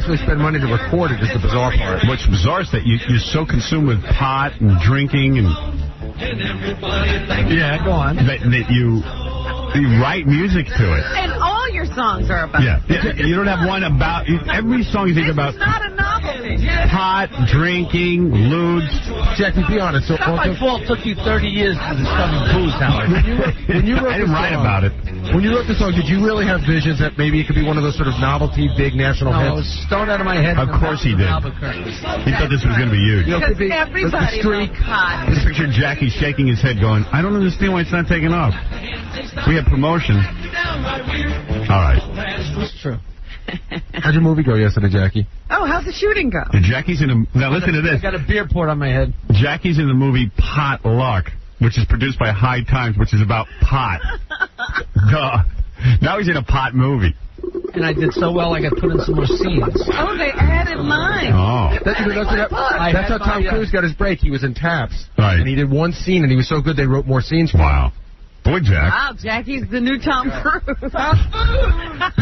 actually spend money to record it is the bizarre part. What's bizarre is that you're so consumed with pot and drinking and... Yeah, go on. That you write music to it. And all your songs are about Yeah. You don't have one about... Every song you think about... It's not a novelty. Pot, drinking, lewds. Jackie, be honest. So, it's not my fault it took you 30 years to discover booze, Howard. When you wrote I didn't write about it. When you wrote the song, did you really have visions that maybe it could be one of those sort of novelty, big national hits? No, it was stoned out of my head. Of course he did. He thought this was going to be huge. Because everybody knows pot. Just picture Jackie shaking his head going, I don't understand why it's not taking off. We have promotion. All right. It's true. How'd your movie go yesterday, Jackie? Oh, how's the shooting go? Jackie's in a... Now listen to this. I got a beer poured on my head. Jackie's in the movie Pot Luck, which is produced by High Times, which is about pot. Duh. Now he's in a pot movie. And I did so well, I got put in some more scenes. Oh, they added mine. Oh. That's how Tom Cruise got his break. He was in Taps. Right. And he did one scene, and he was so good they wrote more scenes for him. Wow. Boy, Jack. Wow, Jackie's the new Tom Cruise.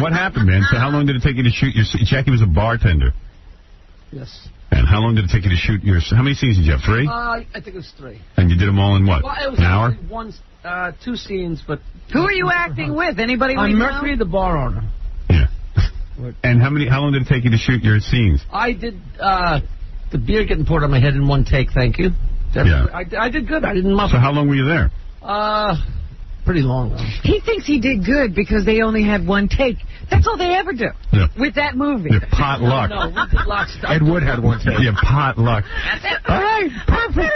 What happened, man? So how long did it take you to shoot your... Jackie was a bartender. Yes. And how long did it take you to shoot your... How many scenes did you have? 3? I think it was 3. And you did them all in what? Well, it was an hour? One, 2 scenes, but... Who are you acting with? Anybody we know? Mercury, the bar owner. Yeah. And how long did it take you to shoot your scenes? I did the beer getting poured on my head in one take, thank you. Yeah. I did good. I didn't muff. So how long were you there? Pretty long. He thinks he did good because they only had one take. That's all they ever do with that movie. Yeah, pot luck. No, we did lock, stock, Ed Wood had one take. Yeah, pot luck. All right, perfect.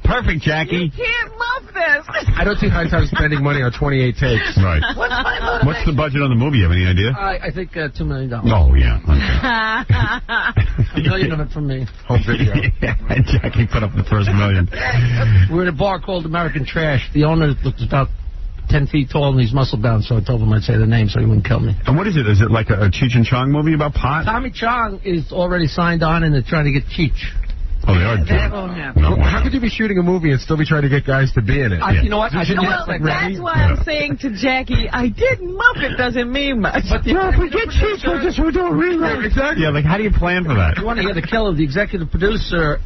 Perfect, Jackie. You can't muff this. I don't see High Times spending money on 28 takes. Right. What's the budget on the movie? You have any idea? I think $2 million. Oh, yeah. Okay. $1 million of it from me. Home video. Yeah, and Jackie put up the first $1 million. We're in a bar called American Trash. The owner looks about 10 feet tall and he's muscle bound, so I told him I'd say the name so he wouldn't kill me. And what is it? Is it like a Cheech and Chong movie about pot? Tommy Chong is already signed on and they're trying to get Cheech. Oh, they are. That won't happen. No, How could you be shooting a movie and still be trying to get guys to be in it? You know what? Well, that's why I'm saying to Jackie, I didn't muff it doesn't mean much. But if we get Cheech, we're doing rewrite. Exactly. Yeah, like how do you plan for that? You want to hear the killer? The executive producer,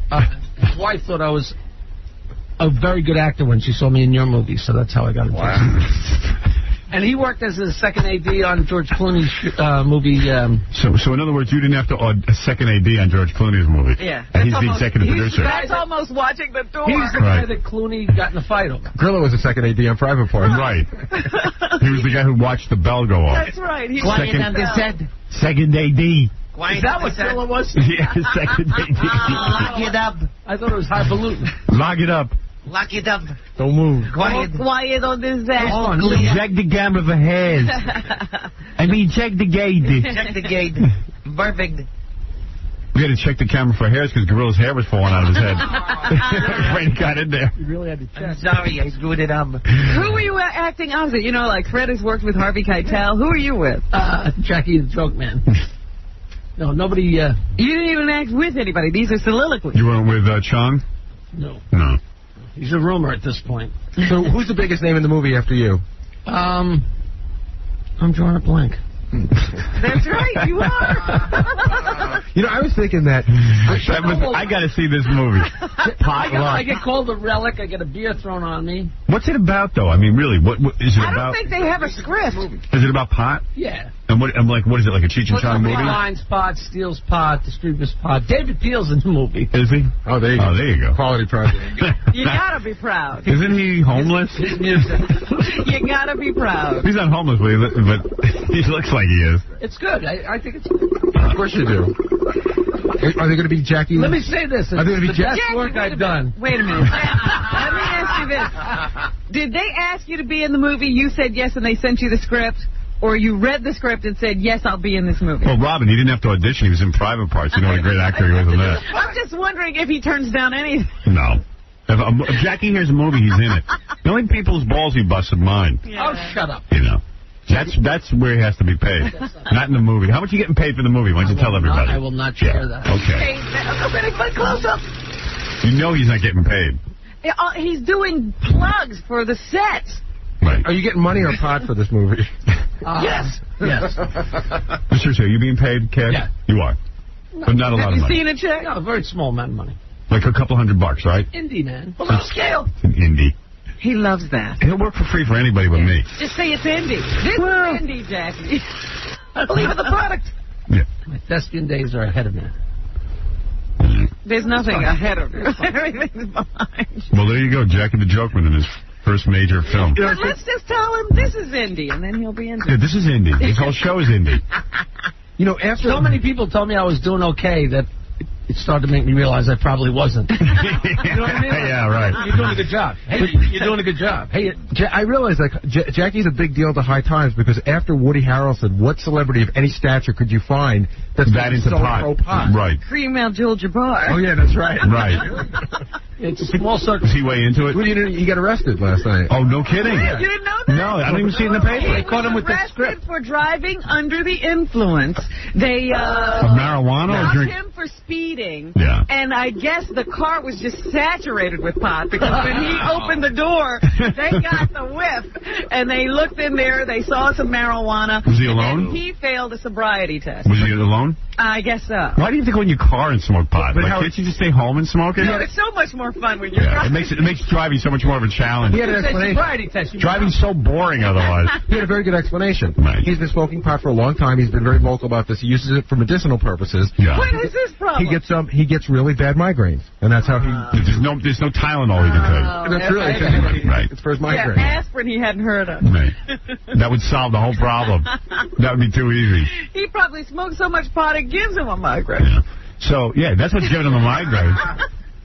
his wife thought I was a very good actor when she saw me in your movie, so that's how I got into it. And he worked as a second AD on George Clooney's movie. So in other words, you didn't have to a second AD on George Clooney's movie. Yeah. And he's the executive producer. That's almost watching the door. He's the guy that Clooney got in a fight over. Grillo was a second AD on Private Parts. Right. He was the guy who watched the bell go off. That's right. He Second AD. Is that what Grillo was? Yeah, second AD. Lock it up. I thought it was highfalutin. Lock it up. Lock it up. Don't move. Quiet on this Hold on. Check the camera for hairs. I mean, check the gate. Check the gate. Perfect. We had to check the camera for hairs because Gorilla's hair was falling out of his head. Right, he got in there. You really had to check. I'm sorry, I screwed it up. Who were you acting opposite? You know, like Fred has worked with Harvey Keitel. Who are you with? Jackie the Joke Man. No, nobody... You didn't even act with anybody. These are soliloquies. You weren't with Chong? No. No. He's a rumor at this point. So who's the biggest name in the movie after you? I'm drawing a blank. That's right, you are. You know, I was thinking that... I got to see this movie. I get called a relic. I get a beer thrown on me. What's it about, though? I mean, really, what is it about? I don't think they have a script. Is it about pot? Yeah. And what is it, like a Cheech and Chong movie? Lines pot, steals pot, distributes pot. David Peel's in the movie. Is he? Oh, there you go. Quality project. You gotta be proud. Isn't he homeless? His music. You gotta be proud. He's not homeless, but he looks like he is. It's good. I think it's good. Of course you do. Are they going to be Jackie? Let me say this. Are they going to be best work I've done. Wait a minute. Let me ask you this. Did they ask you to be in the movie? You said yes and they sent you the script? Or you read the script and said, yes, I'll be in this movie? Well, Robin, he didn't have to audition. He was in Private Parts. You know what a great actor he was in that. I'm just wondering if he turns down anything. No. If Jackie hears a movie, he's in it. The only people's balls he busts are mine. Yeah. Oh, shut up. You know. That's where he has to be paid. Not in the movie. How much are you getting paid for the movie? Why don't you tell everybody? I will not share that. Okay. Close up. You know he's not getting paid. He's doing plugs for the sets. Right. Are you getting money or pot for this movie? Yes. Yes. Mr. Are you being paid cash? Yeah. You are. But not a lot of Have you money. seen a check? No, a very small amount of money. Like a couple $100, right? Indie, man. Below scale. An indie. He loves that. He'll work for free for anybody but me. Just say it's Indy. This is Indy, Jackie. I believe in the product. Yeah. My thespian days are ahead of me. There's nothing ahead of you. Everything's behind you. Well, there you go. Jackie the Jokeman in his first major film. But let's just tell him this is Indy, and then he'll be Indy. Yeah, this is indie. This whole show is indie. You know, after So many people told me I was doing okay that it started to make me realize I probably wasn't. You know what I mean? Yeah, right. You're doing a good job. Hey, you're doing a good job. Hey, I realize that Jackie's a big deal at the High Times because after Woody Harrelson, what celebrity of any stature could you find that's That into so pro pot? Right. Cream Abdul-Jabbar. Oh yeah, that's right. Right. it's a small circle. Is he way into it? Well, you got arrested last night. Oh, no kidding. You didn't know that? No, I don't even see it in the paper. They caught him with that Arrested script. for driving under the influence. They Of marijuana or stopped drink? him for speeding. Yeah. And I guess the car was just saturated with pot because when he opened the door, they got the whiff. And they looked in there, they saw some marijuana. Was he alone? And he failed a sobriety test. Was he alone? I guess so. Why do you have to go in your car and smoke pot? But Like, how- can't you just stay home and smoke it? No, it's so much more fun when you're Yeah, driving. it makes driving so much more of a challenge. He had an It's a explanation. sobriety test. Driving's so boring otherwise. He had a very good explanation. Right. He's been smoking pot for a long time. He's been very vocal about this. He uses it for medicinal purposes. Yeah. What is this problem? He gets really bad migraines, and that's how he. There's no Tylenol he can take. That's really Right. It's for his Yeah, migraine. aspirin he hadn't heard of. Right. That would solve the whole problem. That would be too easy. He probably smoked so much pot it gives him a migraine. Yeah. So, yeah, that's what's giving him a migraine.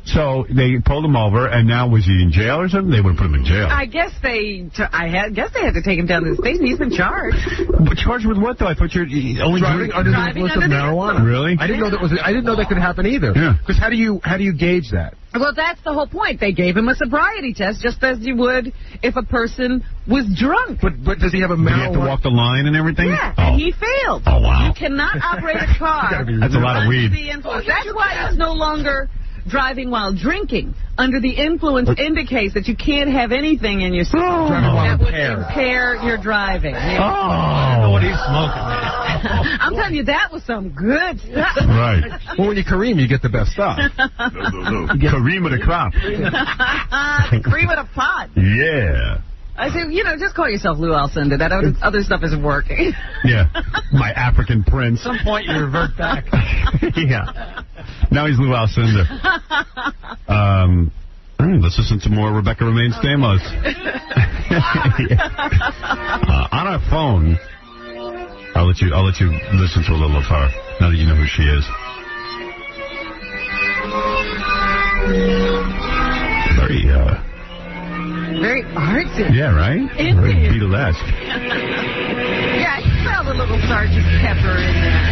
So they pulled him over, and now was he in jail or something? They would have put him in jail. I guess they had to take him down to the station. He's been charged. But charged with what, though? I thought you're only Driving under the Driving influence of under the marijuana. Really? I didn't know that could happen either. Yeah. Because how do you gauge that? Well, that's the whole point. They gave him a sobriety test, just as you would if a person was drunk. But does he have a Did he have to marijuana? walk the line and everything? Yeah, Oh. and he failed. Oh, wow. You cannot operate a car gotta be That's a lot of under weed. the influence. That's why it's no longer driving while drinking. Under the influence indicates that you can't have anything in your system Driving while that would impaired. impair your driving. Oh. know what he's smoking, man. I'm telling you, that was some good stuff. Right. Well, when you Kareem, you get the best stuff. No. Kareem of the crop. The cream of the pot. Yeah. I said, just call yourself Lou Alcindor. That other stuff isn't working. Yeah. My African prince. At some point, you revert back. Yeah. Now he's Lou Alcindor. Let's listen to more Rebecca Remains Stamos. On our phone, I'll let you listen to a little of her now that you know who she is. Very artsy. Yeah, right? Indeed. Very Beatlesque. Yeah, I smelled a little Sgt. Pepper in there.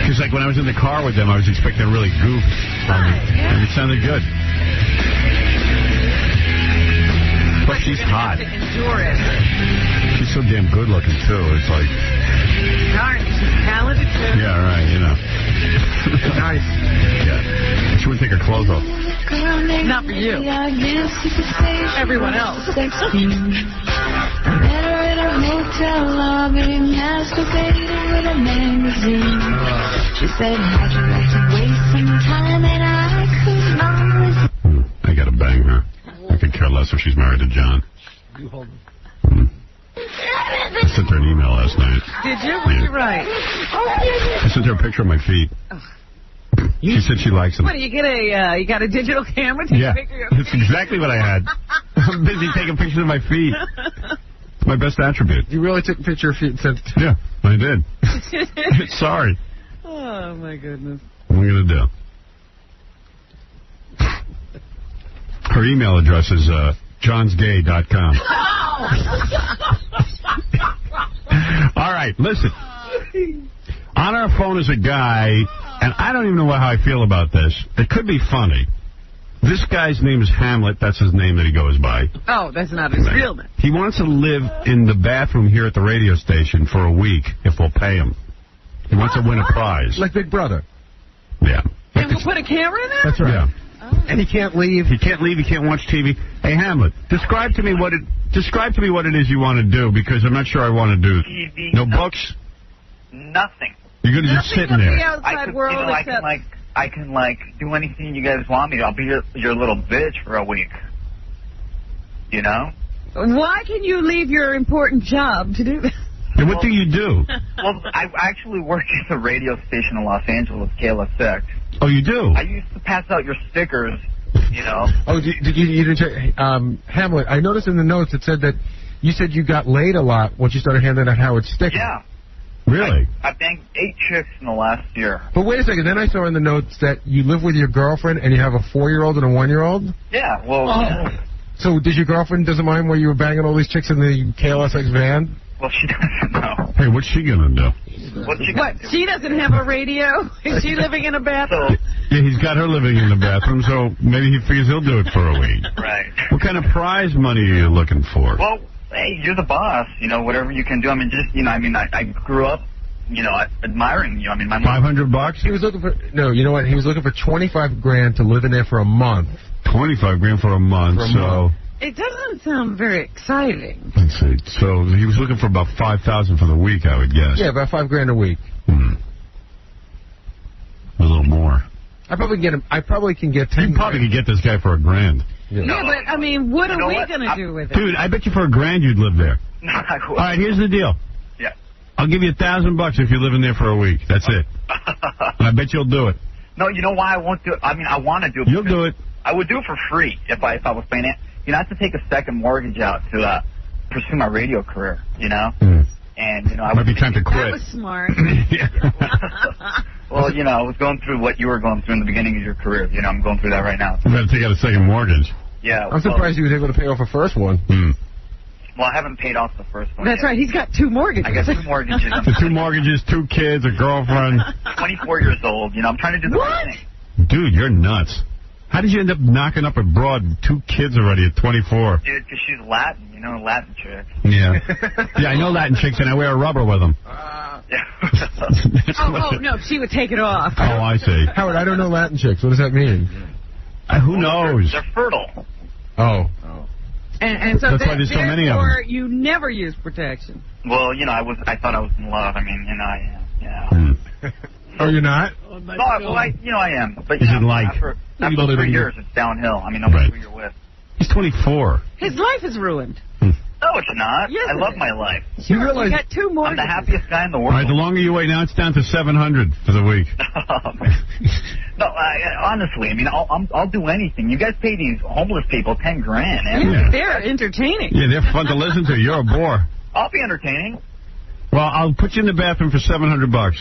Because, like, when I was in the car with them, I was expecting a really goof on me. And it sounded good. But she's hot. To endure it. She's so damn good looking, too. It's like... Darn, she's talented, too. Yeah, right, Nice. Yeah. She wouldn't take her clothes off. Not for you. Everyone else. Met her in a hotel lobby, masturbating with a magazine. She said, how'd you like to waste some time? And I could not resist. I gotta bang her. I could care less if she's married to John. You hold him. I sent her an email last night. Did you? What'd you write? I sent her a picture of my feet. She said she likes them. What, you got a digital camera? Take Yeah, a picture of that's exactly what I had. I'm busy taking pictures of my feet. It's my best attribute. You really took a picture of feet and sent it to Yeah, I did. Sorry. Oh, my goodness. What am I going to do? Her email address is johnsgay.com. All right, listen. On our phone is a guy, and I don't even know how I feel about this. It could be funny. This guy's name is Hamlet. That's his name that he goes by. Oh, that's not his real name. He wants to live in the bathroom here at the radio station for a week if we'll pay him. He wants to win a prize. like Big Brother. Yeah. And we'll put a camera in there? That's right. Yeah. And he can't leave. He can't leave. He can't watch TV. Hey, Hamlet, describe to me what it Describe to me what it is you want to do, because I'm not sure I want to do it. TV, no books? Nothing. You're going to just sit in there. The outside world I can do anything you guys want me to. I'll be your little bitch for a week. You know? Why can you leave your important job to do that? And what do you do? Well, I actually work at the radio station in Los Angeles, KLSX. Oh, you do? I used to pass out your stickers, you know. Oh, you didn't check? Hamlet, I noticed in the notes it said that you said you got laid a lot once you started handing out Howard's stickers. Yeah. Really? I banged 8 chicks in the last year. But wait a second. Then I saw in the notes that you live with your girlfriend and you have a 4-year-old and a 1-year-old? Yeah, well... So did your girlfriend doesn't mind where you were banging all these chicks in the KLSX van? Well, she doesn't know. Hey, what's she going to do? What's she gonna do? She doesn't have a radio? Is she living in a bathroom? Yeah, he's got her living in the bathroom, so maybe he figures he'll do it for a week. Right. What kind of prize money are you looking for? Well, hey, you're the boss. You know, whatever you can do. I mean, just, you know, I grew up, you know, admiring you. I mean, my mom... $500? He was looking for... No, you know what? He was looking for $25,000 to live in there for a month. $25,000 for a month, It doesn't sound very exciting. Let's see. So he was looking for about $5,000 for the week, I would guess. Yeah, about $5,000 a week. A little more. I probably can get 10. You probably could get this guy for $1,000. Yeah, but I mean, what are we going to do with it? Dude, I bet you for $1,000 you'd live there. No, I wouldn't. All right, here's the deal. Yeah. I'll give you $1,000 if you live in there for a week. That's it. And I bet you'll do it. No, you know why I won't do it? I mean, I want to do it. You'll do it. I would do it for free if I was paying it. You know, I have to take a second mortgage out to pursue my radio career, you know? And, you know, I might be time to quit. That was smart. Well, you know, I was going through what you were going through in the beginning of your career. You know, I'm going through that right now. You got to take out a second mortgage. Yeah. I'm surprised he was able to pay off a first one. Well, I haven't paid off the first one That's yet. right. He's got 2 mortgages. I got 2 mortgages. The 2 mortgages, 2 kids, a girlfriend. 24 years old. You know, I'm trying to do the right thing. Dude, you're nuts. How did you end up knocking up a broad 2 kids already at 24? Dude, because she's Latin, you know, Latin chick. Yeah. Yeah, I know Latin chicks, and I wear a rubber with them. No, she would take it off. Oh, I see. Howard, I don't know Latin chicks. What does that mean? Who knows? They're fertile. Oh. And so that's why there's so many of them. Therefore, you never use protection. Well, you know, I thought I was in love. I mean, you know, I am. Yeah. Oh, you're not? No, well, I am. But Is you it know, like? after 3 years, it's downhill. I mean, no matter who you're with. He's 24. His life is ruined. No, it's not. Yes, I love my life. You realize You got 2 I'm mortgages. the happiest guy in the All world. right, the longer you wait, now it's down to $700 for the week. No, honestly, I mean, I'll do anything. You guys pay these homeless people $10,000, man. Yeah. They're entertaining. Yeah, they're fun to listen to. You're a bore. I'll be entertaining. Well, I'll put you in the bathroom for $700.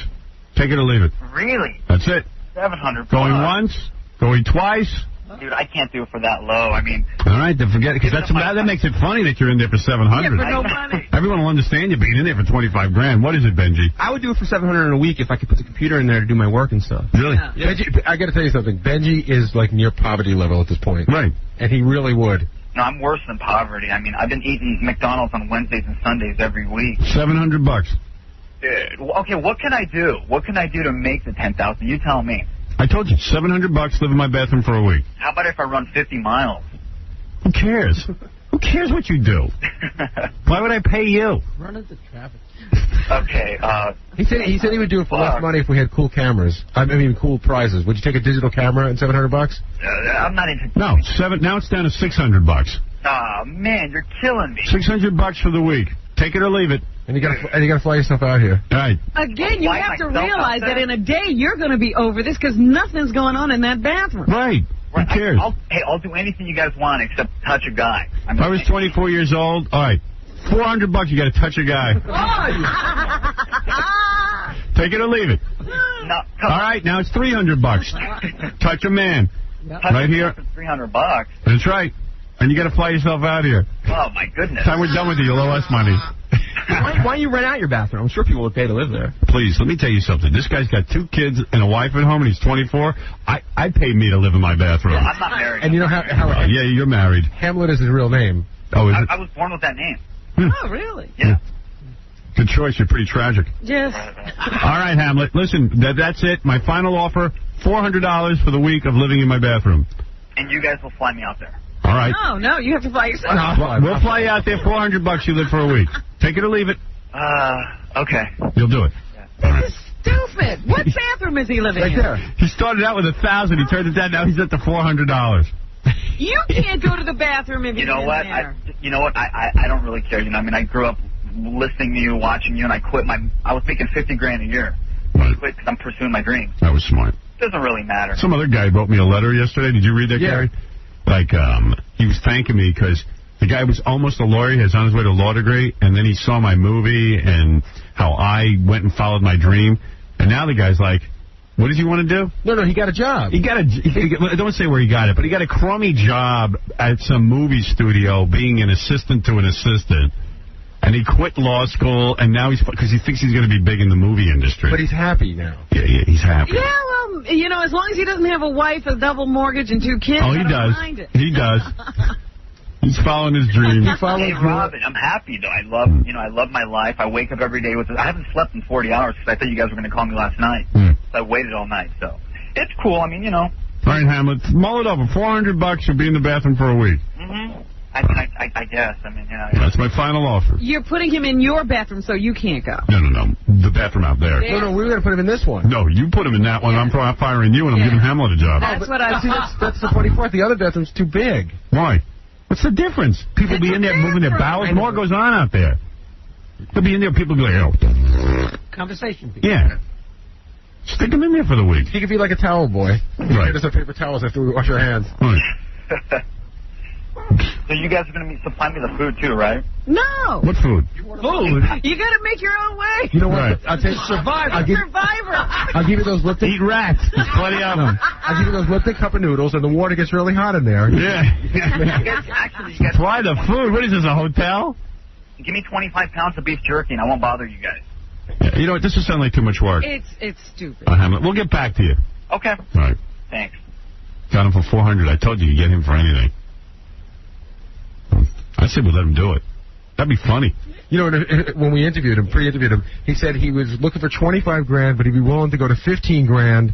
Take it or leave it. Really? That's it. $700. Going once, going twice. Dude, I can't do it for that low. I mean... All right, then forget it, because that makes it funny that you're in there for $700. Yeah, for no money. Everyone will understand you being in there for $25,000. What is it, Benji? I would do it for $700 in a week if I could put the computer in there to do my work and stuff. Really? Yeah. Benji, I got to tell you something. Benji is like near poverty level at this point. Right. And he really would. No, I'm worse than poverty. I mean, I've been eating McDonald's on Wednesdays and Sundays every week. $700. Dude, okay, what can I do? What can I do to make the $10,000? You tell me. I told you, $700, live in my bathroom for a week. How about if I run 50 miles? Who cares? Who cares what you do? Why would I pay you? Run into traffic. Okay, He said he would do it for less money if we had cool cameras. I mean, cool prizes. Would you take a digital camera and $700? I'm not into... No, now it's down to $600. Oh, man, you're killing me. $600 for the week. Take it or leave it. And you gotta fly yourself out here. All right. Again, you Why have to myself realize out there? that in a day you're going to be over this because nothing's going on in that bathroom. Right. Who cares? I'll do anything you guys want except touch a guy. If I was 24 years old, all right, $400, you got to touch a guy. Take it or leave it. No, All right, now it's $300. Touch a man. Right here. $300. That's right. And you got to fly yourself out here. Oh my goodness. Time we're done with you, you'll owe us money. Why don't you rent out your bathroom? I'm sure people would pay to live there. Please, let me tell you something. This guy's got 2 kids and a wife at home, and he's 24. I'd pay me to live in my bathroom. I'm not married. And you know how Yeah, you're married. Hamlet is his real name. Oh, is it? I was born with that name. Oh, really? Yeah. Good choice. You're pretty tragic. Yes. All right, Hamlet. Listen, that's it. My final offer, $400 for the week of living in my bathroom. And you guys will fly me out there. All All right. No, you have to fly yourself. We'll fly you out there, $400 you live for a week. Take it or leave it. Okay. You'll do it. This is stupid. What bathroom is he living in? there. He started out with $1,000. He turned it down. Now he's at the $400. You can't go to the bathroom if You he's know in what? there. I don't really care. You know, I mean, I grew up listening to you, watching you, and I quit I was making $50,000 a year. I quit because I'm pursuing my dreams. That was smart. It doesn't really matter. Some other guy wrote me a letter yesterday. Did you read that, Gary? Like, he was thanking me because the guy was almost a lawyer. He was on his way to a law degree, and then he saw my movie and how I went and followed my dream. And now the guy's like, what does he want to do? No, he got a job. I don't say where he got it, but he got a crummy job at some movie studio being an assistant to an assistant. And he quit law school, and now because he thinks he's going to be big in the movie industry. But he's happy now. Yeah, he's happy. Yeah, well, you know, as long as he doesn't have a wife, a double mortgage, and 2 kids, Oh, he I don't does. mind it. He does. He's following his dream. Hey, Robin, I'm happy, though. I love my life. I wake up every day with I haven't slept in 40 hours because I thought you guys were going to call me last night. So I waited all night, so it's cool. I mean, you know. All right, Hamlet, mull it over. $400, you'll be in the bathroom for a week. I guess. I mean, That's my final offer. You're putting him in your bathroom so you can't go. No. The bathroom out there. No, we were going to put him in this one. No, you put him in that one. I'm firing you, and I'm giving Hamlet a job. That's what I thought. That's the funny part. The other bathroom's too big. Why? What's the difference? People be in there moving their bowels. More goes on out there. They'll be in there. People be like, oh. Conversation. Yeah. Stick him in there for the week. He could be like a towel boy. Right. There's some paper towels after we wash our hands. Right. So you guys are going to supply me the food, too, right? No. What food? Food. You got to make your own way. You know what? Right. I'll take Survivor. I'll give you those Lipton. Eat rats. There's plenty of them. I'll give you those Lipton cup of noodles, and the water gets really hot in there. Yeah. Actually, you guys Supply the food. What is this, a hotel? give me 25 pounds of beef jerky, and I won't bother you guys. Yeah, you know what? This will sound like too much work. It's stupid. Hamlet, we'll get back to you. Okay. All right. Thanks. Got him for $400. I told you you get him for anything. I said we let him do it. That'd be funny. You know, when we interviewed him, pre-interviewed him, he said he was looking for $25,000, but he'd be willing to go to $15,000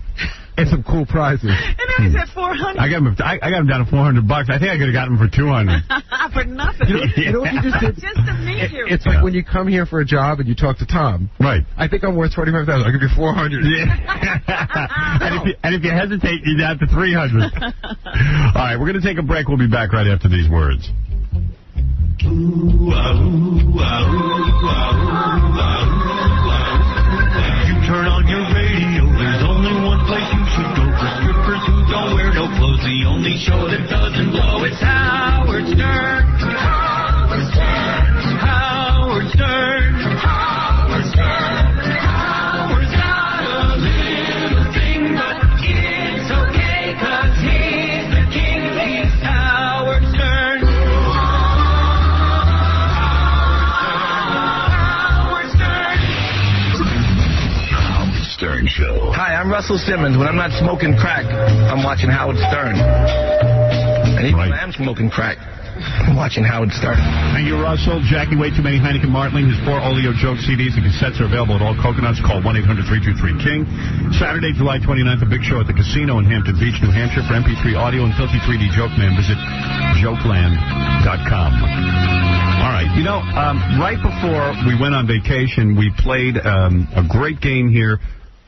and some cool prizes. And now he's at $400. I got him down to $400. I think I could have gotten him for $200. For nothing. You know what you just did? Just to meet you. It's like when you come here for a job and you talk to Tom. Right. I think I'm worth $25,000. I'll give you $400. Yeah. and if you hesitate, you're down to $300. All right, we're going to take a break. We'll be back right after these words. Ooh, ah, ooh, ah, ooh, ah, ooh, ah. You turn on your radio, there's only one place you should go. For strippers who don't wear no clothes, the only show that doesn't blow. It's Howard Stern. Howard Stern. Howard Stern. Howard Stern. Howard's got a little thing, but it's okay, 'cause he's the king. He's Howard Stern. Stern Show. Hi, I'm Russell Simmons. When I'm not smoking crack, I'm watching Howard Stern. And even when I am smoking crack, I'm watching Howard Stern. Thank you, Russell. Jackie, way too many Heineken Martling. His 4 Oleo Joke CDs and cassettes are available at all Coconuts. Call 1-800-323-KING. Saturday, July 29th, a big show at the casino in Hampton Beach, New Hampshire. For MP3 audio and filthy 3D Joke Man, visit jokeland.com. All right. You know, right before we went on vacation, we played a great game here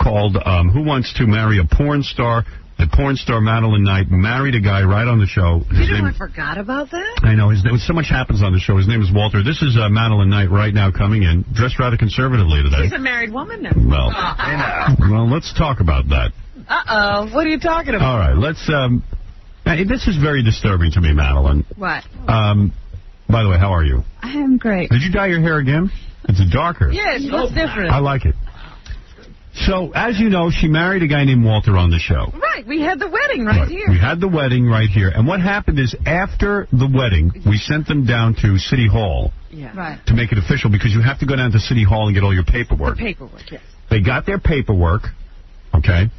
called Who Wants to Marry a Porn Star? The porn star Madeline Knight married a guy right on the show. I forgot about that? I know. So much happens on the show. His name is Walter. This is Madeline Knight right now coming in, dressed rather conservatively today. She's a married woman now. Well, let's talk about that. Uh-oh. What are you talking about? All right. Let's. This is very disturbing to me, Madeline. What? By the way, how are you? I am great. Did you dye your hair again? It's darker. Yeah, it looks different. I like it. So, as you know, she married a guy named Walter on the show. Right, we had the wedding right here. We had the wedding right here. And what happened is, after the wedding, we sent them down to City Hall to make it official, because you have to go down to City Hall and get all your paperwork. The paperwork, yes. They got their paperwork, okay?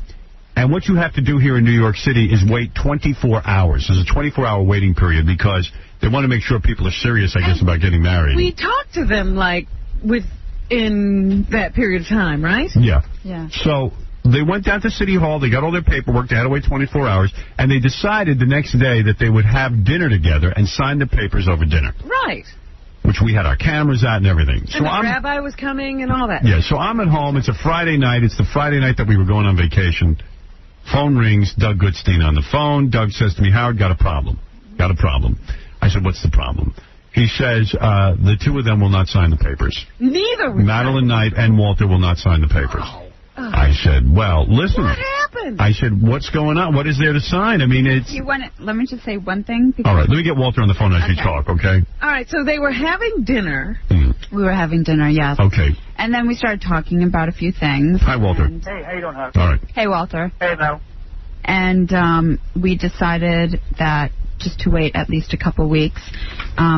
And what you have to do here in New York City is wait 24 hours. There's a 24-hour waiting period, because they want to make sure people are serious, I guess, about getting married. We talked to them, like, within that period of time, right? Yeah. Yeah. So They went down to City Hall. They got all their paperwork. They had to wait 24 hours. And they decided the next day that they would have dinner together and sign the papers over dinner. Right. Which we had our cameras at and everything. And the rabbi was coming and all that. Yeah, so I'm at home. It's a Friday night. It's the Friday night that we were going on vacation. Phone rings. Doug Goodstein on the phone. Doug says to me, Howard, got a problem. Got a problem. I said, what's the problem? He says, the two of them will not sign the papers. Neither. Madeline Knight and Walter will not sign the papers. I said, well, listen. What happened? I said, what's going on? What is there to sign? I mean, it's... Let me just say one thing. All right, let me get Walter on the phone as we talk, okay? All right, so they were having dinner. We were having dinner, yes. Okay. And then we started talking about a few things. Hi, Walter. Hey, how you doing, Howard? All right. Hey, Walter. Hey, Mel. And we decided that just to wait at least a couple weeks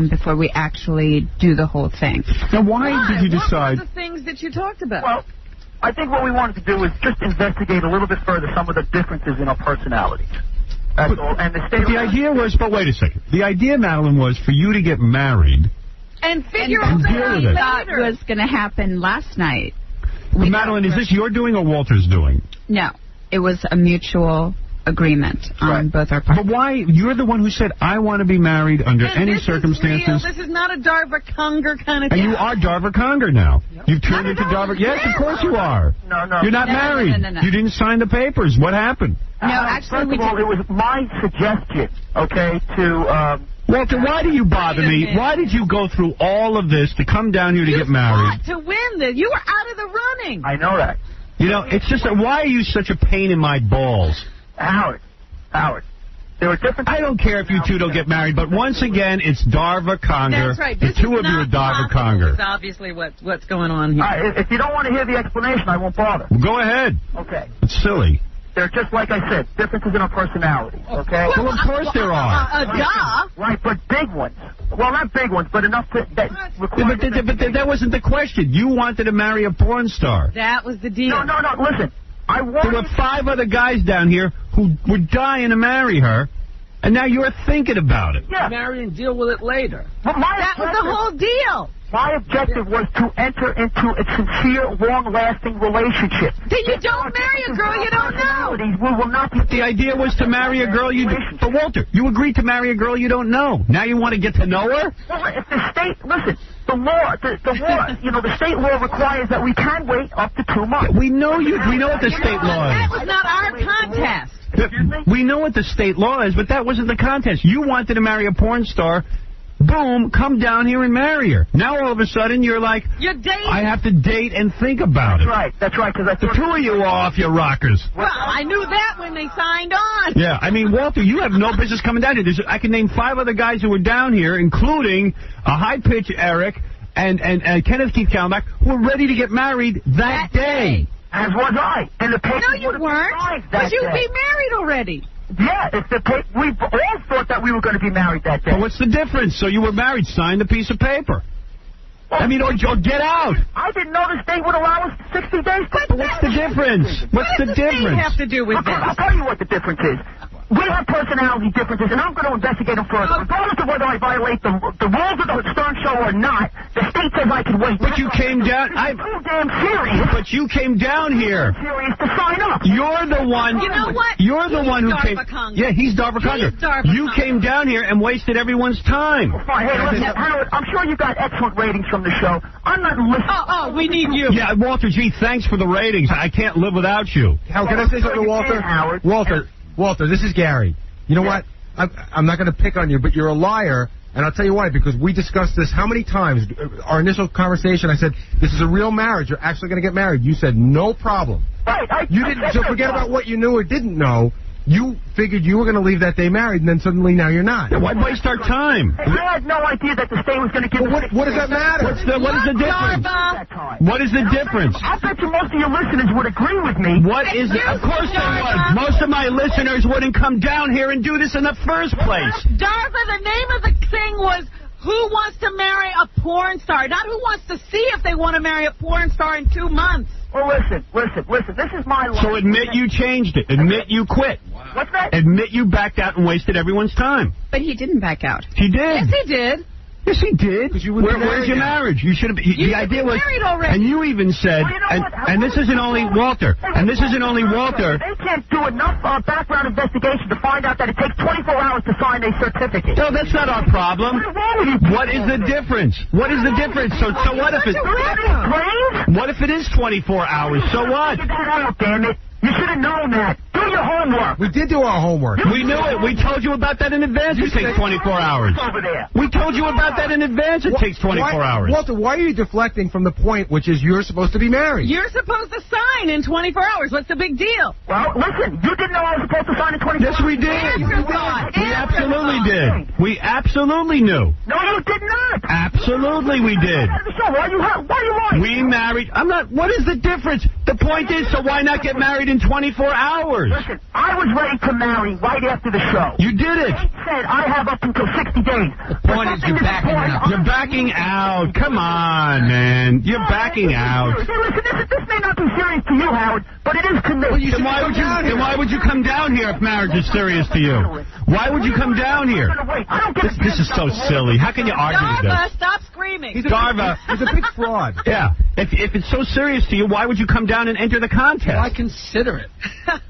before we actually do the whole thing. Now, why did you decide... What were the things that you talked about? Well, I think what we wanted to do was just investigate a little bit further some of the differences in our personalities. That's all. And the idea was, but wait a second. The idea, Madeline, was for you to get married. And figure out what we thought was going to happen last night. Madeline, is this your doing or Walter's doing? No. It was a mutual agreement on both our parts. But why? You're the one who said, I want to be married under any circumstances. This is not a Darva Conger kind of thing. And you are Darva Conger now. You've turned into Darva. Yes, of course you are. No. You're not married. No. You didn't sign the papers. What happened? No, actually, first of all, it was my suggestion, okay, to... Walter, why do you bother me? Why did you go through all of this to come down here to get married? To win this. You were out of the running. I know that. You know, it's just that why are you such a pain in my balls? Howard, there were different... I don't care if you two don't get married, but once again, it's Darva Conger. That's right. The two of you are Darva Conger. That's obviously what's going on here. If you don't want to hear the explanation, I won't bother. Well, go ahead. Okay. It's silly. They're just, like I said, differences in our personalities, okay? Well, of course there are. Duh. Right, but big ones. Well, not big ones, but enough to... But that wasn't the question. You wanted to marry a porn star. That was the deal. No, listen. There were 5 other guys down here who were dying to marry her, and now you're thinking about it. Yeah. Marry and deal with it later. But that was the whole deal. My objective was to enter into a sincere, long-lasting relationship. Then you don't marry a girl you don't know. We will not be... The idea was to marry a girl you... But, Walter, you agreed to marry a girl you don't know. Now you want to get to know her? Well, if the state... Listen, the law, the state law requires that we can wait up to 2 months. We know what the state law is. That was not our contest. We know what the state law is, but that wasn't the contest. You wanted to marry a porn star. Boom, come down here and marry her. Now all of a sudden you're like, you're dating. I have to date and think about it. That's right, because I the 2 of you are off your rockers. Well, I knew that when they signed on. Yeah, I mean, Walter, you have no business coming down here. I can name 5 other guys who were down here, including a high-pitch Eric and Kenneth Keith Kallenbach, who were ready to get married that day. As was I. And the paper no, you weren't. Because you'd be married already. Yeah, we all thought that we were going to be married that day. But what's the difference? So you were married, signed a piece of paper. Well, I mean, or get out. I didn't know the state would allow us 60 days. But what's the difference? What's the difference? What does the state have to do with this? I'll tell you what the difference is. We have personality differences, and I'm going to investigate them further. Regardless of whether I violate the rules of the Stern Show or not, the state says I can wait. But you came down... I'm too damn serious. But you came down here. Serious to sign up. You're the one... You know what? You're the one who came... Conger. Yeah, he's Darva Conger. You came down here and wasted everyone's time. Fine. Hey, listen, Howard, I'm sure you got excellent ratings from the show. I'm not listening. Oh, we need you. Yeah, Walter, gee, thanks for the ratings. I can't live without you. Howard, can I say something to Walter? Walter, this is Gary. You know what? I'm not going to pick on you, but you're a liar, and I'll tell you why, because we discussed this how many times? Our initial conversation, I said, this is a real marriage. You're actually going to get married. You said, no problem. Right. You didn't. So forget about what you knew or didn't know. You figured you were going to leave that day married, and then suddenly now you're not. Why waste our time? I had no idea that the state was going to give us... What does that matter? What is the difference? What is the difference? I bet you most of your listeners would agree with me. Of course they would. Most of my listeners wouldn't come down here and do this in the first place. Darva, the name of the thing was... Who wants to marry a porn star? Not who wants to see if they want to marry a porn star in 2 months. Well, listen. This is my life. So admit you changed it. Admit you quit. Wow. What's that? Admit you backed out and wasted everyone's time. But he didn't back out. He did. Yes, he did. Yes, he did. Where's your marriage? You should have. The idea was, married already. and you even said, and this isn't only Walter, and this isn't only Walter. They can't do enough background investigation to find out that it takes 24 hours to sign a certificate. No, that's not our problem. What is the difference? What is the difference? So what if it? What if it is 24 hours? So what? Get that out, damn it. You should have known that. Do your homework. We did do our homework. We knew it. We told you about that in advance. It takes 24 hours. Over there. We told you about that in advance. It takes 24 hours. Walter, why are you deflecting from the point, which is you're supposed to be married? You're supposed to sign in 24 hours. What's the big deal? Well, listen, you didn't know I was supposed to sign in 24 hours. Yes, we did. We absolutely did. We absolutely knew. No, you did not. Absolutely, we did. Why are you lying? We married. I'm not. What is the difference? The point is, so why not get married in 24 hours? Listen, I was ready to marry right after the show. You did it. They said I have up until 60 days. The point is you're backing out. You're backing out. Come on, man. You're backing out. Hey, listen, this may not be serious to you, Howard, but it is to me. Then why would you come down here if marriage is serious to you? Why would you come down here? This is so silly. How can you argue with Darva, this? stop screaming. Darva. He's a big fraud. Yeah. If it's so serious to you, why would you come down and enter the contest? Well, I consider it.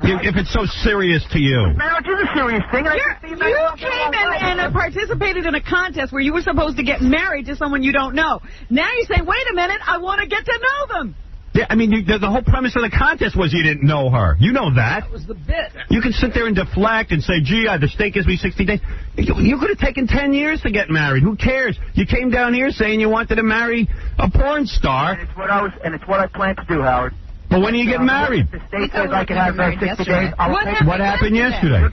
If it's so serious to you. Marriage is a serious thing. You came in and participated in a contest where you were supposed to get married to someone you don't know. Now you say, wait a minute, I want to get to know them. Yeah, I mean, the whole premise of the contest was you didn't know her. You know that. That was the bit. You can sit there and deflect and say, gee, the state gives me 60 days. You could have taken 10 years to get married. Who cares? You came down here saying you wanted to marry a porn star. And it's what I plan to do, Howard. But when do you get married? The state says I can have 60 days. What happened yesterday?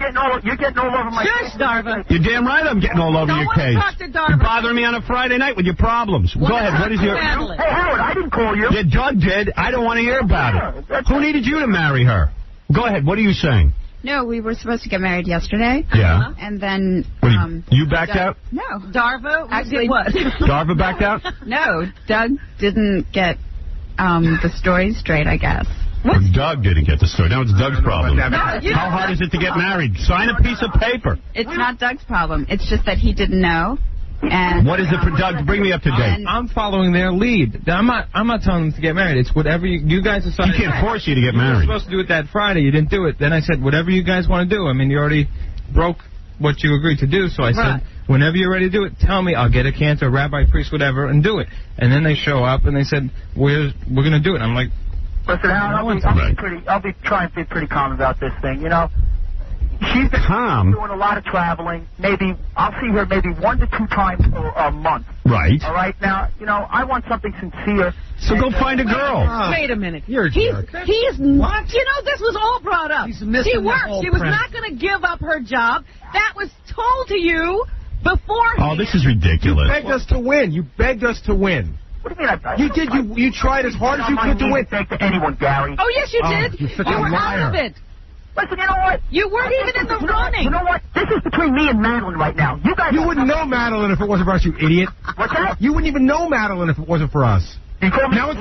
You're getting all over my Shush, Darva. You're damn right I'm getting all over your case. You're bothering me on a Friday night with your problems. Go ahead. What is your... Hey, Howard, I didn't call you. Yeah, Doug did. I don't want to hear about it. Who needed you to marry her? Go ahead. What are you saying? No, we were supposed to get married yesterday. Yeah. And then... you backed out? No. Darva actually did what? Darva backed out? No, Doug didn't get the story straight, I guess. Doug didn't get the story. Now it's Doug's problem. No, How hard is it to get married? Sign a piece of paper. It's not Doug's problem. It's just that he didn't know. And what is it for Doug? Bring me up to date. I'm following their lead. I'm not telling them to get married. It's whatever you guys decide. He can't force you to get married. You were supposed to do it that Friday. You didn't do it. Then I said, whatever you guys want to do. I mean, you already broke what you agreed to do. So I said, whenever you're ready to do it, tell me. I'll get a cantor, rabbi, priest, whatever, and do it. And then they show up and they said, we're going to do it. I'm like, listen, Howard, I'll be trying to be pretty calm about this thing. You know, she's been doing a lot of traveling. Maybe I'll see her maybe 1 to 2 times a month. Right. All right. Now, you know, I want something sincere. So go find a girl. Wait a minute. You're a jerk. He's what? You know, this was all brought up. He's missing she the worked. whole She was premise. not going to give up her job. That was told to you beforehand. Oh, this is ridiculous. You begged us to win. You begged us to win. What do you mean? You did. You tried as hard as you could to win. Beg to anyone, Gary. Oh, yes, you did. You're such You a were liar. out of it. Listen, you know what? You weren't even in the running. You know what? This is between me and Madeline right now. You guys. You wouldn't know Madeline if it wasn't for us, you idiot. What's that? You wouldn't even know Madeline if it wasn't for us. Now it's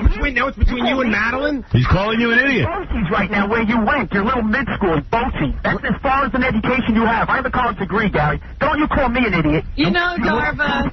between you and Madeline? He's calling you an idiot. Bosie's right now where you went, your little mid-school, Bosie. That's as far as an education you have. I have a college degree, Gary. Don't you call me an idiot. You know, Darva.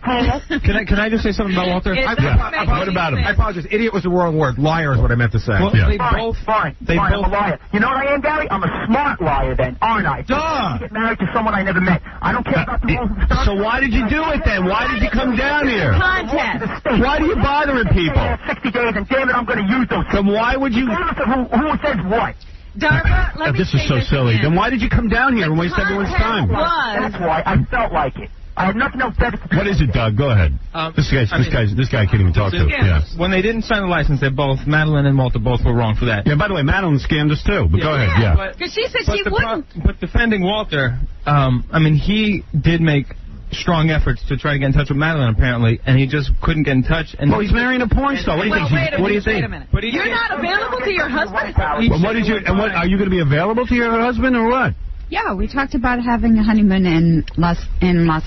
Can I just say something about Walter? What about him? I apologize. Idiot was the wrong word. Liar is what I meant to say. Well, they both. Fine, I'm a liar. You know what I am, Gary? I'm a smart liar then, aren't I? Duh. Get married to someone I never met. I don't care about the rules and stuff. So why did you do it then? Why did you come down here? Contest. Why are you bothering people? 60 days, and damn it, I'm going to use those. Then why would you... Who says what? Darva, let me This is say so this silly. again. Then why did you come down here and waste everyone's time? That's why I felt like it. I had nothing else better to do. What is it, Doug? Go ahead. This guy can't even talk to. Yeah. When they didn't sign the license, they both, Madeline and Walter, both were wrong for that. Yeah. By the way, Madeline scammed us too. But go ahead. Yeah. Because she said she wouldn't. But defending Walter, I mean, he did make strong efforts to try to get in touch with Madeline, apparently, and he just couldn't get in touch. And he's marrying a porn star. What do you think? What do you think? Wait a minute. You're not available to your husband? Well, what did you? And what are you going to be available to your husband or what? Yeah, we talked about having a honeymoon in Los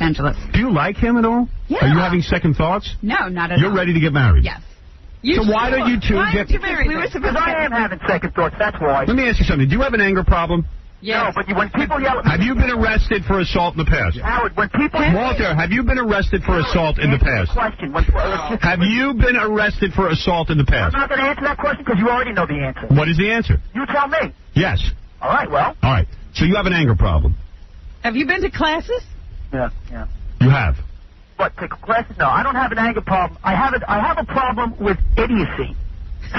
Angeles. Do you like him at all? Yeah. Are you having second thoughts? No, not at all. You're ready to get married? Yes. So why don't you two Why get... aren't you married? Because I am having second thoughts, that's why. Let me ask you something. Do you have an anger problem? No, but when people yell at me... Have you been arrested for assault in the past? Howard, when people... Walter, have you been arrested for assault in the past? Have you been arrested for assault in the past? I'm not going to answer that question because you already know the answer. What is the answer? You tell me. Yes. All right, well... All right. So you have an anger problem. Have you been to classes? Yeah. You have. What, take classes? No, I don't have an anger problem. I have a problem with idiocy.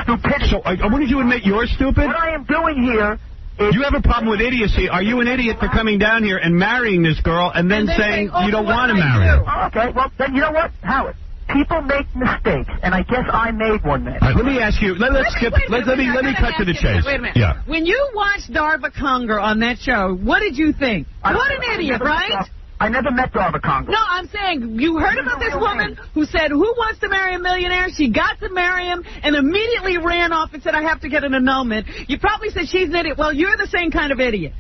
Stupidity. So when did you admit you're stupid? What I am doing here is... You have a problem with idiocy. Are you an idiot for coming down here and marrying this girl and then saying you don't want to marry her? Oh, okay, well, then you know what, Howard? People make mistakes, and I guess I made one then. All right, let me ask you. Let me cut to the chase. Wait a minute. Yeah. When you watched Darva Conger on that show, what did you think? What an idiot, right? I never met Darva Conger. No, I'm saying you heard about this woman who said, who wants to marry a millionaire? She got to marry him and immediately ran off and said, I have to get an annulment. You probably said she's an idiot. Well, you're the same kind of idiot.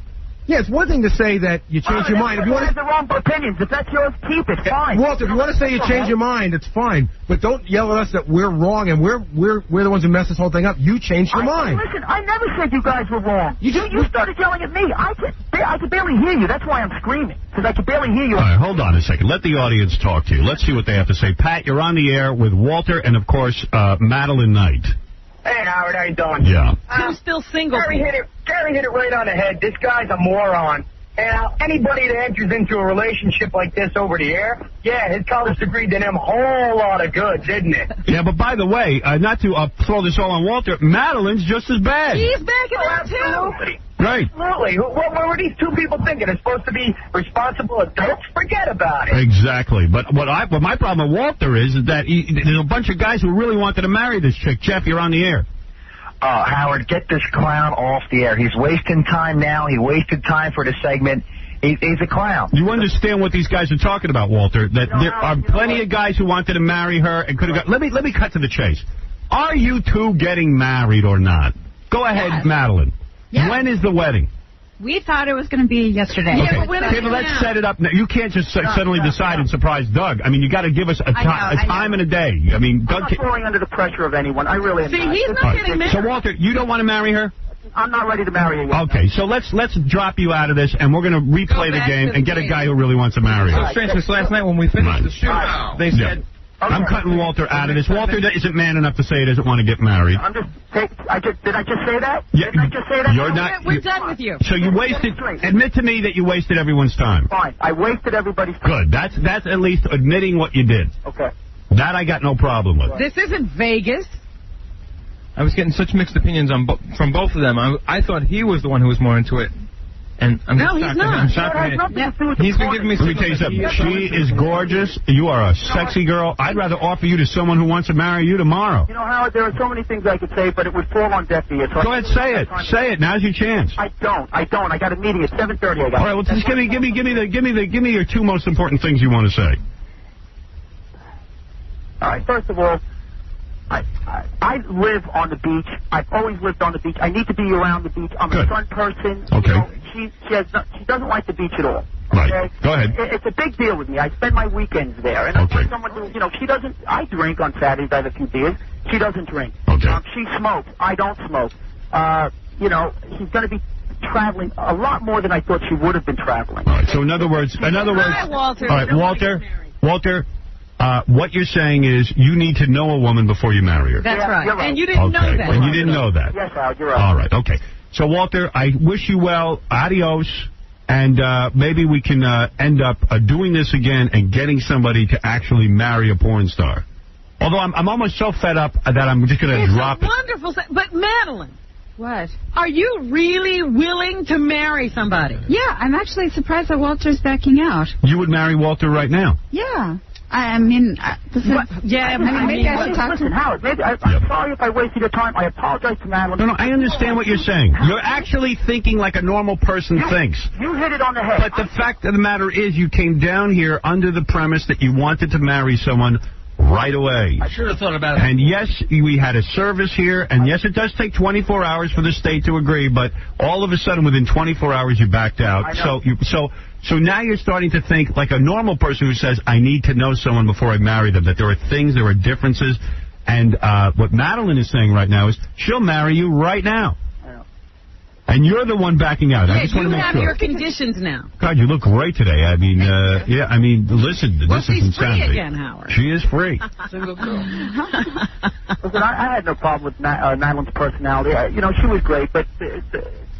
Yeah, it's one thing to say that you change your mind. If you want to have the wrong opinions, if that's yours, keep it. Fine. Walter, if you want to say you change your mind, it's fine. But don't yell at us that we're wrong and we're the ones who messed this whole thing up. You changed your mind. Listen, I never said you guys were wrong. You started yelling at me. I could barely hear you. That's why I'm screaming, because I could barely hear you. All right, hold on a second. Let the audience talk to you. Let's see what they have to say. Pat, you're on the air with Walter and, of course, Madeline Knight. Hey, Howard, how you doing? Yeah. I'm still single. Gary hit it right on the head. This guy's a moron. And anybody that enters into a relationship like this over the air, yeah, his college degree did him a whole lot of good, didn't it? Yeah, but by the way, not to throw this all on Walter, Madeline's just as bad. He's backing up, too. Absolutely. Right. Absolutely. What were these two people thinking? They're supposed to be responsible adults? Forget about it. Exactly. But what my problem with Walter is that there's a bunch of guys who really wanted to marry this chick. Jeff, you're on the air. Howard, get this clown off the air. He's wasting time now. He wasted time for the segment. He's a clown. You understand what these guys are talking about, Walter? That there are plenty of guys who wanted to marry her and could have got... Let me cut to the chase. Are you two getting married or not? Go ahead, Yes. Madeline. Yes. When is the wedding? We thought it was going to be yesterday. Okay, but let's set it up now. You can't just suddenly decide and surprise Doug. I mean, you got to give us a time and a day. I mean, Doug... I'm not falling under the pressure of anyone. I really am. See, he's not getting married. So, Walter, you don't want to marry her? I'm not ready to marry her yet. Okay, so let's drop you out of this, and we're going to replay the game and get a guy who really wants to marry her. So strange, because last night when we finished the shoot, they said... I'm cutting Walter out of this. Walter isn't man enough to say he doesn't want to get married. Did I just say that? Yeah, Didn't I just say that? You're not. We're done with you. So you wasted. Admit to me that you wasted everyone's time. Fine. I wasted everybody's time. Good. That's at least admitting what you did. Okay. That I got no problem with. This isn't Vegas. I was getting such mixed opinions from both of them. I thought he was the one who was more into it. And I'm No, he's not. I'm shocked. He's been giving me... Let me tell you something. She is gorgeous. You are a sexy girl. I'd rather offer you to someone who wants to marry you tomorrow. You know, Howard, there are so many things I could say, but it would fall on deaf ears. Go ahead, say it. Say it. Now's your chance. I don't. I got a meeting at 7:30. All right. Well, just give me your two most important things you want to say. All right. First of all, I live on the beach. I've always lived on the beach. I need to be around the beach. I'm a fun person. Okay. You know, she doesn't like the beach at all. Right. Okay? Go ahead. It's a big deal with me. I spend my weekends there. And I want someone who, she doesn't... I drink on Saturdays. I have a few beers. She doesn't drink. Okay. She smokes. I don't smoke. She's going to be traveling a lot more than I thought she would have been traveling. All right. So in other words... Hi, Walter. All right, Walter, what you're saying is you need to know a woman before you marry her. That's right. You're right. And you didn't know that. And you didn't know that. Yes, Howard, you're right. All right, okay. So, Walter, I wish you well. Adios. And maybe we can end up doing this again and getting somebody to actually marry a porn star. Although I'm almost so fed up that I'm just going to drop it. Wonderful. But, Madeline. What? Are you really willing to marry somebody? Yeah, I'm actually surprised that Walter's backing out. You would marry Walter right now? Yeah. I mean, this is... maybe I should talk to him. Howard, I'm sorry if I wasted your time. I apologize to Madeline. No, I understand what you're saying. You're actually thinking like a normal person thinks. You hit it on the head. But the fact of the matter is you came down here under the premise that you wanted to marry someone right away. I should have thought about it. And yes, we had a service here, and yes, it does take 24 hours for the state to agree, but all of a sudden within 24 hours you backed out. So now you're starting to think like a normal person who says, I need to know someone before I marry them, that there are differences. And what Madeline is saying right now is she'll marry you right now. And you're the one backing out. Yeah, I just want to you make have sure. your conditions now. God, you look great today. I mean, yeah, I mean, listen, this is She's free insanity. again, Howard. She is free. Single girl. Listen, I had no problem with Madeline's personality. She was great, but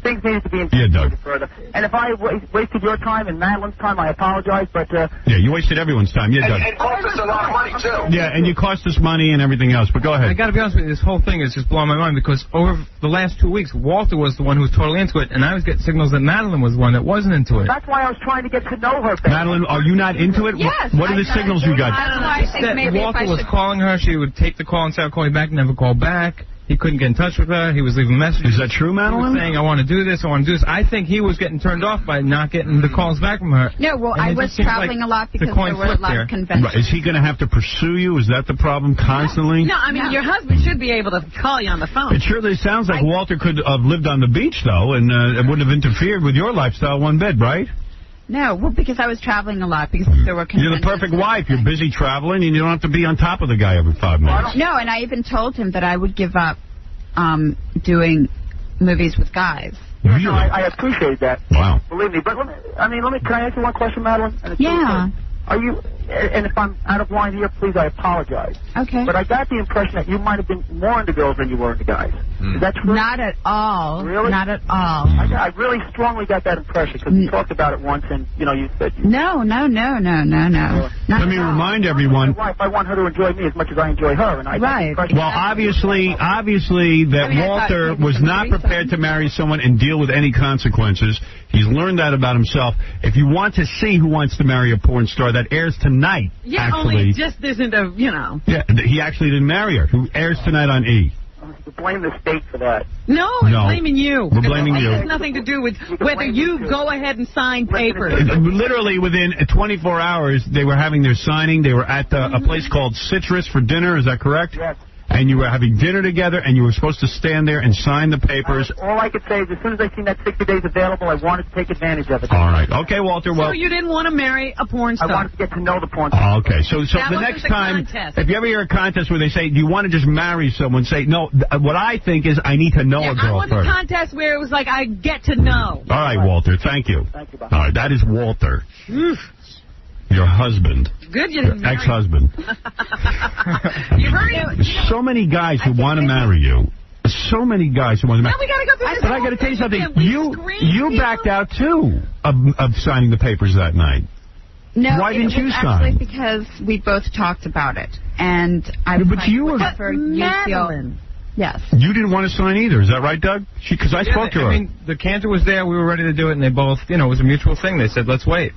things needed to be investigated further. And if I wasted your time and Madeline's time, I apologize, but... yeah, you wasted everyone's time. Yeah, Doug. And cost us a lot of money, too. Yeah, and you cost us money and everything else, but go ahead. I got to be honest with you, this whole thing is just blowing my mind because over the last 2 weeks, Walter was the one who was totally into it, and I was getting signals that Madeline was the one that wasn't into it. That's why I was trying to get to know her better. Madeline, are you not into it? Yes. What are the signals you got? I don't know. I think maybe Walter if I was should... calling her. She would take the call and say, I'll call you back, never call back. He couldn't get in touch with her. He was leaving messages. Is that true, Madeline? He was saying, I want to do this, I want to do this. I think he was getting turned off by not getting the calls back from her. No, well, And I it was just seems traveling like a lot because the coin there were a flipped lot there. of conventions. Right. Is he going to have to pursue you? Is that the problem constantly? No, I mean, your husband should be able to call you on the phone. It surely sounds like Walter could have lived on the beach, though, and it wouldn't have interfered with your lifestyle one bit, right? No, well, because I was traveling a lot because there were conventions. You're the perfect wife. You're busy traveling, and you don't have to be on top of the guy every 5 minutes. No, and I even told him that I would give up doing movies with guys. Really? No, I appreciate that. Wow. Believe me. But can I ask you one question, Madeline? And it's Yeah. Are you, and if I'm out of line here, please, I apologize. Okay. But I got the impression that you might have been more into girls than you were into guys. Is that true? Not at all. Really? Not at all. I really strongly got that impression because we talked about it once, and you said. No. Let me remind everyone. My wife, I want her to enjoy me as much as I enjoy her, and I got the impression. Well, obviously, that Walter was not prepared to marry someone and deal with any consequences. He's learned that about himself. If you want to see Who Wants to Marry a Porn Star, that airs tonight. Yeah, actually. only it just isn't a, Yeah, he actually didn't marry her. Who airs tonight on E. You blame the state for that. No, I'm blaming you. We're blaming you. It has nothing to do with whether you go ahead and sign papers. Literally within 24 hours, they were having their signing. They were at a place called Citrus for dinner. Is that correct? Yes. And you were having dinner together, and you were supposed to stand there and sign the papers. All I could say is as soon as I seen that 60 days available, I wanted to take advantage of it. All right. Okay, Walter. Well, So you didn't want to marry a porn star? I wanted to get to know the porn star. Okay. So That the wasn't next the time, contest. if you ever hear a contest where they say, do you want to just marry someone, say, no, what I think is I need to know a I girl want first. a contest where it was like, I get to know. All right, Walter. Thank you. Thank you, Bob. All right. That is Walter. Your husband. Good you Your didn't marry ex-husband. You heard it. So many guys who want to marry you. So many guys who want to marry Now we got to go through this. But I got to tell you something. again. We You screened backed out, too, of signing the papers that night. No, Why didn't you it was sign? actually because we both talked about it, and I was But like, you were- whatever you Madeline. feel. Yes. You didn't want to sign either. Is that right, Doug? Because I spoke to her. I mean, the canter was there. We were ready to do it, and they both, it was a mutual thing. They said, let's wait.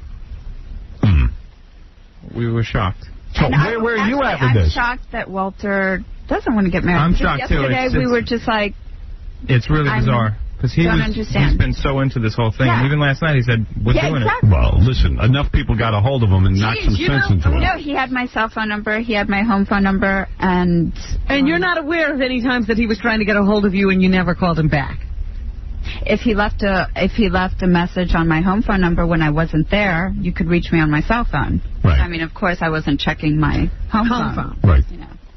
We were shocked. So where are you at with I'm this? shocked that Walter doesn't want to get married. I'm Because shocked, too. yesterday we were just like, It's really bizarre. Because he's been so into this whole thing. Yeah. And even last night he said, we're doing exactly. it. Well, listen, enough people got a hold of him and knocked some sense into him. No, he had my cell phone number, he had my home phone number, and you're not aware of any times that he was trying to get a hold of you and you never called him back? if he left a message on my home phone number when I wasn't there, you could reach me on my cell phone. Right. I mean, of course, I wasn't checking my home phone. Right.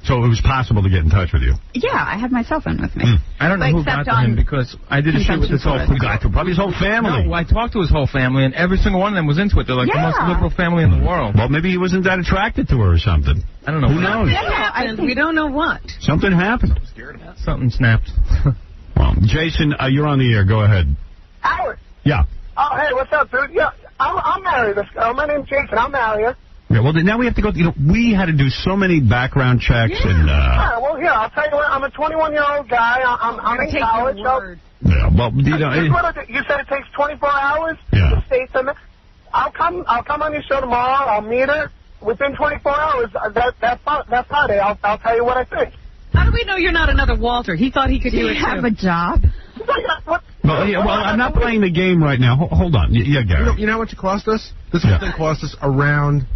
So it was possible to get in touch with you. Yeah, I had my cell phone with me. I don't know who got to him because I did a shoot with his whole Who got to? Probably his whole family. No, I talked to his whole family, and every single one of them was into it. They're like the most liberal family in the world. Well, maybe he wasn't that attracted to her or something. I don't know. Who knows? We don't know what. Something happened. Something snapped. Well, Jason, you're on the air. Go ahead. Howard. Yeah. Oh, hey, what's up, dude? Yeah, I'll marry this girl. My name's Jason. I'll marry her. Yeah, well, now we have to go. We had to do so many background checks and. Well, here, I'll tell you what. I'm a 21-year-old guy. I'm in college. Yeah, well, You said it takes 24 hours. Yeah. To stay to me. I'll come on your show tomorrow. I'll meet her within 24 hours. That Friday, I'll tell you what I think. How do we know you're not another Walter? He thought he could do it too. Have a job. Well, I'm not playing the game right now. Hold on. Yeah, Gary. You know how much it cost us? This whole thing cost us around,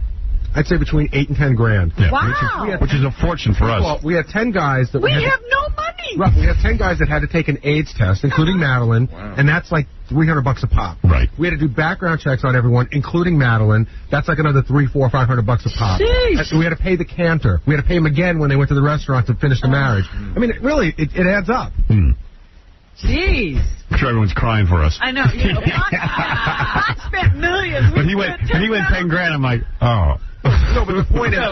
I'd say, between $8 and $10 grand. Yeah. Wow. Which is a fortune for us. Well, we had 10 guys that We had have no money. Right, we had 10 guys that had to take an AIDS test, including Madeline, and that's like $300 a pop. Right. We had to do background checks on everyone, including Madeline. That's like another $300, $400, $500 a pop. Jeez. And we had to pay the cantor. We had to pay him again when they went to the restaurant to finish the marriage. I mean, it adds up. Jeez. I'm sure everyone's crying for us. I know. You know, I spent millions. But he went 10 grand. I'm like, oh. No, but the point is,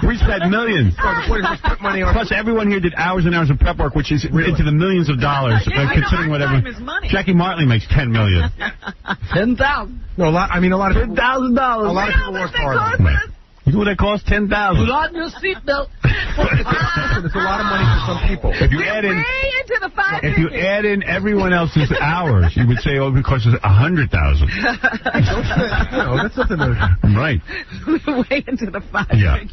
we spent millions. No, the point is we spent money on. Plus, everyone here did hours and hours of prep work, which is into the millions of dollars, considering whatever. Jackie Martley makes $10 million. 10,000. No, a lot of $10,000. A lot of people work hard. You know what that costs? $10,000. Put on your seatbelt. It's a lot of money for some people. If you add in, Way into the five if you add in everyone else's hours, you would say, oh, it costs us $100,000. No, that's nothing to... Right. Way into the five figures.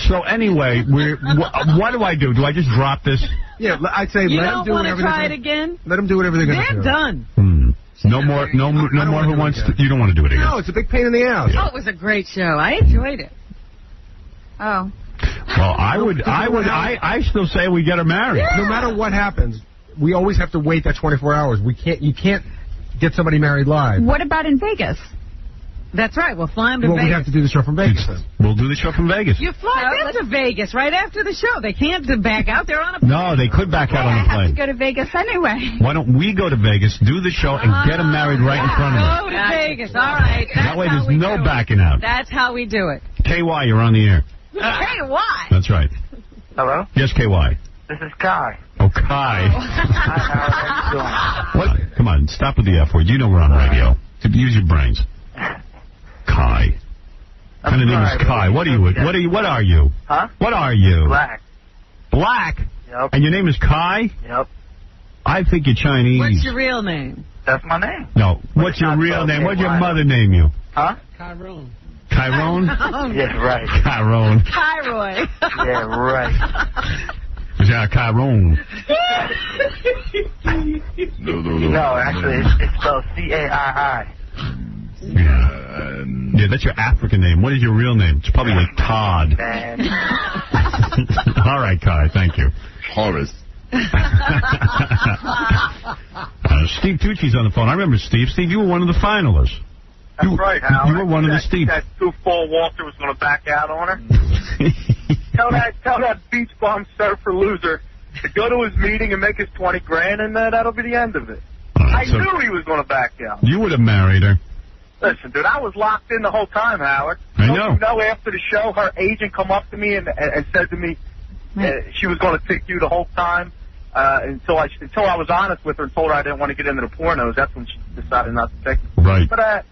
So anyway, what do I do? Do I just drop this? Yeah, I'd say let them do whatever they're try it again? Let them do whatever they're going to do. They're done. No more who wants to... You don't want to do it again. No, it's a big pain in the ass. Oh, it was a great show. I enjoyed it. Oh. Well, I still say we get her married. Yeah. No matter what happens, we always have to wait that 24 hours. You can't get somebody married live. What about in Vegas? That's right. We'll fly them to Vegas. Well, we have to do the show from Vegas then. We'll do the show from Vegas. You fly them to Vegas right after the show. They can't back out. They're on a plane. No, they could back out on a I have plane. to go to Vegas anyway. Why don't we go to Vegas, do the show, and get them married right in front of us? Go to Vegas. All right. That way there's no backing out. That's how we do it. KY, you're on the air. Hey, why? That's right. Hello? Yes, KY. This is Kai. Oh, Kai. Hi, how are you doing? What? Come on, stop with the F word. You know we're on radio. Use your brains. Kai. What kind of name is Kai? What are you? What are you? Huh? What are you? Black. Black? Yep. And your name is Kai? Yep. I think you're Chinese. What's your real name? That's my name. No. What's your real name? What'd your mother name you? Huh? Tyrone. Tyrone? Yes, right. Tyrone. Kyroy. Yeah, right. Yeah, Tyrone. No, actually, it's spelled C-A-I-I. Yeah, that's your African name. What is your real name? It's probably like Todd. All right, Kai, thank you. Horace. Steve Tucci's on the phone. I remember Steve. Steve, you were one of the finalists. That's right, Hal. You were one of the Steve. That goofball Walter was going to back out on her. Tell that beach bum surfer loser to go to his meeting and make his 20 grand, and that'll be the end of it. I knew he was going to back out. You would have married her. Listen, dude, I was locked in the whole time, Howard. I know. Don't you know, after the show, her agent come up to me and said to me she was going to take you the whole time until I was honest with her and told her I didn't want to get into the pornos. That's when she decided not to take me. Right. But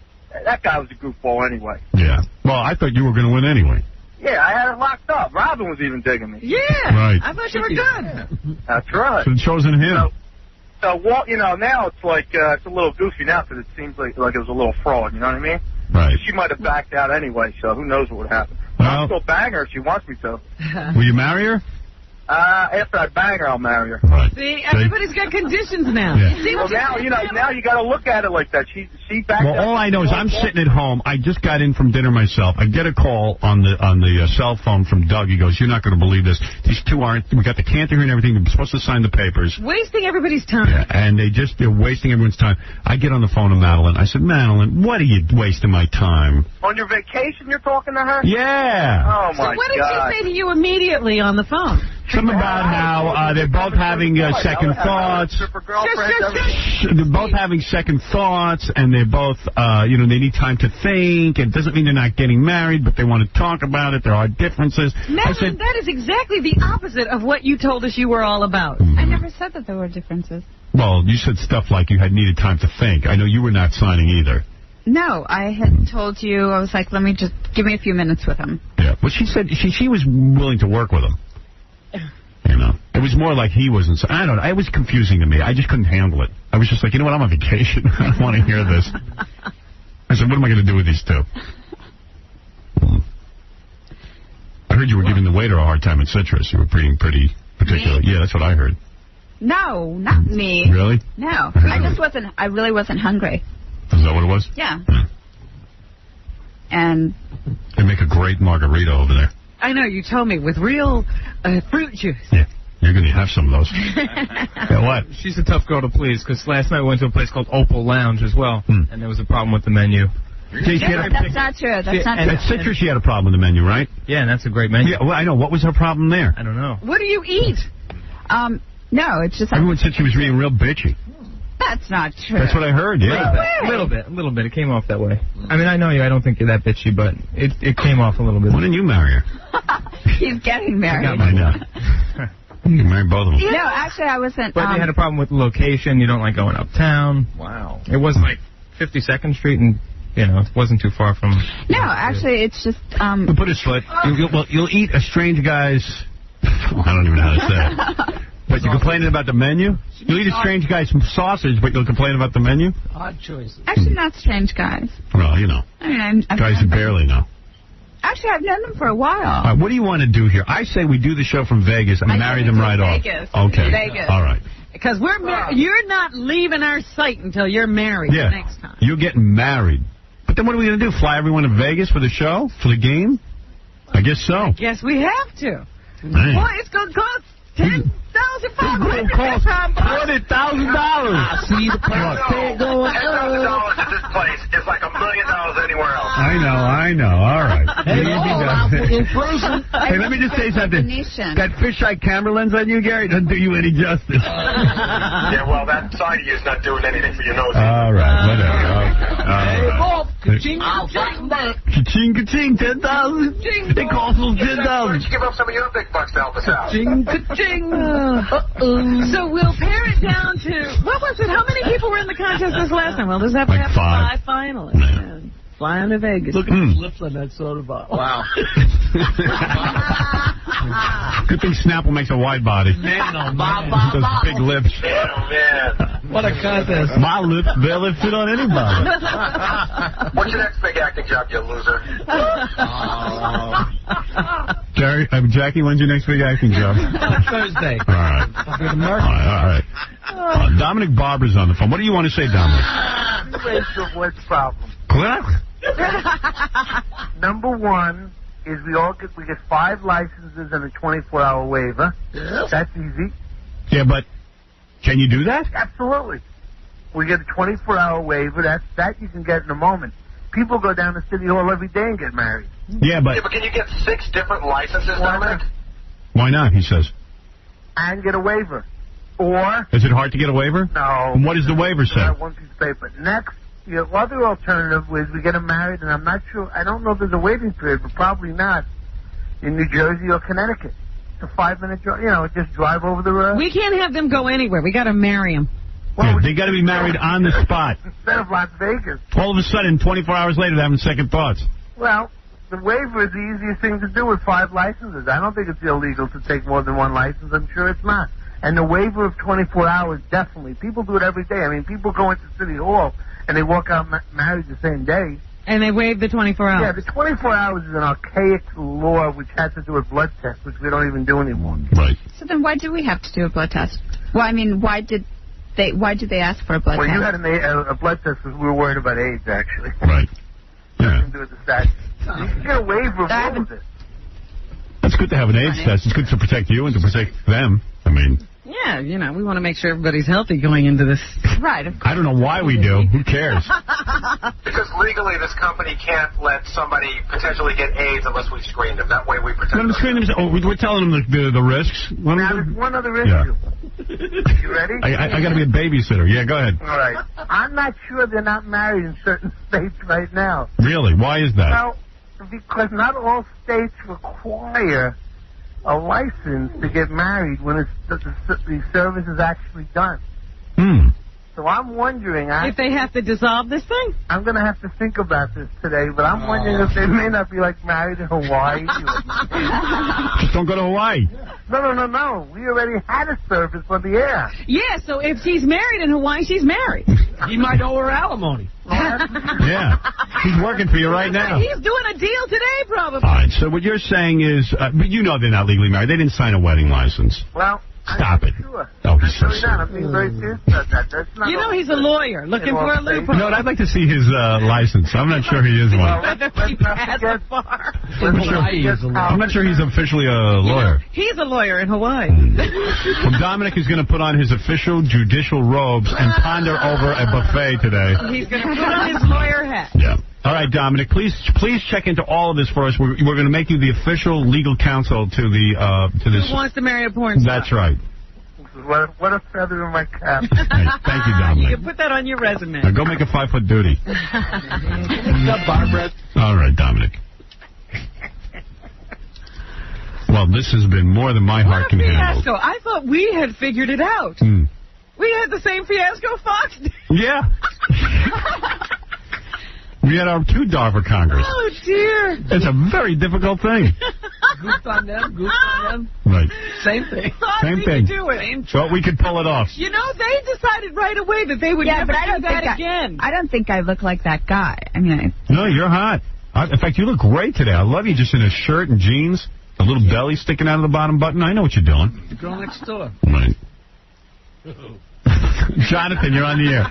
that guy was a goofball anyway. Yeah. Well, I thought you were going to win anyway. Yeah, I had it locked up. Robin was even digging me. Yeah. Right. I thought you were good. That's right. Should have chosen him. So Walt, now it's like it's a little goofy now because it seems like it was a little fraud. You know what I mean? Right. She might have backed out anyway, so who knows what would happen. I'll still bang her if she wants me to. Will you marry her? After I bang her, I'll marry her. Right. See, everybody's got conditions now. Yeah. See Well, now you got to look at it like that. She backed out. Well, all I know is I'm sitting at home. I just got in from dinner myself. I get a call on the cell phone from Doug. He goes, "You're not going to believe this. These two aren't. We got the canter here and everything. They're supposed to sign the papers. Wasting everybody's time. Yeah, and they're wasting everyone's time." I get on the phone to Madeline. I said, "Madeline, what are you wasting my time?" On your vacation, you're talking to her? Yeah. Oh my God. So what did she say to you immediately on the phone? Something about how they're both having second thoughts. They're both having second thoughts, and they're both, they need time to think. It doesn't mean they're not getting married, but they want to talk about it. There are differences. Madeline, that is exactly the opposite of what you told us you were all about. I never said that there were differences. Well, you said stuff like you had needed time to think. I know you were not signing either. No, I had told you, I was like, give me a few minutes with him. Yeah, well, she said she was willing to work with him. It was more like he wasn't. I don't know. It was confusing to me. I just couldn't handle it. I was just like, you know what? I'm on vacation. I don't want to hear this. I said, what am I going to do with these two? I heard you were giving the waiter a hard time at Citrus. You were being pretty particular. Me? Yeah, that's what I heard. No, not me. Really? No. I really wasn't hungry. Is that what it was? Yeah. And they make a great margarita over there. I know, you told me, with real fruit juice. Yeah, you're going to have some of those. Yeah, what? She's a tough girl to please, because last night we went to a place called Opal Lounge as well, and there was a problem with the menu. that's not true. That's not true. At Citrus, she had a problem with the menu, right? Yeah, and that's a great menu. Yeah, well, I know. What was her problem there? I don't know. What do you eat? No, it's just... Everyone said she was being real bitchy. That's not true. That's what I heard, yeah. A little bit. It came off that way. I mean, I know you. I don't think you're that bitchy, but it came off a little bit. Why didn't you marry her? He's getting married. I know. You can marry both of them. No, actually, I wasn't... But you had a problem with the location. You don't like going uptown. Wow. It wasn't like 52nd Street and... it wasn't too far from... No, actually, it's just... To put it straight, you'll eat a strange guy's... I don't even know how to say it. But you're complaining about the menu? You'll eat a strange guy's sausage, but you'll complain about the menu? Odd choices. Actually, not strange guys. Well, you know. I mean, guys you barely know. Actually, I've known them for a while. All right, what do you want to do here? I say we do the show from Vegas and marry them right off. Vegas. Okay. Vegas. All right. Because you're not leaving our site until you're married the next time. You're getting married. But then what are we going to do? Fly everyone to Vegas for the show? For the game? I guess so. I guess we have to. Man. Boy, it's going to cost $10,500. $20,000. See the price tag going $10,000 at this place is like $1 million anywhere else. I know. All right. Inflation. Hey, let me just say something. That fisheye camera lens on you, Gary, doesn't do you any justice. Yeah, well, that side of you is not doing anything for your nose. All right, whatever. Hey, Bob, ka-ching, ka-ching, ka-ching, ka-ching, 10,000. It costs us 10,000. Why don't you give up some of your big bucks to help us out? ka-ching, ka-ching. So we'll pare it down to, what was it? How many people were in the contest this last time? Well, there's have to Like have 5 finalists. Yeah. Flying to Vegas. Look at the flips on that soda bottle. Wow. Good thing Snapple makes a wide body. Man, oh, Those big lips. Oh, man. What a contest. My lips barely fit on anybody. What's your next big acting job, you loser? Jackie, when's your next big acting job? Thursday. All right. All right. Dominic Barber's on the phone. What do you want to say, Dominic? Ways to avoid the problem. Number one is we get 5 licenses and a 24-hour waiver. That's easy. Yeah, but can you do that? Absolutely. We get a 24-hour waiver. That you can get in a moment. People go down to City Hall every day and get married. Yeah, but can you get 6 different licenses, Dominic? Why not, he says. And get a waiver. Or... Is it hard to get a waiver? No. And what does the waiver say? One piece of paper. Next, the other alternative is we get them married, and I'm not sure, I don't know if there's a waiting period, but probably not, in New Jersey or Connecticut. It's a 5-minute drive, just drive over the road. We can't have them go anywhere. We got to marry them. Well, they got to be married on the spot. Instead of Las Vegas. All of a sudden, 24 hours later, they're having second thoughts. Well, the waiver is the easiest thing to do with 5 licenses. I don't think it's illegal to take more than 1 license. I'm sure it's not. And the waiver of 24 hours, definitely. People do it every day. I mean, people go into City Hall and they walk out married the same day. And they waive the 24 hours. Yeah, the 24 hours is an archaic law which has to do with blood tests, which we don't even do anymore. Right. So then why do we have to do a blood test? Well, I mean, why did they ask for a blood test? Well, you had a blood test because we were worried about AIDS, actually. Right. Yeah. Nothing to do with the statute. You can get a waiver of all of it. It's good to have an AIDS test. It's good to protect you and to protect them. I mean... Yeah, we want to make sure everybody's healthy going into this. Right, of course. I don't know why we do. Who cares? Because legally this company can't let somebody potentially get AIDS unless we've screened them. That way we protect them. We're telling them the risks. Now, there's one other issue. Yeah. You ready? I got to be a babysitter. Yeah, go ahead. All right. I'm not sure they're not married in certain states right now. Really? Why is that? Well, because not all states require a license to get married when the service is actually done. So I'm wondering... if they have to dissolve this thing? I'm going to have to think about this today, but I'm wondering if they may not be, married in Hawaii. Just don't go to Hawaii. No. We already had a service on the air. Yeah, so if she's married in Hawaii, she's married. He might owe her alimony. Yeah. He's working for you right now. He's doing a deal today, probably. All right, so what you're saying is... but you know they're not legally married. They didn't sign a wedding license. Well... Stop it. Sure. Oh, he's so not. I'm being very serious about that. That's not he's a lawyer looking for a loophole. No, I'd like to see his license. I'm not sure he is one. I'm not sure he's officially a lawyer. He's a lawyer in Hawaii. Well, Dominic is going to put on his official judicial robes and ponder over a buffet today. He's going to put on his lawyer hat. Yeah. All right, Dominic, please check into all of this for us. We're going to make you the official legal counsel to this. Who wants to marry a porn star? That's right. What a feather in my cap. Hey, thank you, Dominic. You can put that on your resume. Now go make a 5-foot duty. All right, Dominic. Well, this has been more than my heart can handle. Fiasco. I thought we had figured it out. We had the same fiasco Fox did. Yeah. We had our 2 Darver Congress. Oh, dear. It's a very difficult thing. Goofed on them, goofed on them. Right. Same thing. Same thing. Do it. But we could pull it off. You know, they decided right away that they would never do that again. I don't think I look like that guy. I mean, No, you're hot. In fact, you look great today. I love you just in a shirt and jeans, a little belly sticking out of the bottom button. I know what you're doing. The girl next door. Right. Jonathan, you're on the air.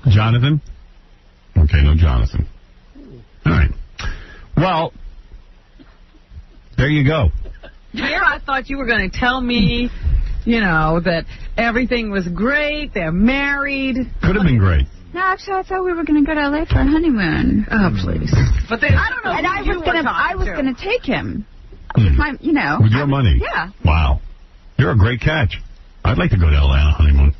Jonathan? Okay, no Jonathan. All right. Well, there you go. Here I thought you were going to tell me, you know, that everything was great, they're married. Could have been great. no, actually, I thought we were going to go to LA for a honeymoon. Oh, please. But they, I don't know. And I was going to take him. With my, you know. With your money? Yeah. Wow. You're a great catch. I'd like to go to LA on a honeymoon.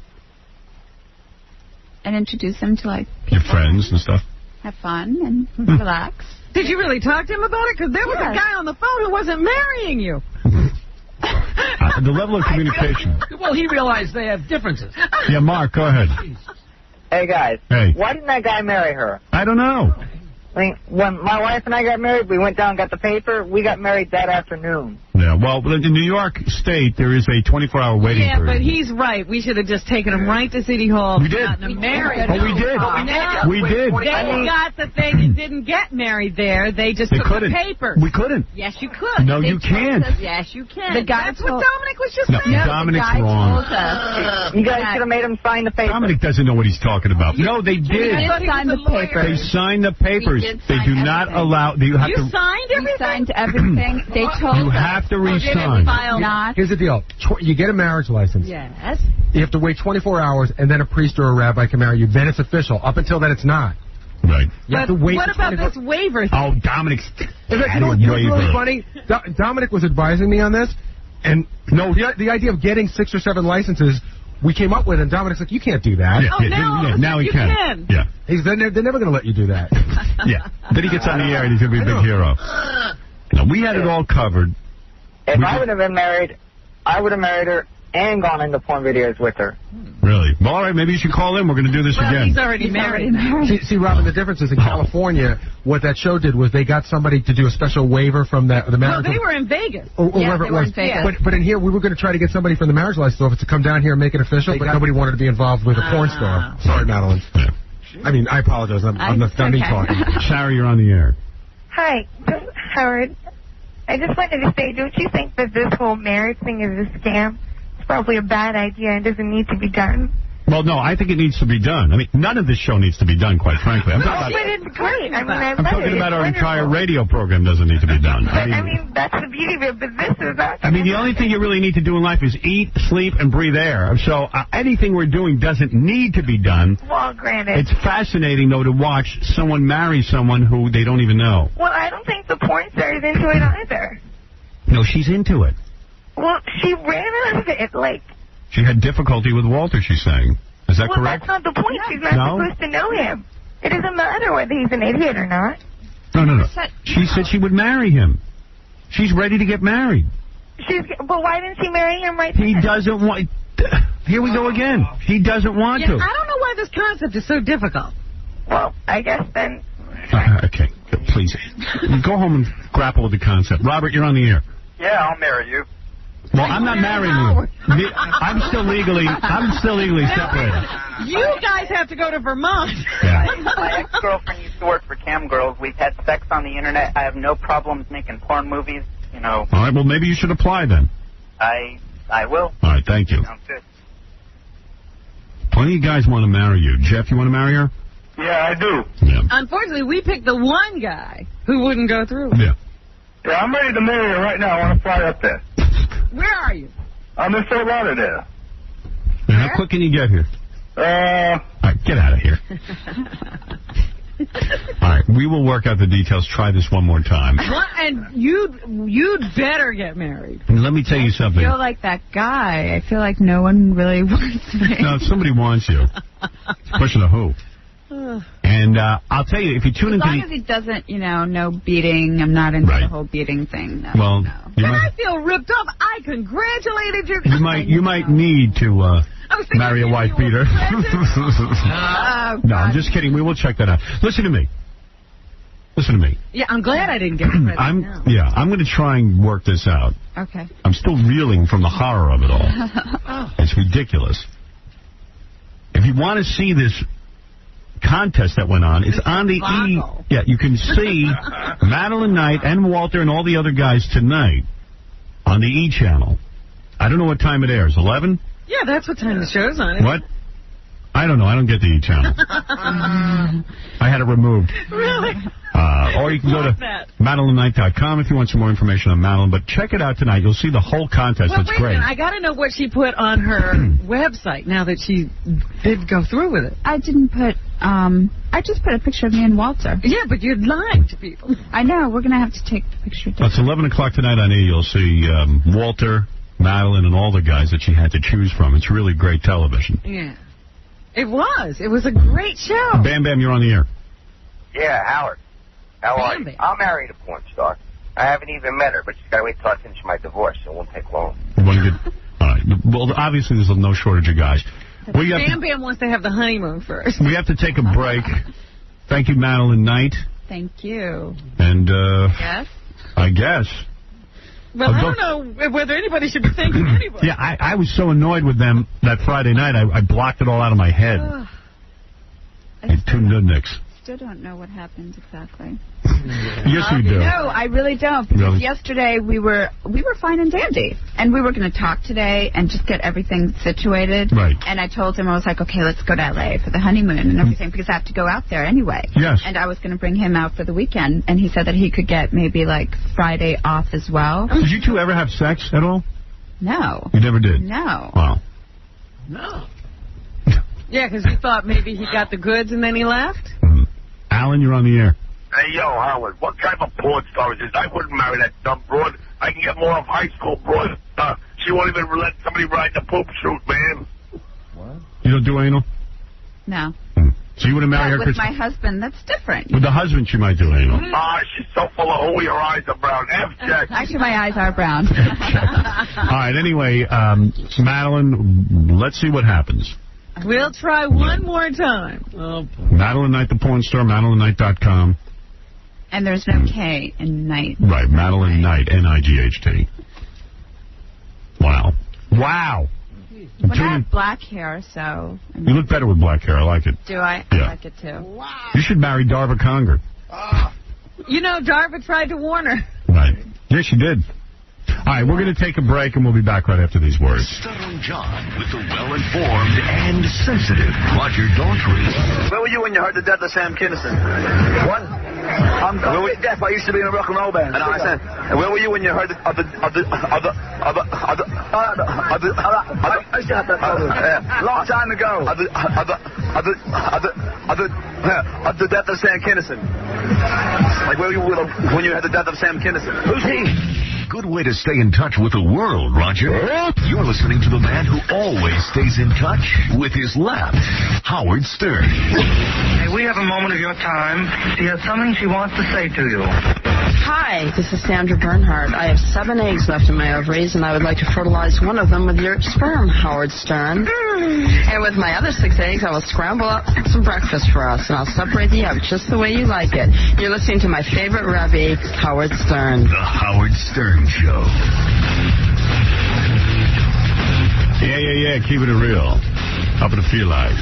And introduce him to, like, your friends and stuff. Have fun and relax. Did you really talk to him about it? Because there was a guy on the phone who wasn't marrying you. The level of communication. Well, he realized they have differences. Yeah, Mark, go ahead. Hey, guys. Hey. Why didn't that guy marry her? I don't know. I mean, when my wife and I got married, we went down and got the paper. We got married that afternoon. Yeah, well, in New York State, there is a 24-hour waiting period. But he's right. We should have just taken him right to City Hall. We did. Married. Oh, we did. We did. They got the thing and didn't get married there. They just took the papers. We couldn't. Yes, you could. No, you can't. Yes, you can. That's what Dominic was just saying. No, Dominic's wrong. You guys should have made him sign the papers. Dominic doesn't know what he's talking about. No, they did. They signed the papers. They signed the papers. They do not allow. You signed everything? We signed everything. They told us. You have to re-sign. Here's the deal. You get a marriage license. Yes. You have to wait 24 hours, and then a priest or a rabbi can marry you. Then it's official. Up until then, it's not. Right. You have to wait. What about this waiver thing? Oh, Dominic's... You know what's really funny? Dominic was advising me on this, and no, the idea of getting 6 or 7 licenses we came up with, and Dominic's like, you can't do that. Now he can. Yeah. They're never going to let you do that. Yeah. Then he gets on the air, and he's going to be a big hero. No, we had it all covered. If I would have been married, I would have married her and gone into porn videos with her. Really? Well, all right, maybe you should call in. We're going to do this again. He's already married. See, Robin, the difference is in California, what that show did was they got somebody to do a special waiver from the marriage. Well, they were in Vegas. Or wherever it was. But in here, we were going to try to get somebody from the marriage license office to come down here and make it official, but nobody wanted to be involved with a porn star. Sorry, Madeline. Yeah. I mean, I apologize. I'm not done talking. Sarah, you're on the air. Hi, Howard. I just wanted to say, don't you think that this whole marriage thing is a scam? It's probably a bad idea and doesn't need to be done. Well, no, I think it needs to be done. I mean, none of this show needs to be done, quite frankly. I'm but it's great. I mean, I'm talking about our entire radio program doesn't need to be done. I mean, that's the beauty of it, but this is not. I mean, the only thing you really need to do in life is eat, sleep, and breathe air. So anything we're doing doesn't need to be done. Well, granted. It's fascinating, though, to watch someone marry someone who they don't even know. Well, I don't think the porn star is into it either. No, she's into it. Well, she ran out of it, like... She had difficulty with Walter, she's saying. Is that correct? Well, that's not the point. She's not supposed to know him. It doesn't matter whether he's an idiot or not. No. She said she would marry him. She's ready to get married. But why didn't she marry him right He doesn't want... Here we go again. He doesn't want to. I don't know why this concept is so difficult. Well, I guess then... Okay, please. Go home and grapple with the concept. Robert, you're on the air. Yeah, I'll marry you. Well, I'm not marrying you. I'm still legally separated. You guys have to go to Vermont. Yeah. My ex-girlfriend used to work for Cam Girls. We've had sex on the internet. I have no problems making porn movies. You know. All right. Well, maybe you should apply then. I will. All right. Thank you. Sounds good. Plenty of guys want to marry you. Jeff, you want to marry her? Yeah, I do. Yeah. Unfortunately, we picked the one guy who wouldn't go through. Yeah. Yeah, I'm ready to marry her right now. I want to fly up there. Where are you? I'm in Fort Lauderdale. And how quick can you get here? All right, get out of here. All right, we will work out the details. Try this one more time. And you'd better get married. And let me tell you something. I feel like that guy. I feel like no one really wants me. No, somebody wants you. It's a question of who. And I'll tell you, if you tune as into long as he doesn't, no beating. I'm not into the whole beating thing. No, well, I feel ripped up. I congratulated you. You might need to marry a wife beater. No, I'm just kidding. We will check that out. Listen to me. Yeah, I'm glad I didn't get the present. I'm going to try and work this out. Okay. I'm still reeling from the horror of it all. It's ridiculous. If you want to see this contest that went on, it's on the E. Yeah, you can see Madeline Knight and Walter and all the other guys tonight on the E channel. I don't know what time it airs. 11? Yeah, that's what time the show's on. What? I don't know. I don't get the E channel. I had it removed. Really? Or you can go to MadelineKnight.com if you want some more information on Madeline. But check it out tonight. You'll see the whole contest. Well, it's wait great. a minute. I got to know what she put on her website now that she did go through with it. I didn't put, I just put a picture of me and Walter. Yeah, but you're lying to people. I know. We're going to have to take the picture. It's 11 o'clock tonight on E. You'll see Walter, Madeline, and all the guys that she had to choose from. It's really great television. Yeah. It was. It was a great show. Bam Bam, you're on the air. Yeah, Howard. How are you? I'll marry the porn star. I haven't even met her, but she's got to wait till I finish my divorce. It won't take long. All right. Well, obviously, there's no shortage of guys. Bam Bam wants to have the honeymoon first. We have to take a break. Thank you, Madeline Knight. Thank you. And, yes? I guess. Well, I don't know whether anybody should be thanking anybody. Yeah, I was so annoyed with them that Friday night, I blocked it all out of my head. Hey, two nudniks. Still don't know what happened exactly. Yes, you do. No, I really don't. Because yesterday we were fine and dandy, and we were going to talk today and just get everything situated. Right. And I told him, I was like, okay, let's go to L.A. for the honeymoon and everything because I have to go out there anyway. Yes. And I was going to bring him out for the weekend, and he said that he could get maybe like Friday off as well. Did you two ever have sex at all? No. You never did? No. Wow. No. Yeah, because he thought maybe he got the goods and then he left. Alan, you're on the air. Hey, yo, Howard, what type of porn star is this? I wouldn't marry that dumb broad. I can get more of high school broad. She won't even let somebody ride the poop chute, man. What? You don't do anal? No. So you wouldn't marry her? With my husband, that's different. With the husband, she might do anal. She's so full of hoo, your eyes are brown. Actually, my eyes are brown. All right, anyway, Madeline, let's see what happens. We'll try one more time. Madeline Knight, the porn star, MadelineKnight.com. And there's no K in Knight. Right, Madeline Knight, N-I-G-H-T. Wow. Wow. Well, I have black hair, so... You look better with black hair. I like it. Do I? Yeah. I like it, too. Wow. You should marry Darva Conger. You know, Darva tried to warn her. Right. Yes, she did. All right, we're going to take a break, and we'll be back right after these words. Stuttering John with the well-informed and sensitive Roger Daltrey. Where were you when you heard the death of Sam Kinison? What? I'm deaf. I used to be in a rock and roll band. And I said, where were you when you heard the long time ago. The death of Sam Kinison. Like where were you when you had the death of Sam Kinison? Who's he? Good way to stay in touch with the world, Roger. You're listening to the man who always stays in touch with his left, Howard Stern. Hey, we have a moment of your time. She has something she wants to say to you. Hi, this is Sandra Bernhardt. I have 7 eggs left in my ovaries, and I would like to fertilize one of them with your sperm, Howard Stern. And with my other 6 eggs, I will scramble up some breakfast for us, and I'll separate the yolk just the way you like it. You're listening to my favorite Rebbe, Howard Stern. The Howard Stern Show. Yeah. Keeping it real. Up in the feel like.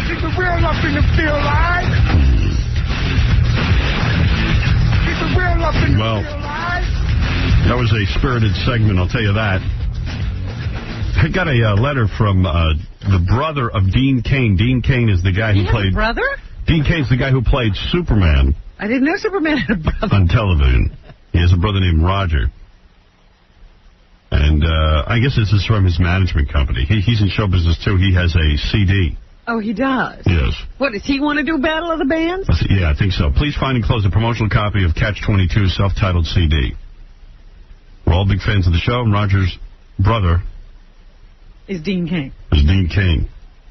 Keep it real up in the feel like. Keep it real up in the feel like. That was a spirited segment, I'll tell you that. I got a letter from the brother of Dean Cain. Dean Cain is the guy who played... brother? Dean Cain's the guy who played Superman. I didn't know Superman had a brother. On television. He has a brother named Roger. And And I guess this is from his management company. He's in show business, too. He has a CD. Oh, he does? Yes. What, does he want to do Battle of the Bands? Yeah, I think so. Please find and close a promotional copy of Catch-22's self-titled CD. We're all big fans of the show, and Roger's brother Is Dean King.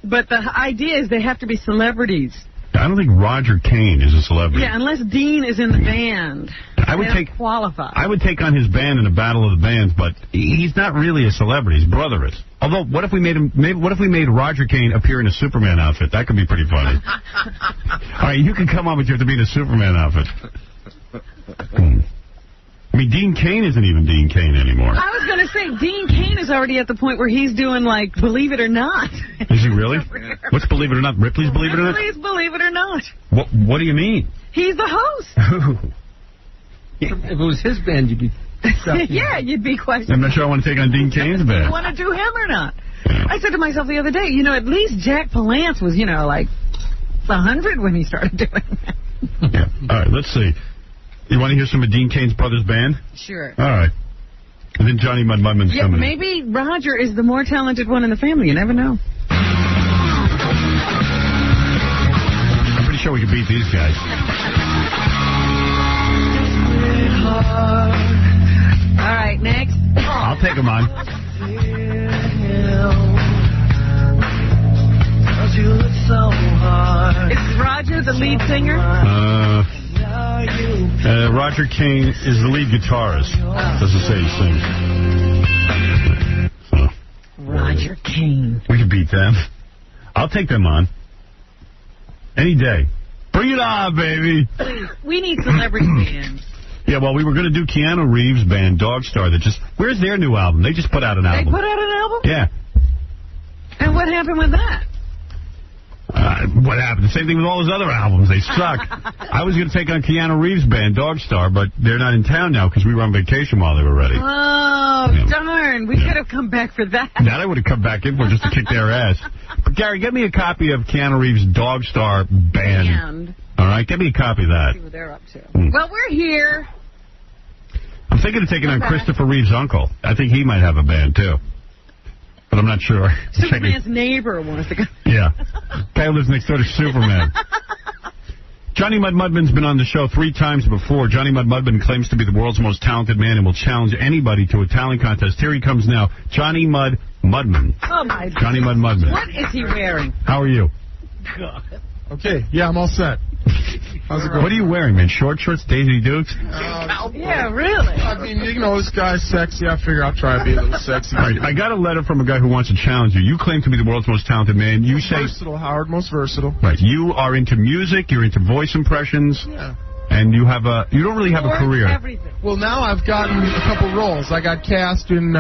But the idea is they have to be celebrities. I don't think Roger Kane is a celebrity. Yeah, unless Dean is in the band. I would qualify. I would take on his band in a battle of the bands, but he's not really a celebrity. His brother is. Although, what if we made Roger Kane appear in a Superman outfit? That could be pretty funny. All right, you can come on, but you have to be in a Superman outfit. I mean, Dean Cain isn't even Dean Cain anymore. I was going to say, Dean Cain is already at the point where he's doing, like, Believe It or Not. Is he really? What's Believe It or Not? Ripley's Believe It or Not? Ripley's Believe It or Not. What do you mean? He's the host. If it was his band, you'd be... Yeah, you'd be questioning. I'm not sure I want to take on Dean Cain's Do band. you want to do him or not? Yeah. I said to myself the other day, at least Jack Palance was, like 100 when he started doing that. Yeah. All right, let's see. You want to hear some of Dean Cain's brother's band? Sure. All right. And then Johnny Mudman's coming in. Maybe Roger is the more talented one in the family. You never know. I'm pretty sure we can beat these guys. All right, next. I'll take them on. Is Roger the lead singer? Roger Kane is the lead guitarist. Doesn't say he sings. Roger Kane. We can beat them. I'll take them on. Any day. Bring it on, baby. We need celebrity bands. Yeah, well, we were going to do Keanu Reeves' band, Dogstar, where's their new album? They just put out an album. They put out an album? Yeah. And what happened with that? What happened? The same thing with all his other albums. They suck. I was going to take on Keanu Reeves' band, Dogstar, but they're not in town now because we were on vacation while they were ready. Oh, darn. We could have come back for that. That I would have come back in for just to kick their ass. But, Gary, get me a copy of Keanu Reeves' Dogstar band. All right? Get me a copy of that. See what they're up to. Well, we're here. I'm thinking of taking on Christopher Reeve's uncle. I think he might have a band, too. But I'm not sure. Superman's neighbor wants to go. Yeah. Guy who lives next door to Superman. Johnny Mudman's been on the show 3 times before. Johnny Mudman claims to be the world's most talented man and will challenge anybody to a talent contest. Here he comes now. Johnny Mudman. Oh, my God. Johnny Mudman. What is he wearing? How are you? God. Okay. Yeah, I'm all set. How's it going? What are you wearing, man? Shorts, Daisy Dukes? Yeah, really? I mean, this guy's sexy. I figure I'll try to be a little sexy. All right, I got a letter from a guy who wants to challenge you. You claim to be the world's most talented man. You say... Versatile, Howard. Most versatile. Right. You are into music. You're into voice impressions. Yeah. And you don't really have a career. Everything. Well, now I've gotten a couple roles. I got cast in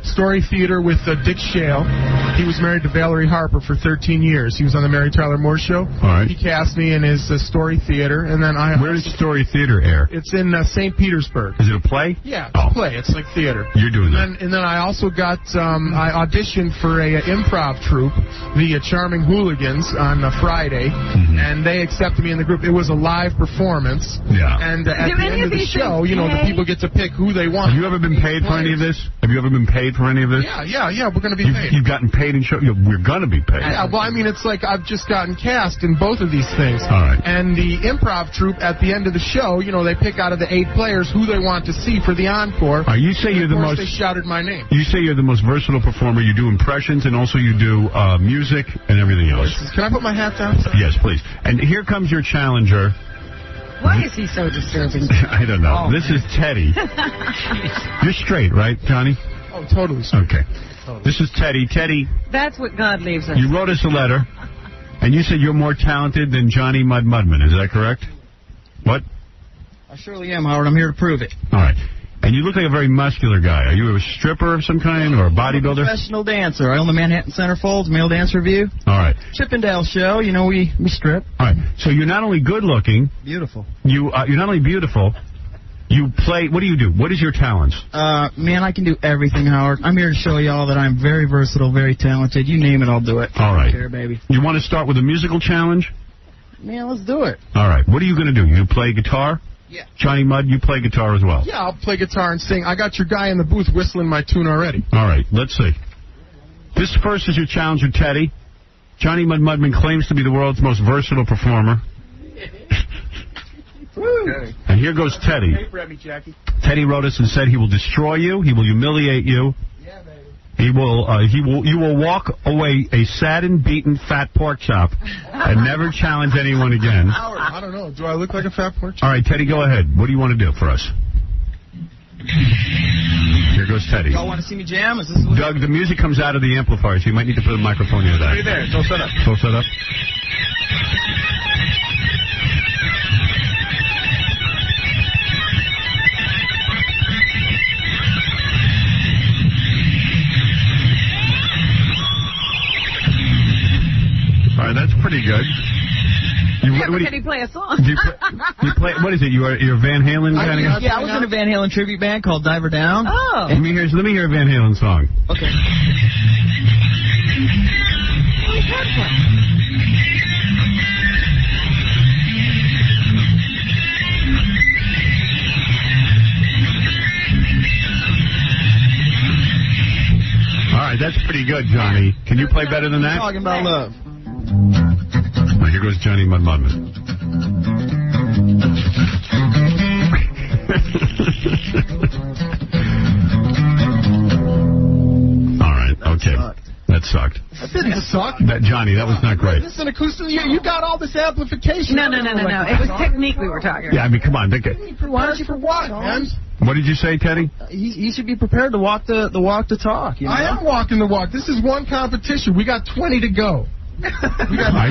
Story Theater with Dick Shale. He was married to Valerie Harper for 13 years. He was on the Mary Tyler Moore Show. All right. He cast me in his Story Theater, and then Where does Story Theater air? It's in St. Petersburg. Is it a play? Yeah, it's a play. It's like theater. You're doing that. And then I also got I auditioned for a improv troupe, the Charming Hooligans, on Friday, and they accepted me in the group. It was a live performance. Yeah. And at the end of the show, the people get to pick who they want. Have you ever been paid for any of this? Have you ever been paid for any of this? Yeah, we're going to be paid. You've gotten paid in show? We're going to be paid. Yeah, well, I mean, it's like I've just gotten cast in both of these things. All right. And the improv troupe, at the end of the show, they pick out of the 8 players who they want to see for the encore. You say you're the most... They shouted my name. You say you're the most versatile performer. You do impressions, and also you do music and everything else. Can I put my hat down? Yes, please. And here comes your challenger. Why is he so disturbing? I don't know. This is Teddy. You're straight, right, Johnny? Oh, totally straight. Okay. This is Teddy. Teddy. That's what God leaves us. You wrote us a letter, and you said you're more talented than Johnny Mudman. Is that correct? What? I surely am, Howard. I'm here to prove it. All right. And you look like a very muscular guy. Are you a stripper of some kind or a bodybuilder? Professional dancer. I own the Manhattan Centerfolds Male Dance Review. All right. Chippendale Show. We strip. All right. So you're not only good looking. Beautiful. You're not only beautiful. You play. What do you do? What is your talents? Man, I can do everything, Howard. I'm here to show y'all that I'm very versatile, very talented. You name it, I'll do it. All right. Here, baby. You want to start with a musical challenge? Man, let's do it. All right. What are you going to do? You play guitar? Yeah. Johnny Mudd, you play guitar as well. Yeah, I'll play guitar and sing. I got your guy in the booth whistling my tune already. All right, let's see. This first is your challenge with Teddy. Johnny Mudd Mudman claims to be the world's most versatile performer. Okay. And here goes Teddy. Teddy wrote us and said he will destroy you. He will humiliate you. Yeah, baby. You will walk away a saddened, beaten, fat pork chop and never challenge anyone again. I don't know. Do I look like a fat pork chop? All right, Teddy, go ahead. What do you want to do for us? Here goes Teddy. Y'all want to see me jam? Is this what Doug, the music comes out of the amplifier, so you might need to put a microphone near that. Right there. It's all set up. It's all set up? All right, that's pretty good. Can he play a song? You play? What is it? You're Van Halen kind of guy? Yeah, I was in a Van Halen tribute band called Diver Down. Oh. Let me hear a Van Halen song. Okay. All right, that's pretty good, Johnny. Can you play better than that? Talking about love. Well, here goes Johnny Mudd Mudman. All right, okay. That sucked. That didn't suck. Johnny, that was not great. This is an acoustic. You got all this amplification. No. It was technique we were talking about. Yeah, I mean, come on. Prepared for what, man? What did you say, Teddy? He should be prepared to walk the talk. You know? I am walking the walk. This is one competition. We got 20 to go.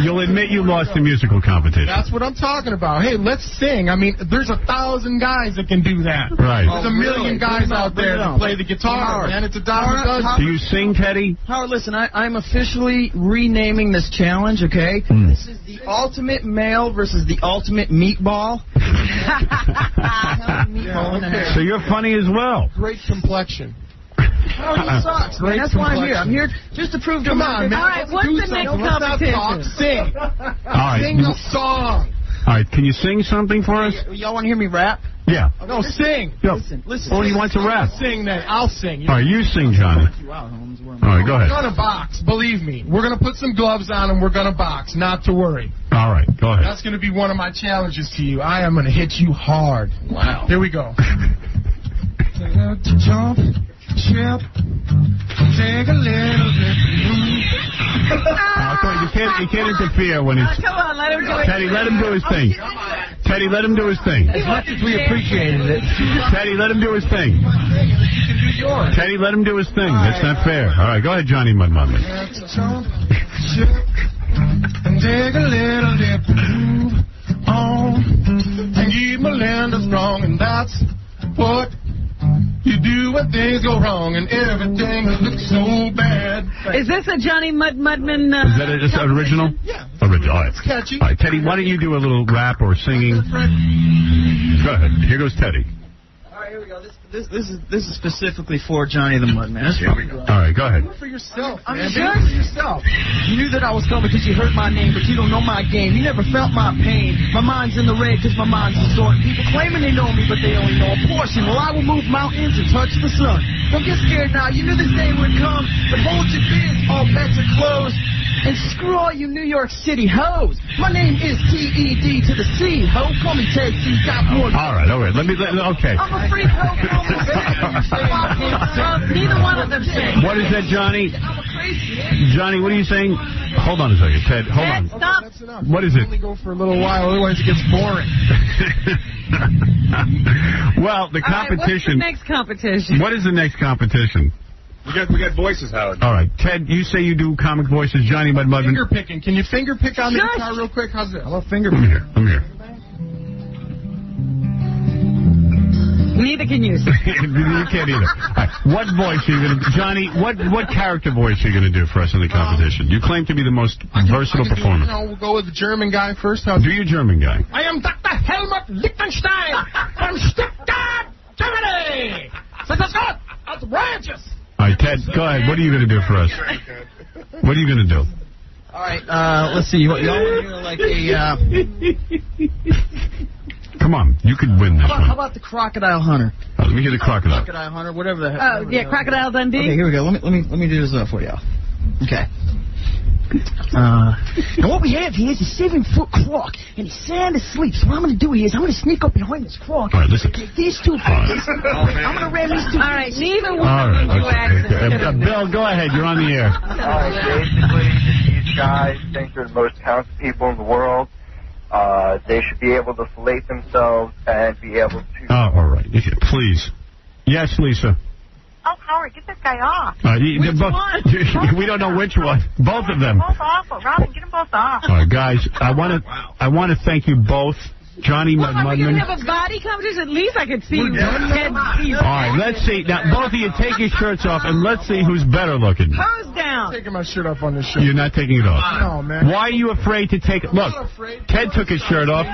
You'll admit you lost the musical competition. That's what I'm talking about. Hey, let's sing. I mean, there's 1,000 guys that can do that. Right. There's a million guys out there that play the guitar, man. It's a dime a dozen. Do you sing, Teddy? Howard, listen, I'm officially renaming this challenge, okay? This is the ultimate male versus the ultimate meatball. So you're funny as well. Great complexion. Oh, he sucks, man. That's why I'm here. I'm here just to prove to him. Come on, man. All right, what's the next competition? Talk, sing. All right. Sing a song. All right, can you sing something for us? Y'all want to hear me rap? Yeah. No, sing. Listen. Oh, he wants to rap. Sing then. I'll sing. All right, you sing, Johnny. All right, go ahead. We're going to box. Believe me. We're going to put some gloves on and we're going to box. Not to worry. All right, go ahead. That's going to be one of my challenges to you. I am going to hit you hard. Wow. Here we go. Jump. Ship, take a little bit. You can't interfere when it's. Come on, let him do it. Teddy, let him do his thing. Teddy, let him do his thing. As much as we appreciated it. Teddy, let him do his thing. Teddy, let him do his thing. That's not fair. All right, go ahead, Johnny Mudd Mudman. Take a little dip, move on, and keep Melinda strong, and that's what you do when things go wrong and everything looks so bad. Is this a Johnny Mudman? Is that it's original? Yeah. Original. All right. It's catchy. All right, Teddy, why don't you do a little rap or singing? Go ahead. Here goes Teddy. All right, here we go. This is specifically for Johnny the Mudman. Here we go. All right, go ahead. Do it for yourself, I'm man. sure. Do it for yourself. You knew that I was coming because you heard my name, but you don't know my game. You never felt my pain. My mind's in the red because my mind's distorted. People claiming they know me, but they only know a portion. Well, I will move mountains and touch the sun. Don't get scared now. You knew this day would come, but hold your biz. All bets are closed. And screw all you New York City hoes. My name is T-E-D to the C, ho. Call me Ted C. Got more. All right. Okay. I'm a freak ho. Neither one of them sing. What is that, Johnny? I'm a crazy. Johnny, what are you saying? Hold on a second, Ted. Hold on. Stop. That's enough. What is it? Only go for a little while, otherwise it gets boring. Well, the competition. All right, what's the next competition? What is the next competition? We got voices, Howard. All right, Ted, you say you do comic voices. Johnny Mudd Mudman. Finger picking. Can you finger pick on the guitar real quick? How's this? I'm a finger I'm here. Neither can you. You can't either. All right, what voice are you going to do? Johnny, what character voice are you going to do for us in the competition? You claim to be the most versatile performer. We'll go with the German guy first. Do your German guy. I am Dr. Helmut Lichtenstein from Stuttgart, Germany. Out the branches. All right, Ted, go ahead. What are you going to do for us? What are you going to do? All right, let's see. Y'all want to hear like a... Come Come on, you could win this How one. about the Crocodile Hunter? Let me hear the crocodile. Crocodile Hunter, whatever the hell. Oh, yeah, Crocodile Dundee. Okay, here we go. Let me do this for y'all. Okay. And what we have here is a 7-foot croc, and he's sound asleep. So what I'm going to do is I'm going to sneak up behind this croc. All right, listen. These two fellas. I'm going to ram these two. All right, neither one All of you right, accent. Bill, go ahead. You're on the air. Basically, these guys think they're the most talented people in the world. They should be able to fillet themselves and be able to... Oh, all right. Please. Yes, Lisa. Oh, Howard, get this guy off. Which one? We don't know which one. Both of them. Both awful. Robin, get them both off. All right, guys, I want to thank you both. Johnny Well, are we going Mudman. to have a body competition? At least I could see you. All right, let's see. Now, both of you take your shirts off, and let's see who's better looking. Pose down. I'm taking my shirt off on this show. You're not taking it off. No, man. Why are you afraid to take it? Look, Ted took his shirt off.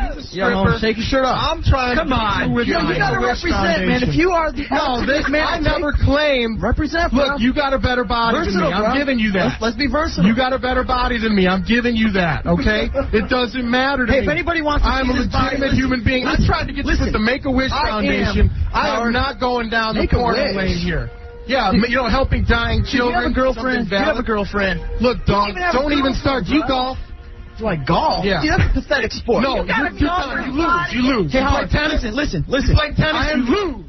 Take your shirt off. I'm trying Come to on. with You got to represent, man. If you are the this man, I never claimed. Represent. Look, you got a better body than me. I'm giving you that. Let's be versatile. You got a better body than me. I'm giving you that, okay? It doesn't matter to me. Hey, if anybody wants to I'm a see this body, legitimate human being. I tried to get this with the Make-A-Wish Foundation. I am not going down the porn lane here. Yeah, helping dying children. Do you have a girlfriend? Do you have a girlfriend? Look, dog, don't even start. You golf. Do I golf? Yeah. See, that's a pathetic sport. No, you lose. Hey, Howard, listen. You play tennis, you lose.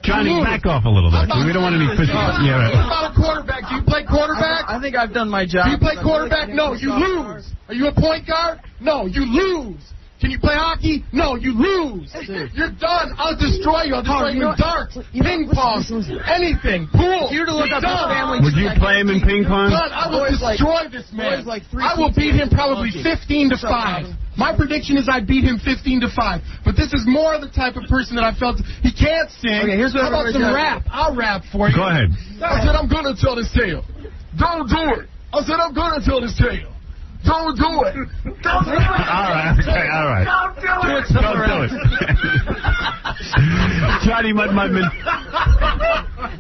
Johnny, back off a little bit. We don't want any physical. Yeah, right. What about a quarterback? Do you play quarterback? I think I've done my job. Do you play quarterback? No, you lose. Are you a point guard? No, you lose. Can you play hockey? No, you lose. You're done. I'll destroy you. I'll destroy you in darts, ping pong, anything, pool. You're to look up his family. Would you play him in ping pong? Done. I will destroy this man. I will beat him probably 15-5. My prediction is I beat him 15-5. But this is more the type of person that I felt he can't sing. Okay, here's what How about some rap? I'll rap for you. Go ahead. I said I'm gonna tell this tale. Don't do it. I said I'm gonna tell this tale. Don't do it. Don't do it. All right. Okay, all right. Don't do it. Don't do it. Johnny Mudman.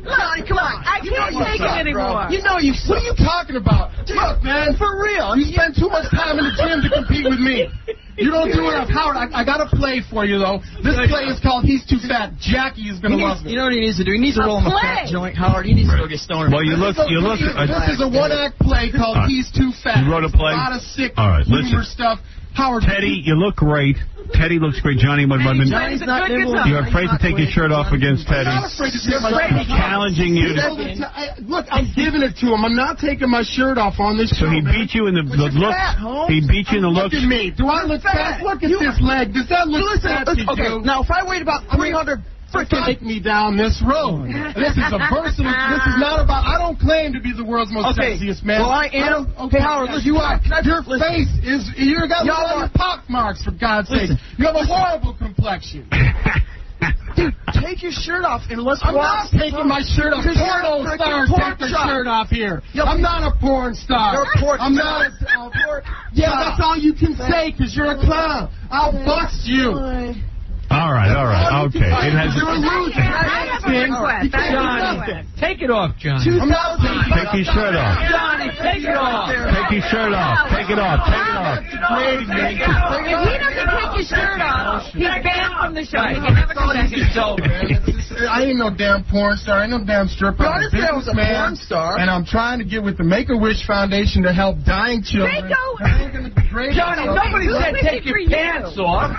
Johnny, come on. I can't take it anymore. You know you. What are you talking about? Look, man, for real. You spend too much time in the gym to compete with me. You don't do enough. Howard, I got a play for you, though. This play is called He's Too Fat. Jackie is going to love it. You know what he needs to do? He needs to roll him a fat joint. Howard, he needs to go get stoned. Well, you look. This is a one-act play called He's Too Fat. You wrote a play? A lot of sick listen. humor stuff. Howard, Teddy, you look great. Teddy looks great. Johnny Mudman. Johnny's not You're afraid to take your shirt off against Teddy. I'm not afraid to take my shirt off. Challenging you. Look, I'm giving it to him. I'm not taking my shirt off on this show. So he beat you in the looks. He beat you in the looks. Look at me. Do I look fat? Look at this leg. Does that look fat to you? Now, if I weighed about 300 freaking take me down this road. This is a personal. This is not about. I don't claim to be the world's most sexiest man. Well, I am. Okay, Howard, listen. You are. Your face is. You got all your pock marks, for God's sake. You have a horrible complexion. Dude, take your shirt off and let's I'm not taking my shirt off. Porno stars take their shirt off here. I'm not a porn star. You're a porn I'm not a... Yeah, that's all you can say because you're a clown. I'll bust you. All right, okay. It has. You're a loser. I have a request. Johnny, take it off, Johnny. I'm not Take your shirt off. Johnny, take it off. Take your shirt off. Take it off. Take it off. If he doesn't take his shirt off, he's banned from the show. He can never come back. I ain't no damn porn star. I ain't no damn stripper. I didn't say I was a porn star. And I'm trying to get with the Make-A-Wish Foundation to help dying children. Johnny, nobody said take your pants off.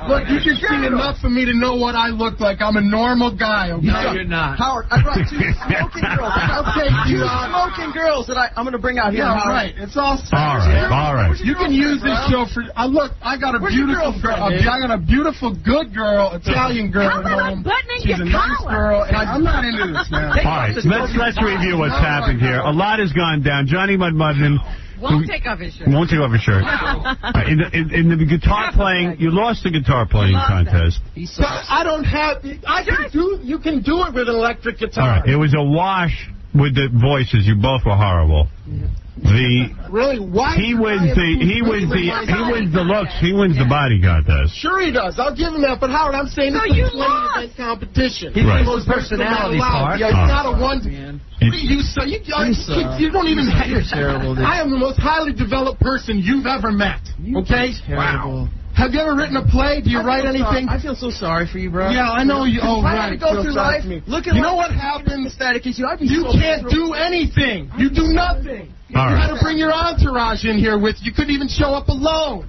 Look, you just seen enough for me to know what I look like. I'm a normal guy, okay? No, you're not. Howard, I brought two smoking girls. I'll take you Two smoking girls that I'm going to bring out here. Yeah, Howard. right. It's all All right. You can use this show for. Look, I got a beautiful girl. I got a beautiful, good girl, Italian girl at home. She's a nice girl. And I'm not into this, man. All right, let's review what's happened here. A lot has gone down. Johnny Mudman Won't take off his shirt. Won't take off his shirt. In the guitar playing, you lost the guitar playing contest. I don't have. You can do it with an electric guitar. All right, it was a wash with the voices. You both were horrible. Really? Why? He wins the looks. He wins the body contest. Sure he does. I'll give him that. But Howard, I'm saying this is a 20-event competition. He's the most personality part. Yeah, it's not a one. You don't even have. I am the most highly developed person you've ever met. Okay? Wow. Have you ever written a play? Do you write anything? I feel so sorry for you, bro. Yeah, I know you. Oh, if I right. had to go through life looking you know like what happens? You can't do anything. You do nothing. All you right. had to bring your entourage in here with you. Couldn't even show up alone.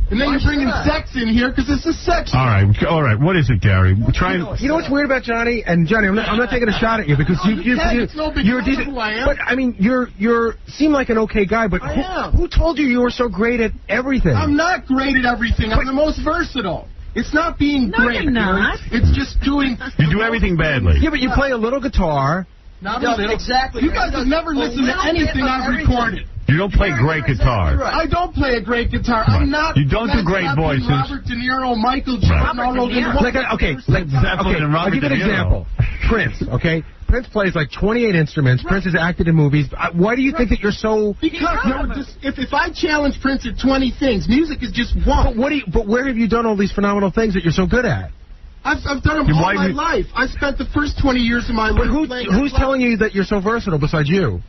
And then you're bringing sex in here because it's a sex. All right. What is it, Gary? You know what's weird about Johnny? And Johnny, I'm not taking a shot at you because you're decent. Who I am. But I mean, you seem like an okay guy. But who told you were so great at everything? I'm not great at everything. I'm the most versatile. It's not being great. You're not. It's just doing. You do everything badly. Yeah, but you play a little guitar. Not a little. Exactly. You guys have never listened to anything I've recorded. You don't play great guitar. I don't play a great guitar. I'm not. You don't do great voices. Robert De Niro, Michael Jordan, all those. I'll give you an example. Prince, okay? Prince plays like 28 instruments. Prince has acted in movies. Why do you think that you're so... Because if I challenge Prince at 20 things, music is just one. But where have you done all these phenomenal things that you're so good at? I've done them all my life. I spent the first 20 years of my life playing. Who's telling you that you're so versatile besides you?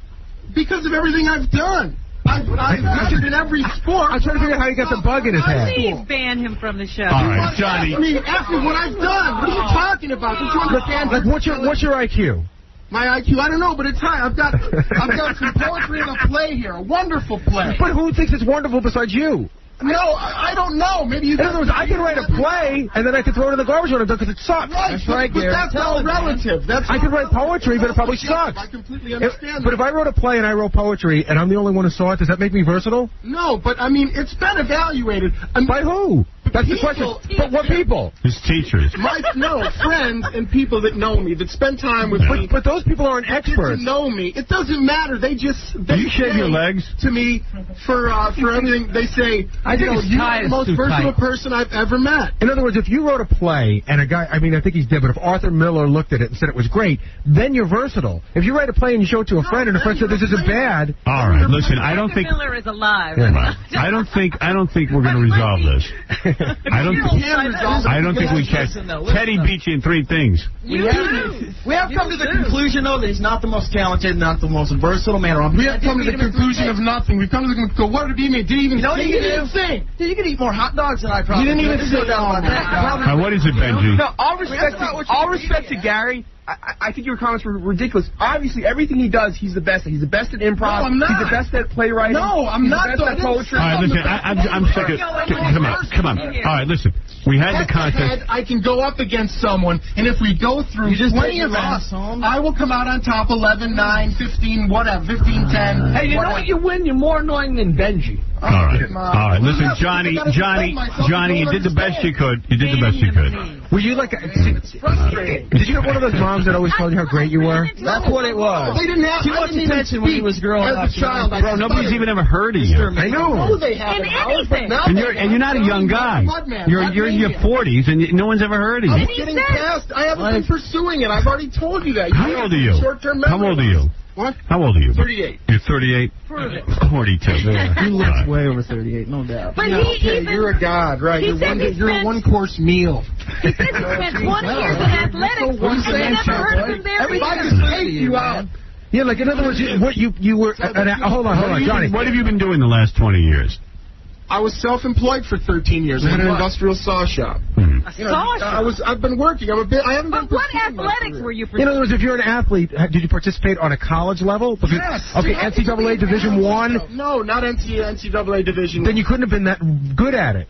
Because of everything I've done. I've acted in every sport. I'm trying to figure out how you got the bug in his head. Please ban him from the show. All right, Johnny. I mean, after what I've done, what are you talking about? Don't you understand? Like, what's your IQ? My IQ, I don't know, but it's high. I've got some poetry and a play here, a wonderful play. But who thinks it's wonderful besides you? No, I don't know. Maybe you. In other words, I can write a play and then I can throw it in the garbage when I'm done because it sucks. Right, that's right, Gary. But that's all relative. I can write poetry, but it probably sucks. I completely understand. But if I wrote a play and I wrote poetry and I'm the only one who saw it, does that make me versatile? No, but I mean, it's been evaluated. By who? That's the question. But what people? His teachers. Friends and people that know me, that spend time with me. But those people aren't experts. Know me. It doesn't matter. They you shave your legs to me for everything. They say, I think you're the most versatile person I've ever met. In other words, if you wrote a play and a guy, I mean, I think he's dead, but if Arthur Miller looked at it and said it was great, then you're versatile. If you write a play and you show it to a friend and a friend said this isn't bad. All right, listen, I don't think Miller is alive. I don't think we're going to resolve this. I don't think we can. Teddy beat you in 3 things. We have come to the conclusion, though, that he's not the most talented, not the most versatile man around. We have come to the conclusion of nothing. We've come to the conclusion. What did he mean? Did he even sing? You could eat more hot dogs than I probably. You didn't even sit down on that. What is it, Benji? No, all respect to Gary. I think your comments were ridiculous. Obviously, everything he does, he's the best at. He's the best at improv. No, I'm not. He's the best at playwriting. No, I'm not. He's the best at poetry. All right, listen, I'm sick of... Come on. All right, listen. We had the contest. I can go up against someone, and if we go through 20 events, I will come out on top 11, 9, 15, whatever, 15, 10. Hey, you know what? You win. You're more annoying than Benji. All right. Listen, Johnny, you did the best you could. Were you like... Did you have one of those moms that always told you how great you were? That's what it was. They didn't have too much attention when he was growing up. As a child, bro, nobody's even ever heard of you. I know. They have anything. And you're not a young guy. You're in your 40s, and no one's ever heard of you. I'm getting past. I haven't been pursuing it. I've already told you that. How old are you? Short-term memory. How old are you? What? How old are you? 38. You're 38? 42. He looks way over 38, no doubt. But you're a god, right? You're a one-course meal. He said he spent 20 years in athletics. I've never heard of him there. Everybody just hate you out. Yeah, like in other words, you were... hold on, Johnny. What have you been doing the last 20 years? I was self-employed for 13 years. I had an industrial saw shop. A saw shop? I've been working. I haven't been. But what athletics were you pursuing? In other words, if you're an athlete, did you participate on a college level? Because, yes. Okay, NCAA Division I? No, not NCAA Division I. Then you couldn't have been that good at it.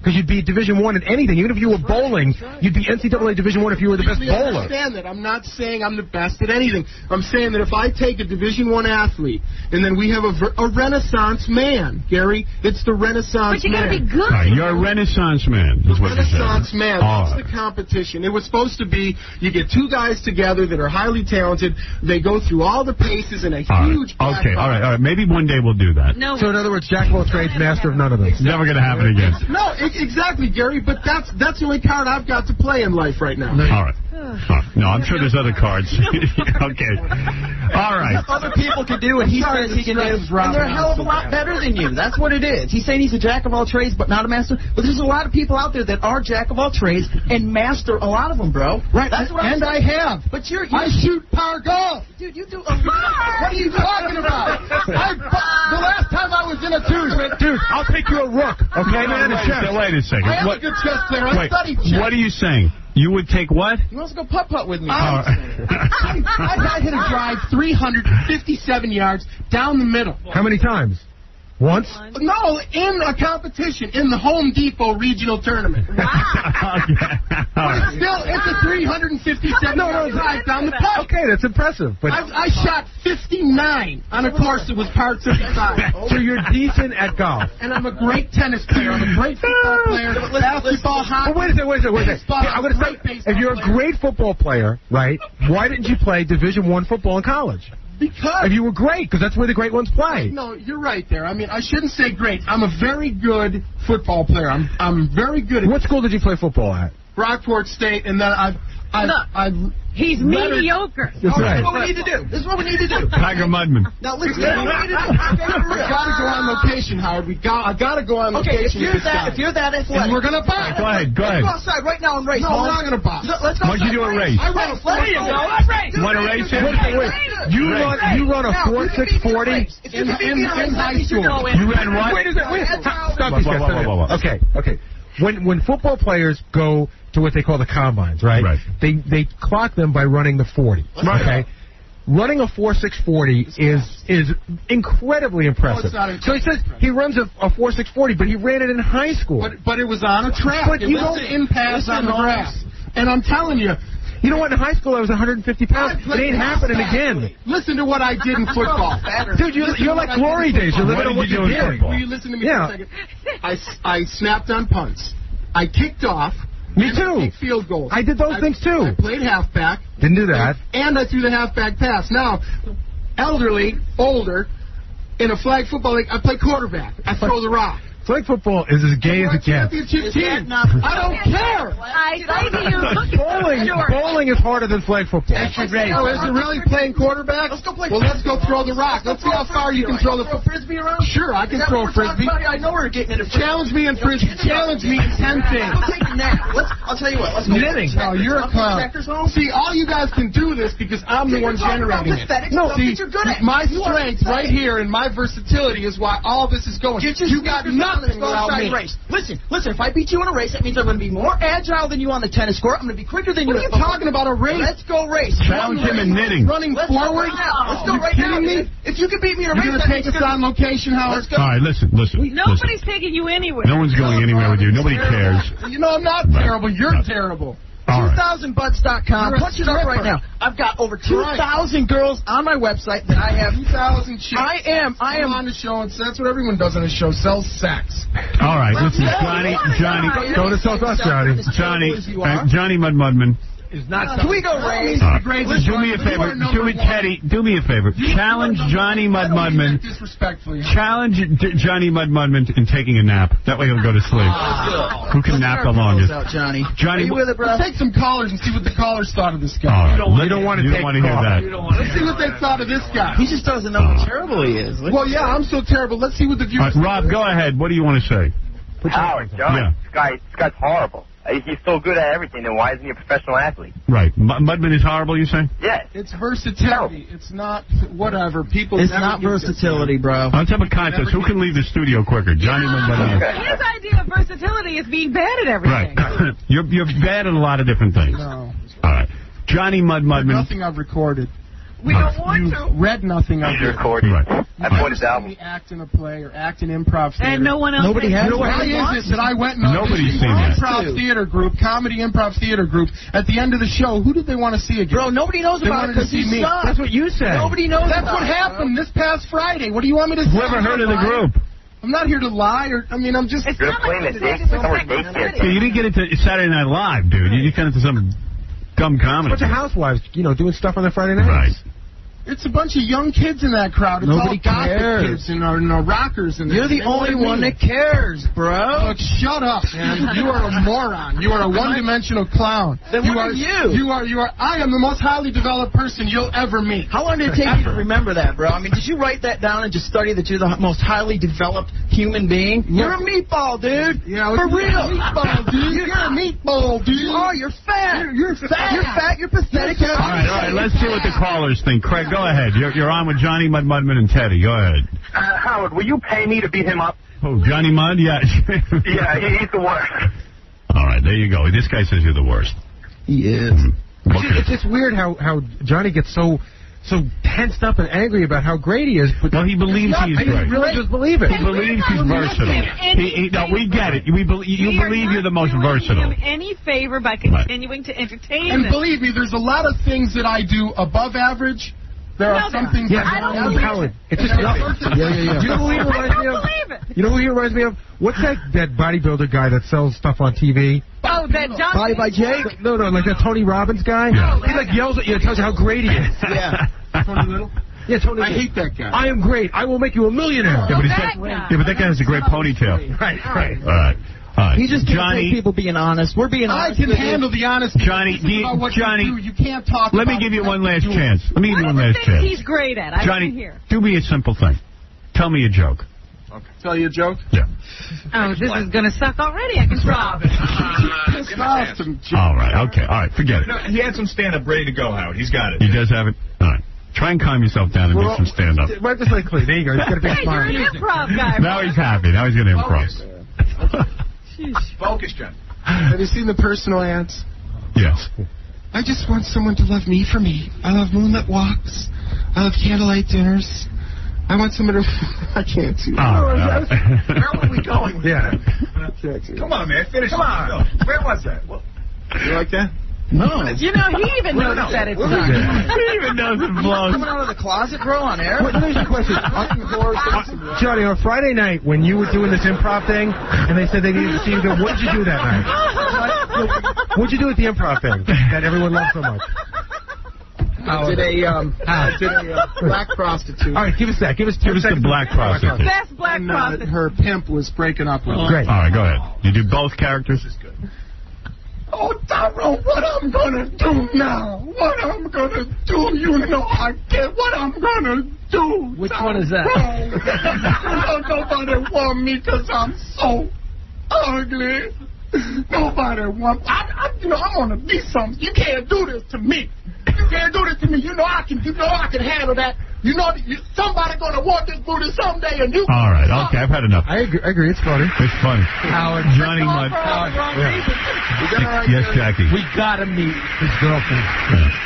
Because you'd be Division I in anything. Even if you were bowling, you'd be NCAA Division I if you were the best bowler. I understand that. I'm not saying I'm the best at anything. I'm saying that if I take a Division I athlete, and then we have a Renaissance man, Gary, it's the Renaissance man. But you gotta be good. Right, you're a Renaissance man, is what you're saying. Renaissance man. That's the competition. It was supposed to be, you get 2 guys together that are highly talented, they go through all the paces in a huge Okay, all right. Maybe one day we'll do that. No. So in other words, jack of all trades, master of none of them. It's never going to happen again. No, exactly, Gary, but that's the only card I've got to play in life right now. All right. No, I'm sure there's other cards. Okay. All right. Other people can do what he says he can do, and they're a hell of a lot better than you. That's what it is. He's saying he's a jack of all trades, but not a master. But there's a lot of people out there that are jack of all trades and master a lot of them, bro. Right. That's what I'm saying. I have. But I shoot par golf. Dude, you do a lot. What are you talking about? The last time I was in a tournament, Dude, I'll pick you a rook. Okay, man? Wait a second. I am a good chess player. I studied chess. What are you saying? You would take what? He wants to go putt-putt with me. I hit a drive 357 yards down the middle. How many times? Once? No, in a competition, in the Home Depot regional tournament. Wow. But it's a 357 yard drive down the pipe. Okay, that's impressive. But I shot 59 on a course that was par 35. So you're decent at golf. And I'm a great tennis player. I'm a great football player. Basketball, hockey. Oh, wait a second. I'm going to say, if you're a great football player, right, why didn't you play Division I football in college? Because... If you were great, because that's where the great ones play. No, you're right there. I mean, I shouldn't say great. I'm a very good football player. I'm very good at... What school did you play football at? Rockport State, and then I've He's mediocre. That's right. This is what we need to do. This is what we need to do. Tiger Mudman. Now, listen, we got to go on location, Howard. I got to go on location with this guy. If you're that athletic. And we're going to buy. Go ahead. Let's go outside right now and race. No, we're not going to buy. Let's go outside. Why'd you do a race? There you go. Let's race. You want to race him? You run a 4.640 in high school. You ran what? Wait a second. Stop these guys. Okay. When football players go to what they call the combines, right? They clock them by running the 40. Right. Okay. Running a 4.640 is incredibly impressive. So he says he runs a 4.640, but he ran it in high school. But it was on a track. But you don't in-pass on the grass. And I'm telling you. You know what? In high school, I was 150 pounds. It ain't happening again. Listen to what I did in football. Dude, you're like glory days. You're living on what you did. Will you listen to me for a second? I snapped on punts. I kicked off. Me too. I kicked field goals. I did those things too. I played halfback. Didn't do that. And I threw the halfback pass. Now, elderly, older, in a flag football league, I play quarterback. I throw the rock. Flag football is as gay as it gets. I don't care. I say to you, bowling is harder than flag football. Oh, is it really playing quarterback? Let's go play. Well, let's go throw the rock. Let's see how far you can throw the frisbee around. Sure, I can throw a frisbee. I know we're getting into Challenge me in frisbee. Challenge me in 10 things. I'll tell you what. Let's go. Knitting. No, you're a clown. See, all you guys can do this because I'm the one generating it. No, see, my strength right here and my versatility is why all this is going. You got nothing without me. Race. Listen, if I beat you in a race, that means I'm going to be more agile than you on the tennis court. I'm going to be quicker than you. What are you talking about, a race? Let's go race. Challenge him in knitting. Running forward? Let's go right now. If you can beat me in a race, you're going to take us on location, Howard? All right, listen. Nobody's taking you anywhere. No one's going anywhere with you. Nobody cares. You know, I'm not terrible. You're terrible. 2000butts.com. Punch it up right now. I've got over 2,000 girls on my website that I have. 2,000 chicks. I am on the show, and that's what everyone does on the show, sells sex. All right, listen, Johnny. Go to South Us, Johnny. Johnny Mudman. Can we go race? Do me a favor. Teddy, do me a favor. Challenge Johnny Mudman. Challenge Johnny Mudman in taking a nap. That way he'll go to sleep. Who can nap the longest? Johnny, are you with it, bro? Let's take some callers and see what the callers thought of this guy. You don't want to hear that. Let's see what they thought of this guy. He just doesn't know how terrible he is. Well, yeah, I'm so terrible. Let's see what the viewers Rob, go ahead. What do you want to say? Howard, John, this guy's horrible. He's so good at everything, then why isn't he a professional athlete? Right. Mudman is horrible, you say? Yes. It's versatility. It's not whatever. It's not versatility, bro. Let's have a contest. Who can leave the studio quicker? Johnny Mudman. His idea of versatility is being bad at everything. Right. You're bad at a lot of different things. No. All right. Johnny Mudman. Nothing I've recorded. We don't want to. Read nothing I've recorded. Right. I pointed out. Act in a play or act in improv theater. And no one else. Nobody has. Why is it that I went and Nobody's seen that. Improv theater group, comedy improv theater group. At the end of the show, who did they want to see again? Bro, nobody knows about it because you suck. That's what you said. Nobody knows That's what happened this past Friday. What do you want me to say? Whoever heard of the group? I'm not here to lie. I'm just... You're playing it, Dick. You didn't get into Saturday Night Live, dude. You got into some dumb comedy. It's a bunch of housewives, doing stuff on their Friday nights. Right. It's a bunch of young kids in that crowd. It's Nobody all cares. Kids and rockers. And You're the only one that cares, bro. Look, shut up, man. You are a moron. You are a one-dimensional clown. Then what are you? I am the most highly developed person you'll ever meet. How long did it take you to remember that, bro? I mean, did you write that down and just study that you're the most highly developed human being? You're a meatball, dude. Yeah, for real. Meatball, dude. You're a meatball, dude. Oh, you're fat. You're fat. You're fat. You're pathetic. All right. Let's see what the callers think. Craig, go ahead. You're on with Johnny Mudman and Teddy. Go ahead. Howard, will you pay me to beat him up? Oh, Johnny Mud? Yeah. Yeah, he's the worst. All right, there you go. This guy says you're the worst. He is. It's just weird how Johnny gets so tensed up and angry about how great he is. But well, he believes he's great. He really does believe it. He believes he's versatile. No, we get it. You believe you're the most versatile. Him any favor by continuing to entertain him. And believe me, there's a lot of things that I do above average. There are some things that I don't believe Howard. It's just yeah. You know who he reminds me of? You know who he reminds me of? What's that bodybuilder guy that sells stuff on TV? Oh, that Johnson. Body by Jake? No, like that Tony Robbins guy. Yeah. He like yells at you and tells you how great he is. Yeah. Tony Little? Yeah, Tony. I hate that guy. I am great. I will make you a millionaire. Yeah, but that guy has a great ponytail. Right. All right. He just can't take people being honest. We're being honest. I can handle the honesty. Johnny, you can't talk. Let me give you one last chance. He's great at. I Johnny, want to hear. do me a simple thing. Tell me a joke. Okay. Tell you a joke? Yeah. Oh, this is going to suck already. I can drop. All right. Okay. All right. Forget it. No, he had some stand-up ready to go, Howard. He's got it. He does have it? All right. Try and calm yourself down and do some stand-up. Right, just like Clee. There you go. He's got a big smile. You're an improv guy. Now he's happy. Now he's going to improv. Focus, John. Have you seen the personal ads? Yes. I just want someone to love me for me. I love moonlit walks. I love candlelight dinners. I want someone to... I can't see. Where were we going with that? Come on, man. Finish. Come on. Where was that? You like that? No. You know, he even knows that it's not. He even knows it blows. Coming out of the closet, bro, on air? There's a question. Johnny, on Friday night, when you were doing this improv thing, and they said they needed to see you go, what did you do that night? What did you do at the improv thing that everyone loved so much? I did a black prostitute. All right, give us that. Give us the black prostitute. Best black prostitute. Her pimp was breaking up with her. Great. All right, go ahead. You do both characters? This is good. Oh, Tyrone, what I'm gonna do now? What I'm gonna do? You know I can't. What I'm gonna do? Which one is that? Nobody want me because I'm so ugly. Nobody want. I'm gonna be something. You can't do this to me. You can't do this to me. You know I can handle that. You know, somebody gonna want this booty someday, and you. All right, okay, I've had enough. I agree. It's funny. It's funny. Howard, Johnny Mud. Yes, Jackie. We gotta meet his girlfriend.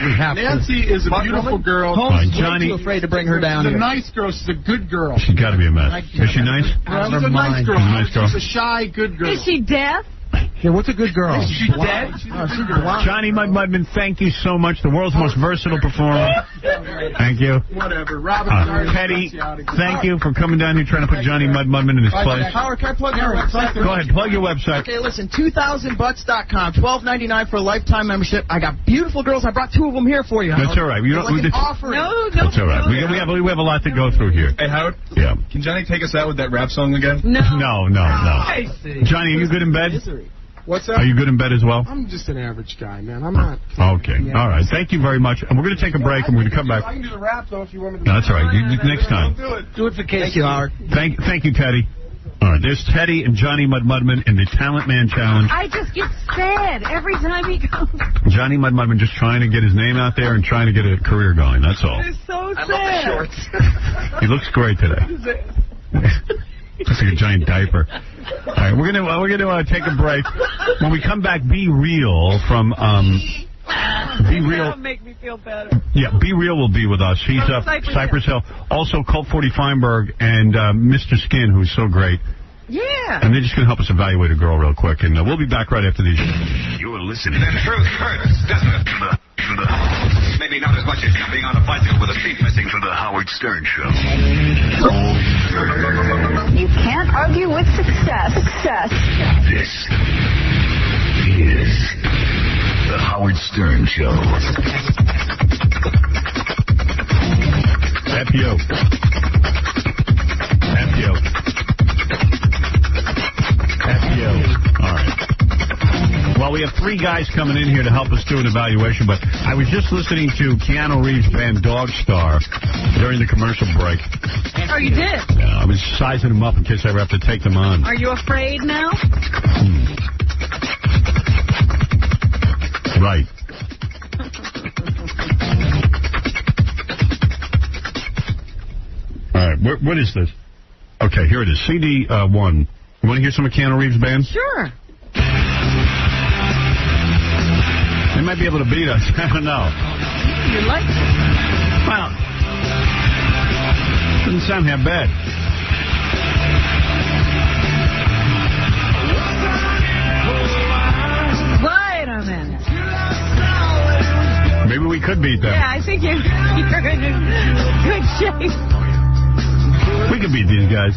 We have Nancy is a beautiful girl. Holmes is Johnny, way too afraid to bring her down She's here. a nice girl. She's a good girl. She's got to be a mess. Is she nice? She's a nice girl. Nice girl. She's a shy, good girl. Is she deaf? Yeah, what's a good girl? She's dead. Johnny Mudman, thank you so much. The world's most versatile performer. Thank you. Whatever. Robert, Teddy, thank you for coming down here trying to put Johnny Mudman in his place. Howard, can I plug your website? Go ahead, plug your website. Okay, listen, 2000bucks.com, $12.99 for a lifetime membership. I got beautiful girls. I brought 2 of them here for you. That's all right. No, That's all right. We have a lot to go through here. Hey, Howard? Yeah. Can Johnny take us out with that rap song again? No. Johnny, are you good in bed? What's that? Are you good in bed as well? I'm just an average guy, man. I'm not. Okay. Yeah. All right. Thank you very much. And we're going to take a break, and we're going to come back. I can do the rap, though, if you want me to. No, that's all right. Next time. Do it for Casey. Thank you, Howard. Thank you, Teddy. All right. There's Teddy and Johnny Mudman in the Talent Man Challenge. I just get sad every time he goes. Johnny Mudman just trying to get his name out there and trying to get a career going. That's all. It's so sad. I love the shorts. He looks great today. Looks like a giant diaper. All right, we're gonna take a break. When we come back, Be Real from Be Real. That'll make me feel better. Yeah, Be Real will be with us. He's up Cypress Hill. Also, Colt 40 Feinberg and Mr. Skin, who's so great. Yeah. And they're just going to help us evaluate a girl real quick. And we'll be back right after these. You're listening. The truth hurts, doesn't it? Maybe not as much as jumping on a bicycle with a seat missing. For the Howard Stern Show. You can't argue with success. This is the Howard Stern Show. FPO. All right. Well, we have 3 guys coming in here to help us do an evaluation, but I was just listening to Keanu Reeves' band Dog Star during the commercial break. Oh, you did? I was sizing them up in case I ever have to take them on. Are you afraid now? Right. What is this? Okay, here it is. CD 1. You want to hear some of Keanu Reeves' band? Sure. They might be able to beat us. I don't know. You like it? Well, doesn't sound half bad. Wait a minute. Maybe we could beat them. Yeah, I think you're in good shape. We could beat these guys.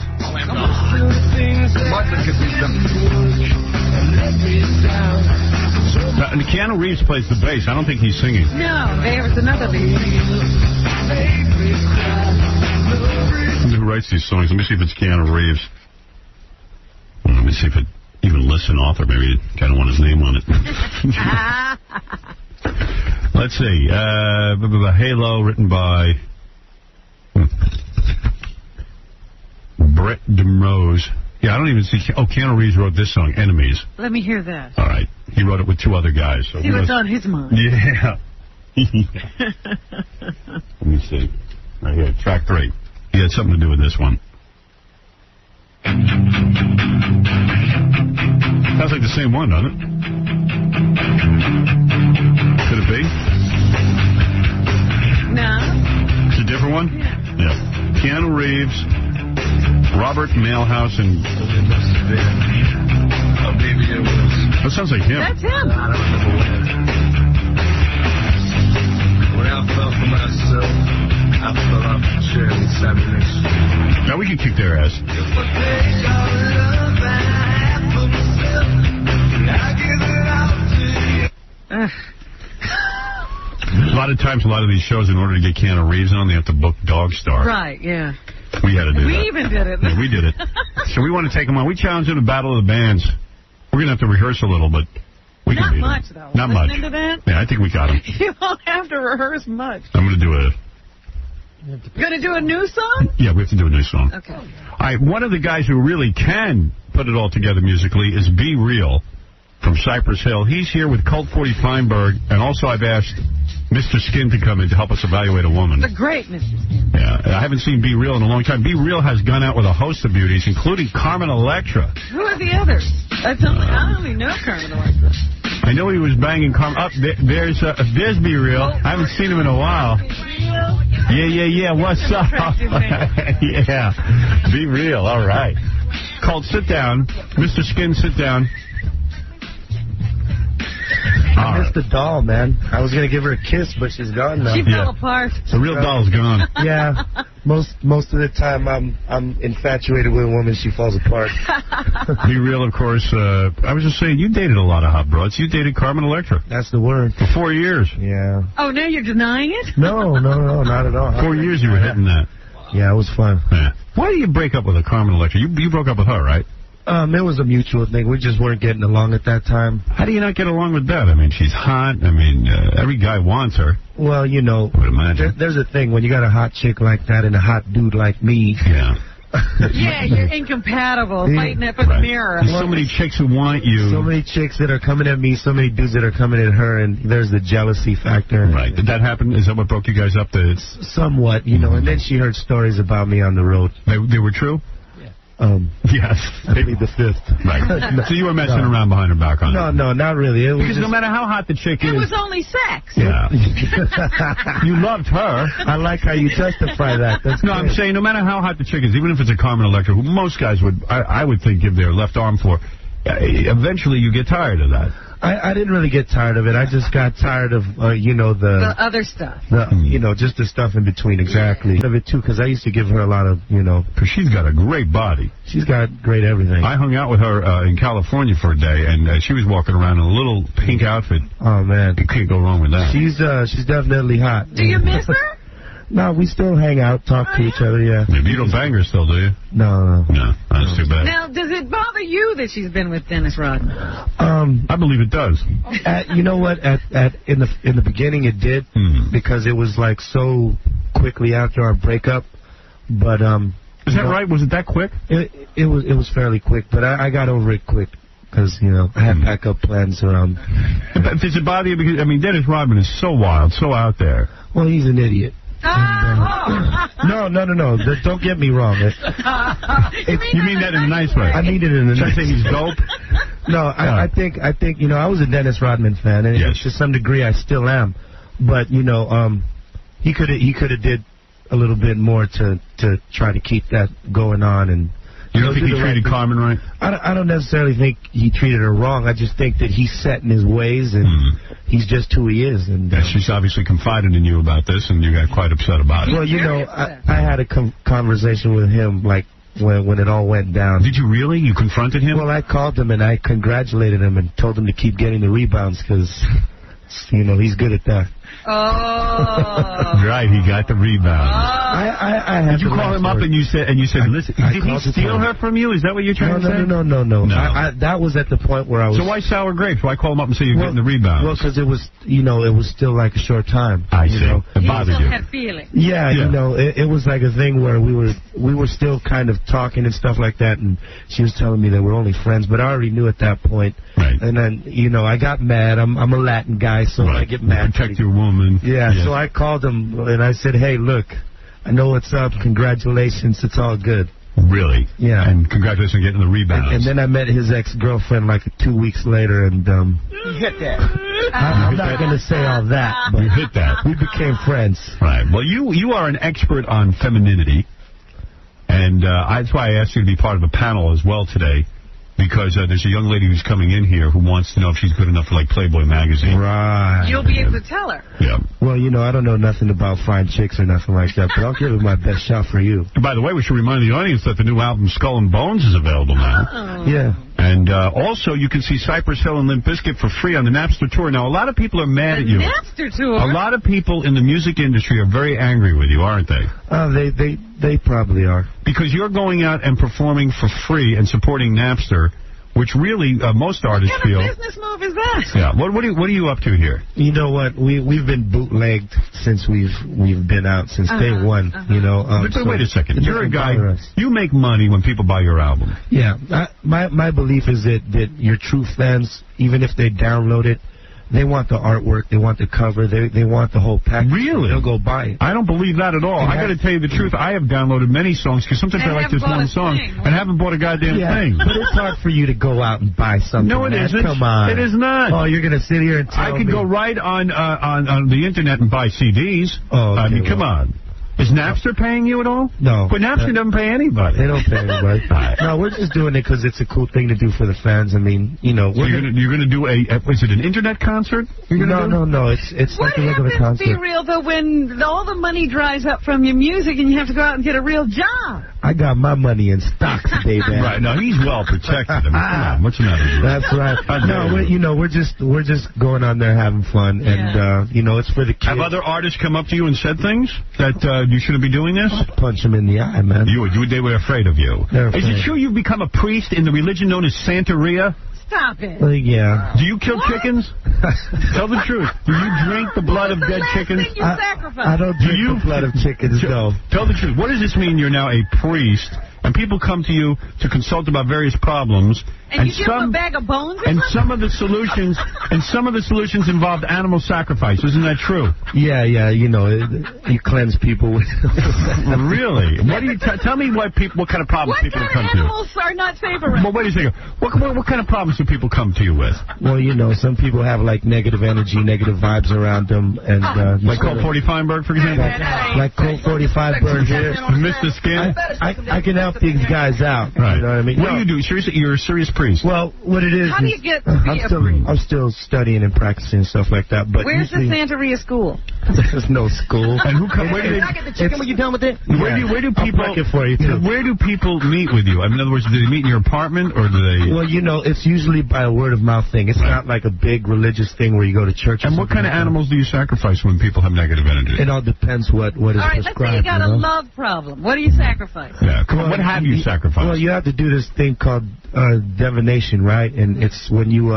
Keanu Reeves plays the bass. I don't think he's singing. No, there's another lead. Who writes these songs? Let me see if it's Keanu Reeves. Let me see if it even lists an author. Maybe I don't want his name on it. Let's see. Halo, written by Brett DeMrose. Yeah, I don't even see... Oh, Keanu Reeves wrote this song, Enemies. Let me hear that. All right. He wrote it with 2 other guys. So see what's on his mind. Yeah. Let me see. Right here, track 3. He had something to do with this one. Sounds like the same one, doesn't it? Could it be? No. It's a different one? Yeah. Keanu Reeves, Robert Mailhouse, and... That sounds like him. That's him. I don't remember when I fell for myself, I fell off the chair with sadness. Now we can kick their ass. A lot of times, a lot of these shows, in order to get Keanu Reeves on, they have to book Dog Star. Right, yeah. We had to do that. We even did it. Yeah, we did it. So we want to take him on. We challenged him to Battle of the Bands. We're going to have to rehearse a little, but we can beat him. Not much, though. Not much. Listening to that? Yeah, I think we got him. You won't have to rehearse much. I'm going to do a... Going to do a new song? Yeah, we have to do a new song. Okay. All right, one of the guys who really can put it all together musically is Be Real from Cypress Hill. He's here with Colt 40 Feinberg, and also I've asked Mr. Skin to come in to help us evaluate a woman. The great Mr. Skin. Yeah, I haven't seen Be Real in a long time. Be Real has gone out with a host of beauties, including Carmen Electra. Who are the others? I only know Carmen Electra. I know he was banging Carmen. Up there's Be Real. I haven't seen him in a while. Yeah. What's up? Yeah. Be Real. All right. Colt, sit down. Mr. Skin, sit down. I missed the doll, man. I was going to give her a kiss, but she's gone now. She fell apart. The real doll's gone. Yeah. Most of the time, I'm infatuated with a woman. She falls apart. Be Real, of course. I was just saying, you dated a lot of hot broads. You dated Carmen Electra. That's the word. For 4 years. Yeah. Oh, now you're denying it? No, not at all. 4 years you were hitting that. Yeah, it was fun. Yeah. Why did you break up with a Carmen Electra? You broke up with her, right? It was a mutual thing. We just weren't getting along at that time. How do you not get along with that? I mean, she's hot. I mean, every guy wants her. Well, you know, I would imagine. There's a thing when you got a hot chick like that and a hot dude like me. Yeah. Yeah, you're incompatible, fighting up in the mirror. There's so many chicks who want you. So many chicks that are coming at me, so many dudes that are coming at her, and there's the jealousy factor. Right. Did that happen? Is that what broke you guys up? Somewhat, you know, and then she heard stories about me on the road. They were true? Yes. Maybe the 5th. Right. So you were messing around behind her back on it? No, not really. It was because no matter how hot the chick is... It was only sex. Yeah. You loved her. I like how you justify that. That's no, I'm saying no matter how hot the chick is, even if it's a Carmen Electra, who most guys would, I would think, give their left arm for, eventually you get tired of that. I didn't really get tired of it. I just got tired of, the other stuff. Just the stuff in between, exactly. Of it, too, because I used to give her a lot of, Because she's got a great body. She's got great everything. I hung out with her in California for a day, and she was walking around in a little pink outfit. Oh, man. You can't go wrong with that. She's definitely hot. Do you miss her? No, we still hang out, talk to each other, yeah. You don't bang her still, do you? No. No, that's too bad. Now, does it bother you that she's been with Dennis Rodman? I believe it does. You know what? In the beginning, it did, because it was like so quickly after our breakup. But is that right? Was it that quick? It was fairly quick, but I got over it quick. Because, I had backup plans around. Does it bother you? Because, I mean, Dennis Rodman is so wild, so out there. Well, he's an idiot. No, No. Don't get me wrong. You mean that in a nice way? I mean it in a nice way. He's dope? No, I think I was a Dennis Rodman fan, and to some degree I still am. But he could have did a little bit more to try to keep that going on. And you don't think he treated Carmen right? I don't necessarily think he treated her wrong. I just think that he's set in his ways, and he's just who he is. And she's obviously confided in you about this, and you got quite upset about it. Well, I had a conversation with him like when it all went down. Did you really? You confronted him? Well, I called him and I congratulated him and told him to keep getting the rebounds because he's good at that. Oh. Right, he got the rebound. I Did you call him up and you said, listen, did he steal her from you? Is that what you're trying to say? No. That was at the point where I was. So why sour grapes? Why call him up and say you're getting the rebound? Well, because it was, it was still like a short time. I see. It bothered you. Had feelings. Yeah, it was like a thing where we were still kind of talking and stuff like that, and she was telling me that we're only friends, but I already knew at that point. Right. And then, I got mad. I'm a Latin guy, so I get mad. Protect your woman. Yeah, so I called him and I said, hey, look, I know what's up. Congratulations. It's all good. Really? Yeah. And congratulations on getting the rebounds. And then I met his ex-girlfriend like 2 weeks later, and you hit that. I'm not going to say all that, but you hit that. We became friends. Right. Well, you are an expert on femininity, and that's why I asked you to be part of a panel as well today. Because there's a young lady who's coming in here who wants to know if she's good enough for, like, Playboy magazine. Right. You'll be able to tell her. Yeah. Well, I don't know nothing about fine chicks or nothing like that, but I'll give it my best shot for you. And by the way, we should remind the audience that the new album Skull and Bones is available now. Oh. Yeah. And also, you can see Cypress Hill and Limp Bizkit for free on the Napster tour. Now, a lot of people are mad at you. Napster tour? A lot of people in the music industry are very angry with you, aren't they? They probably are. Because you're going out and performing for free and supporting Napster, which really most artists feel. What kind of business move is that? Yeah. What are you up to here? You know what? We've been bootlegged since we've been out since day one. But wait a second. You're a guy. You make money when people buy your album. Yeah. My belief is that your true fans, even if they download it, they want the artwork, they want the cover, they want the whole package. Really? They'll go buy it. I don't believe that at all. I got to tell you the truth. I have downloaded many songs because sometimes I like this one song and haven't bought a goddamn thing. But it's hard for you to go out and buy something. No, it isn't. Come on. It is not. Oh, you're going to sit here and tell me? I could go right on the internet and buy CDs. Oh, okay, I mean, come on. Is Napster paying you at all? No. But Napster doesn't pay anybody. They don't pay anybody. No, we're just doing it because it's a cool thing to do for the fans. I mean, So you're gonna do is it an internet concert? No. It's like a regular concert. Be real though, when all the money dries up from your music and you have to go out and get a real job. I got my money in stocks today, man. Right. No, he's well protected. I mean, come on. What's the matter with you? That's right. No, we're just going on there having fun, and it's for the kids. Have other artists come up to you and said things that you shouldn't be doing this? I'll punch them in the eye, man. They were afraid of you. Is it true you've become a priest in the religion known as Santeria? Stop it. Yeah. Do you kill chickens? Tell the truth. Do you drink the blood of dead chickens? I don't drink the blood of chickens, no. Tell the truth. What does this mean you're now a priest and people come to you to consult about various problems? And you give them a bag of bones? And some of the solutions involved animal sacrifice. Isn't that true? Yeah. You cleanse people with. Really? What do you tell me? What kind of problems people come to you? What kind of animals are not safe around? Well, wait a second. What kind of problems do people come to you with? Well, some people have like negative energy, negative vibes around them, and like Colt 40 Feinberg, for example. Like Colt 40 Feinberg here. Mr. Skin. I can help these guys out. Right. You know what I mean? What do you do? Seriously, you're a serious priest. Well, what it is. How do you get to be a priest? I'm still studying and practicing and stuff like that. But where's the Santeria school? There's no school. And who comes? Where do they get the chicken when you're done with it? Where do people? I'll pack it for you too. Where do people meet with you? I mean, in other words, do they meet in your apartment or do they? Well, it's usually by a word of mouth thing. It's not like a big religious thing where you go to church. And what kind of animals do you sacrifice when people have negative energy? It all depends what is prescribed. All right, let's say you got a love problem. What do you sacrifice? Yeah, come on. What have you sacrificed? Well, you have to do this thing called divination, right? And it's when you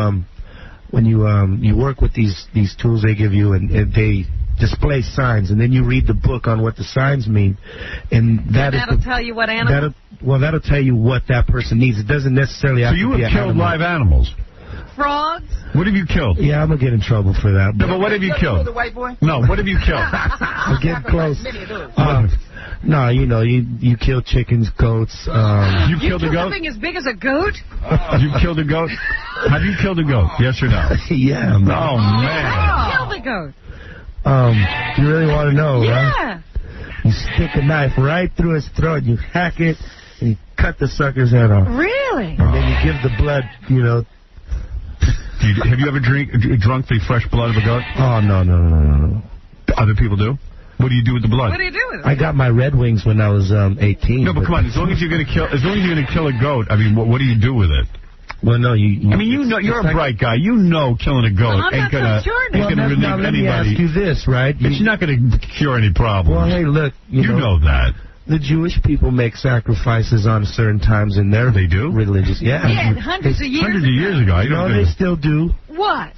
work with these tools they give you, and they display signs, and then you read the book on what the signs mean, and that'll tell you what animal. That'll tell you what that person needs. It doesn't necessarily have to be an animal. So you have killed live animals. Frogs? What have you killed? Yeah, I'm going to get in trouble for that. But what have you killed? The white boy? No, what have you killed? I'm getting close. No, you kill chickens, goats. You killed a goat? Something as big as a goat? You've killed a goat? Have you killed a goat? Yes or no? Yeah. Man. How do you kill the goat? You really want to know, Yeah. right? You stick a knife right through his throat, you hack it, and you cut the sucker's head off. Really? And then you give the blood, Have you ever drunk the fresh blood of a goat? Oh, no. Other people do? What do you do with the blood? What do you do with it? I got my Red Wings when I was 18. No, but come on. As long as you're going to kill a goat, I mean, what do you do with it? Well, no, you're a bright guy. You know killing a goat ain't gonna relieve now, let anybody. me ask you this, right? It's not going to cure any problems. Well, hey, look, you know that. The Jewish people make sacrifices on certain times in their religious. Yeah, hundreds of years ago. Hundreds of years ago. They still do. What?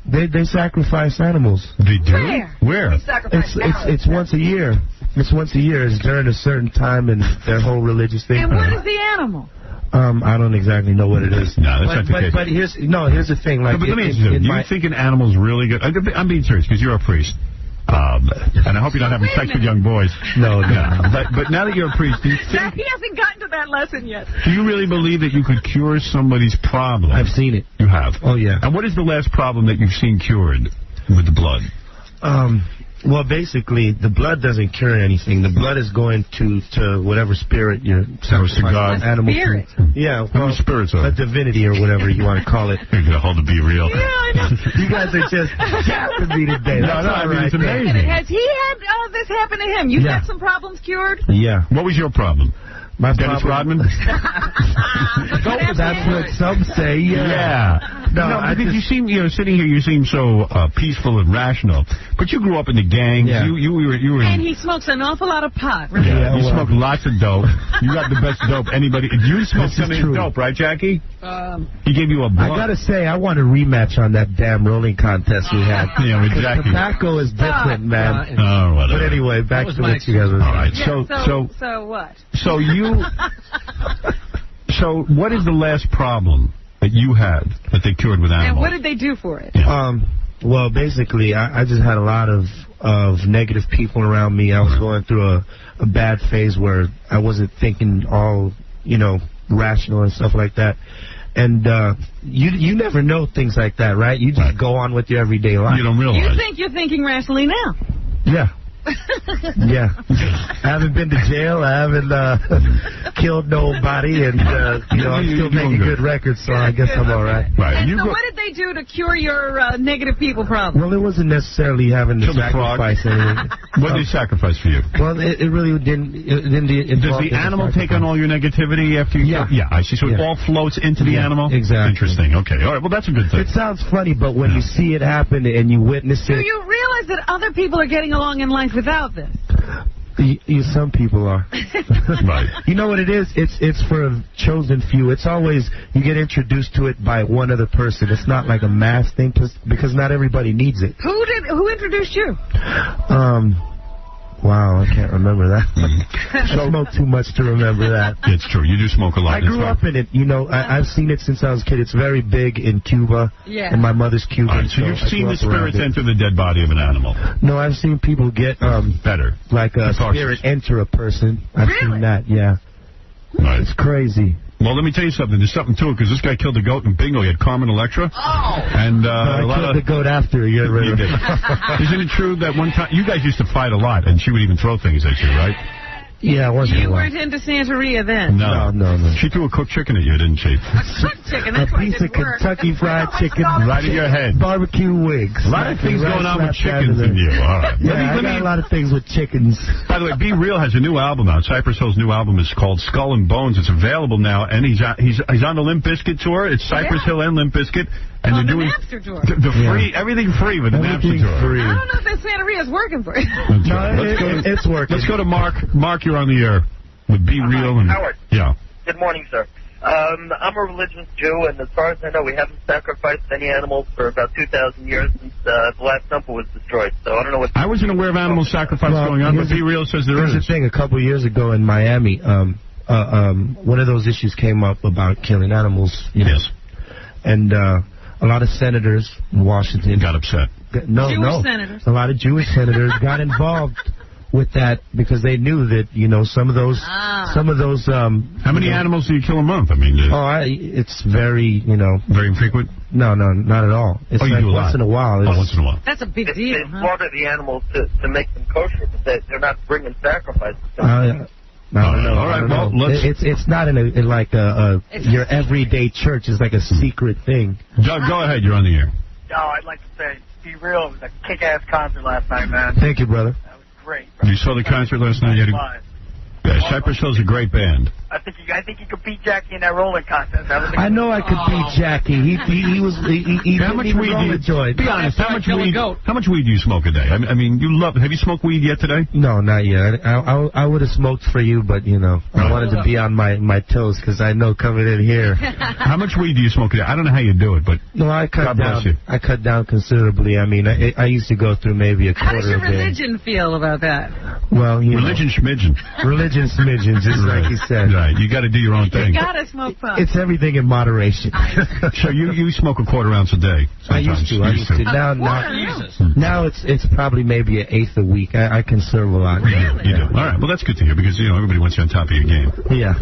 They sacrifice animals. They do? Where? It's once a year. It's once a year. It's during a certain time in their whole religious thing. And what is the animal? I don't exactly know what it is. No, that's not the case. But here's the thing. Like, but let me ask you, you think an animal's really good? I'm being serious because you're a priest. And I hope you're not having sex with young boys. No. But now that you're a priest, do you think... He hasn't gotten to that lesson yet. Do you really believe that you could cure somebody's problem? I've seen it. You have? Oh, yeah. And what is the last problem that you've seen cured with the blood? Well, basically, the blood doesn't cure anything. The blood is going to whatever spirit you're to God. Animal spirit? Yeah. Well, spirits are. A divinity or whatever you want to call it. You're going to hold to be real. Yeah, I know. You guys are just japping me today. That's I mean, it's amazing. Has he had this happen to him? You've had some problems cured? Yeah. What was your problem? My Dennis Rodman? That's what some say, yeah. No, because you seem, sitting here, you seem so peaceful and rational. But you grew up in the gangs. Yeah. You were. And he smokes an awful lot of pot. Right? Yeah, you smoke lots of dope. You got the best dope anybody. You smoked some of his dope, right, Jackie? He gave you a blunt. I gotta say, I want a rematch on that damn rolling contest we had. Yeah, with Jackie. Tobacco is different, man. Oh, whatever. But anyway, back to what you guys were saying. All right, so what? So what is the last problem that you had that they cured with animals? And what did they do for it? Well, basically, I just had a lot of negative people around me. I was going through a bad phase where I wasn't thinking all, rational and stuff like that. And you never know things like that, right? You just go on with your everyday life. You don't realize. You think you're thinking rationally now? Yeah. Yeah. I haven't been to jail. I haven't killed nobody. And, I'm still making good records, so I guess I'm all right. Right. And so what did they do to cure your negative people problem? Well, it wasn't necessarily having to sacrifice anything. What did they sacrifice for you? Well, it really didn't. Does the animal take on all your negativity after you? Yeah, I see. So it all floats into the animal? Exactly. Interesting. Okay. All right. Well, that's a good thing. It sounds funny, but when you see it happen and you witness it. Do you realize that other people are getting along in life without this? Some people are. Right. You know what it is? It's for a chosen few. It's always, you get introduced to it by one other person. It's not like a mass thing because not everybody needs it. Who introduced you? Wow, I can't remember that. I smoke too much to remember that. It's true. You do smoke a lot. I grew up in it. I've seen it since I was a kid. It's very big in Cuba. Yeah. And my mother's Cuban. Right, so you've seen the spirits enter the dead body of an animal? No, I've seen people get better. Like a spirit enter a person. I've seen that, yeah. Right. It's crazy. Well, let me tell you something. There's something to it, because this guy killed a goat in bingo. He had Carmen Electra. Oh! And I killed the goat after you got rid of it. Isn't it true that one time, you guys used to fight a lot, and she would even throw things at you, right? Yeah, once in a You while. weren't into Santeria then? No. She threw a cooked chicken at you, didn't she? A cooked chicken, that's a piece of Kentucky Fried Chicken. Right in your head. Barbecue wigs. A lot of things going on with chickens in you. All right. Yeah, I got a lot of things with chickens. By the way, Be Real has a new album out. Cypress Hill's new album is called Skull and Bones. It's available now, and he's on the Limp Bizkit tour. It's Cypress Hill and Limp Bizkit. And they're doing Napster tour. The free, everything free with the Napster tour. Free. I don't know if that Santeria's working for you. It's working. Let's go to Mark. Mark, you're on the air with Be Real. And Howard. Yeah. Good morning, sir. I'm a religious Jew, and as far as I know, we haven't sacrificed any animals for about 2,000 years since the last temple was destroyed. So I don't know what. I wasn't aware of animal sacrifice going on, but Be Real says there is. Here's the thing. A couple of years ago in Miami, one of those issues came up about killing animals. Yes. And a lot of senators in Washington got upset. Jewish senators. A lot of Jewish senators got involved with that because they knew that, you know, some of those. How many animals do you kill a month? I mean, it's very, you know. Very infrequent? No, not at all. It's you like do a once lot. in a while. Once in a while. That's a big deal. They slaughter the animals to make them kosher, but they're not bringing sacrifices. No. All right, well, it's not in your everyday church. It's like a secret thing. Doug, go ahead. You're on the air. Oh, I'd like to say, Be Real, it was a kick-ass concert last night, man. Thank you, brother. Great. You saw the concert last night? Cypress Hill's a great band. I think you could beat Jackie in that rolling contest. I know I could beat Jackie. He was. How much weed do you? Be honest. How much weed do you smoke a day? I mean, you love. Have you smoked weed yet today? No, not yet. I would have smoked for you, but you know, I wanted to be on my toes because I know coming in here. How much weed do you smoke a day? I don't know how you do it, but no, I cut God bless down. you. I cut down considerably. I mean, I used to go through maybe a How does quarter your a day. religion feel about that? Well, you religion schmidgen. Religion smidgen, just like he said. Right, you got to do your own thing. You gotta smoke pot. It's everything in moderation. So you smoke a quarter ounce a day? I used to. Now it's probably maybe an eighth a week. I conserve a lot. You do. All right. Well, that's good to hear because everybody wants you on top of your game. Yeah.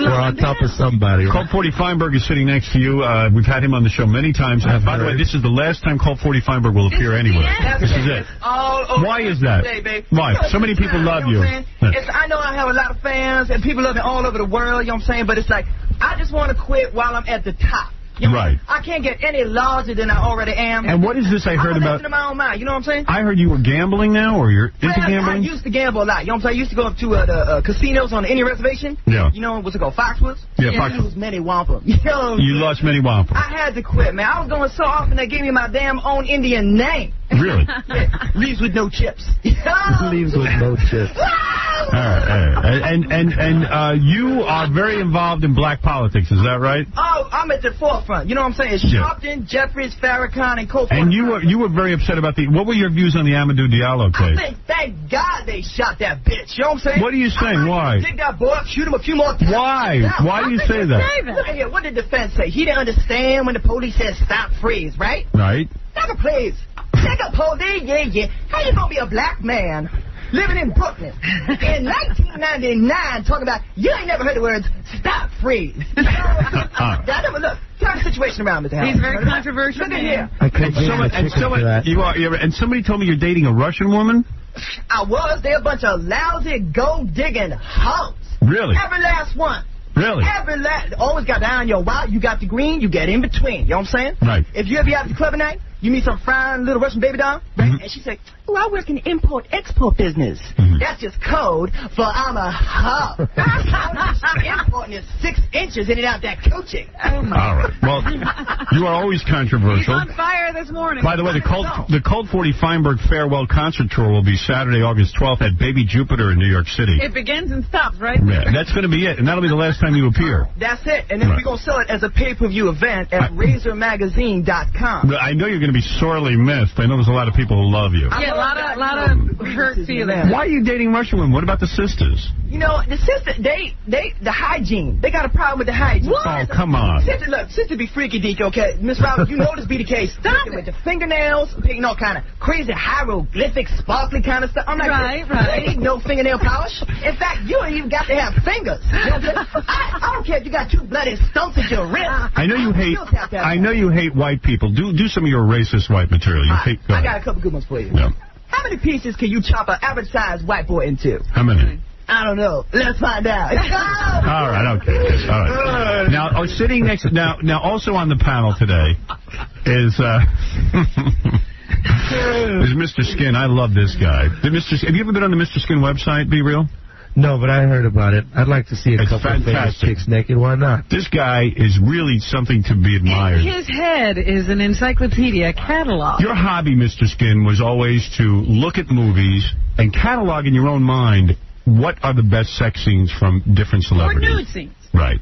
We're on top of somebody. Colt 40 Feinberg is sitting next to you. We've had him on the show many times. By the way, this is the last time Colt 40 Feinberg will appear anywhere. This is it. Why is that? Why? So many people love you. I know I have a lot of fans and people love me all over the world, you know what I'm saying? But it's like, I just want to quit while I'm at the top. You know, right. I can't get any larger than I already am. And what is this I heard about? In my own mind, you know what I'm saying? I heard you were gambling now, or you're into gambling? I used to gamble a lot. You know what I'm saying? I used to go up to the casinos on the Indian Reservation. Yeah. You know, what's it called? Foxwoods? Yeah, Foxwoods. You lose many wampum. You know? You lost many wampum. I had to quit, man. I was going so often they gave me my damn own Indian name. Really? Yeah. Leaves with no chips. Leaves with no chips. All right. And you are very involved in black politics, is that right? Oh, I'm at the forefront. You know what I'm saying? It's Sharpton, Jeffries, Farrakhan, and Colt. And you were very upset about what were your views on the Amadou Diallo case? I think, thank God they shot that bitch. You know what I'm saying? What are you saying? Why? Dig that boy up, shoot him a few more times. Why? Why do you say that? Look at here. What did the defense say? He didn't understand when the police said stop, freeze, right? Right. Nigga, please. Nigga, police, yeah. How you gonna be a black man living in Brooklyn in 1999 talking about, you ain't never heard the words stop, freeze. I never look. Turn the situation around, Mr. Howard. He's very controversial. Look at here. And somebody told me you're dating a Russian woman? I was. They're a bunch of lousy, gold-digging hoes. Really? Every last one. Really? Always got down your wild. You got the green, you get in between. You know what I'm saying? Right. If you ever be out at the club at night, you meet some fine little Russian baby doll, right? And she say, oh, I work in the import-export business. That's just code for I'm a hoe. Importing is 6 inches in and out that coochie. All right. Well, you are always controversial. He's on fire this morning. By the way, the Colt 40 Feinberg Farewell Concert Tour will be Saturday, August 12th at Baby Jupiter in New York City. It begins and stops, right? Yeah, that's going to be it, and that'll be the last time you appear. That's it. And then we're going to sell it as a pay-per-view event at RazorMagazine.com. I know you're going to be sorely missed. I know there's a lot of people who love you. Yeah, a lot of hurt feelings. Why are you dating Russian women? What about the sisters? You know, the sister, the hygiene. They got a problem with the hygiene. What? Oh, come on. Sister be freaky deaky, okay? Miss Roberts, you know this be the case. Stop it. With the fingernails, picking all kind of crazy hieroglyphic, sparkly kind of stuff. I'm like, right. They ain't no fingernail polish. In fact, you ain't even got to have fingers. You know what I'm saying? I don't care if you got 2 bloody stumps at your wrist. I know you hate white people. Do some of your racist white material. I got a couple good ones for you. Yeah. How many pieces can you chop an average-sized white boy into? How many? I don't know. Let's find out. All right, okay. All right. Now, sitting next now also on the panel today is Mr. Skin. I love this guy. Have you ever been on the Mr. Skin website, Be Real? No, but I heard about it. I'd like to see a couple of famous chicks naked. Why not? This guy is really something to be admired. His head is an encyclopedia catalog. Your hobby, Mr. Skin, was always to look at movies and catalog in your own mind what are the best sex scenes from different celebrities. Or nude scenes. Right.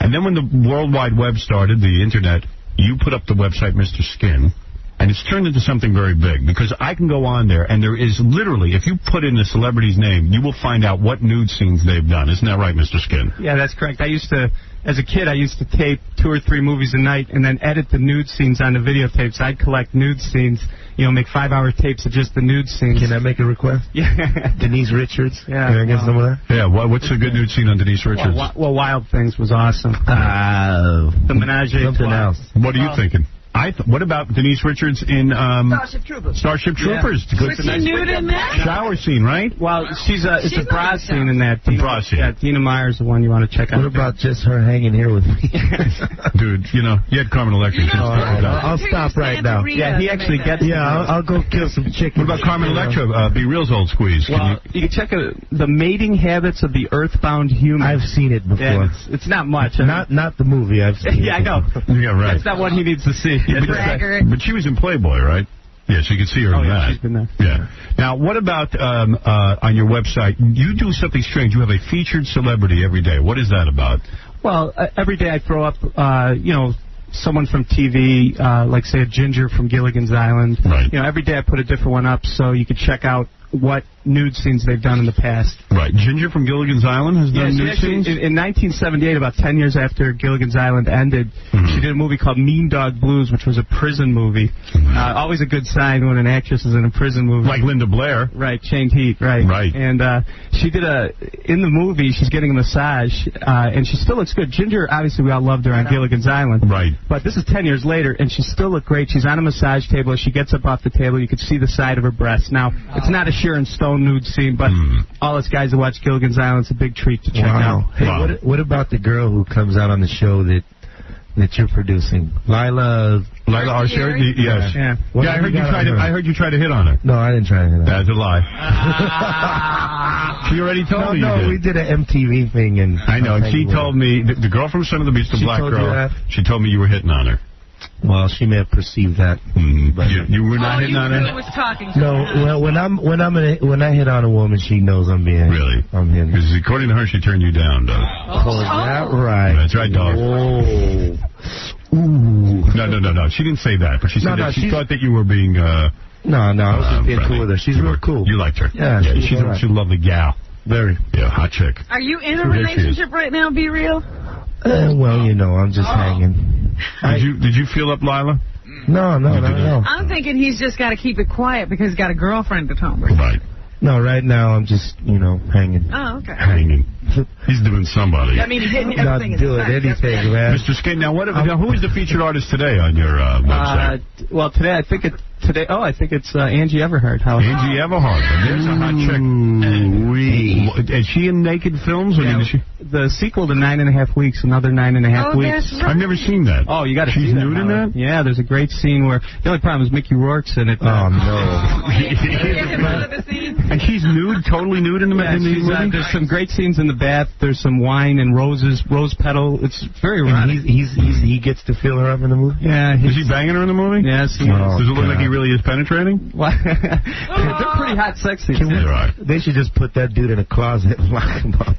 And then when the World Wide Web started, the Internet, you put up the website Mr. Skin. And it's turned into something very big, because I can go on there, and there is literally, if you put in a celebrity's name, you will find out what nude scenes they've done. Isn't that right, Mr. Skin? Yeah, that's correct. I used to as a kid, I used to tape 2 or 3 movies a night and then edit the nude scenes on the videotapes. I'd collect nude scenes, make 5-hour tapes of just the nude scenes. Can I make a request? Yeah. Denise Richards? Yeah. Can I get some of that? Yeah, what's a good nude scene on Denise Richards? Well, Wild Things was awesome. The Menage a Something Trois. else. What are you thinking? What about Denise Richards in Starship Troopers. Starship Troopers? Was she nude in that? Shower scene, right? Well, it's a bra scene in that. Bra scene. Yeah, Dina Meyer's the one you want to check out. What about just her hanging here with me? Dude, you had Carmen Electra. I'll stop right now. Yeah, he actually gets it. Yeah, I'll go kill some chicken. What about Carmen Electra? Be Real's old squeeze. Well, you can check The Mating Habits of the Earthbound Human. I've seen it before. Yeah, it's not much. Not the movie. I've seen it. Yeah, I know. Yeah, right. That's not what he needs to see. But she was in Playboy, right? Yeah, so you can see her in that. She's been there. Yeah. Now, what about on your website? You do something strange. You have a featured celebrity every day. What is that about? Well, every day I throw up, someone from TV, like, say, a Ginger from Gilligan's Island. Right. Every day I put a different one up so you could check out what nude scenes they've done in the past. Right. Ginger from Gilligan's Island has done nude scenes? In 1978, about 10 years after Gilligan's Island ended, she did a movie called Mean Dog Blues, which was a prison movie. Always a good sign when an actress is in a prison movie. Like Linda Blair. Right, Chained Heat, right. Right. And she did in the movie, she's getting a massage, and she still looks good. Ginger, obviously, we all loved her on Gilligan's Island. Right. But this is 10 years later, and she still looked great. She's on a massage table. As she gets up off the table, you could see the side of her breast. Now, it's not a Sharon Stone nude scene, but all us guys who watch Gilligan's Island, it's a big treat to check out. Hey, what about the girl who comes out on the show that you're producing? Lila Artie? Yes. Yeah. I heard you tried to hit on her. No, I didn't try to hit on her. That's a lie. She already told me. No, we did an MTV thing. And I know, and she told me, the girl from Son of the Beast, the black girl, she told me you were hitting on her. Well, she may have perceived that. But you were not hitting on her? Really was talking to no, well, when I hit on a woman, she knows I'm being. Really? I'm hitting. Because according to her, she turned you down, dog. Oh, is that right? That's right, dog. Oh. Ooh. No. She didn't say that, but she said that she thought that you were being. No, I was just being cool with her. She's real cool. You liked her. Yeah, she's a lovely gal. Very. Yeah, hot chick. Are you in a relationship right now, Be Real? Well, I'm just hanging. Did you feel up Lila? No. I'm thinking he's just got to keep it quiet because he's got a girlfriend at home. Right. No, right now I'm just, hanging. Oh, okay. Hanging. He's doing somebody. I mean, hitting Not everything. doing anything, man. Mr. Skate, now who is the featured artist today on your website? Well, today I think it's Angie Everhart. Angie Everhart. There's a hot chick. Is she in naked films? Yeah, the sequel to 9.5 Weeks, another 9.5 weeks. That's right. I've never seen that. Oh, you got to see that. She's nude in that? Yeah, there's a great scene where the only problem is Mickey Rourke's in it. Oh, no. And she's nude, totally nude in the movie? There's some great scenes in the bath. There's some wine and rose petal. It's very erotic. He gets to feel her up in the movie? Yeah. Is he banging her in the movie? Yes. Does it look like he really is penetrating? They're pretty hot sex scenes. They should just put that dude in a closet and lock him up.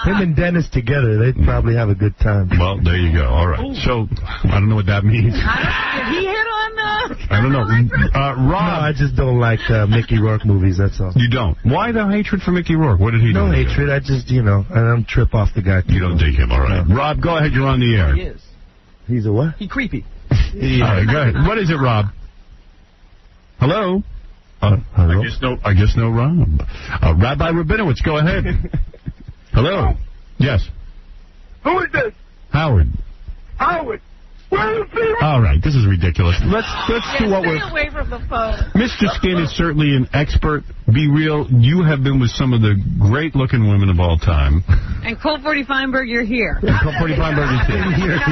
Him and Dennis together, they'd probably have a good time. Well, there you go. All right. So, I don't know what that means. Did he hit on I don't know. Rob. No, I just don't like Mickey Rourke movies, that's all. You don't? Why the hatred for Mickey Rourke? What did he do? No hatred. I just, I don't trip off the guy. You don't dig him, all right. No. Rob, go ahead. You're on the air. He is. He's a what? He creepy. All right, go ahead. What is it, Rob? Hello? Hello? I guess no Rob. Rabbi Rabinowitz, go ahead. Hello? Yes. Who is this? Howard. Howard. Where is he? All right, this is ridiculous. Let's do what Stay away from the phone. Mr. Skin is certainly an expert. Be real. You have been with some of the great-looking women of all time. And Colt 40 Feinberg, you're here. Colt 40 Feinberg is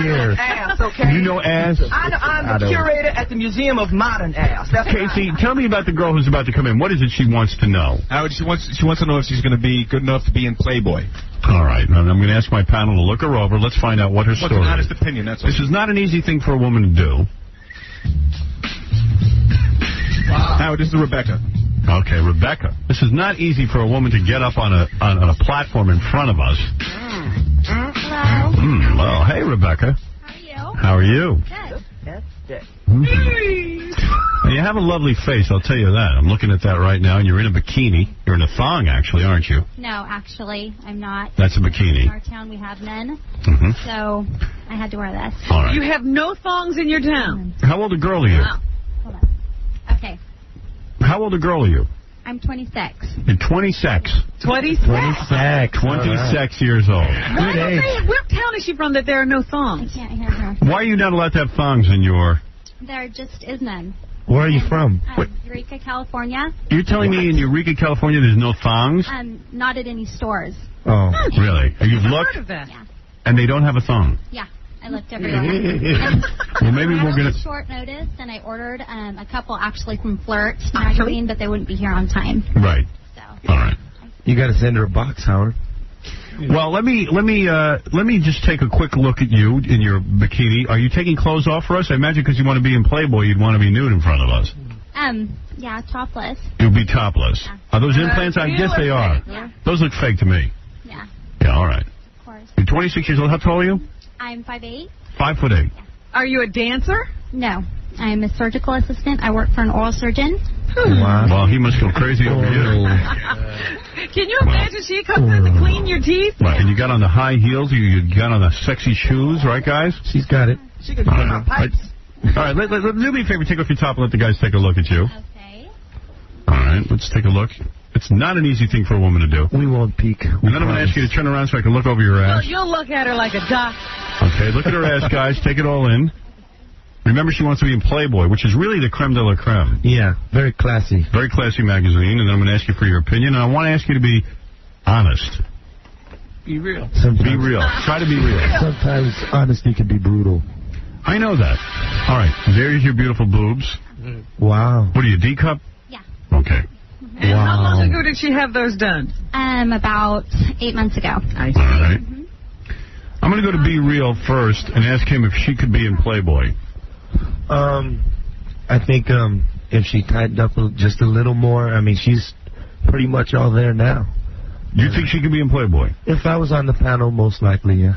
here. Ass, okay? You know ass? I'm the curator at the Museum of Modern Ass. That's Casey, tell me about the girl who's about to come in. What is it she wants to know? Howard, she wants to know if she's going to be good enough to be in Playboy. All right. And I'm going to ask my panel to look her over. Let's find out what her story is. What's an honest opinion, that's all. This is not an easy thing for a woman to do. Howard, this is Rebecca. Okay, Rebecca. This is not easy for a woman to get up on a platform in front of us. Hello. Well, hey, Rebecca. How are you? How are you? Good. Good. Mm. You have a lovely face, I'll tell you that. I'm looking at that right now, and you're in a bikini. You're in a thong, actually, aren't you? No, actually, I'm not. That's a bikini. In our town, we have none, so I had to wear this. All right. You have no thongs in your town. How old a girl are you? Hold on. Okay. How old a girl are you? I'm 26. You're 26. 26 years old. What town is she from that there are no thongs? I can't hear her. Why are you not allowed to have thongs in your... There just is none. Where are you from? Eureka, California. You're telling me in Eureka, California, there's no thongs? Not at any stores. Oh, really? You've looked? Heard of that. Yeah. And they don't have a thong? Yeah, I looked everywhere. Well, maybe we're going to... short notice, and I ordered a couple actually from Flirt magazine, but they wouldn't be here on time. Right. So. All right. You got to send her a box, Howard. Well, let me just take a quick look at you in your bikini. Are you taking clothes off for us? I imagine because you want to be in Playboy, you'd want to be nude in front of us. Yeah, topless. You'll be topless. Yeah. Are those implants? I guess they are. Yeah. Those look fake to me. Yeah. Yeah, all right. Of course. You're 26 years old. How tall are you? I'm 5'8". 5'8". Yeah. Are you a dancer? No. I'm a surgical assistant. I work for an oral surgeon. Wow. Well, he must go crazy over you. Can you imagine she comes in to clean your teeth? Right, and you got on the high heels, you got on the sexy shoes, right, guys? She's got it. She can clean my pipes. All right, do me a favor, take off your top and let the guys take a look at you. Okay. All right, let's take a look. It's not an easy thing for a woman to do. We won't peek. And then I'm going to ask you to turn around so I can look over your ass. You'll look at her like a duck. Okay, look at her ass, guys. Take it all in. Remember, she wants to be in Playboy, which is really the creme de la creme. Yeah, very classy. Very classy magazine, and then I'm going to ask you for your opinion, and I want to ask you to be honest. Be real. Be real. Try to be real. Sometimes honesty can be brutal. I know that. All right, there's your beautiful boobs. Wow. What are you, D-cup? Yeah. Okay. And how long ago did she have those done? About 8 months ago. All right. I'm going to go to Be Real first and ask him if she could be in Playboy. I think if she tightened up just a little more, I mean, she's pretty much all there now. You think she could be in Playboy? If I was on the panel, most likely, yeah.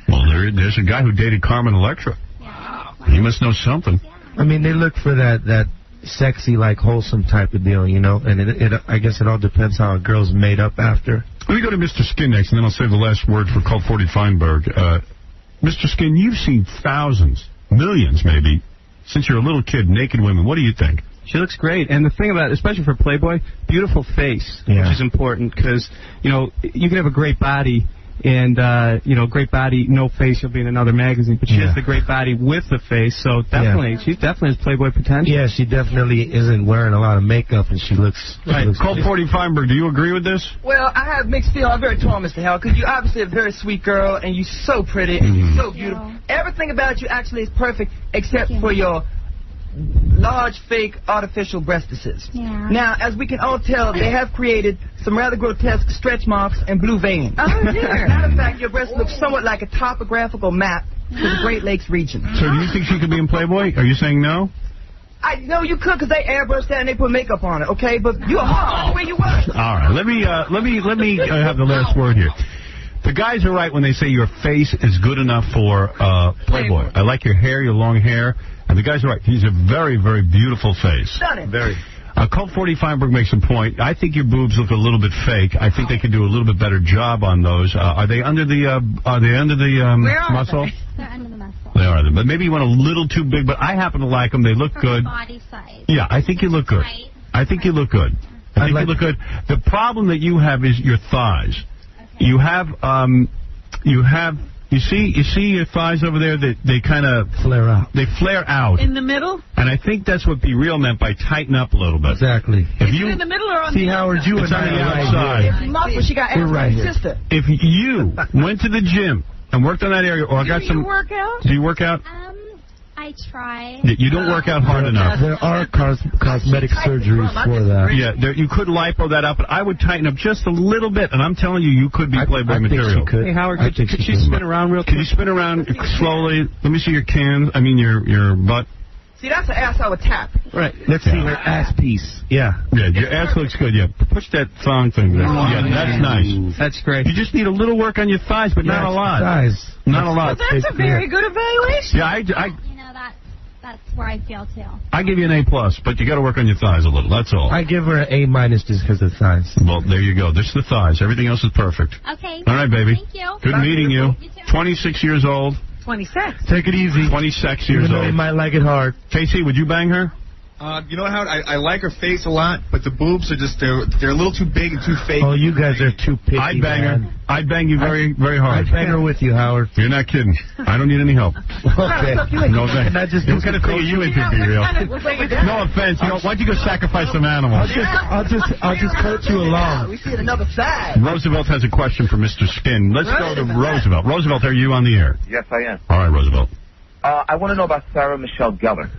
Well, there's a guy who dated Carmen Electra. Wow. He must know something. I mean, they look for that sexy, like, wholesome type of deal, you know? And I guess it all depends how a girl's made up after. Let me go to Mr. Skin next, and then I'll save the last word for Colt 40 Feinberg. Mr. Skin, you've seen thousands, millions maybe, since you're a little kid, naked women. What do you think? She looks great. And the thing about it, especially for Playboy, beautiful face, which is important because, you know, you can have a great body and, you know, great body, no face, you'll be in another magazine. But she has the great body with the face, so definitely, she definitely has Playboy potential. Yeah, she definitely isn't wearing a lot of makeup, and she looks... Right. Colt 40 Feinberg, do you agree with this? Well, I have mixed feelings. I'm very torn, Mr. Howard, because you're obviously a very sweet girl, and you're so pretty, and you're so beautiful. Everything about you actually is perfect, except for your large, fake, artificial breastises. Yeah. Now, as we can all tell, they have created some rather grotesque stretch marks and blue veins. Oh, dear. Matter of fact, your breast looks somewhat like a topographical map to the Great Lakes region. So do you think she could be in Playboy? Are you saying no? I know you could, because they airbrush that and they put makeup on it, okay? But you're hard the way you were. All right, let me have the last word here. The guys are right when they say your face is good enough for Playboy. I like your hair, your long hair. And the guys are right. He's a very, very beautiful face. Stunning. Very. Colt 40 Feinberg makes a point. I think your boobs look a little bit fake. I think they could do a little bit better job on those. Are they under the muscle? They're under the muscle. They are. But maybe you went a little too big. But I happen to like them. They look good. Body size. Yeah, I think you look good. Right. I think you look good. I think you look good. The problem that you have is your thighs. Okay. You see your thighs over there? They kind of flare out. They flare out. In the middle? And I think that's what Be Real meant by tighten up a little bit. Exactly. Is it in the middle or on the outside? Howard, you it's and on the I outside. It's muscle. She got abs like her sister. If you went to the gym and worked on that area, or Do you work out? Do you work out? I try. You don't work out hard enough. There are cosmetic surgeries for that. Yeah, you could lipo that up, but I would tighten up just a little bit, and I'm telling you, you could be Playboy material. Think she could. Hey, Howard, could she spin around real quick? Can you spin around slowly? Let me see your your butt. See, that's an ass I would tap. Right. Let's see her ass piece. Yeah. Yeah, your ass looks good, yeah. Push that thong thing there. Yeah, that's nice. That's great. You just need a little work on your thighs, but not a lot. Thighs. Not a lot. Well, that's a very good evaluation. Yeah, You know, that's That's where I feel, too. I give you an A+, but you got to work on your thighs a little. That's all. I give her an A- just because of the thighs. Well, there you go. This is the thighs. Everything else is perfect. Okay. All right, baby. Thank you. Good meeting you. 26 years old. 26. Take it easy. 26 years Even though old. you might like it hard. KC, would you bang her? You know what, Howard? I like her face a lot, but the boobs are just, they're a little too big and too fake. Oh, you guys are too picky, I'd bang her. man. I'd bang you very, very hard. I'd bang her with you, Howard. You're not kidding. I don't need any help. Okay. No thanks. What kind of thing are you into, Be-Real? No offense. You know, why don't you go sacrifice some animals? I'll just coach you along. We see another side. Roosevelt has a question for Mr. Skin. Let's go to Roosevelt. Roosevelt, are you on the air? Yes, I am. All right, Roosevelt. I want to know about Sarah Michelle Gellar.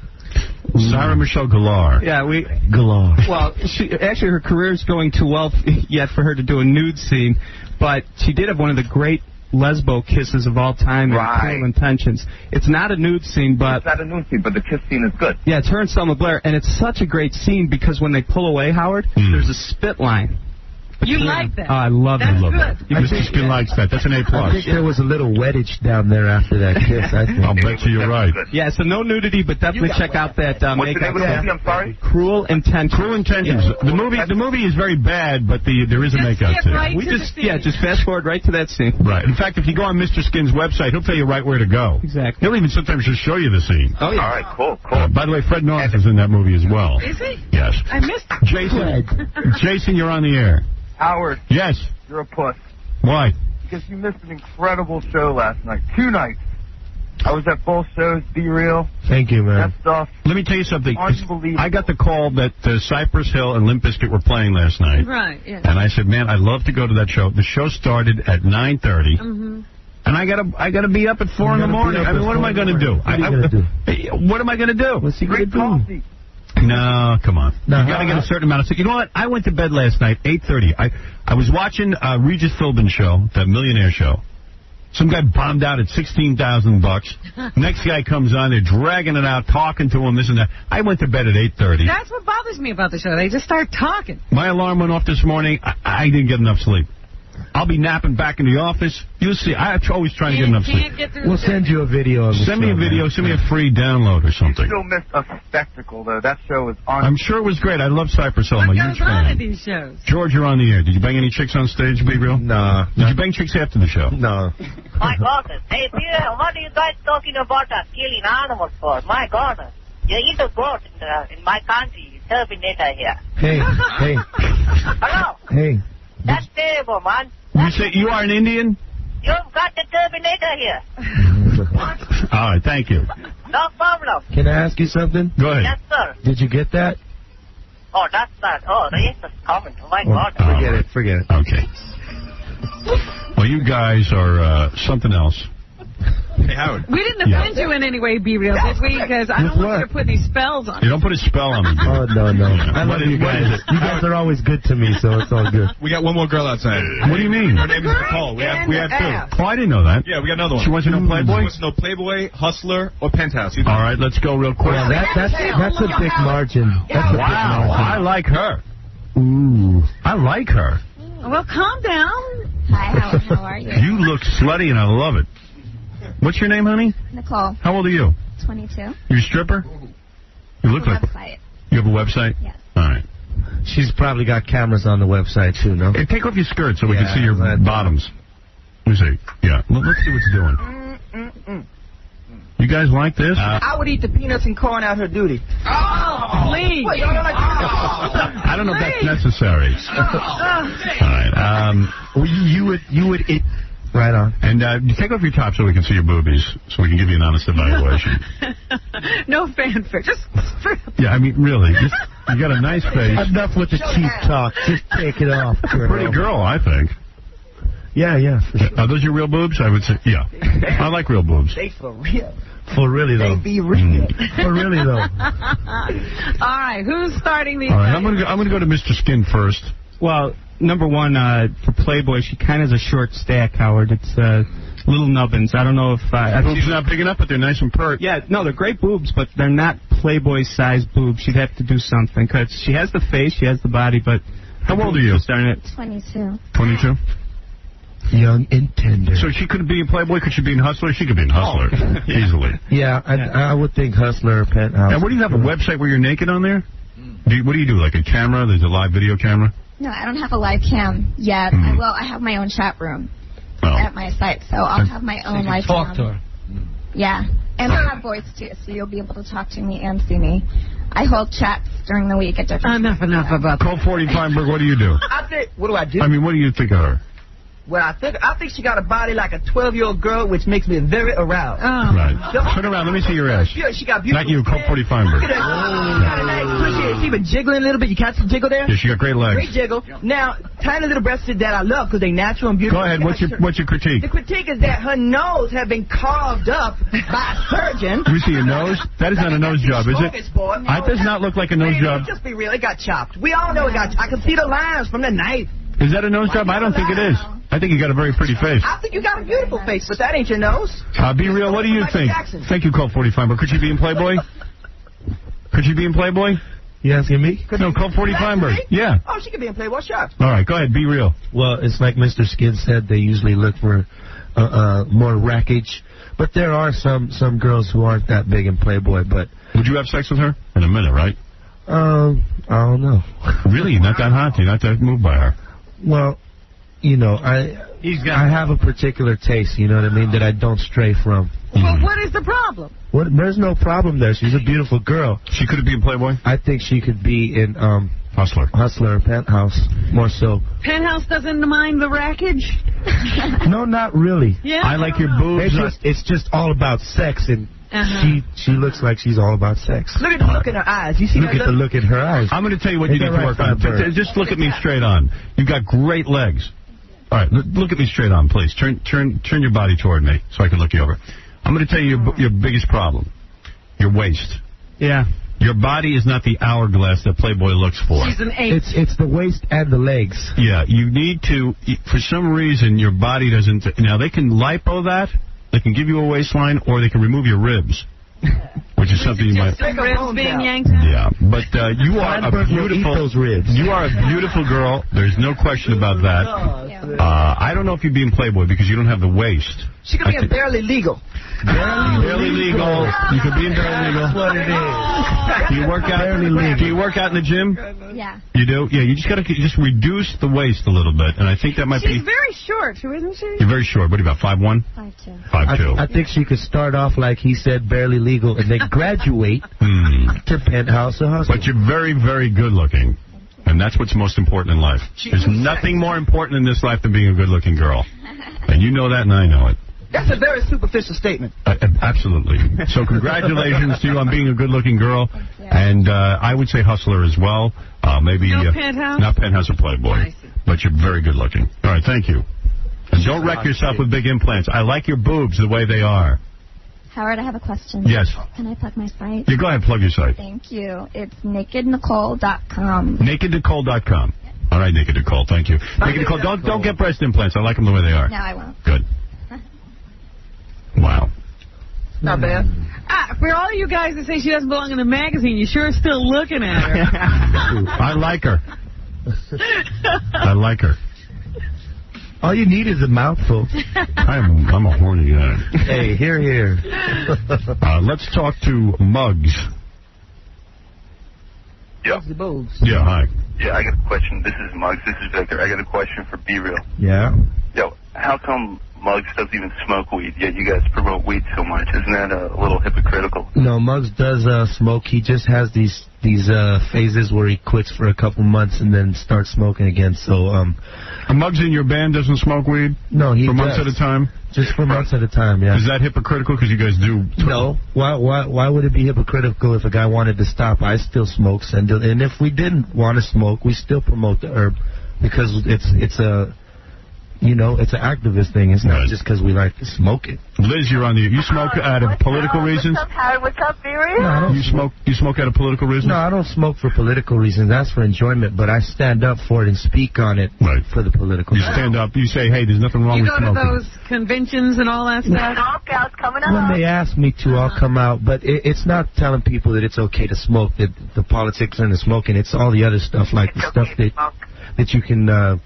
Sarah Michelle Gellar. Yeah, Gellar. Well, actually, her career's going too well yet for her to do a nude scene, but she did have one of the great lesbo kisses of all time in Cruel Intentions. It's not a nude scene, but... It's not a nude scene, but the kiss scene is good. Yeah, it's her and Selma Blair, and it's such a great scene because when they pull away, Howard, there's a spit line. You like that? Oh, I love it. That's good. Mr. Skin likes that. That's an A+. I think there was a little wettage down there after that kiss. I think. I'll bet you you're right. Yeah, so no nudity, but definitely check out that What's the name makeup. of the movie? I'm sorry? Cruel Intentions. Cruel Intentions. Yeah. The movie is very bad, but there is a makeout scene. Right just fast forward right to that scene. Right. In fact, if you go on Mr. Skin's website, he'll tell you right where to go. Exactly. He'll even sometimes just show you the scene. Oh, yeah. All right, cool. By the way, Fred Norris is in that movie as well. Is he? Yes. I missed it. Jason, you're on the air. Howard. Yes. You're a puss. Why? Because you missed an incredible show last night. 2 nights. I was at both shows, Be Real. Thank you, man. That stuff. Let me tell you something. Unbelievable. I got the call that Cypress Hill and Limp Bizkit were playing last night. Right, yeah. And I said, man, I'd love to go to that show. The show started at 9:30. Mm-hmm. And I gotta be up at 4 in the morning. I mean, what am I gonna do? What am I gonna do? What's he gonna do? Coffee. No, come on. You got to get a certain amount of sleep. You know what? I went to bed last night, 8:30. I was watching Regis Philbin's show, that millionaire show. Some guy bombed out at $16,000. Next guy comes on, they're dragging it out, talking to him, this and that. I went to bed at 8:30. That's what bothers me about the show. They just start talking. My alarm went off this morning. I didn't get enough sleep. I'll be napping back in the office. You'll see. I'm always trying to get enough sleep. We'll send you a video of the Send me a video. Send me a free download or something. You still missed a spectacle, though. That show was on. I'm sure it was great. I love Cypress Hill. I'm a huge What goes on fan. at these shows? George, you're on the air. Did you bang any chicks on stage, Be Real? No. Did you bang chicks after the show? No. My goodness. Hey, Peter, what are you guys talking about killing animals for? My goodness. You eat a goat in my country. Terminator here. Hey. Hello. Hey. That's terrible, man. You say you are an Indian? You've got the Terminator here. All right, thank you. No problem. Can I ask you something? Go ahead. Yes, sir. Did you get that? Oh, that's that. Oh, racist comment. Oh, my God. Forget it. Okay. Well, you guys are something else. Hey, Howard. We didn't offend you in any way, Be Real, did we? Because I don't want you to put these spells on. You don't put a spell on me. Oh, no. I love you What guys. is it? You guys are always good to me, so it's all good. We got one more girl outside. What do you mean? Her name is Nicole. We have 2. Oh, I didn't know that. Yeah, we got another one. She wants to know Playboy? She wants to know Playboy, Hustler, or Penthouse. All right, let's go real quick. Well, that's a big margin. That's a big Wow, margin. I like her. Ooh, I like her. Well, calm down. Hi, Howard. How are you? You look slutty, and I love it. What's your name, honey? Nicole. How old are you? 22. You a stripper? You look like... Website. You have a website? Yes. All right. She's probably got cameras on the website, too, no? Hey, take off your skirt so we Yeah, can see your bottoms. Let me see. Yeah. Let's see what it's doing. You guys like this? I would eat the peanuts and corn out her duty. Oh, please. What, y'all don't like I don't know if that's necessary. All right. You would eat. Right on. And take off your top so we can see your boobies, so we can give you an honest evaluation. No fanfare. Just... Yeah, I mean, really. You got a nice face. Enough with the cheap talk. Just take it off. Pretty girl, I think. Yeah. For sure. Are those your real boobs? I would say, yeah. I like real boobs. They for real. For really, though. They be real. For really, though. All right, who's starting these? All right, I'm gonna go to Mr. Skin first. Well, number one, for Playboy, she kind of has a short stack, Howard. It's little nubbins. I don't know if... boobs not big enough, but they're nice and pert. Yeah, no, they're great boobs, but they're not Playboy-sized boobs. She'd have to do something, because she has the face, she has the body, but... How old are you? Starting at 22. 22? Young and tender. So she could be in Playboy? Could she be in Hustler? She could be in Hustler. Easily. Yeah, I would think Hustler or Penthouse. And what do you have, a website where you're naked on there? What do you do, like a camera? There's a live video camera? No, I don't have a live cam yet. I have my own chat room at my site, so I'll have my own live cam. Talk to her. Yeah, and I have voice too, so you'll be able to talk to me and see me. I hold chats during the week at different Enough about that. Call 40 Feinberg, what do you do? What do I do? I mean, what do you think of her? Well, I think she got a body like a 12-year-old girl, which makes me very aroused. Right. Turn around. Let me see your ass. Yeah, she got beautiful. Not you. Call 40 Feinberg. She got a nice pushy. She been jiggling a little bit. You catch the jiggle there? Yeah, she got great legs. Great jiggle. Now, tiny little breasts that I love because they natural and beautiful. Go ahead. What's your critique? The critique is that her nose have been carved up by a surgeon. Let me see your nose. That is not a nose job, is it? It does not look like a nose job. Just be real. It got chopped. We all know it got chopped. I can see the lines from the knife. Is that a nose job? I don't think it is. I think you got a very pretty face. I think you got a beautiful face, but that ain't your nose. Be real. What do you think? Thank you, Colt 45. But could she be in Playboy? Could she be in Playboy? You asking me? No, Colt 40 Feinberg. Yeah. Oh, she could be in Playboy. Sure. All right, go ahead. Be real. Well, it's like Mr. Skid said. They usually look for more rackage. But there are some girls who aren't that big in Playboy. But would you have sex with her? In a minute, right? I don't know. Really? Not that hot? You're not that moved by her? Well, you know, I have a particular taste, you know what I mean, that I don't stray from. Well, what is the problem? There's no problem there. She's a beautiful girl. She could be in Playboy? I think she could be in Hustler or Penthouse, more so. Penthouse doesn't mind the rackage? No, not really. Yeah, I like your boobs. It's just all about sex, and she looks like she's all about sex. Look at the look in her eyes. You see look at the look in her eyes. I'm going to tell you what you need to work on. Just look at me straight on. You've got great legs. All right, look at me straight on, please. Turn your body toward me so I can look you over. I'm going to tell you your biggest problem. Your waist. Yeah. Your body is not the hourglass that Playboy looks for. She's an 8. It's the waist and the legs. Yeah, you need to, for some reason, your body doesn't, now they can lipo that, they can give you a waistline, or they can remove your ribs. Which is something you might... Ribs being yanked out? Yeah, but you are a beautiful... You are a beautiful girl. There's no question about that. I don't know if you'd be in Playboy because you don't have the waist. She could be in Barely Legal. Barely Legal. You could be in Barely Legal. That's what it is. Do you work out? Do you work out in the gym? Yeah. You do? Yeah, you just got to just reduce the waist a little bit, and I think that might be... She's very short, isn't she? You're very short. What are you, about 5'1"? 5'2". 5'2". I think she could start off, like he said, Barely Legal, and then graduate to Penthouse or Hustler. But you're very, very good looking. And that's what's most important in life. There's nothing more important in this life than being a good-looking girl. And you know that, and I know it. That's a very superficial statement. Absolutely. So congratulations to you on being a good-looking girl. And I would say Hustler as well. Maybe Penthouse? Not Penthouse or Playboy. But you're very good-looking. All right, thank you. And don't wreck yourself with big implants. I like your boobs the way they are. Howard, I have a question. Yes. Can I plug my site? Yeah, go ahead, plug your site. Thank you. It's nakednicole.com. Nakednicole.com. All right, Naked Nicole, thank you. Naked Nicole, don't get breast implants. I like them the way they are. No, I won't. Good. Wow. Not bad. For all you guys that say she doesn't belong in a magazine, you sure are still looking at her. I like her. I like her. All you need is a mouthful. I'm a horny guy. Hey, here. Let's talk to Muggs. Yeah. Yeah, hi. Yeah, I got a question. This is Muggs. This is Victor. I got a question for Be Real. Yeah. Yo, how come Muggs doesn't even smoke weed, yet you guys promote weed so much? Isn't that a little hypocritical? No, Muggs does smoke. He just has these phases where he quits for a couple months and then starts smoking again. So, Muggs in your band doesn't smoke weed? No, he for months does. at a time? Just for months at a time, yeah. Is that hypocritical because you guys do? No. Why would it be hypocritical if a guy wanted to stop? I still smoke, and if we didn't want to smoke, we still promote the herb because it's a... You know, it's an activist thing. It's not just because we like to smoke it. Liz, you're on the... You smoke out of political reasons? What's up, Howard? What's up, Be-Real? No, You smoke out of political reasons? No, I don't smoke for political reasons. That's for enjoyment, but I stand up for it and speak on it for the political You stand up, you say, hey, there's nothing wrong with smoking. You go to those conventions and all that stuff? When they ask me to, I'll come out, but it's not telling people that it's okay to smoke, that the politics and the smoking. It's all the other stuff, like the stuff that you can...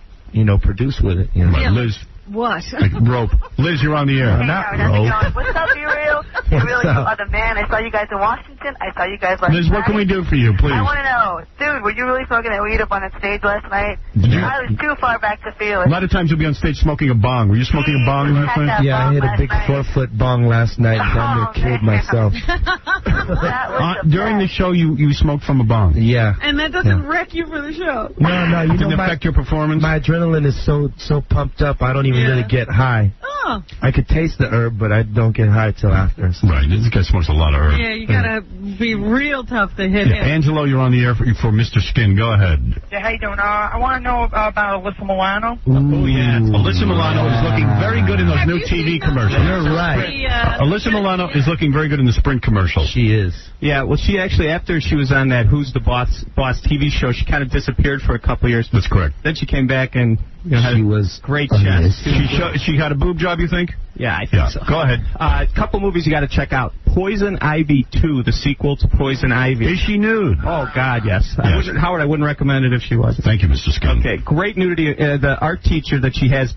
produce with it. You know? Liz, What? Like rope. Liz, you're on the air. Hey, Not Howard, how's it rope. going? What's up, you real? You really, you are the man. I saw you guys in Washington. I saw you guys last Liz, what can we do for you, please? I want to know, dude, were you really smoking that weed up on that stage last night? I was too far back to feel A it. lot of times you'll be on stage smoking a bong. Were you smoking a bong? Yeah, I hit a big 4-foot bong last night and damn near killed myself. During the show, you smoked from a bong. Yeah. And that doesn't wreck you for the show. No, you know, didn't affect your performance? My adrenaline is so pumped up, I don't even really get high. Oh. I could taste the herb, but I don't get high till after. So. Right, this guy smokes a lot of herb. Yeah, you gotta be real tough to hit him. Angelo, you're on the air for Mr. Skin. Go ahead. Yeah, how you doing? I want to know about Alyssa Milano. Oh, yeah. Alyssa Milano is looking very good in those new TV commercials. You're right. Alyssa Milano is looking very good in the Sprint commercials. She is. Yeah, well, she actually, after she was on that Who's the Boss TV show, she kind of disappeared for a couple of years. That's correct. Then she came back and had was great chest. She had a boob job, you think? Yeah, I think so. Go ahead. A couple movies you got to check out. Poison Ivy 2, the sequel to Poison Ivy. Is she nude? Oh, God, yes. Howard, I wouldn't recommend it if she wasn't. Thank you, Mr. Skin. Okay, great nudity. The art teacher that she has,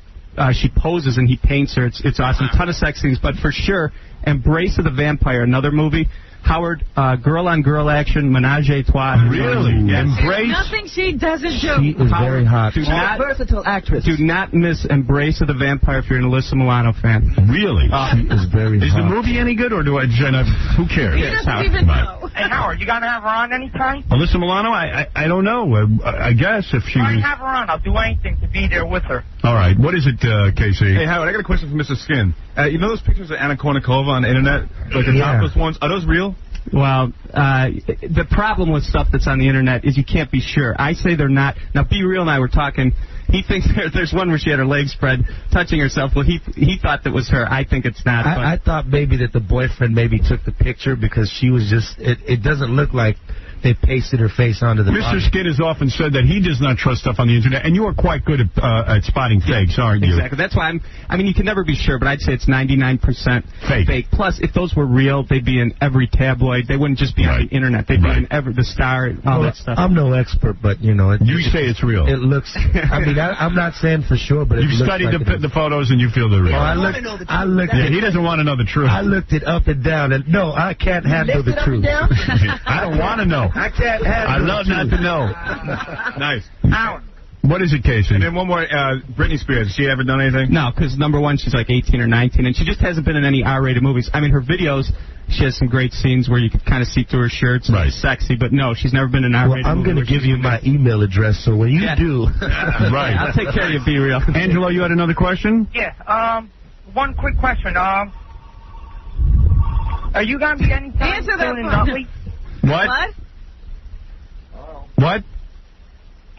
she poses and he paints her. It's awesome. Ton of sex scenes, but for sure, Embrace of the Vampire, another movie. Howard, girl-on-girl action, menage a trois. Really? Yes. Embrace? Nothing she doesn't do. She is very hot. Versatile actress. Do not miss Embrace of the Vampire if you're an Alyssa Milano fan. Really? She is very Is hot. the movie any good, or do I? Who cares? He doesn't even know. Hey, Howard, you gonna have her on anytime? Alyssa Milano? I don't know. I guess if she. I have her on. I'll do anything to be there with her. All right. What is it, Casey? Hey, Howard, I got a question for Mr. Skin. You know those pictures of Anna Kournikova on the internet? Like the topless ones? Are those real? Well, the problem with stuff that's on the internet is you can't be sure. I say they're not. Now, Be Real and I were talking. He thinks there's one where she had her legs spread, touching herself. Well, he thought that was her. I think it's not. I thought maybe that the boyfriend maybe took the picture because she was just. It doesn't look like they pasted her face onto the Mr. body. Skid has often said that he does not trust stuff on the internet, and you are quite good at spotting fakes, aren't you? Exactly. That's why I mean, you can never be sure, but I'd say it's 99% fake. Plus, if those were real, they'd be in every tabloid. They wouldn't just be on the internet. They'd be in the Star, all that stuff. I'm no expert, but you know. You say it's real. It looks. I mean, I'm not saying for sure, but you've it looks studied like the photos and you feel they're real. Oh, I looked. Yeah, he doesn't want to know the truth. I looked it up and down, and no, I can't handle the truth. I don't want to know. I can't handle. I love not to know. Nice. Howard. What is it, Casey? And then one more, Britney Spears. Has she ever done anything? No, because number one, she's like 18 or 19, and she just hasn't been in any R-rated movies. I mean, her videos, she has some great scenes where you can kind of see through her shirts. Right. It's sexy, but no, she's never been in an R-rated movie. I'm going to give you my email address, so when you do... Right. I'll take care of you, Be Real. Angelo, you had another question? Yeah, one quick question. Are you going to be anytime soon in Nutley? What? What?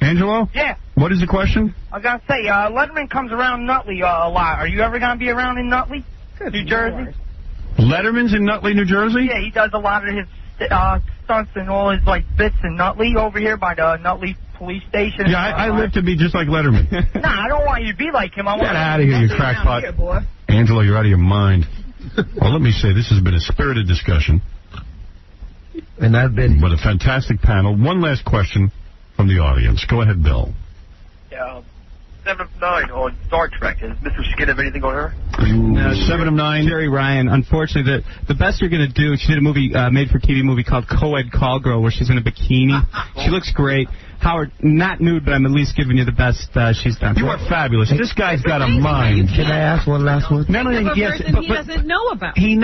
Angelo? Yeah. What is the question? I got to say, Letterman comes around Nutley a lot. Are you ever going to be around in Nutley, New Jersey? Letterman's in Nutley, New Jersey? Yeah, he does a lot of his stunts and all his bits in Nutley over here by the Nutley police station. Yeah, I live to be just like Letterman. Nah, I don't want you to be like him. I want Get out of here, you crackpot. Here, boy. Angelo, you're out of your mind. Well, let me say, this has been a spirited discussion. And I've been... With a fantastic panel. One last question from the audience. Go ahead, Bill. Yeah, 7 of 9 on Star Trek. Does Mr. Skin have anything on her? No, 7 of 9. Jerry Ryan. Unfortunately, the best you're going to do, she did a movie, made-for-TV movie called Co-Ed Call Girl, where she's in a bikini. She looks great. Howard, not nude, but I'm at least giving you the best she's done. You are fabulous. This guy's got a mind. Can I ask one last one? Not only, yes, he doesn't know about. He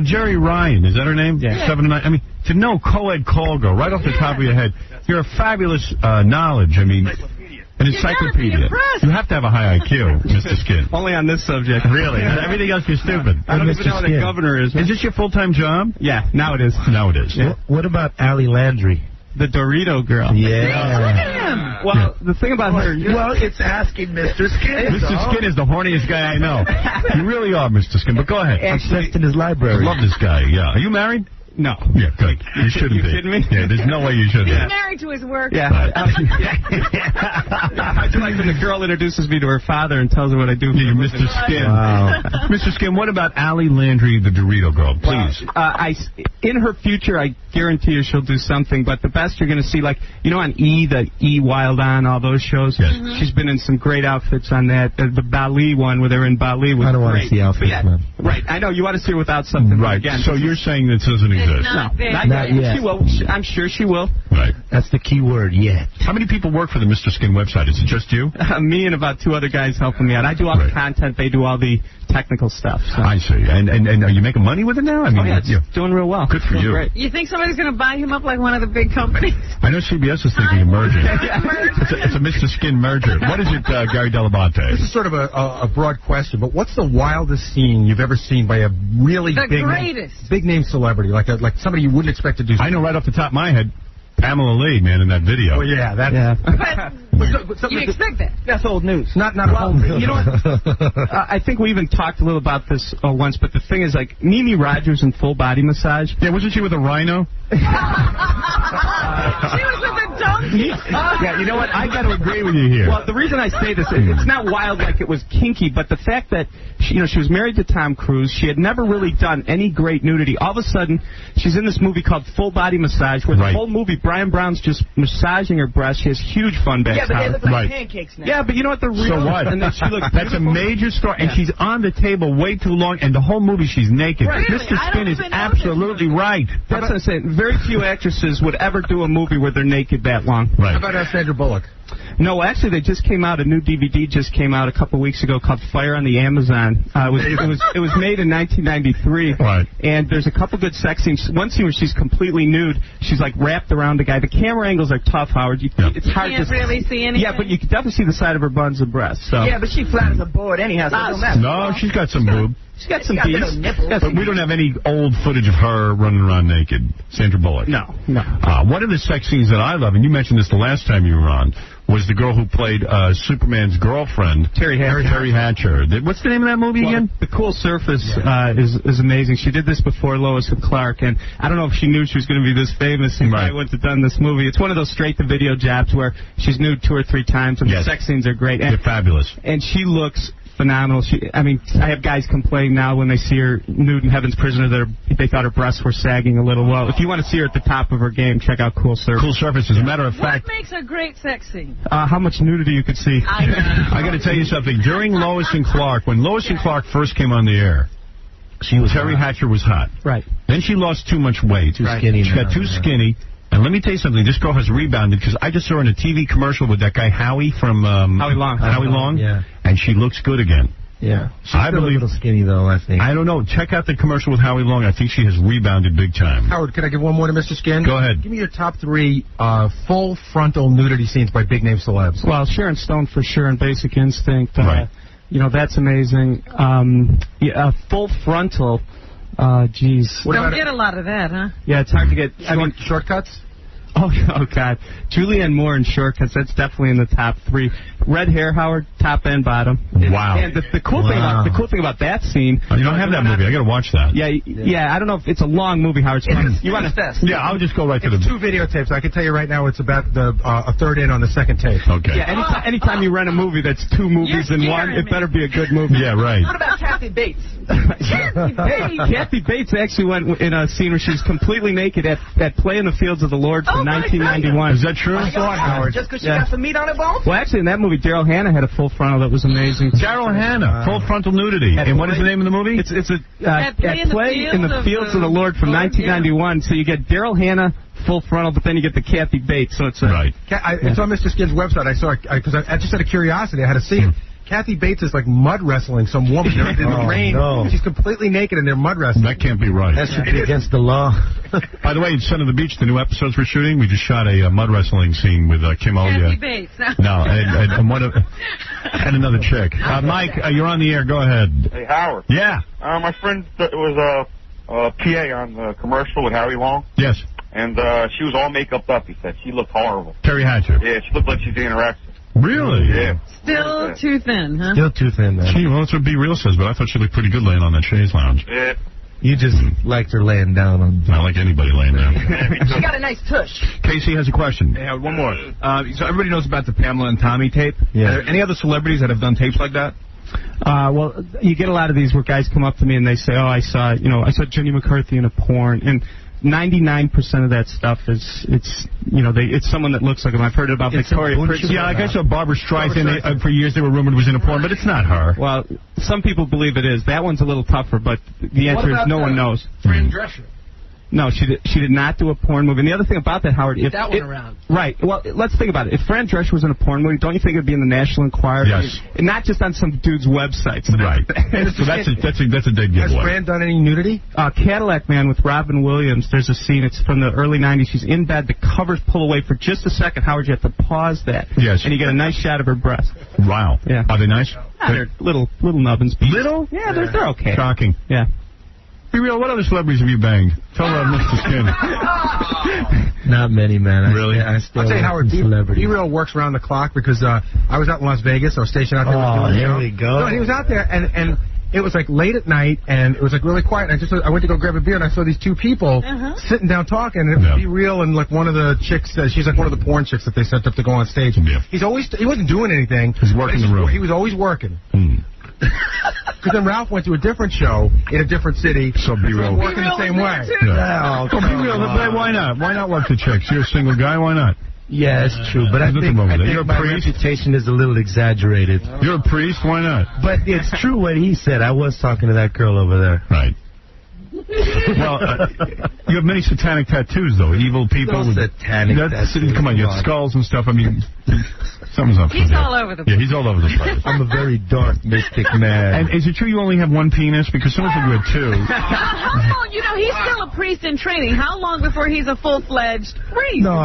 Jerry Ryan, is that her name? Yeah. 7 of 9. I mean, to know Co-Ed Call Girl right off the top of your head, you're a fabulous knowledge. I mean, an encyclopedia. You have to have a high IQ, Mr. Skin. Only on this subject. Really? Everything else, you're stupid. I don't even know what a governor is. Is this your full-time job? Yeah, now it is. Now it is. Yeah. What about Allie Landry? The Dorito girl. Yeah. Well, the thing about her... Well, it's asking Mr. Skin. Mr. Skin is the horniest guy I know. You really are, Mr. Skin, but go ahead. Accessed in his library. I love this guy, yeah. Are you married? No. Yeah, good. You shouldn't you be. kidding me? Yeah, there's no way you should be. He's married to his work. Yeah. I do like when the girl introduces me to her father and tells her what I do. Yeah, Mr. Skin. Wow. Mr. Skin, what about Allie Landry, the Dorito girl? Please. In her future, I guarantee you she'll do something, but the best you're going to see, like, you know, on the E! Wild On, all those shows? Yes. She's been in some great outfits on that. The Bali one where they're in Bali was I don't want great. to see outfits, man. Right, I know. You want to see her without something. Right. Again, So you're saying this doesn't exist? not there. Not yet. She will. I'm sure she will. Right. That's the key word, yet. How many people work for the Mr. Skin website? Is it just you? Me and about 2 other guys helping me out. I do all the content. They do all the technical stuff. So. I see. And are you making money with it now? I mean, it's doing real well. Good for you. Great. You think somebody's going to buy him up like one of the big companies? I know CBS is thinking of merging. It's a Mr. Skin merger. What is it, Gary Dell'Abate? This is sort of a broad question, but what's the wildest scene you've ever seen by a really big name celebrity, like somebody you wouldn't expect to do something? I know right off the top of my head, Pamela Lee, man, in that video. Well, yeah, that's... But you expect that. That's old news. Not old news. You know what? I think we even talked a little about this once, but the thing is, like, Mimi Rogers in Full Body Massage. Yeah, wasn't she with a rhino? She was with a donkey. Yeah, you know what? I got to agree with you here. Well, the reason I say this, it's not wild like it was kinky, but the fact that she was married to Tom Cruise, she had never really done any great nudity. All of a sudden, she's in this movie called Full Body Massage, where the whole movie, Brian Brown's just massaging her breast. She has huge fun back. Yeah, but they look like pancakes now. Yeah, but you know what? The real So what? And then she looks That's a major story, and she's on the table way too long, and the whole movie she's naked. Really? Mr. Skin is absolutely right. That's what I'm saying. Very few actresses would ever do a movie where they're naked that long. Right. How about Sandra Bullock? No, actually, they just came out. A new DVD just came out a couple weeks ago called Fire on the Amazon. It was made in 1993. Right. And there's a couple good sex scenes. One scene where she's completely nude. She's like wrapped around a guy. The camera angles are tough, Howard. It's hard can't to really see anything. Yeah, but you can definitely see the side of her buns and breasts. So. Yeah, but she flat as a board anyhow, so it don't matter. No, she's got some boob. She's got some little beads. nipples. But we don't have any old footage of her running around naked. Sandra Bullock. No. One of the sex scenes that I love, and you mentioned this the last time you were on, was the girl who played Superman's girlfriend, Terry Hatcher. What's the name of that movie again? The Cool Surface is amazing. She did this before Lois and Clark, and I don't know if she knew she was going to be this famous and I went to done this movie. It's one of those straight-to-video jobs where she's nude 2 or 3 times, and the sex scenes are great. They're fabulous. And she looks phenomenal. I have guys complain now when they see her nude in Heaven's Prisoner they thought her breasts were sagging a little. Well, if you want to see her at the top of her game, check out Cool Surface. Cool Surface. As a matter of fact, What makes a great sex scene? how much nudity you could see. I got to tell you something. During Lois and Clark, when Lois and Clark first came on the air, Terry Hatcher was hot. Right. Then she lost too much weight. Too skinny. She got too skinny. And let me tell you something. This girl has rebounded because I just saw her in a TV commercial with that guy Howie from Howie Long. Yeah. And she looks good again. Yeah. She's I still believe a little skinny, though, I think. I don't know. Check out the commercial with Howie Long. I think she has rebounded big time. Howard, can I give one more to Mr. Skin? Go ahead. Give me your top 3 full frontal nudity scenes by big name celebs. Well, Sharon Stone for sure and Basic Instinct. Right. That's amazing. Full frontal. Geez. Don't get a lot of that, huh? Yeah, it's hard to get. Shortcuts? Oh, God. Julianne Moore in Shortcuts, that's definitely in the top 3. Red hair, Howard, top and bottom. Wow. And the cool thing about that scene... You don't have that movie. I got to watch that. Yeah, I don't know if it's a long movie, Howard. You want to... Yeah, I'll just go right to the... 2 videotapes. I can tell you right now it's about a third in on the second tape. Okay. Yeah, anytime you rent a movie that's 2 movies in one, it better be a good movie. Yeah, right. What about Kathy Bates? Kathy Bates actually went in a scene where she's completely naked at Play in the Fields of the Lord from 1991. Is that true? I saw it, Howard. Just because she got some meat on her bones? Well, actually, in that movie, Daryl Hannah had a full frontal that was amazing. Daryl Hannah, full frontal nudity. And what is the name of the movie? It's at Play in the Fields of the Lord from 1991. So you get Daryl Hannah full frontal, but then you get the Kathy Bates. So it's right. It's on Mr. Skin's website. I saw it because I just out of curiosity, I had to see it. Kathy Bates is like mud wrestling some woman. They're in the rain. No. She's completely naked and they're mud wrestling. That can't be right. That should be against the law. By the way, in Son of the Beach, the new episodes we're shooting, we just shot a mud wrestling scene with Kim Olia. Kathy Bates. No, and another chick. Mike, you're on the air. Go ahead. Hey, Howard. Yeah. My friend was a PA on the commercial with Howie Long. Yes. And she was all makeup up, he said. She looked horrible. Terry Hatcher. Yeah, she looked like she's anorexic. Really? Yeah. Still too thin, huh? Still too thin, man. Gee, well, that's what B Real says, but I thought she looked pretty good laying on that chaise lounge. Yeah. You just liked her laying down on... I like anybody laying down. She got a nice tush. Casey has a question. Yeah, one more. So everybody knows about the Pamela and Tommy tape. Yeah. Are there any other celebrities that have done tapes like that? Well, you get a lot of these where guys come up to me and they say, "Oh, I saw Jenny McCarthy in a porn," and 99% of that stuff it's someone that looks like him. I've heard about Victoria Pritchard. Yeah, like I saw Barbara Streisand. For years they were rumored was in a porn, but it's not her. Well, some people believe it is. That one's a little tougher, but the answer is no one knows. Fran Drescher. No, she did not do a porn movie. And the other thing about that, Howard, if that went around. Right. Well, let's think about it. If Fran Drescher was in a porn movie, don't you think it would be in the National Enquirer? Yes. And not just on some dude's website. So right. So that's a dead giveaway. Has Fran done any nudity? Cadillac Man with Robin Williams. There's a scene. It's from the early 90s. She's in bed. The covers pull away for just a second. Howard, you have to pause that. Yes. And you get a nice shot of her breast. Wow. Yeah. Are they nice? They're little nubbins. Little? Yeah, they're okay. Shocking. Yeah. Be real, what other celebrities have you banged? Tell about Mr. Skin. Not many, man. Really? I still I'll tell you, Howard, celebrities. B-Real works around the clock because I was out in Las Vegas. I was stationed out there. Oh, here we go. No, and he was out there, and it was like late at night, and it was like really quiet. And I went to go grab a beer, and I saw these two people sitting down talking. And it was B-Real and like one of the chicks. She's like one of the porn chicks that they sent up to go on stage. Yeah. He wasn't doing anything. He's working the room. He was always working. Because then Ralph went to a different show in a different city. So B-Real working the same way. Yeah. Oh, B-Real, why not? Why not work the chicks? You're a single guy. Why not? Yeah, it's true. But I think my reputation is a little exaggerated. You're a priest. Why not? But it's true what he said. I was talking to that girl over there. Right. Well, you have many satanic tattoos, though. Evil people. No satanic tattoos. Come on, you have skulls and stuff. I mean, something's up. He's all over the place. Yeah, he's all over the place. I'm a very dark, mystic man. And is it true you only have one penis? Because someone said you had two. Well, he's still a priest in training. How long before he's a full-fledged priest? No,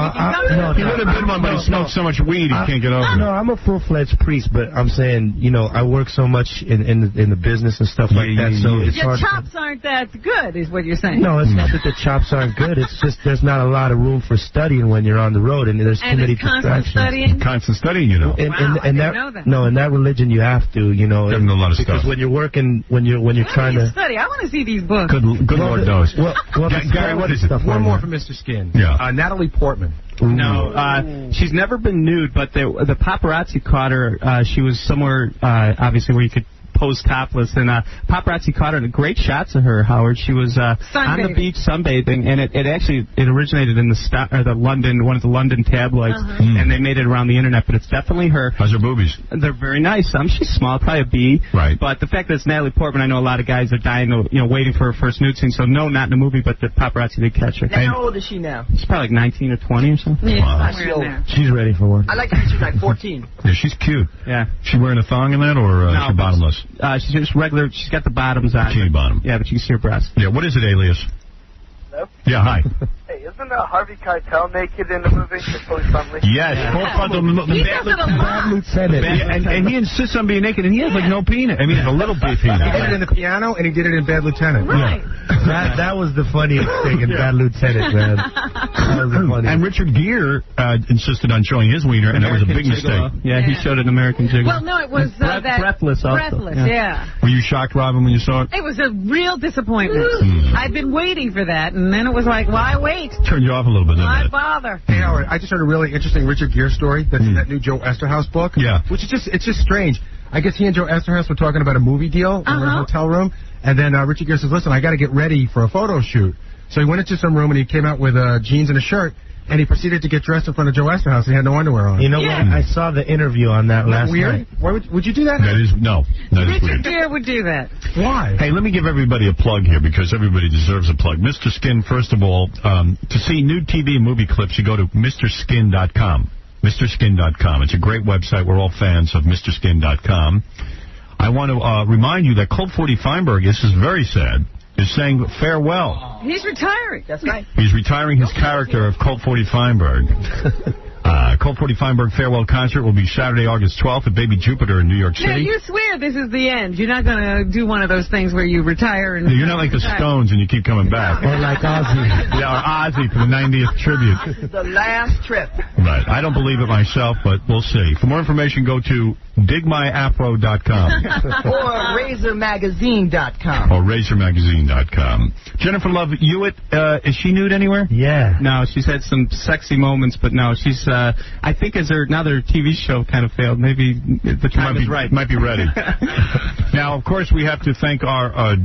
he would have been one, but he smoked so much weed he can't get over it. No, I'm a full-fledged priest, but I'm saying, I work so much in the business and stuff like that, so it's hard. Your chops aren't that good, is what you're saying. No, it's not that the chops aren't good. It's just there's not a lot of room for studying when you're on the road, and there's too many distractions. Constant studying, In that religion, you have to, Give them a lot of because stuff. when you're working, when you're trying to study. I want to see these books. Good Lord knows. Well, Gary, what is it? One more from Mr. Skin. Yeah. Natalie Portman. No, she's never been nude, but the paparazzi caught her. She was somewhere, obviously, where you could pose topless, and paparazzi caught her in great shots of her, Howard. She was on the beach sunbathing, and it originated in one of the London tabloids, and they made it around the internet, but it's definitely her. How's her boobies? They're very nice. She's small, probably a B. Right. But the fact that it's Natalie Portman, I know a lot of guys are dying, waiting for her first nude scene, so no, not in the movie, but the paparazzi did catch her. Now, how old is she now? She's probably like 19 or 20 or something. Yeah, wow. She's ready for one. I like to think she's like 14. Yeah, she's cute. Yeah. She wearing a thong in that, or no, she bottomless? She's just regular. She's got the bottoms on. Bikini bottom. Yeah, but you can see her breast. Yeah, what is it, Alias? Hello? Yeah, hi. Hey, isn't Harvey Keitel naked in the movie? Yes, Bad Lieutenant. And he insists on being naked, and he has like no penis. I mean, it's a little bit penis. He did it in the piano, and he did it in Bad Lieutenant. Right. Yeah. That was the funniest thing in Bad Lieutenant, man. That was the funniest. And Richard Gere insisted on showing his wiener, and that was a big mistake. Yeah, he showed an American Jiggle. Well, no, it was Breathless also. Breathless, yeah. Were you shocked, Robin, when you saw it? It was a real disappointment. I'd been waiting for that, and then it was like, why wait? Turned you off a little bit, didn't Why it? bother? Hey, Howard, I just heard a really interesting Richard Gere story that's in that new Joe Esterhaus book. Yeah. Which is it's just strange. I guess he and Joe Esterhaus were talking about a movie deal in a hotel room, and then Richard Gere says, listen, I got to get ready for a photo shoot. So he went into some room, and he came out with jeans and a shirt, and he proceeded to get dressed in front of Joe Esterhaus, and he had no underwear on. You know what? I saw the interview on that last night. Why would you do that? That is weird. Richard Gere would do that. Why? Hey, let me give everybody a plug here, because everybody deserves a plug. Mr. Skin, first of all, to see nude TV and movie clips, you go to MrSkin.com. MrSkin.com. It's a great website. We're all fans of MrSkin.com. I want to remind you that Colt 40 Feinberg, this is very sad, is saying farewell. He's retiring. That's right. He's retiring his character of Colt 40 Feinberg. Colt 40 Feinberg farewell concert will be Saturday, August 12th at Baby Jupiter in New York City. Now, you swear this is the end. You're not going to do one of those things where you retire and... You're not like the Stones and you keep coming back. Or like Ozzy. Yeah, or Ozzy for the 90th tribute. This is the last trip. Right. I don't believe it myself, but we'll see. For more information, go to digmyafro.com. Or razormagazine.com. Or razormagazine.com. Jennifer Love Hewitt, is she nude anywhere? Yeah. No, she's had some sexy moments, but no, she's, I think as her TV show kind of failed. Maybe the time is right. Might be ready. Now, of course, we have to thank our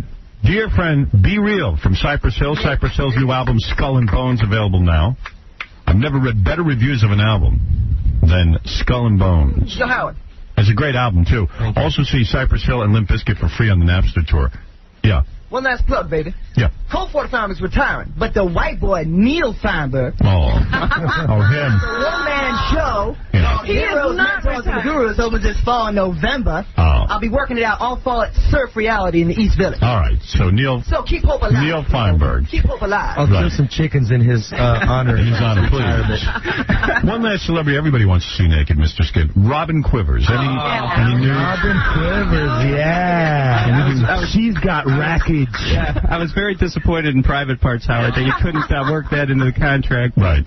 dear friend Be Real from Cypress Hill. Cypress Hill's new album, Skull and Bones, available now. I've never read better reviews of an album than Skull and Bones. Yo, Howard. It's a great album, too. Also see Cypress Hill and Limp Bizkit for free on the Napster tour. Yeah. One last plug, baby. Yeah. Colt 40 Feinberg's retiring, but the white boy, Neil Feinberg. Oh, him. The one-man show. Yeah. He is not retired. Gurus opens this fall in November. Oh. I'll be working it out all fall at Surf Reality in the East Village. All right, so Neil... So keep hope alive. Neil Feinberg. Keep hope alive. I'll kill some chickens in his honor. In his honor, please. One last celebrity everybody wants to see naked, Mr. Skid. Robin Quivers. Any news? Robin Quivers, yeah. She's got rackage. Yeah, I was very disappointed in Private Parts, Howard, that you couldn't work that into the contract. Right.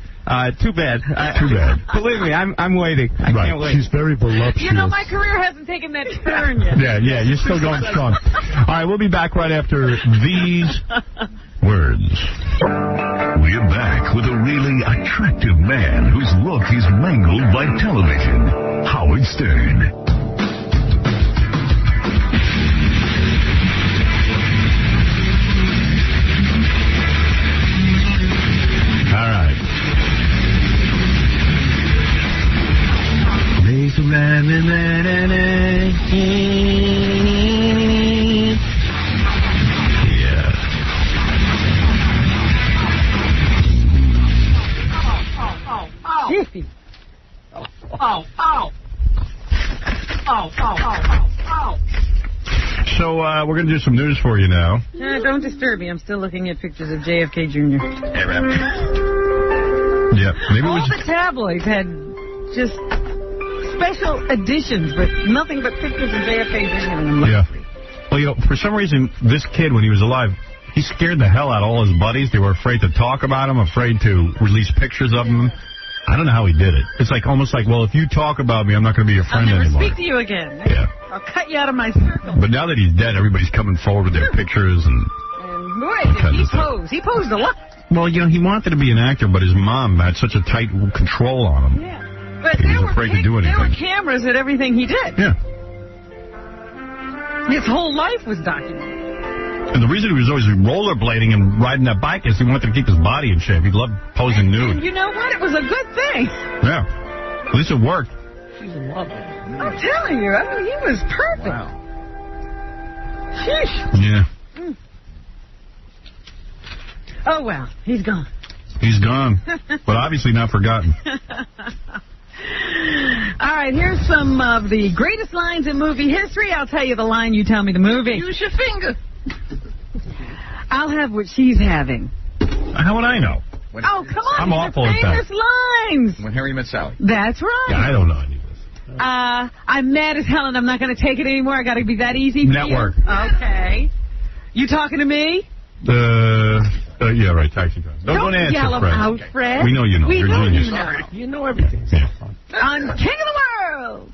Too bad. Too bad. Believe me, I'm waiting. I can't wait. She's very voluptuous. You know, my career hasn't taken that turn yet. Yeah, you're still going strong. All right, we'll be back right after these words. We're back with a really attractive man whose look is mangled by television. Howard Stern. All right. Yeah. Jiffy. So we're going to do some news for you now. Don't disturb me. I'm still looking at pictures of JFK Jr. Yeah, maybe All the tabloids had just special editions, but nothing but pictures of JFK Jr. Yeah. Well, you know, for some reason, this kid, when he was alive, he scared the hell out of all his buddies. They were afraid to talk about him, afraid to release pictures of him. I don't know how he did it. It's like almost like, well, if you talk about me, I'm not going to be your friend I'll never anymore. speak to you again. Yeah. I'll cut you out of my circle. But now that he's dead, everybody's coming forward with their pictures and boy, did he pose. He posed a lot. well, you know, he wanted to be an actor, but his mom had such a tight control on him. Yeah. But He was afraid to do anything. there were cameras at everything he did. Yeah. His whole life was documented. And the reason he was always rollerblading and riding that bike is he wanted to keep his body in shape. He loved posing nude. And you know what? It was a good thing. Yeah. At least it worked. She's in love. I'm telling you. I mean, he was perfect. Wow. Sheesh. Yeah. Oh, well. He's gone. He's gone. But obviously not forgotten. All right, here's some of the greatest lines in movie history. I'll tell you the line, you tell me the movie. Use your finger. I'll have what she's having. How would I know? Oh, come on. I'm these awful are at that. famous lines. When Harry Met Sally. That's right. Yeah, I don't know any of this. I'm mad as hell and I'm not going to take it anymore. I got to be that easy for Network. you. Okay. You talking to me? Yeah, right, taxi driver. Don't answer, yell Fred. out, Fred. We know you know. We You're know genius. you know. You know everything. Yeah. On King of the World.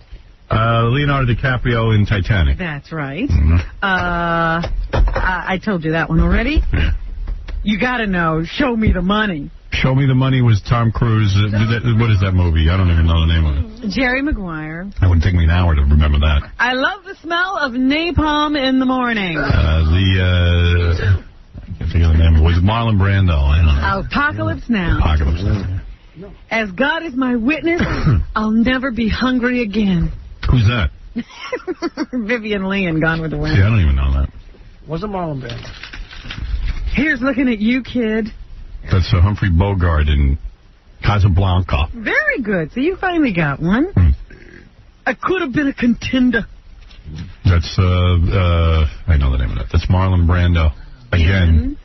Leonardo DiCaprio in Titanic. That's right. Mhm. I told you that one already. Yeah. You got to know, Show Me the Money. Show Me the Money was Tom Cruise. What is that movie? I don't even know the name of it. Jerry Maguire. It wouldn't take me an hour to remember that. I love the smell of napalm in the morning. I can't think of the name. It was Marlon Brando. I don't know. Apocalypse Now. Apocalypse Now. As God is my witness, I'll never be hungry again. Who's that? Vivian Lee in Gone with the Wind. Yeah, I don't even know that. Wasn't Marlon Brando. Here's looking at you, kid. That's Humphrey Bogart in Casablanca. Very good. So you finally got one. I could have been a contender. That's, I know the name of that. That's Marlon Brando. Again.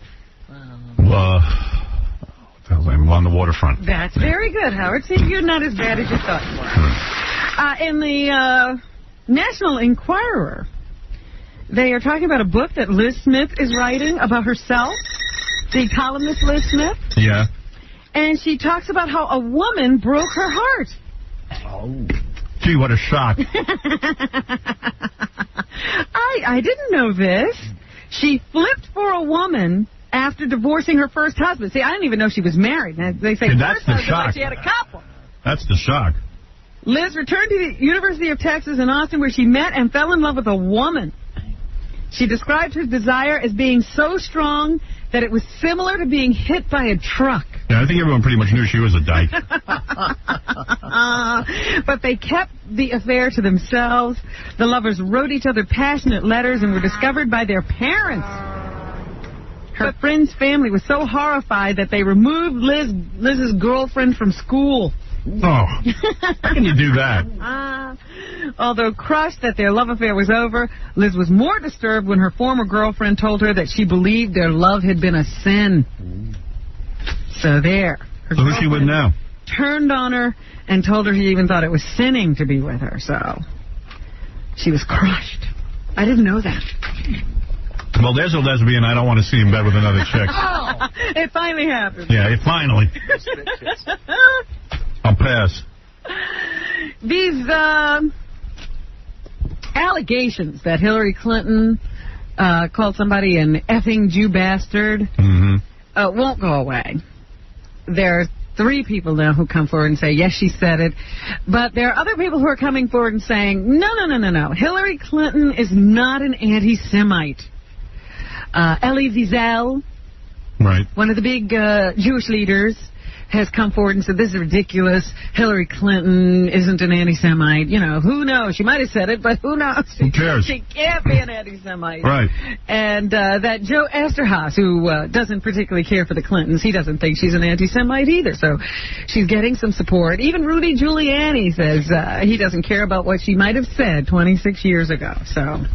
I'm on the waterfront. That's very good, Howard. See, you're not as bad as you thought you were. In the National Enquirer, they are talking about a book that Liz Smith is writing about herself, the columnist Liz Smith. Yeah. And she talks about how a woman broke her heart. Oh. Gee, what a shock. I didn't know this. She flipped for a woman after divorcing her first husband. See, I didn't even know she was married. They say that's the shock. Like she had a couple. That's the shock. Liz returned to the University of Texas in Austin, where she met and fell in love with a woman. She described her desire as being so strong that it was similar to being hit by a truck. Yeah, I think everyone pretty much knew she was a dyke. But they kept the affair to themselves. The lovers wrote each other passionate letters and were discovered by their parents. Her friend's family was so horrified that they removed Liz's girlfriend from school. Oh, how can you do that? Although crushed that their love affair was over, Liz was more disturbed when her former girlfriend told her that she believed their love had been a sin. So there. So who's she with now? Turned on her and told her he even thought it was sinning to be with her. So she was crushed. I didn't know that. Well, there's a lesbian. I don't want to see in bed with another chick. Oh, it finally happened. Yeah, it finally. I'll pass. These allegations that Hillary Clinton called somebody an effing Jew bastard won't go away. There are 3 people now who come forward and say, yes, she said it. But there are other people who are coming forward and saying, no. Hillary Clinton is not an anti-Semite. Elie Wiesel, right, one of the big Jewish leaders, has come forward and said, this is ridiculous. Hillary Clinton isn't an anti-Semite. You know, who knows? She might have said it, but who knows? Who cares? She can't be an anti-Semite. Right. And that Joe Esterhaas, who doesn't particularly care for the Clintons, he doesn't think she's an anti-Semite either. So she's getting some support. Even Rudy Giuliani says he doesn't care about what she might have said 26 years ago. So...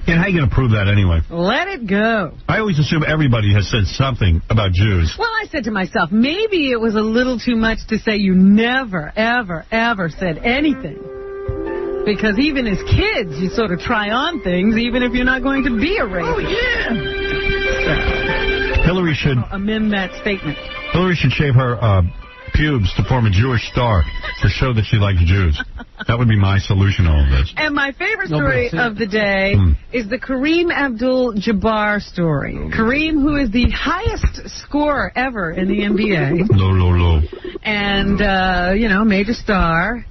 Yeah, how are you going to prove that anyway? Let it go. I always assume everybody has said something about Jews. Well, I said to myself, maybe it was a little too much to say you never, ever, ever said anything. Because even as kids, you sort of try on things, even if you're not going to be a rapist. Oh, yeah. So, Hillary should... amend that statement. Hillary should shave her pubes to form a Jewish star to show that she likes Jews. That would be my solution to all of this. And my favorite story of the day is the Kareem Abdul-Jabbar story. Kareem, who is the highest scorer ever in the NBA. Low. And, major star.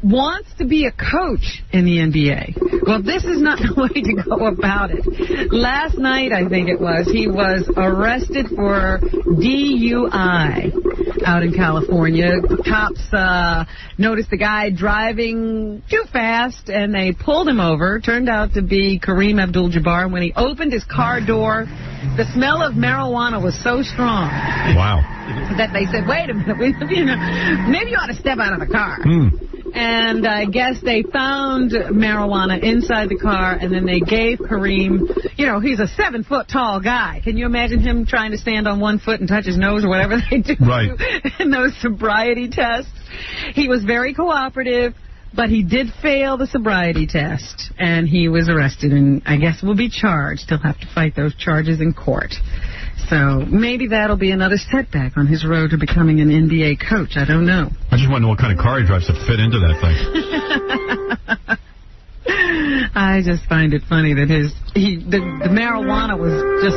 Wants to be a coach in the NBA. Well, this is not the way to go about it. Last night, I think it was, he was arrested for DUI out in California. Cops noticed the guy driving too fast, and they pulled him over. Turned out to be Kareem Abdul-Jabbar. When he opened his car door, the smell of marijuana was so strong. Wow. That they said, wait a minute, maybe you ought to step out of the car. And I guess they found marijuana inside the car, and then they gave Kareem, he's a 7-foot-tall guy. Can you imagine him trying to stand on one foot and touch his nose or whatever they do in those sobriety tests? He was very cooperative, but he did fail the sobriety test, and he was arrested, and I guess will be charged. He'll have to fight those charges in court. So maybe that'll be another setback on his road to becoming an NBA coach. I don't know. I just want to know what kind of car he drives to fit into that thing. I just find it funny that the marijuana was just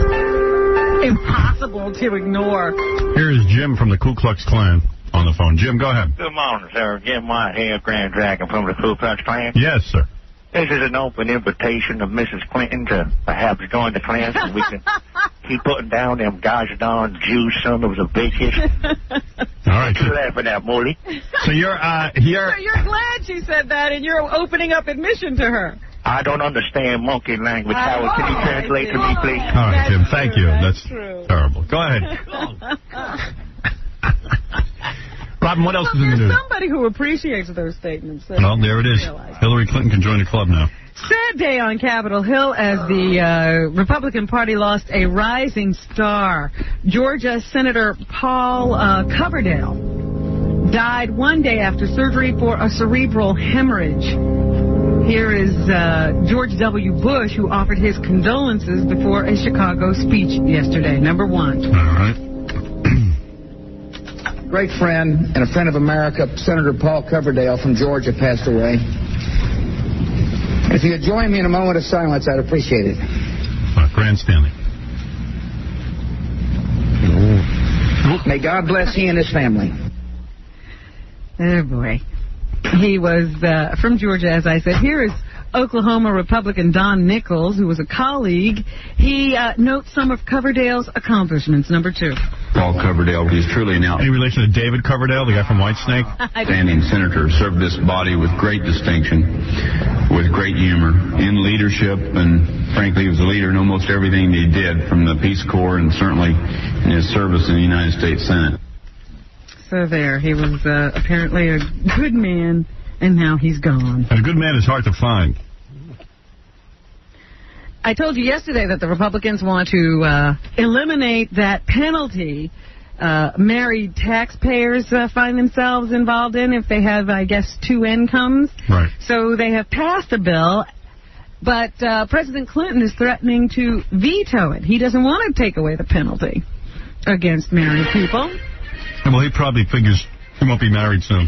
impossible to ignore. Here is Jim from the Ku Klux Klan on the phone. Jim, go ahead. Good morning, sir. Jim White here, Grand Dragon from the Ku Klux Klan. Yes, sir. This is an open invitation of Mrs. Clinton to perhaps join the Klan so we can keep putting down them gosh darn Jew son of a bitches. All right. You're laughing at Molly. So you're here. So you're glad she said that, and you're opening up admission to her. I don't understand monkey language. Howard, can you translate to me, please? All right, Jim. Thank you. That's terrible. Go ahead. Robin, what else is in the news? There's somebody who appreciates those statements. Well, there it is. Hillary Clinton can join the club now. Sad day on Capitol Hill as the Republican Party lost a rising star. Georgia Senator Paul Coverdale died one day after surgery for a cerebral hemorrhage. Here is George W. Bush, who offered his condolences before a Chicago speech yesterday. Number one. All right. Great friend and a friend of America, Senator Paul Coverdale from Georgia, passed away. If you could join me in a moment of silence, I'd appreciate it. Grandstanding. May God bless he and his family. Oh, boy. He was from Georgia, as I said. Here is Oklahoma Republican Don Nichols, who was a colleague. He notes some of Coverdale's accomplishments. Number two. Paul Coverdale is truly an Any relation to David Coverdale, the guy from Whitesnake? outstanding senator, served this body with great distinction, with great humor, in leadership, and frankly, he was a leader in almost everything he did, from the Peace Corps and certainly in his service in the United States Senate. So there, he was apparently a good man, and now he's gone. And a good man is hard to find. I told you yesterday that the Republicans want to eliminate that penalty married taxpayers find themselves involved in if they have, I guess, two incomes. Right. So they have passed a bill, but President Clinton is threatening to veto it. He doesn't want to take away the penalty against married people. Well, he probably figures he won't be married soon.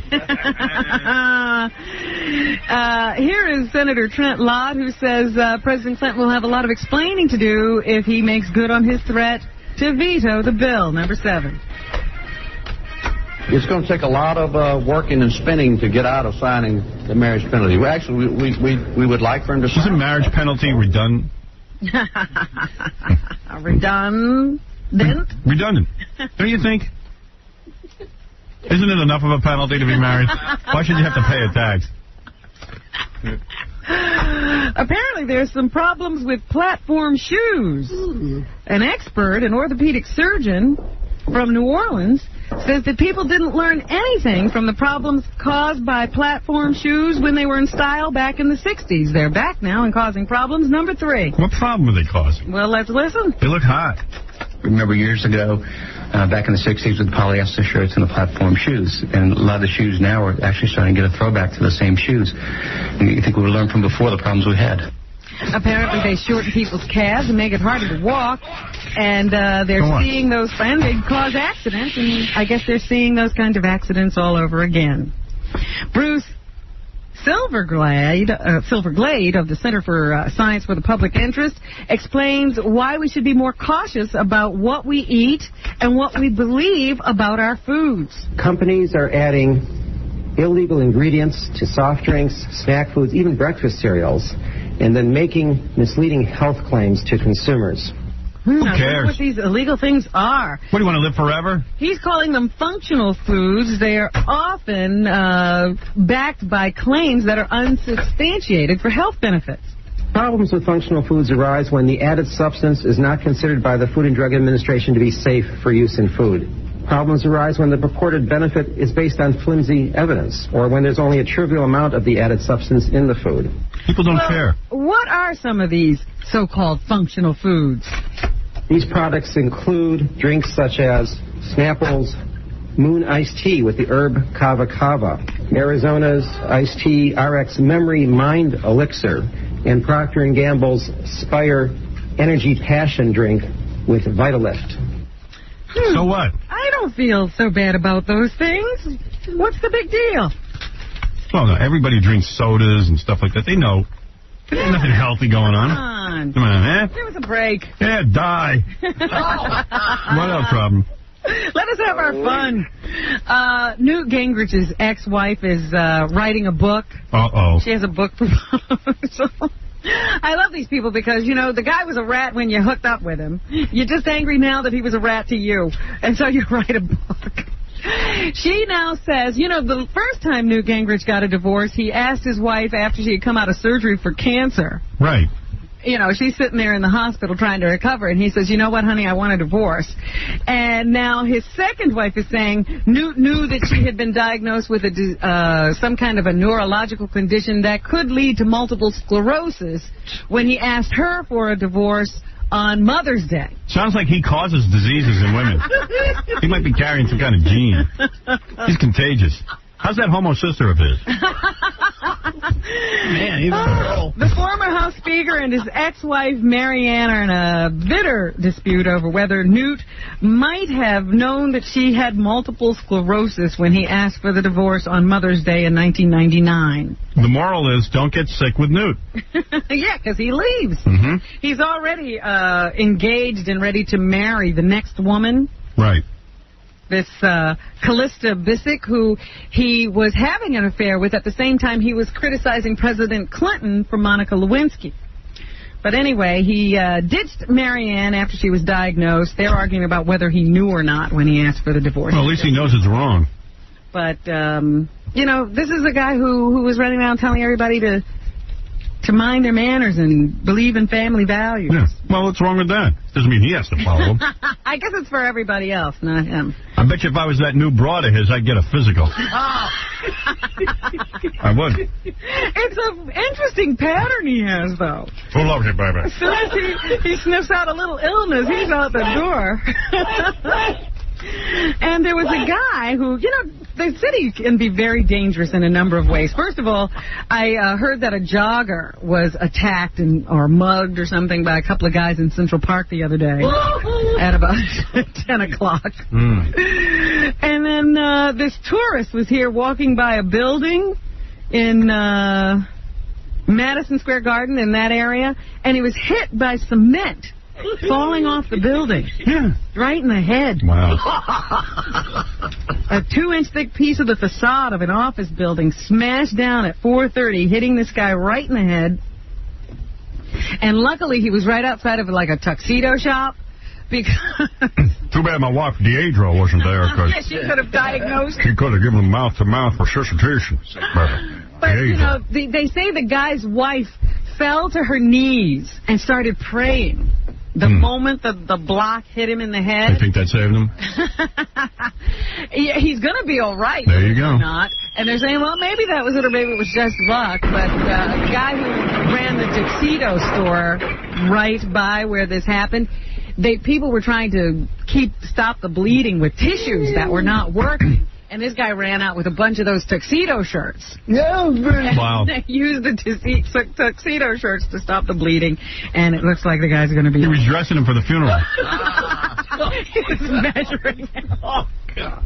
Here is Senator Trent Lott, who says President Clinton will have a lot of explaining to do if he makes good on his threat to veto the bill. Number seven. It's going to take a lot of working and spinning to get out of signing the marriage penalty. We actually, we would like for him to sign. Isn't marriage penalty redundant? Redundant? Redundant. Don't you think? Isn't it enough of a penalty to be married? Why should you have to pay a tax? Apparently there's some problems with platform shoes. An expert, an orthopedic surgeon from New Orleans, says that people didn't learn anything from the problems caused by platform shoes when they were in style back in the 60s. They're back now and causing problems. Number three. What problem are they causing? Well, let's listen. They look hot. Remember years ago, back in the 60s with polyester shirts and the platform shoes. And a lot of the shoes now are actually starting to get a throwback to the same shoes. And you think we would learn from before the problems we had. Apparently they shorten people's calves and make it harder to walk. And they're seeing those, and they cause accidents. And I guess they're seeing those kinds of accidents all over again. Bruce Silverglade of the Center for Science for the Public Interest explains why we should be more cautious about what we eat and what we believe about our foods. Companies are adding illegal ingredients to soft drinks, snack foods, even breakfast cereals, and then making misleading health claims to consumers. Who cares? What these illegal things are. What, do you want to live forever? He's calling them functional foods. They are often backed by claims that are unsubstantiated for health benefits. Problems with functional foods arise when the added substance is not considered by the Food and Drug Administration to be safe for use in food. Problems arise when the purported benefit is based on flimsy evidence, or when there's only a trivial amount of the added substance in the food. People don't care. What are some of these so-called functional foods? These products include drinks such as Snapple's Moon Iced Tea with the herb Kava Kava, Arizona's Iced Tea RX Memory Mind Elixir, and Procter & Gamble's Spire Energy Passion Drink with Vitalift. So what? I don't feel so bad about those things. What's the big deal? Well, no, everybody drinks sodas and stuff like that. They know. There's nothing healthy going on. Come on, man. Give us a break. Yeah, die. What else, problem? Let us have our fun. Newt Gingrich's ex-wife is writing a book. Uh-oh. She has a book proposal. I love these people because, you know, the guy was a rat when you hooked up with him. You're just angry now that he was a rat to you. And so you write a book. She now says, you know, the first time Newt Gingrich got a divorce, he asked his wife after she had come out of surgery for cancer. Right. you know, she's sitting there in the hospital trying to recover, and he says, you know what, honey, I want a divorce. And now his second wife is saying Newt knew that she had been diagnosed with some kind of a neurological condition that could lead to multiple sclerosis when he asked her for a divorce on Mother's Day. Sounds like he causes diseases in women. He might be carrying some kind of gene. He's contagious. How's that homo sister of his? Man, he's the former House Speaker and his ex-wife Marianne are in a bitter dispute over whether Newt might have known that she had multiple sclerosis when he asked for the divorce on Mother's Day in 1999. The moral is, don't get sick with Newt. Yeah, because he leaves. Mm-hmm. He's already engaged and ready to marry the next woman. Right. This Callista Bissick, who he was having an affair with at the same time he was criticizing President Clinton for Monica Lewinsky. But anyway, he ditched Marianne after she was diagnosed. They're arguing about whether he knew or not when he asked for the divorce. Well, at least he knows it's wrong. But, you know, this is a guy who was running around telling everybody to mind their manners and believe in family values. Yeah. Well, what's wrong with that? Doesn't mean he has to follow them. I guess it's for everybody else, not him. I bet you if I was that new broad of his, I'd get a physical. I would. It's an interesting pattern he has, though. Who loves you, baby? As soon as he sniffs out a little illness, he's out the door. And there was a guy who, you know, they said he can be very dangerous in a number of ways. First of all, I heard that a jogger was attacked or mugged or something by a couple of guys in Central Park the other day at about 10 o'clock. And then this tourist was here walking by a building in Madison Square Garden in that area, and he was hit by cement falling off the building. Yeah. Right in the head. Wow. A 2-inch thick piece of the facade of an office building smashed down at 4:30, hitting this guy right in the head. And luckily, he was right outside of like a tuxedo shop. Because too bad my wife, Deidre, wasn't there. Cause she could have diagnosed. She could have given him mouth-to-mouth resuscitation. But, you know, they say the guy's wife fell to her knees and started praying the moment the block hit him in the head. I think that saved him. He's going to be all right. There you go. Not. And they're saying, well, maybe that was it or maybe it was just luck. But the guy who ran the tuxedo store right by where this happened, people were trying to stop the bleeding with tissues that were not working. And this guy ran out with a bunch of those tuxedo shirts. Yeah, wow. They used the tuxedo shirts to stop the bleeding, and it looks like the guy's going to be... He was dressing him for the funeral. He was measuring him. Oh, God.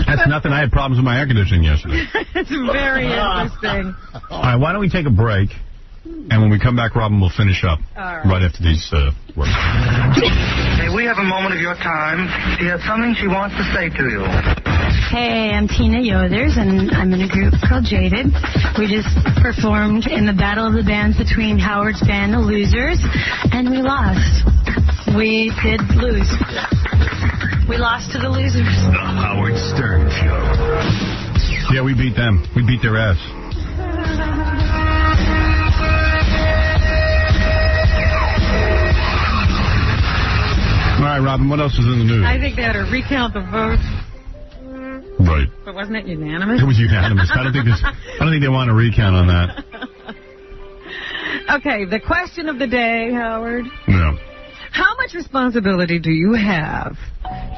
That's nothing. I had problems with my air conditioning yesterday. It's very interesting. All right, why don't we take a break? And when we come back, Robin will finish up right after these words. May we have a moment of your time? She has something she wants to say to you. Hey, I'm Tina Yothers, and I'm in a group called Jaded. We just performed in the Battle of the Bands between Howard's band, The Losers, and we lost. We did lose. We lost to The Losers. The Howard Stern Show. Yeah, we beat them. We beat their ass. All right, Robin, what else is in the news? I think they had to recount the votes. Right. But wasn't it unanimous? It was unanimous. I don't think they want a recount on that. Okay, the question of the day, Howard. Yeah. How much responsibility do you have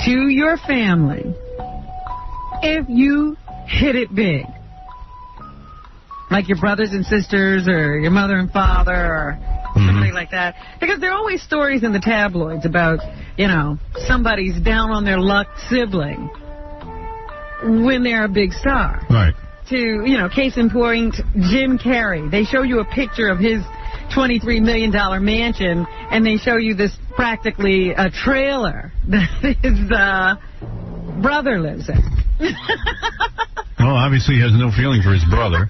to your family if you hit it big? Like your brothers and sisters or your mother and father or somebody like that. Because there are always stories in the tabloids about, you know, somebody's down on their luck sibling when they're a big star. Right. You know, case in point, Jim Carrey. They show you a picture of his $23 million mansion, and they show you this practically a trailer that his brother lives in. Well, obviously he has no feeling for his brother.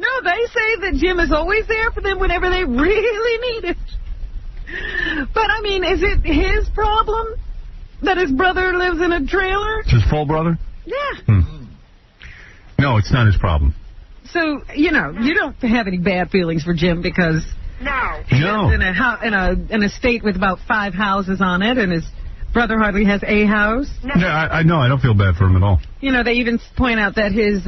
No, they say that Jim is always there for them whenever they really need it. But, I mean, is it his problem that his brother lives in a trailer? It's his full brother? Yeah. No, it's not his problem. So, you know, you don't have any bad feelings for Jim because No. In an estate with about 5 houses on it, and his brother hardly has a house. Yeah, I know. I don't feel bad for him at all. You know, they even point out that his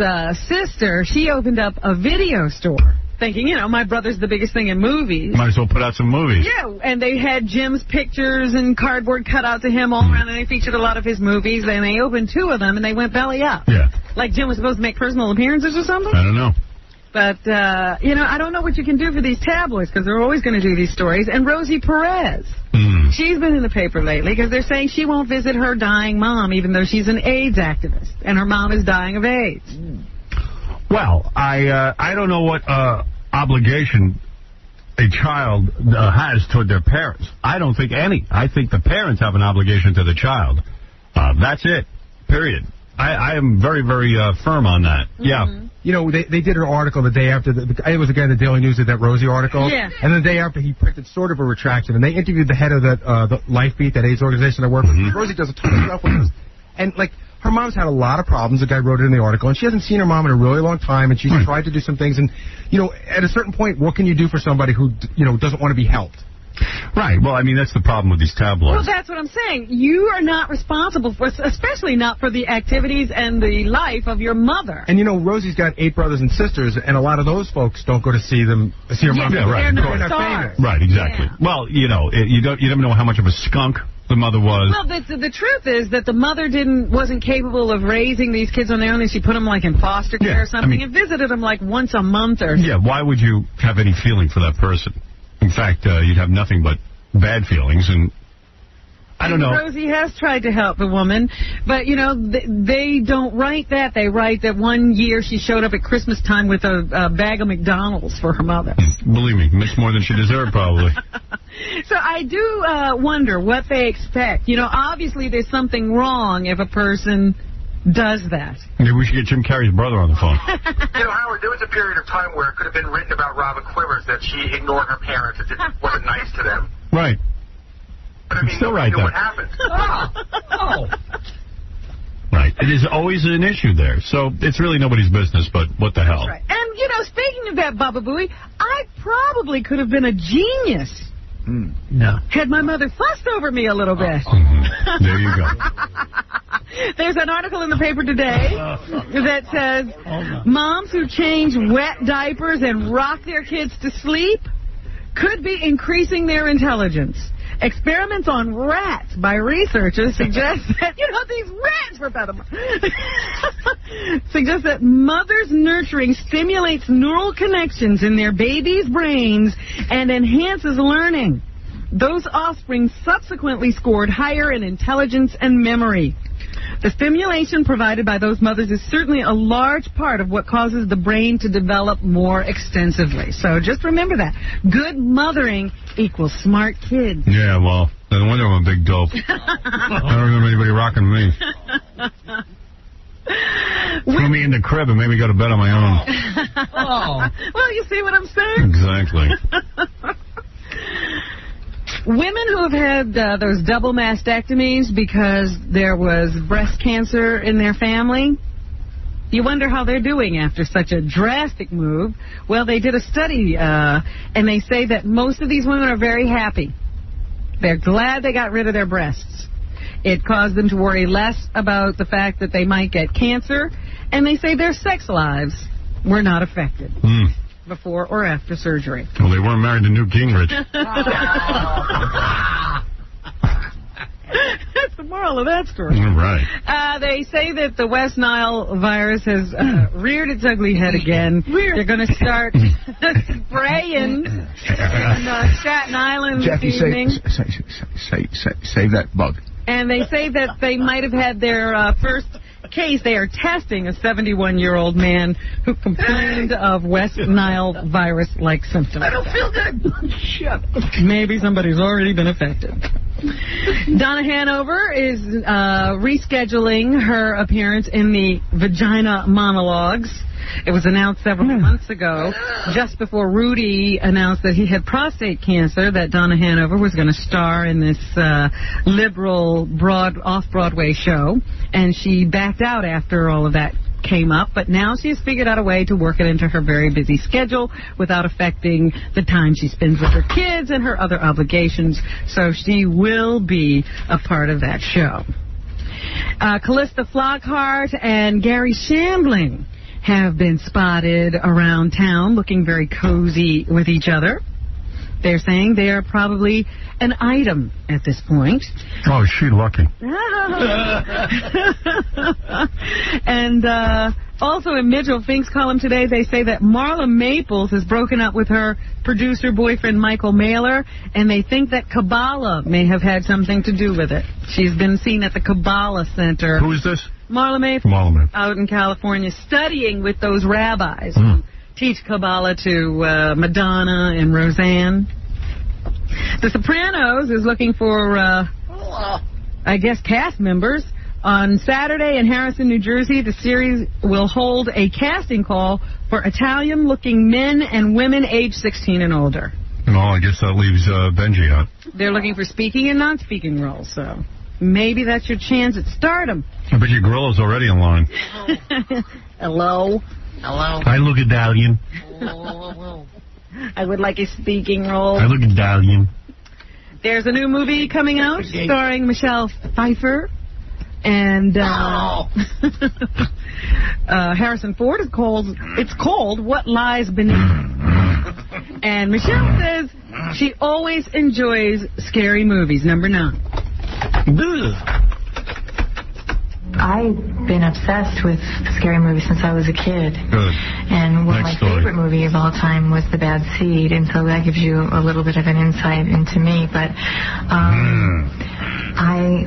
sister, she opened up a video store, thinking, you know, my brother's the biggest thing in movies. Might as well put out some movies. Yeah, and they had Jim's pictures and cardboard cut out to him all around, and they featured a lot of his movies, and they opened 2 of them, and they went belly up. Yeah. Like Jim was supposed to make personal appearances or something? I don't know. But, you know, I don't know what you can do for these tabloids, because they're always going to do these stories. And Rosie Perez, she's been in the paper lately, because they're saying she won't visit her dying mom, even though she's an AIDS activist, and her mom is dying of AIDS. Well, I don't know what obligation a child has toward their parents. I don't think any. I think the parents have an obligation to the child. That's it. Period. I am very, very firm on that. Yeah. You know, they did an article the day after. It was a guy in the Daily News did that Rosie article. Yeah. And the day after, he printed sort of a retraction. And they interviewed the head of the Life Beat, that AIDS organization I work with. Rosie does a ton of stuff with us. And, like, her mom's had a lot of problems. The guy wrote it in the article. And she hasn't seen her mom in a really long time. And she's tried to do some things. And, you know, at a certain point, what can you do for somebody who, you know, doesn't want to be helped? Right. Well, I mean, that's the problem with these tabloids. Well, that's what I'm saying. You are not responsible for, especially not for the activities and the life of your mother. And, you know, Rosie's got 8 brothers and sisters, and a lot of those folks don't go to see her mom. Yeah, right. They're not stars. Famous. Right, exactly. Yeah. Well, you know, you never know how much of a skunk the mother was. Well, the truth is that the mother wasn't capable of raising these kids on their own, and she put them, like, in foster care or something, and visited them, like, once a month or something. Yeah, why would you have any feeling for that person? In fact, you'd have nothing but bad feelings, and I don't know. Rosie has tried to help the woman, but, you know, they don't write that. They write that one year she showed up at Christmas time with a bag of McDonald's for her mother. Believe me, much more than she deserved, probably. So I do wonder what they expect. You know, obviously there's something wrong if a person does that. Maybe we should get Jim Carrey's brother on the phone. You know, Howard, there was a period of time where it could have been written about Robin Quivers that she ignored her parents and wasn't nice to them. Right. But I mean, still right, what happened. Right. It is always an issue there. So it's really nobody's business, but what the hell. Right. And, you know, speaking of that, Baba Booey, I probably could have been a genius. No. Had my mother fussed over me a little bit. There you go. There's an article in the paper today that says moms who change wet diapers and rock their kids to sleep could be increasing their intelligence. Experiments on rats by researchers suggest that, you know, these rats were better. Suggest that mothers nurturing stimulates neural connections in their babies' brains and enhances learning. Those offspring subsequently scored higher in intelligence and memory. The stimulation provided by those mothers is certainly a large part of what causes the brain to develop more extensively. So just remember that. Good mothering equals smart kids. Yeah, well, no wonder I'm a big dope. I don't remember anybody rocking me. Threw me in the crib and made me go to bed on my own. Well, you see what I'm saying? Exactly. Women who have had those double mastectomies because there was breast cancer in their family, you wonder how they're doing after such a drastic move. Well, they did a study, and they say that most of these women are very happy. They're glad they got rid of their breasts. It caused them to worry less about the fact that they might get cancer, and they say their sex lives were not affected. Before or after surgery. Well, they weren't married to Newt Gingrich. That's the moral of that story. Right. They say that the West Nile virus has reared its ugly head again. They're going to start spraying in Staten Island Jackie, this evening. Save that bug. And they say that they might have had their first case. They are testing a 71-year-old man who complained of West Nile virus-like symptoms. I don't feel good. Shut up. Maybe somebody's already been affected. Donna Hanover is rescheduling her appearance in the Vagina Monologues. It was announced several months ago, just before Rudy announced that he had prostate cancer, that Donna Hanover was going to star in this liberal off-Broadway show, and she backed out after all of that came up, but now she has figured out a way to work it into her very busy schedule without affecting the time she spends with her kids and her other obligations. So she will be a part of that show. Callista Flockhart and Gary Shandling have been spotted around town looking very cozy with each other. They're saying they are probably an item at this point. Oh, is she lucky? And also in Mitchell Fink's column today, they say that Marla Maples has broken up with her producer boyfriend Michael Mailer, and they think that Kabbalah may have had something to do with it. She's been seen at the Kabbalah Center. Who is this? Marla Maples. Marla Maples. Out in California, studying with those rabbis who teach Kabbalah to Madonna and Roseanne. The Sopranos is looking for, I guess, cast members. On Saturday in Harrison, New Jersey, the series will hold a casting call for Italian-looking men and women age 16 and older. No, I guess that leaves Benji out. They're looking for speaking and non-speaking roles, so maybe that's your chance at stardom. I bet your Gorilla's already in line. Hello? Hello? I look Italian. I would like a speaking role. I look Italian. There's a new movie coming out starring Michelle Pfeiffer. And Harrison Ford is called What Lies Beneath. And Michelle says she always enjoys scary movies. Number 9. I've been obsessed with scary movies since I was a kid. Good. And my favorite movie of all time was The Bad Seed, and so that gives you a little bit of an insight into me. But I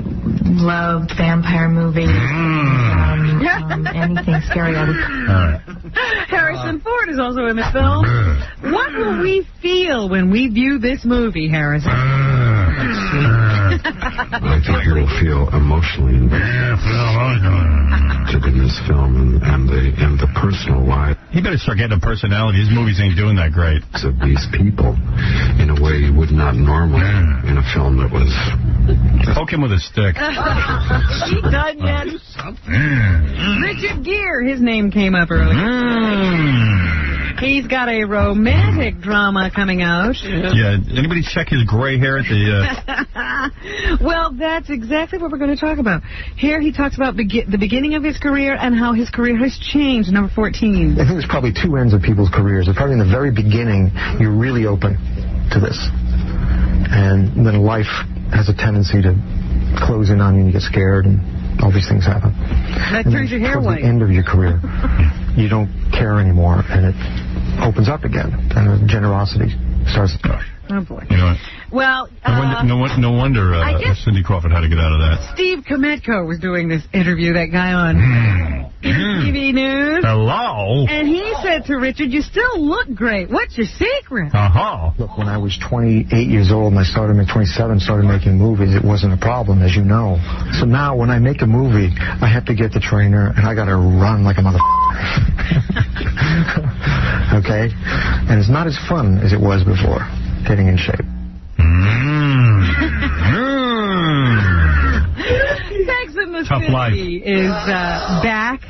loved vampire movies, anything scary. Harrison Ford is also in the film. What will we feel when we view this movie, Harrison? I think you will feel emotionally invested in this film and the personal life. He better start getting a personality. His movies ain't doing that great. Of these people in a way you would not normally in a film that was... Poke him with a stick. He done yet? Richard Gere, his name came up earlier. He's got a romantic drama coming out. Yeah, anybody check his gray hair at the... Well, that's exactly what we're going to talk about. Here he talks about the beginning of his career and how his career has changed. Number 14. I think there's probably two ends of people's careers. Probably in the very beginning, you're really open to this. And then life has a tendency to close in on you and you get scared and all these things happen. That turns your hair white. At the end of your career, you don't care anymore, and it opens up again, and the generosity starts to... Oh, boy. You know what? Well, no wonder Cindy Crawford had to get out of that. Steve Kometko was doing this interview, that guy on TV News. Hello? And he said to Richard, you still look great. What's your secret? Look, when I was 28 years old and I started at 27, started making movies, it wasn't a problem, as you know. So now when I make a movie, I have to get the trainer and I got to run like a motherfucker. Okay? And it's not as fun as it was before, getting in shape. Sex in the City is back.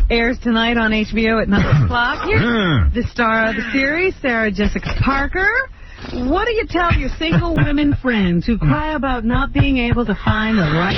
Airs tonight on HBO at 9 o'clock. Here's the star of the series, Sarah Jessica Parker. What do you tell your single women friends who cry about not being able to find the right...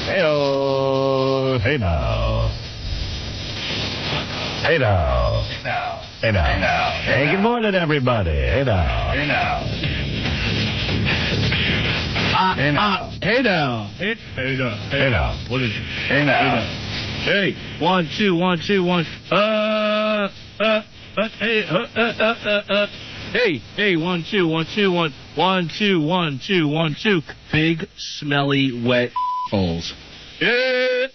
Hey-oh. Hey now. Hey now. Hey now. Hey now. Hey now. Hey, good morning, everybody. Hey now. Hey now. Hey now. Hey now. Hey now. Hey now. What is it? Hey now. Hey, 1, 2, 1, 2, 1. Hey, 1, 2, 1, 2, 1. 1, 2, 1, 2, 1, 2. Big, smelly, wet holes. Hey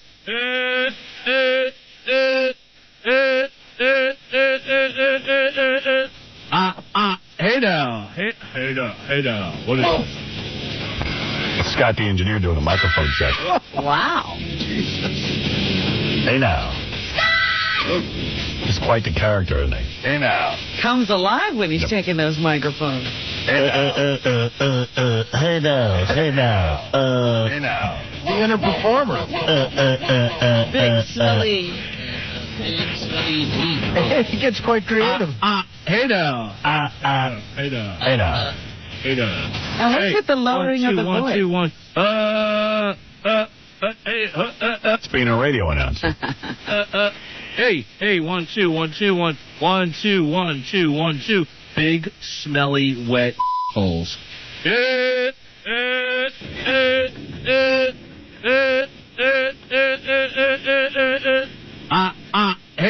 now. Hey now. What is it? Scott the engineer doing a microphone check. Wow. Hey now. He's quite the character, isn't he? Hey now. Comes alive when he's checking those microphones. Hey now. Hey now. Hey now. The inner performer. Big Smelly. He gets quite creative. Hey now. Hey now. Hey now. Hey now. Now what's with the lowering of the voice? 1, 2, 1. It's being a radio announcer. Hey, 1, 2, 1, 2, 1, 1, 2, 1, 2, 1, 2. Big, smelly, wet holes. Hey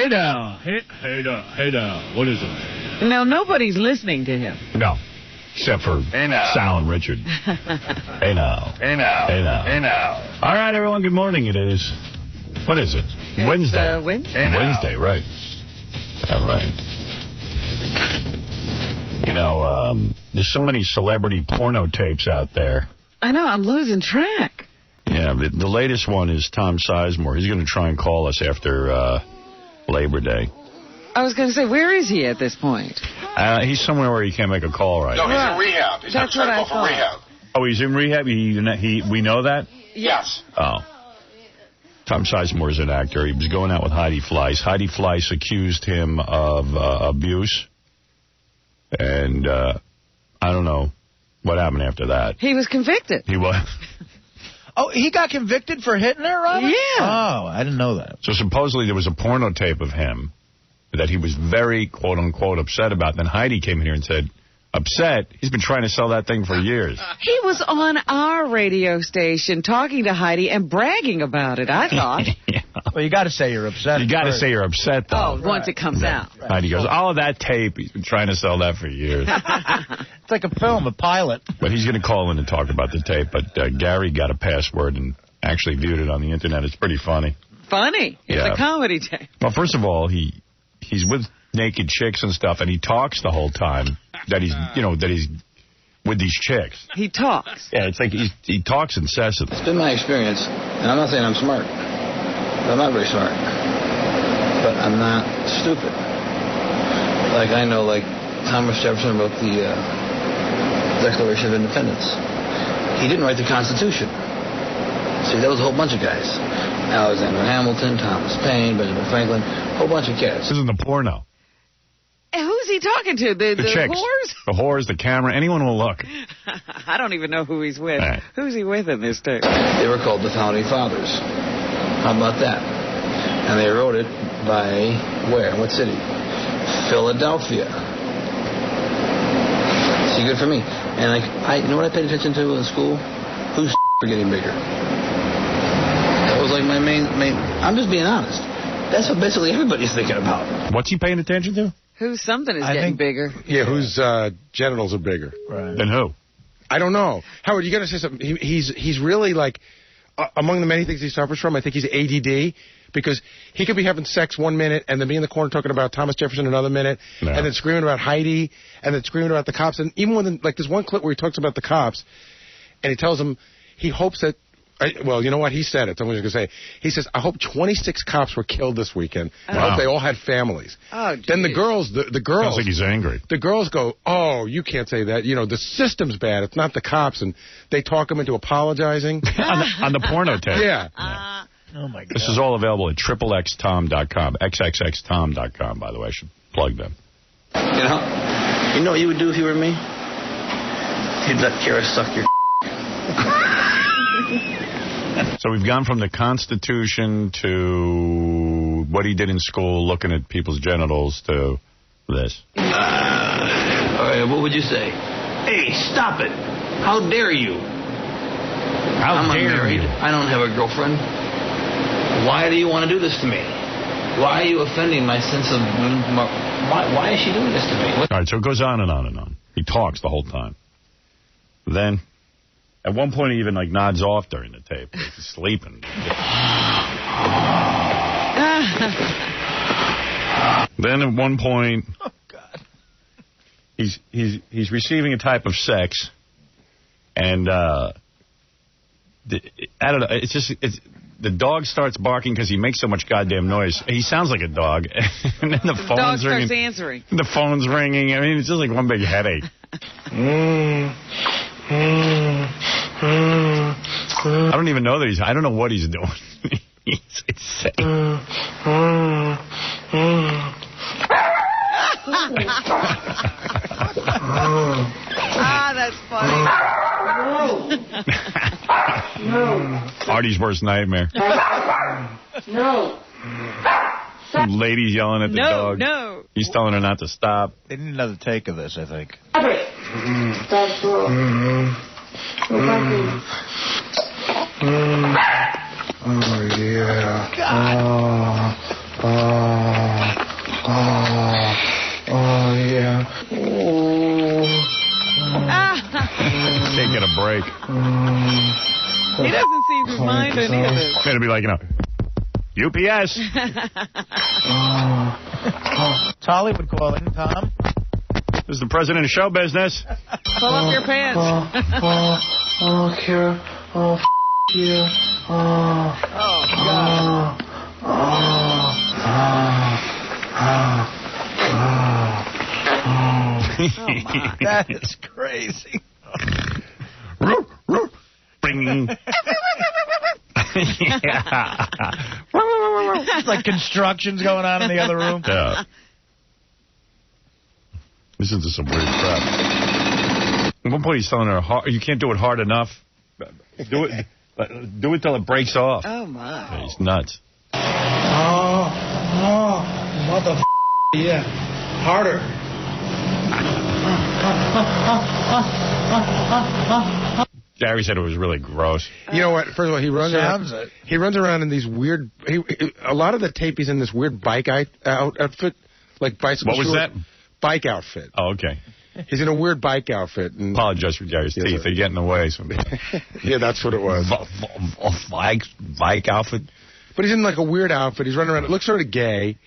now. Hey now. What is it? No, nobody's listening to him. No. Except for Sal and Richard. Hey now. Hey now. Hey now. Hey now. All right, everyone, good morning. It is, what is it? Wednesday. Wednesday, right. All right. You know, there's so many celebrity porno tapes out there. I know, I'm losing track. Yeah, the latest one is Tom Sizemore. He's going to try and call us after Labor Day. I was going to say, where is he at this point? He's somewhere where he can't make a call right No, now. he's in rehab. He's That's what I thought. rehab. Oh, he's in rehab? We know that? Yes. Oh. Tom Sizemore is an actor. He was going out with Heidi Fleiss. Heidi Fleiss accused him of abuse. And I don't know what happened after that. He was convicted. He was. Oh, he got convicted for hitting her, Robert? Yeah. Oh, I didn't know that. So supposedly there was a porno tape of him that he was very, quote-unquote, upset about. Then Heidi came in here and said, upset? He's been trying to sell that thing for years. He was on our radio station talking to Heidi and bragging about it, I thought. Yeah. Well, you got to say you're upset. You got to say you're upset, though. Oh, once it comes out. Heidi goes, oh, that tape. He's been trying to sell that for years. It's like a film, a pilot. But he's going to call in and talk about the tape. But Gary got a password and actually viewed it on the Internet. It's pretty funny. Funny. It's a comedy tape. Well, first of all, he's with naked chicks and stuff, and he talks the whole time that he's with these chicks. He talks. Yeah, it's like he talks incessantly. It's been my experience, and I'm not saying I'm smart. I'm not very smart. But I'm not stupid. Like, I know, like, Thomas Jefferson wrote the Declaration of Independence. He didn't write the Constitution. See, that was a whole bunch of guys. Alexander Hamilton, Thomas Paine, Benjamin Franklin, a whole bunch of kids. This isn't the porno. And who's he talking to? The chicks. whores? The whores, the camera, anyone will look. I don't even know who he's with. Right. Who's he with in this tape? They were called the Founding Fathers. How about that? And they wrote it by where? What city? Philadelphia. See, good for me. And you know what I paid attention to in school? Who's for getting bigger? That was like my main. I'm just being honest. That's what basically everybody's thinking about. What's he paying attention to? Who's something is getting bigger. Yeah, whose genitals are bigger. Right. Than who? I don't know. Howard, you got to say something. He's really like, among the many things he suffers from, I think he's ADD, because he could be having sex 1 minute and then be in the corner talking about Thomas Jefferson another minute, and then screaming about Heidi, and then screaming about the cops. And even when, like, there's one clip where he talks about the cops, and he tells them he hopes that, well, you know what? He said it. Someone's going to say. He says, I hope 26 cops were killed this weekend. I hope they all had families. Oh, geez. Then the girls... Sounds like he's angry. The girls go, oh, you can't say that. You know, the system's bad. It's not the cops. And they talk him into apologizing. on the porno tape. Yeah. Oh, my God. This is all available at XXXTom.com. XXXTom.com, by the way. I should plug them. You know what you would do if you were me? You'd let Kara suck your So we've gone from the Constitution to what he did in school, looking at people's genitals, to this. All right, what would you say? Hey, stop it. How dare you? I'm unmarried. I don't have a girlfriend. Why do you want to do this to me? Why are you offending my sense of... Why is she doing this to me? All right, so it goes on and on and on. He talks the whole time. Then... At one point, he even, like, nods off during the tape. He's sleeping. Then at one point, he's receiving a type of sex, and I don't know. It's just the dog starts barking because he makes so much goddamn noise. He sounds like a dog, and then the phone's ringing. Starts answering. The phone's ringing. I mean, it's just like one big headache. I don't even know that I don't know what he's doing. He's insane. That's funny. No. Artie's worst nightmare. No. Some lady's yelling at the dog. No. He's telling her not to stop. They need another take of this, I think. That's cool. Oh, yeah. Oh, yeah. Can't get a break. He doesn't seem to mind any of this. It'll be like, UPS. Hollywood calling, Tom. This is the president of show business. Pull up your pants. Kira. Yeah. That is crazy. Bing. It's like construction's going on in the other room. Yeah. Listen to some weird crap. At one point he's telling her, you can't do it hard enough. Do it till it breaks off. Oh, my. Yeah, he's nuts. Mother yeah. Harder. Gary said it was really gross. You know what? First of all, he runs around in these weird... a lot of the tape, he's in this weird bike outfit, like bicycle. What was that? Bike outfit. Oh, okay. He's in a weird bike outfit. And apologize for Gary's teeth. They get in the way sometimes. Yeah, that's what it was. Bike outfit? But he's in like a weird outfit. He's running around. It looks sort of gay.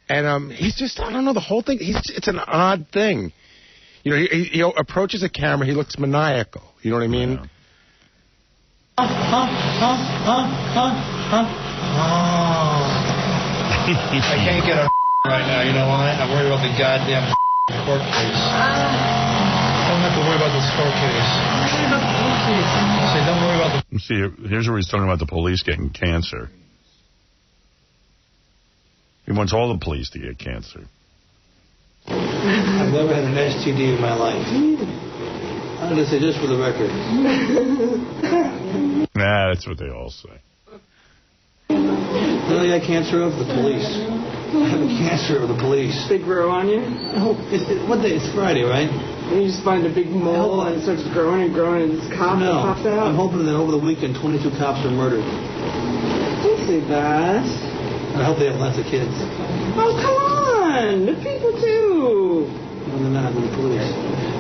And he's just, I don't know, the whole thing, it's an odd thing. You know, he approaches a camera, he looks maniacal. You know what I mean? Yeah. I can't get a right now, you know why? I'm worried about the goddamn court case. I don't have to worry about this court case. Say, don't worry about the... See, here's where he's talking about the police getting cancer. He wants all the police to get cancer. I've never had an STD in my life. I'm going to say just for the record. Nah, that's what they all say. Really, I got cancer of the police. I have a cancer of the police. They grow on you? What day? It's Friday, right? And you just find a big mole and it starts growing and growing and this cop pops out? I'm hoping that over the weekend 22 cops are murdered. Don't say that. I hope they have lots of kids. Oh, come on! The people too! No, they're not. They're the police.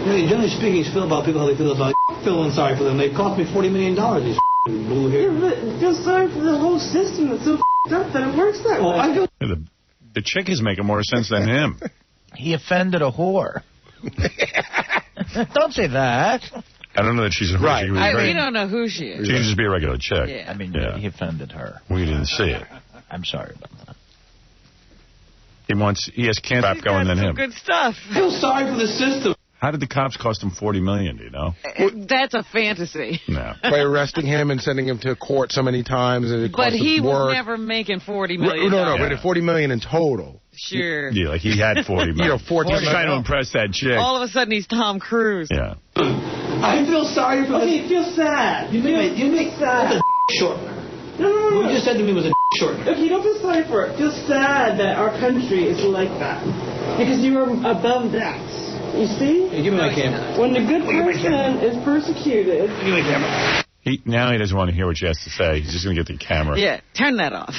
You know, generally speaking, you feel about people how they feel about feeling sorry for them. They cost me $40 million, these blue hair. Yeah, but feel sorry for the whole system that's so up that it works that way. I feel... The chick is making more sense than him. He offended a whore. Don't say that. I don't know that she's a whore. Right. We don't know who she is. She could just be a regular chick. Yeah. I mean, he offended her. We didn't see it. I'm sorry about that. He has cancer going than him. Good stuff. I feel sorry for the system. How did the cops cost him $40 million, do you know? That's a fantasy. No. By arresting him and sending him to court so many times. And it But he was was never making $40 million. No, but $40 million in total. Sure. Yeah, like he had $40 million. 14 He's trying to impress that chick. All of a sudden he's Tom Cruise. Yeah. I feel sorry for Okay, feel sad. You make sad. the short. No. What you just said to me was a short. Okay, don't feel sorry for it. Feel sad that our country is like that. Because you are above that. You see? Hey, give me my camera. When the good person is persecuted... Give me my camera. Now he doesn't want to hear what she has to say. He's just going to get the camera. Yeah, turn that off.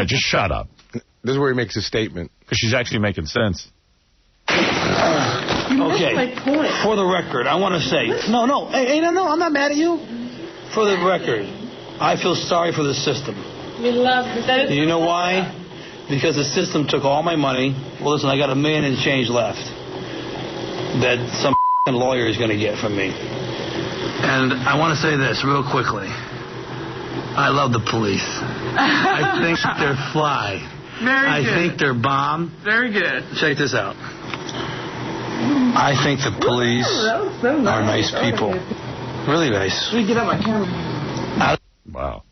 Just shut up. This is where he makes a statement. Because she's actually making sense. Okay. My point. For the record, I want to say... No, I'm not mad at you. For the record, I feel sorry for the system. You love that. You know why? Because the system took all my money. Well, listen, I got $1 million and change left that some lawyer is going to get from me. And I want to say this real quickly. I love the police. I think they're fly. Very good. I think they're bomb. Very good. Check this out. I think the police are nice people. Really nice. Let me get out my camera. Wow.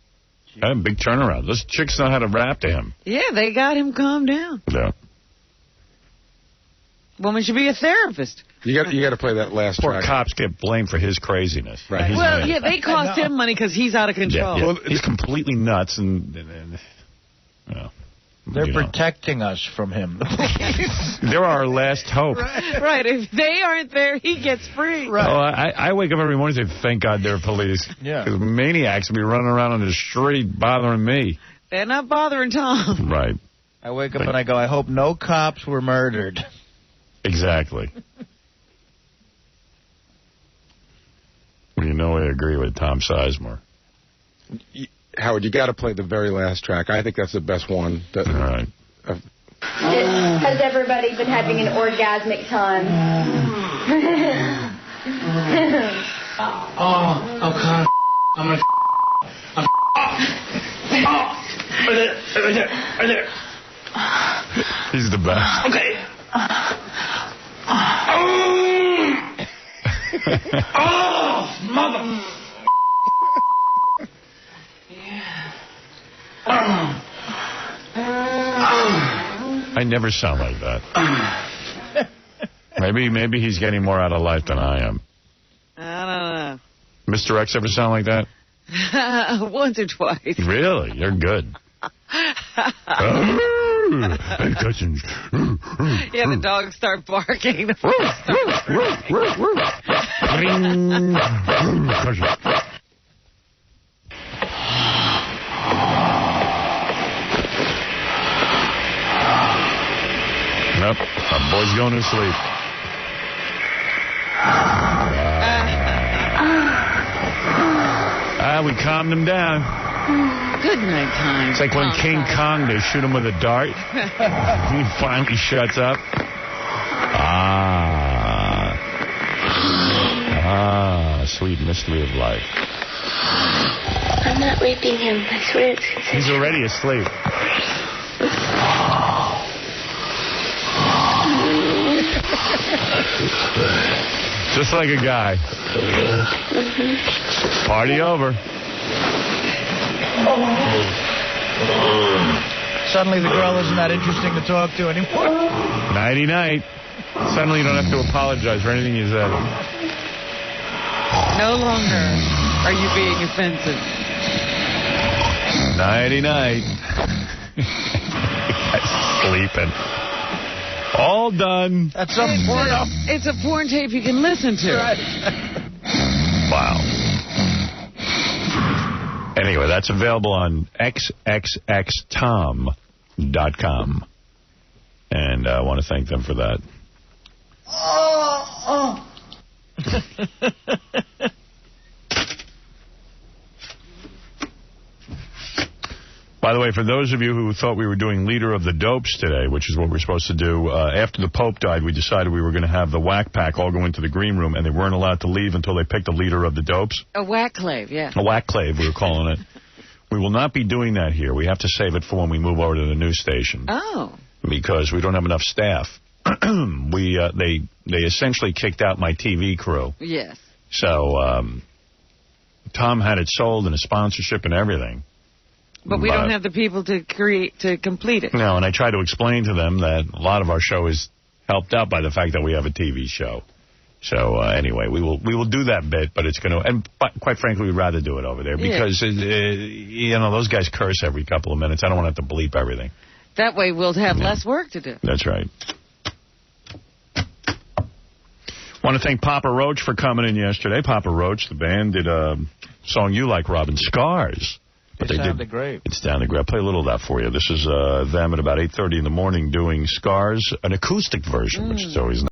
That a big turnaround. Those chicks know how to rap to him. Yeah, they got him calmed down. Yeah. Woman should be a therapist. You got to play that last Poor track. cops get blamed for his craziness. Right. Well, yeah, they cost him money because he's out of control. Yeah. Well, he's completely nuts, and well, they're protecting us from him. They're our last hope. Right. If they aren't there, he gets free. Right. Oh, I wake up every morning and say, thank God they're police. Yeah. Because maniacs will be running around on the street bothering me. They're not bothering Tom. Right. I wake up and I go, I hope no cops were murdered. Exactly. Well, you know I agree with Tom Sizemore. Howard, you got to play the very last track. I think that's the best one. All right. Has everybody been having an orgasmic time? God. I'm gonna. Right there. He's the best. Okay. Mother. I never sound like that. Maybe he's getting more out of life than I am. I don't know. Mr. X ever sound like that? Once or twice. Really? You're good. Yeah, the dogs start barking. Nope, our boy's going to sleep. We calmed him down. Good night time. It's like when King Kong, they shoot him with a dart. He finally shuts up. Sweet mystery of life. I'm not raping him. I swear it's consensual. He's already asleep. Just like a guy. Party over. Suddenly the girl isn't that interesting to talk to anymore. Nighty-night. Suddenly you don't have to apologize for anything you said. No longer are you being offensive. Nighty-night. Sleeping. All done. That's a porno. It's a porn tape you can listen to. Right. Wow. Anyway, that's available on xxxtom.com. And I want to thank them for that. By the way, for those of you who thought we were doing Leader of the Dopes today, which is what we're supposed to do, after the Pope died, we decided we were going to have the Whack Pack all go into the green room, and they weren't allowed to leave until they picked a Leader of the Dopes. A whack-clave, yeah. A whack-clave, we were calling it. We will not be doing that here. We have to save it for when we move over to the new station. Oh. Because we don't have enough staff. They essentially kicked out my TV crew. Yes. So Tom had it sold and a sponsorship and everything. But we don't have the people to complete it. No, and I try to explain to them that a lot of our show is helped out by the fact that we have a TV show. So anyway, we will do that bit, but it's going to, and quite frankly, we'd rather do it over there because those guys curse every couple of minutes. I don't want to have to bleep everything. That way, we'll have less work to do. That's right. Want to thank Papa Roach for coming in yesterday. Papa Roach, the band, did a song you like, Robin, Scars. But it sounded great. It sounded great. I'll play a little of that for you. This is them at about 8:30 in the morning doing Scars, an acoustic version, which is always nice.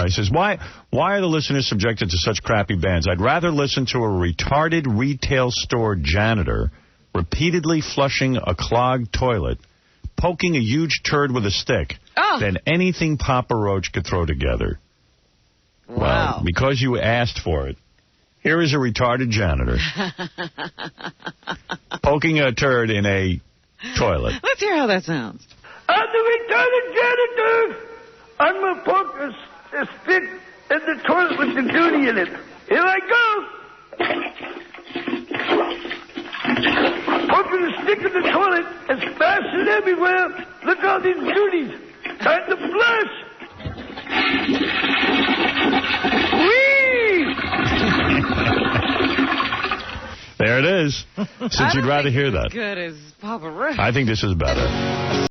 He says, why are the listeners subjected to such crappy bands? I'd rather listen to a retarded retail store janitor repeatedly flushing a clogged toilet, poking a huge turd with a stick, than anything Papa Roach could throw together. Wow. Well, because you asked for it, here is a retarded janitor poking a turd in a toilet. Let's hear how that sounds. I'm the retarded janitor. I'm going to poke a stick in the toilet with the duty in it. Here I go. Poking the stick in the toilet and splashing everywhere. Look at all these duties. Time to flush. Whee! There it is. Since you'd rather hear that. Good as Papa Roach. I think this is better.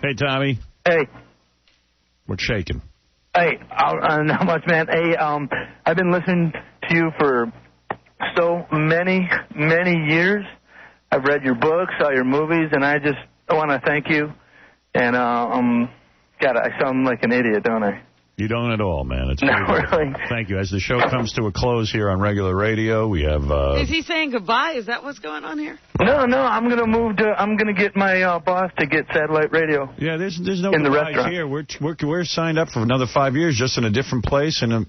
Hey, Tommy. Hey. What's shaking? Hey, not much, man. Hey, I've been listening to you for so many, many years. I've read your books, saw your movies, and I just want to thank you. And, God, I sound like an idiot, don't I? You don't at all, man. It's no, really. Thank you. As the show comes to a close here on regular radio, we have... Is he saying goodbye? Is that what's going on here? No, I'm going to move to... I'm going to get my boss to get satellite radio. Yeah, there's no in the goodbyes restaurant here. We're signed up for another 5 years, just in a different place, and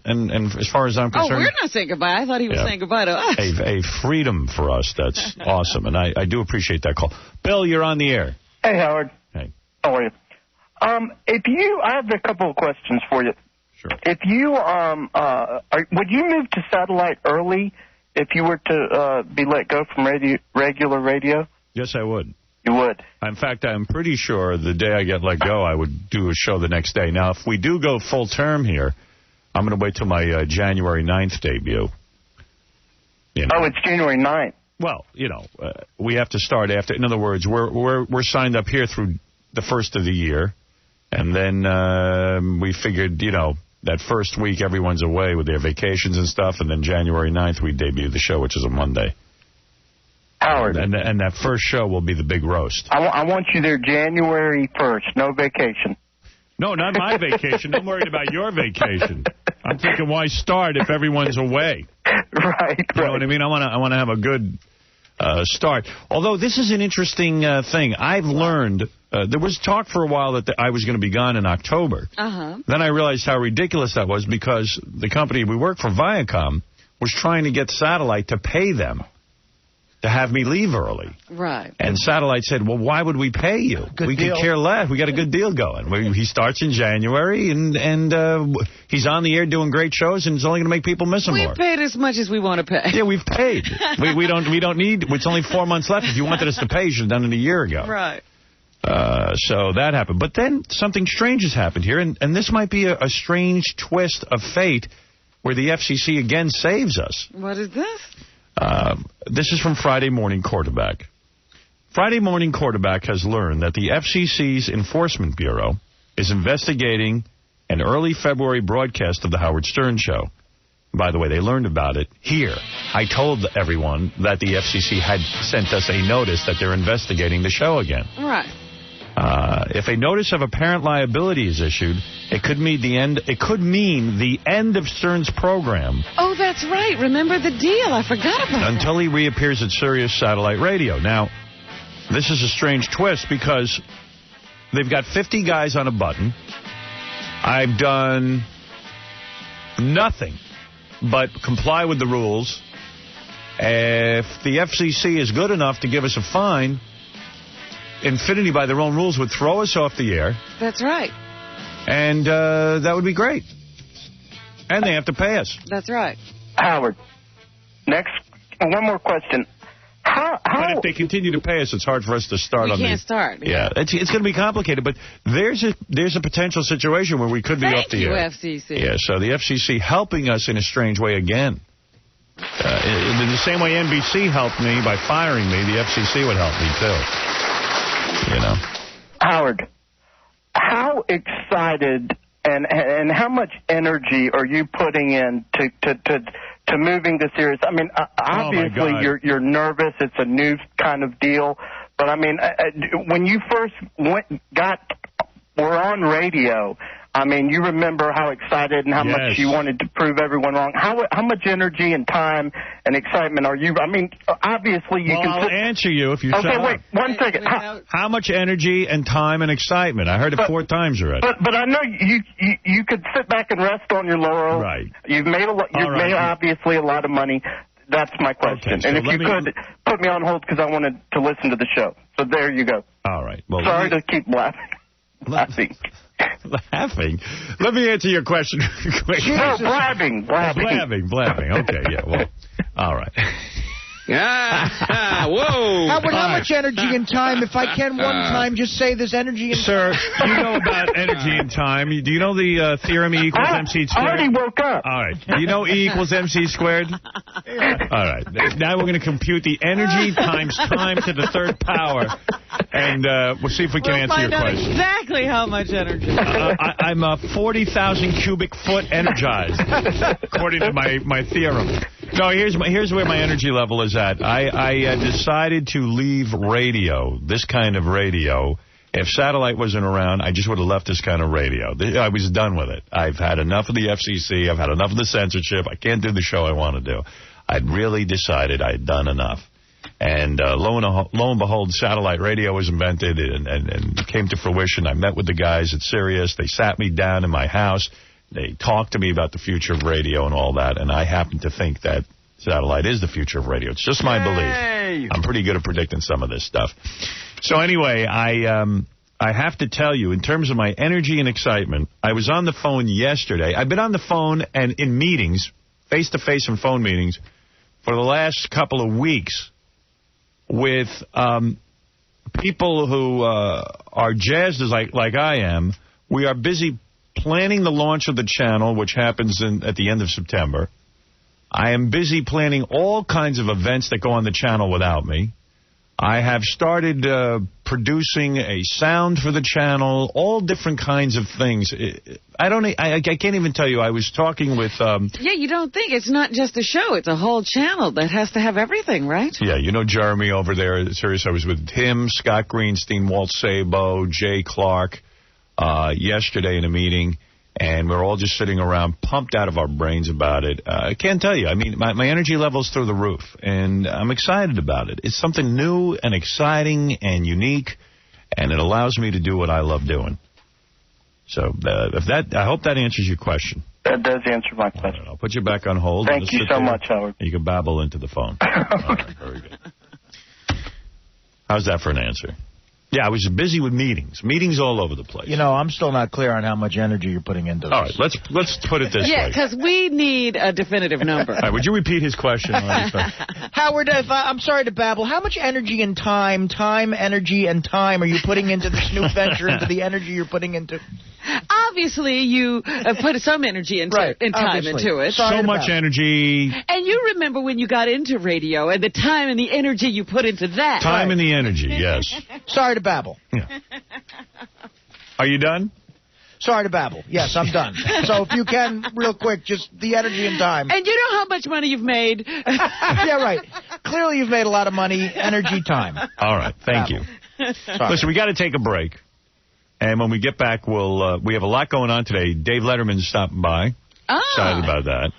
as far as I'm concerned... Oh, we're not saying goodbye. I thought he was saying goodbye to us. A freedom for us. That's awesome, and I do appreciate that call. Bill, you're on the air. Hey, Howard. Hey. How are you? I have a couple of questions for you. Sure. If you, would you move to satellite early if you were to be let go from regular radio? Yes, I would. You would? In fact, I'm pretty sure the day I get let go, I would do a show the next day. Now, if we do go full term here, I'm going to wait till my January 9th debut. You know. Oh, it's January 9th. Well, we have to start after. In other words, we're signed up here through the first of the year, and then we figured, that first week everyone's away with their vacations and stuff, and then January 9th we debut the show, which is a Monday. Howard. And that first show will be the big roast. I want you there January 1st, no vacation. No, not my vacation. I'm worried about your vacation. I'm thinking, why start if everyone's away? Right. You know what I mean? I want to have a good start. Although this is an interesting thing. I've learned, there was talk for a while that I was going to be gone in October. Uh-huh. Then I realized how ridiculous that was because the company we work for, Viacom, was trying to get Satellite to pay them to have me leave early. Right. And Satellite said, well, why would we pay you? Good we deal. could care less. We got a good deal going. He starts in January, and he's on the air doing great shows, and it's only going to make people miss him more. We paid as much as we want to pay. Yeah, we've paid. we don't need. It's only 4 months left. If you wanted us to pay, you should have done it a year ago. Right. So that happened. But then something strange has happened here, and this might be a strange twist of fate where the FCC again saves us. What is this? This is from Friday Morning Quarterback. Friday Morning Quarterback has learned that the FCC's Enforcement Bureau is investigating an early February broadcast of the Howard Stern Show. By the way, they learned about it here. I told everyone that the FCC had sent us a notice that they're investigating the show again. Right. If a notice of apparent liability is issued, it could mean the end. It could mean the end of Stern's program. Oh, that's right. Remember the deal? I forgot about until he reappears at Sirius Satellite Radio. Now, this is a strange twist because they've got 50 guys on a button. I've done nothing but comply with the rules. If the FCC is good enough to give us a fine, Infinity, by their own rules, would throw us off the air. That's right. And that would be great. And they have to pay us. That's right. Howard, next, one more question. But if they continue to pay us, it's hard for us to start on the... We can't start. Yeah, it's going to be complicated, but there's a potential situation where we could be off the air. Thank you, FCC. Yeah, so the FCC helping us in a strange way again. In the same way NBC helped me by firing me, the FCC would help me, too. You know. Howard, how excited and how much energy are you putting in to moving to Sirius? I mean, obviously you're nervous. It's a new kind of deal. But, I mean, when you first were on radio, I mean, you remember how excited and how much you wanted to prove everyone wrong. How much energy and time and excitement are you? I mean, obviously you can... I'll answer you if you shut up. Okay, wait, 1 second. How much energy and time and excitement? I heard it 4 times already. But I know you could sit back and rest on your laurels. Right. You've made obviously a lot of money. That's my question. Okay, so and if you could put me on hold because I wanted to listen to the show. So there you go. All right. Well, sorry to keep laughing. Laughing? Let me answer your question quick. No, blabbing. Blabbing. Okay, yeah, well, all right. Whoa. Howard, how much energy and time? If I can one time just say there's energy and Sir, time. you know about energy and time. Do you know the theorem E equals MC squared? I already woke up. All right. Do you know E equals MC squared? All right. Now we're going to compute the energy times time to the third power, and we'll see if we can answer your question. Exactly how much energy. I'm 40,000 cubic foot energized, according to my theorem. No, here's where my energy level is at. I decided to leave radio, this kind of radio. If satellite wasn't around, I just would have left this kind of radio. I was done with it. I've had enough of the FCC. I've had enough of the censorship. I can't do the show I want to do. I'd really decided I'd done enough. And lo and behold, satellite radio was invented and came to fruition. I met with the guys at Sirius. They sat me down in my house. They talked to me about the future of radio and all that, and I happen to think that satellite is the future of radio. It's just my belief. I'm pretty good at predicting some of this stuff. So anyway, I have to tell you, in terms of my energy and excitement, I was on the phone yesterday. I've been on the phone and in meetings, face-to-face and phone meetings, for the last couple of weeks with people who are jazzed as like I am. We are busy planning the launch of the channel, which happens at the end of September. I am busy planning all kinds of events that go on the channel without me. I have started producing a sound for the channel, all different kinds of things. I can't even tell you. I was talking with... Yeah, you don't think. It's not just a show. It's a whole channel that has to have everything, right? Yeah, you know Jeremy over there at Sirius. I was with him, Scott Greenstein, Walt Sabo, Jay Clark, yesterday in a meeting. And we're all just sitting around pumped out of our brains about it. I can't tell you. I mean, my energy level's through the roof, and I'm excited about it. It's something new and exciting and unique, and it allows me to do what I love doing. So I hope that answers your question. That does answer my question. I'll put you back on hold. Thank you so much, Howard. You can babble into the phone. All right, very good. How's that for an answer? Yeah, I was busy with meetings. Meetings all over the place. You know, I'm still not clear on how much energy you're putting into this. All right, let's put it this way. Yeah, because we need a definitive number. All right, would you repeat his question? Howard, I'm sorry to babble. How much energy and energy, and time are you putting into this new venture, into the energy you're putting into? obviously you put some energy and time into it. So much energy. And you remember when you got into radio and the time and the energy you put into that. Time and the energy, yes. Sorry to babble. Yeah. Are you done? Sorry to babble. Yes, I'm done. So if you can, real quick, just the energy and time. And you know how much money you've made? Yeah, right. Clearly you've made a lot of money, energy, time. All right, thank you. Listen, we got to take a break. And when we get back, we have a lot going on today. Dave Letterman's stopping by. Excited about that.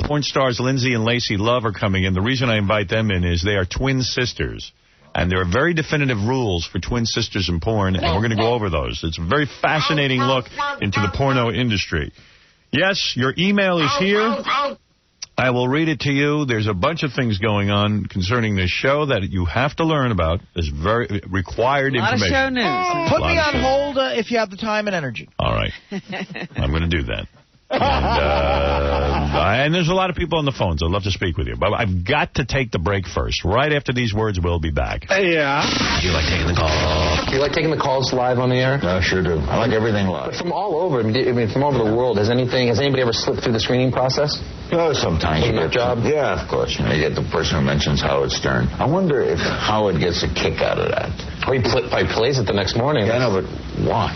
Porn stars Lindsay and Lacey Love are coming in. The reason I invite them in is they are twin sisters. And there are very definitive rules for twin sisters in porn, and we're going to go over those. It's a very fascinating look into the porno industry. Yes, your email is here. I will read it to you. There's a bunch of things going on concerning this show that you have to learn about. There's very required information. A lot of show news. Put me on hold if you have the time and energy. All right. I'm going to do that. And there's a lot of people on the phones. I'd love to speak with you. But I've got to take the break first. Right after these words, we'll be back. Yeah. Do you like taking the calls? Do you like taking the calls live on the air? I sure do. I like everything live. But from all over, I mean, from all over the world, has anybody ever slipped through the screening process? Oh, sometimes. In your job? Yeah, of course. You get the person who mentions Howard Stern. I wonder if Howard gets a kick out of that. Or he probably plays it the next morning. Yeah, I know, but why?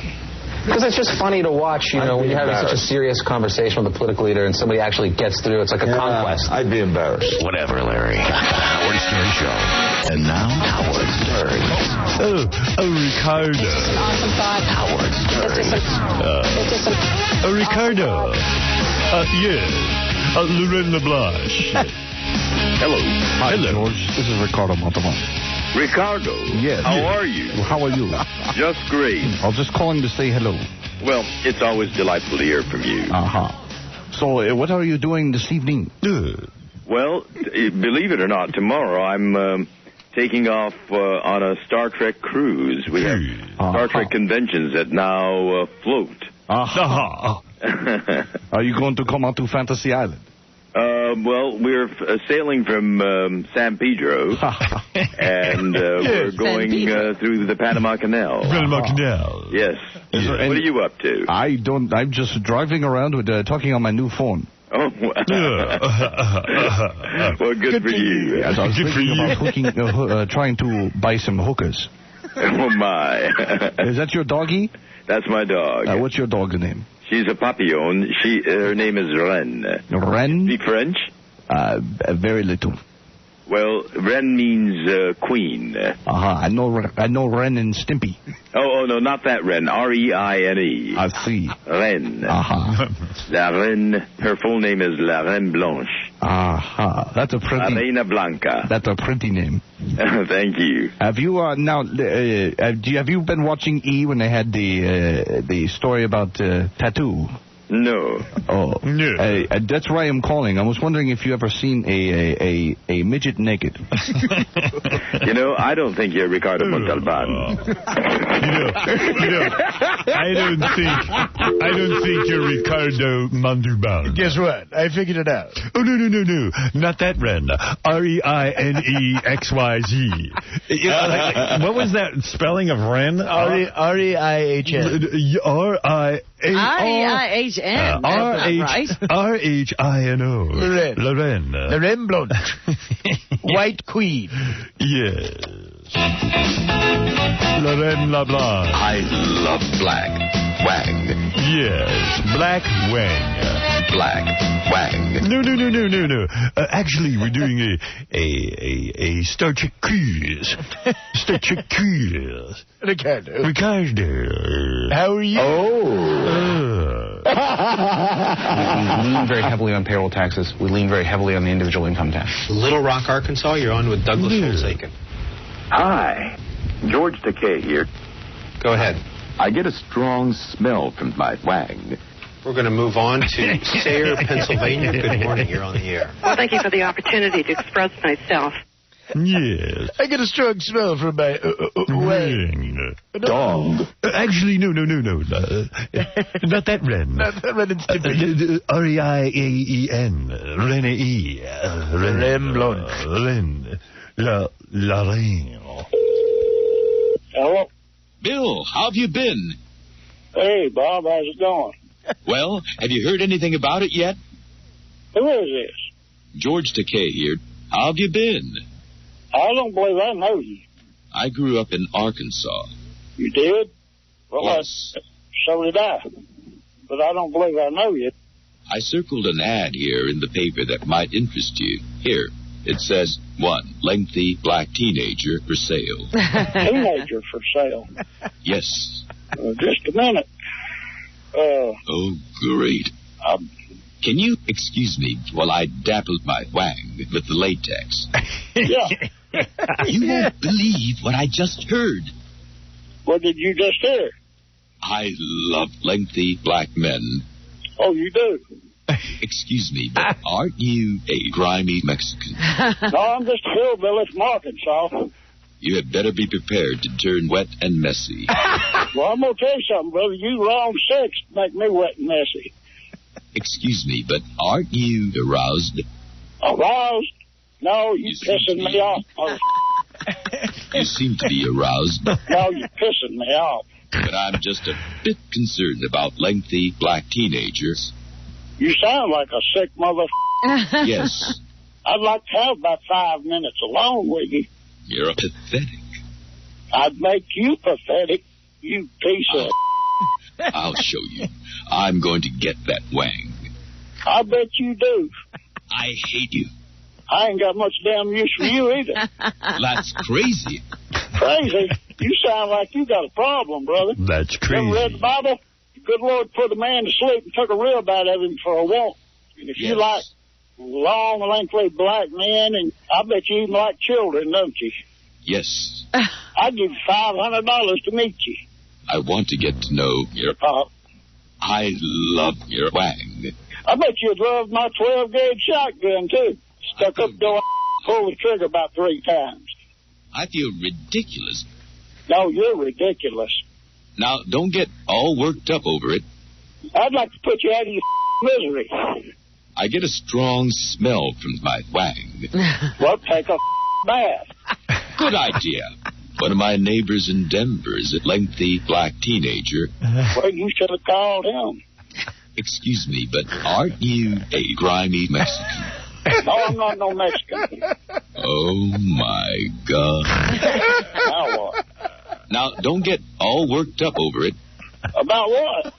Because it's just funny to watch, when you're having such a serious conversation with a political leader and somebody actually gets through. It's like a conquest. I'd be embarrassed. Whatever, Larry. Howard Stern Show. And now, Howard Stern. Ricardo. Awesome thought. Howard Stern. Ricardo. Yes. Lorraine LeBlanche. Hello. Hi, George. This is Ricardo Montalban. Ricardo. Yes. How are you? How are you? Just great. I was just calling to say hello. Well, it's always delightful to hear from you. So, what are you doing this evening? Well, believe it or not, tomorrow I'm taking off on a Star Trek cruise. We have Star Trek conventions that now float. Are you going to come out to Fantasy Island? Well, we're sailing from San Pedro, and we're going through the Panama Canal. Panama Canal. Yes. What are you up to? I'm just driving around with talking on my new phone. Oh, well, good for you. Yes, I was thinking about trying to buy some hookers. Oh, my. Is that your doggy? That's my dog. What's your dog's name? She's a papillon. Her name is Ren. Ren? Speak French? Very little. Well, Ren means queen. I know Ren and Stimpy. Oh, no, not that Ren. R-E-I-N-E. I see. Ren. La Reine, her full name is La Reine Blanche. That's a pretty... La Reina Blanca. That's a pretty name. Thank you. Have you, have you been watching E when they had the story about tattoo? No. Oh. No. That's why I'm calling. I was wondering if you ever seen a midget naked. I don't think you're Ricardo Montalban. I don't think you're Ricardo Montalban. Guess what? I figured it out. Oh, no. Not that Ren. R-E-I-N-E-X-Y-Z. What was that spelling of Ren? R-E-I-H-N. R-E-I-H-N. R-H-I-N-O. Lorraine. Lorraine Blanche. White Queen. Yes. Lorraine LeBlanc. I love black. Wang. Yes, Black Wang. Black Wang. No. Actually, we're doing a Star Trek cruise. Star Trek cruise. Ricardo. How are you? We lean very heavily on payroll taxes. We lean very heavily on the individual income tax. Little Rock, Arkansas, you're on with Douglas Holtz-Aiken. Hi, George Takei here. Go ahead. I get a strong smell from my wang. We're going to move on to Sayre, Pennsylvania. Good morning, you're on the air. Well, thank you for the opportunity to express myself. Yes. I get a strong smell from my wang. Dog. Actually, no. Not that Ren. Not that Ren and Stimpy. R-E-I-A-E-N. Rene-E. Ren Blanche. Ren. La Reine. Hello? Bill, how have you been? Hey, Bob, how's it going? Well, have you heard anything about it yet? Who is this? George Takei here. How have you been? I don't believe I know you. I grew up in Arkansas. You did? Well, yes. So did I. But I don't believe I know you. I circled an ad here in the paper that might interest you. Here, it says, 1, lengthy black teenager for sale. Teenager for sale? Yes. Just a minute. Oh, great. Can you excuse me while I dappled my wang with the latex? Yeah. You won't believe what I just heard. What did you just hear? I love lengthy black men. Oh, you do? Excuse me, but aren't you a grimy Mexican? No, I'm just a hillbilly from Arkansas. You had better be prepared to turn wet and messy. Well, I'm going to tell you something, brother. You wrong sex make me wet and messy. Excuse me, but aren't you aroused? Aroused? No, you pissing me off. You seem to be aroused. No, you're pissing me off. But I'm just a bit concerned about lengthy black teenagers. You sound like a sick motherfucker. Yes. I'd like to have about 5 minutes alone with you. You're pathetic. I'd make you pathetic, you piece of... I'll show you. I'm going to get that wang. I bet you do. I hate you. I ain't got much damn use for you either. That's crazy. Crazy? You sound like you got a problem, brother. That's crazy. You ever read the Bible? The good Lord put a man to sleep and took a rib out of him for a walk. And if you like long, lengthy black men, and I bet you even like children, don't you? Yes. I'd give you $500 to meet you. I want to get to know your pop. I love your wang. I bet you'd love my 12-gauge shotgun, too. Stuck up your pull the trigger about 3 times. I feel ridiculous. No, you're ridiculous. Now, don't get all worked up over it. I'd like to put you out of your misery. I get a strong smell from my wang. Well, take a bath. Good idea. One of my neighbors in Denver is a lengthy black teenager. Well, you should have called him. Excuse me, but aren't you a grimy Mexican? No, I'm not no Mexican. Oh, my God. Now what? Now, don't get all worked up over it. About what?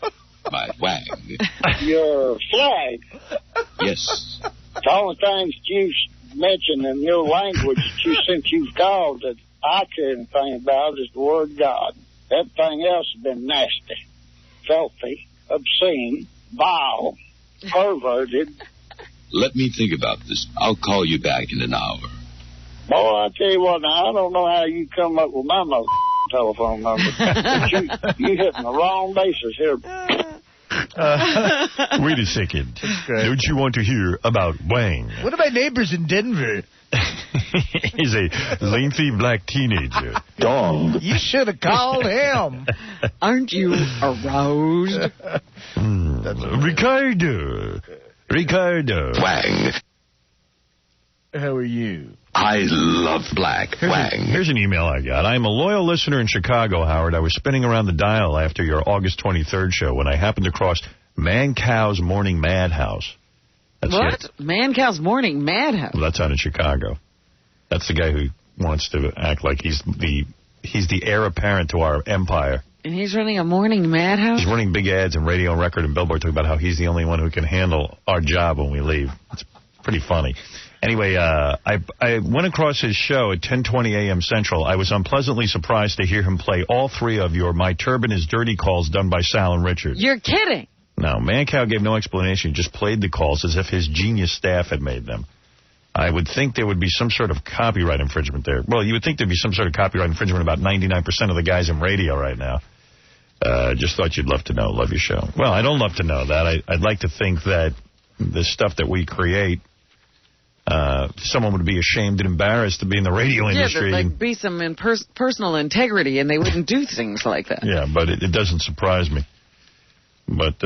My wang. Your flag. Yes. The only things you mentioned in your language since you've called that I care anything about is the word God. Everything else has been nasty, filthy, obscene, vile, perverted. Let me think about this. I'll call you back in an hour. Boy, I tell you what, now, I don't know how you come up with my telephone number. But you hitting the wrong bases here. Wait a second. Don't you want to hear about Wang? One of my neighbors in Denver is a lengthy black teenager. Dog. You should have called him. Aren't you aroused? Ricardo. Wang. How are you? I love black wang. Here's an email I got. I'm a loyal listener in Chicago, Howard. I was spinning around the dial after your August 23rd show when I happened to cross Mancow's Morning Madhouse. That's what? Mancow's Morning Madhouse? Well, that's out in Chicago. That's the guy who wants to act like he's the heir apparent to our empire. And he's running a morning madhouse? He's running big ads in radio and record and Billboard talking about how he's the only one who can handle our job when we leave. It's pretty funny. Anyway, I went across his show at 10:20 a.m. Central. I was unpleasantly surprised to hear him play all 3 of your My Turban is Dirty calls done by Sal and Richard. You're kidding. No, Mancow gave no explanation. He just played the calls as if his genius staff had made them. I would think there would be some sort of copyright infringement there. Well, you would think there'd be some sort of copyright infringement about 99% of the guys in radio right now. Just thought you'd love to know. Love your show. Well, I don't love to know that. I'd like to think that the stuff that we create, someone would be ashamed and embarrassed to be in the radio industry. Yeah, there'd be some personal integrity, and they wouldn't do things like that. Yeah, but it doesn't surprise me. But,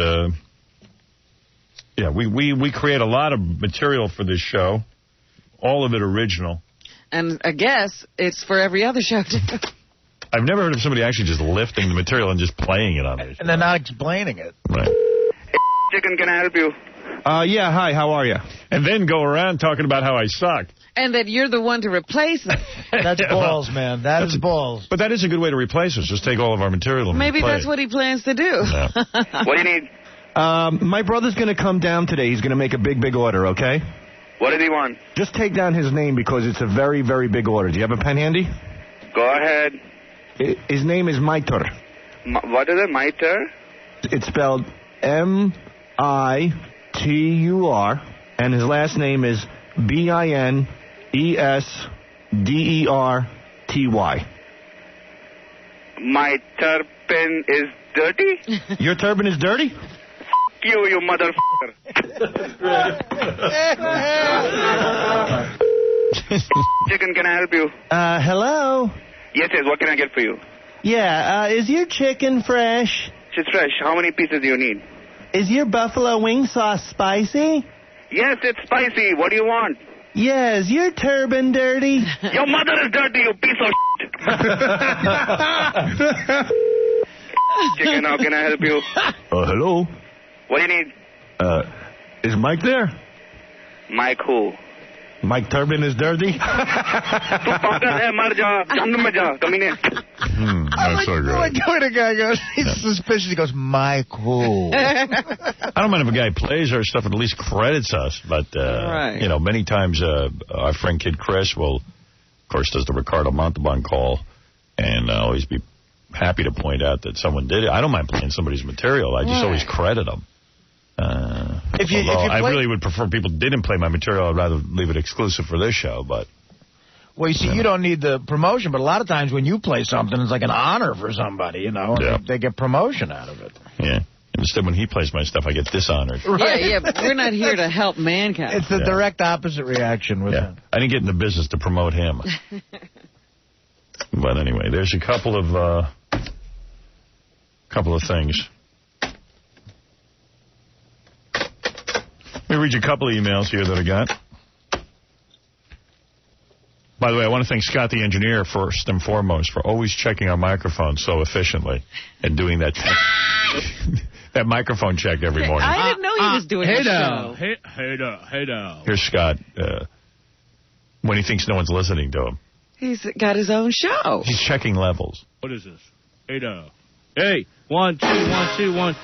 yeah, we create a lot of material for this show, all of it original. And I guess it's for every other show, too. I've never heard of somebody actually just lifting the material and just playing it on there. And they're not explaining it. Right. Chicken, can I help you? Yeah, hi, how are you? And then go around talking about how I suck. And that you're the one to replace us. That's balls, man. That's balls. But that is a good way to replace us. Just take all of our material and Maybe play that's what he plans to do. Yeah. What do you need? My brother's going to come down today. He's going to make a big, big order, okay? What does he want? Just take down his name because it's a very, very big order. Do you have a pen handy? Go ahead. His name is Maitur. What is it, Maitur? It's spelled M-I-T-U-R, and his last name is B-I-N-E-S-D-E-R-T-Y. My turban is dirty? Your turban is dirty? You motherfucker. Chicken, can I help you? Hello? Yes, what can I get for you? Yeah, is your chicken fresh? It's fresh. How many pieces do you need? Is your buffalo wing sauce spicy? Yes, it's spicy. What do you want? Yeah, is your turban dirty? Your mother is dirty, you piece of shit. Chicken, how can I help you? Hello? What do you need? Is Mike there? Mike who? Mike Turban is dirty? Come in here. That's so great. I like the way the guy goes, he's suspicious. He goes, Michael. I don't mind if a guy plays our stuff and at least credits us, but, you know, many times our friend Kid Chris will, of course, does the Ricardo Montalban call and always be happy to point out that someone did it. I don't mind playing somebody's material. I just always credit them. If you I really would prefer people didn't play my material. I'd rather leave it exclusive for this show, but... Well, you see, you don't need the promotion, but a lot of times when you play something, it's like an honor for somebody, you know, and they get promotion out of it. Yeah. Instead, when he plays my stuff, I get dishonored. Yeah, but we're not here to help mankind. It's the direct opposite reaction with him. I didn't get in the business to promote him. But anyway, there's a couple of things. Let me read you a couple of emails here that I got. By the way, I want to thank Scott the engineer first and foremost for always checking our microphone so efficiently and doing that that microphone check every morning. I didn't know he was doing the show. Hey now. Here's Scott when he thinks no one's listening to him. He's got his own show. He's checking levels. What is this? Hey now. Hey, 1 2 1 2 1.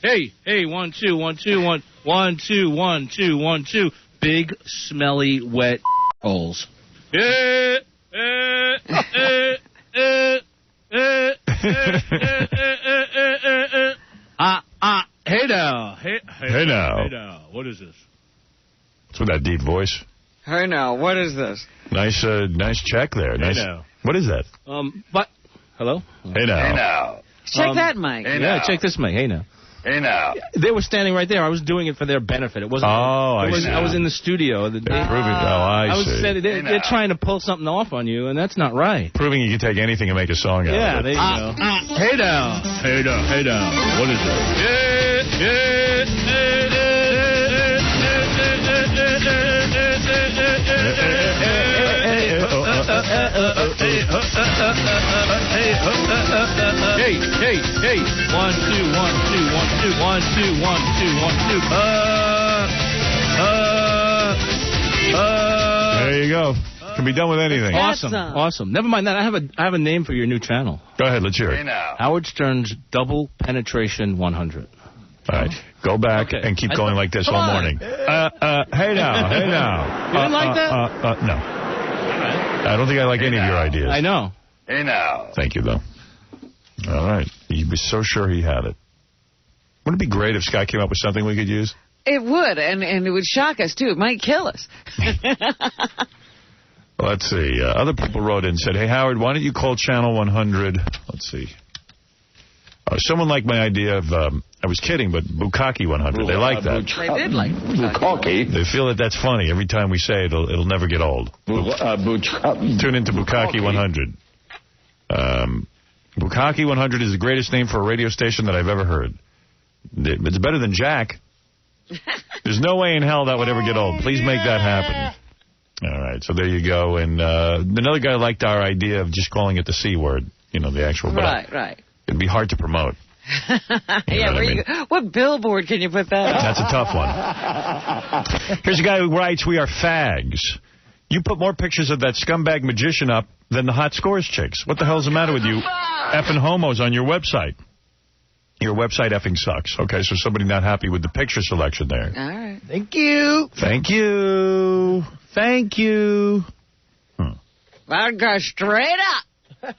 Hey, 1 2 1 2 1 1 2 1 2 1 2. Big, smelly, wet holes. Hey now. Hey now. What is this? What's with that deep voice? Hey now, what is this? Nice check there. Nice. Hey now. What is that? What? Hello? Hey now. Hey now. Check that mic. Hey now. Check this mic. Hey now. Hey now. They were standing right there. I was doing it for their benefit. It wasn't. I see. I was in the studio. They're They're trying to pull something off on you, and that's not right. Proving you can take anything and make a song out of it. Yeah, there you go. Hey now. Hey now. Hey now. What is Hey. 1 2 1 2 1 2 1 2 1 2 1 2. There you go. Can be done with anything. Awesome. Never mind that. I have a name for your new channel. Go ahead. Let's hear it. Howard Stern's Double Penetration 100. All right. Go back and keep going like this all morning. Hey now. Hey now. You didn't like that? No. I don't think I like any of your ideas. I know. Hey now. Thank you, though. All right. You'd be so sure he had it. Wouldn't it be great if Scott came up with something we could use? It would, and it would shock us, too. It might kill us. Let's see. Other people wrote in and said, hey, Howard, why don't you call Channel 100? Let's see. Someone liked my idea of, I was kidding, but Bukkake 100. They like that. They did like Bukkake. They feel that that's funny. Every time we say it, it'll never get old. Tune into Bukkake 100. Bukkake 100 is the greatest name for a radio station that I've ever heard. It's better than Jack. There's no way in hell that would ever get old. Please make that happen. All right, so there you go. And another guy liked our idea of just calling it the C word, you know, the actual. Right. It'd be hard to promote. What billboard can you put that on? That's a tough one. Here's a guy who writes, "We are fags. You put more pictures of that scumbag magician up than the hot scores chicks. What the hell's the matter with you effing homos on your website? Your website effing sucks." Okay, so somebody not happy with the picture selection there. All right. Thank you. Thank you. Thank you. I'll go straight up.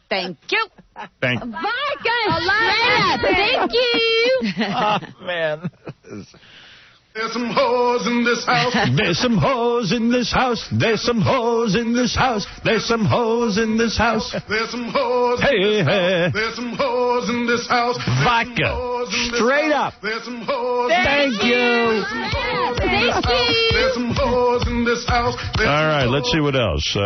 Thank you. Thank Straight up. Thank you. Oh, man. There's some hoes in this house. There's some hoes in this house. There's some hoes in this house. There's some hoes in this house. There's some hoes. Hey, hey. There's some hoes in this house. Vodka. Straight up. There's some hoes. Thank you. There's some hoes in this house. All right, let's see what else.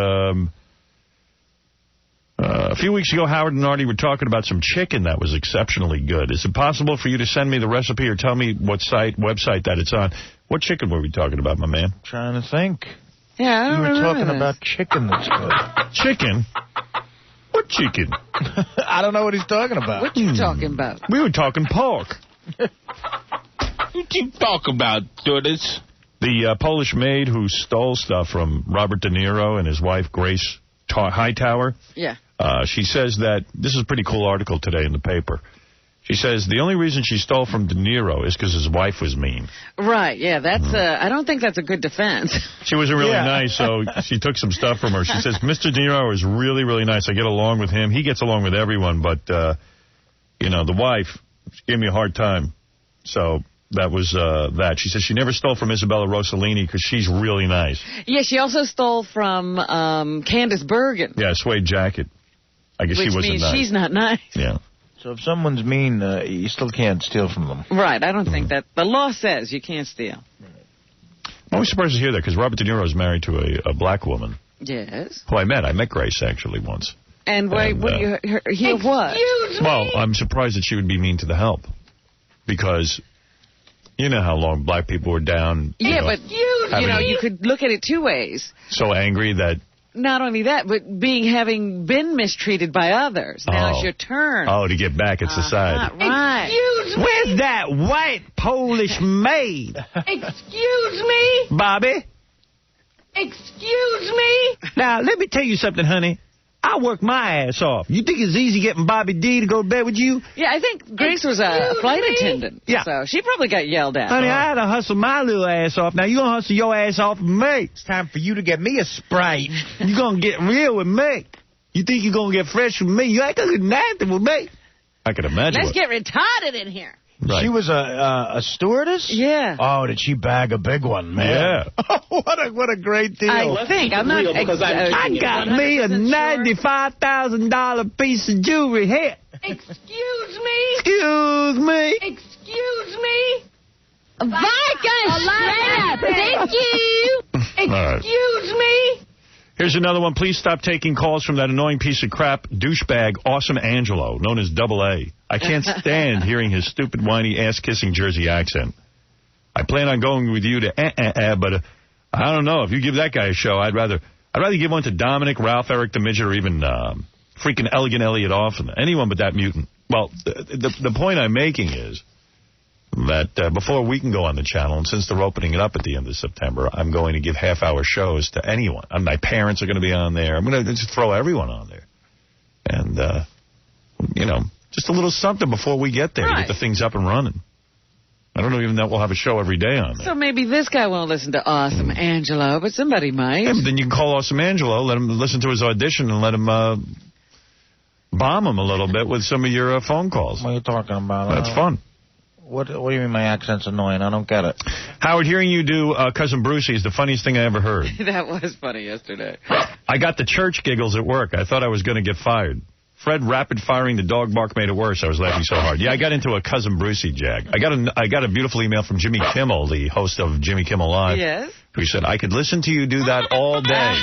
A few weeks ago, Howard and Artie were talking about some chicken that was exceptionally good. Is it possible for you to send me the recipe or tell me what website that it's on? What chicken were we talking about, my man? Trying to think. Yeah, I don't We were talking this. about chicken that's good. Chicken? What chicken? I don't know what he's talking about. What you talking about? We were talking pork. What you talk about, Dudas? The Polish maid who stole stuff from Robert De Niro and his wife, Grace Hightower. Yeah. She says that, this is a pretty cool article today in the paper. She says the only reason she stole from De Niro is because his wife was mean. Right, yeah, that's, I don't think that's a good defense. She wasn't really nice, so she took some stuff from her. She says, Mr. De Niro is really, really nice. I get along with him. He gets along with everyone, but, you know, the wife, she gave me a hard time. So that was that. She says she never stole from Isabella Rossellini because she's really nice. Yeah, she also stole from Candace Bergen. Yeah, suede jacket. I guess she wasn't means nice. She's not nice. Yeah. So if someone's mean, you still can't steal from them. Right, I don't think that. The law says you can't steal. I'm always surprised to hear that because Robert De Niro is married to a black woman. Yes. Who I met. I met Grace, actually, once. And what do you hear what? Well, I'm surprised that she would be mean to the help. Because you know how long black people were down. Yeah, but you could look at it two ways. So angry that... Not only that, but having been mistreated by others. Now it's your turn. Oh, to get back at society. Right. Excuse me. Where's that white Polish maid? Excuse me. Bobby? Excuse me. Now, let me tell you something, honey. I work my ass off. You think it's easy getting Bobby D to go to bed with you? Yeah, I think Grace was a flight attendant. Yeah. So she probably got yelled at. Honey, I had to hustle my little ass off. Now, you going to hustle your ass off with me. It's time for you to get me a Sprite. You going to get real with me. You think you're going to get fresh with me? You ain't going to get nasty with me. I can imagine. Let's get retarded in here. Right. She was a stewardess? Yeah. Oh, did she bag a big one, man? Yeah. what a great deal. I think. I'm not... I got me a $95,000 piece of jewelry here. Excuse me. Excuse me. Excuse me. Vodka straight up. Thank you. Excuse me. Here's another one. Please stop taking calls from that annoying piece of crap douchebag Awesome Angelo, known as Double A. I can't stand hearing his stupid, whiny, ass-kissing Jersey accent. I plan on going with you to but I don't know. If you give that guy a show, I'd rather give one to Dominic, Ralph, Eric the Midget, or even freaking Elegant Elliot Offen. Anyone but that mutant. Well, the point I'm making is that before we can go on the channel, and since they're opening it up at the end of September, I'm going to give half-hour shows to anyone. My parents are going to be on there. I'm going to just throw everyone on there. And, you know, just a little something before we get there to get the things up and running. I don't know even that we'll have a show every day on there. So maybe this guy won't listen to Awesome Angelo, but somebody might. Yeah, but then you can call Awesome Angelo, let him listen to his audition, and let him bomb him a little bit with some of your phone calls. What are you talking about? That's fun. What do you mean my accent's annoying? I don't get it. Howard, hearing you do Cousin Brucey is the funniest thing I ever heard. That was funny yesterday. I got the church giggles at work. I thought I was going to get fired. Fred rapid-firing the dog bark made it worse. I was laughing so hard. Yeah, I got into a Cousin Brucey jag. I got a beautiful email from Jimmy Kimmel, the host of Jimmy Kimmel Live. Yes? Who said, I could listen to you do that all day.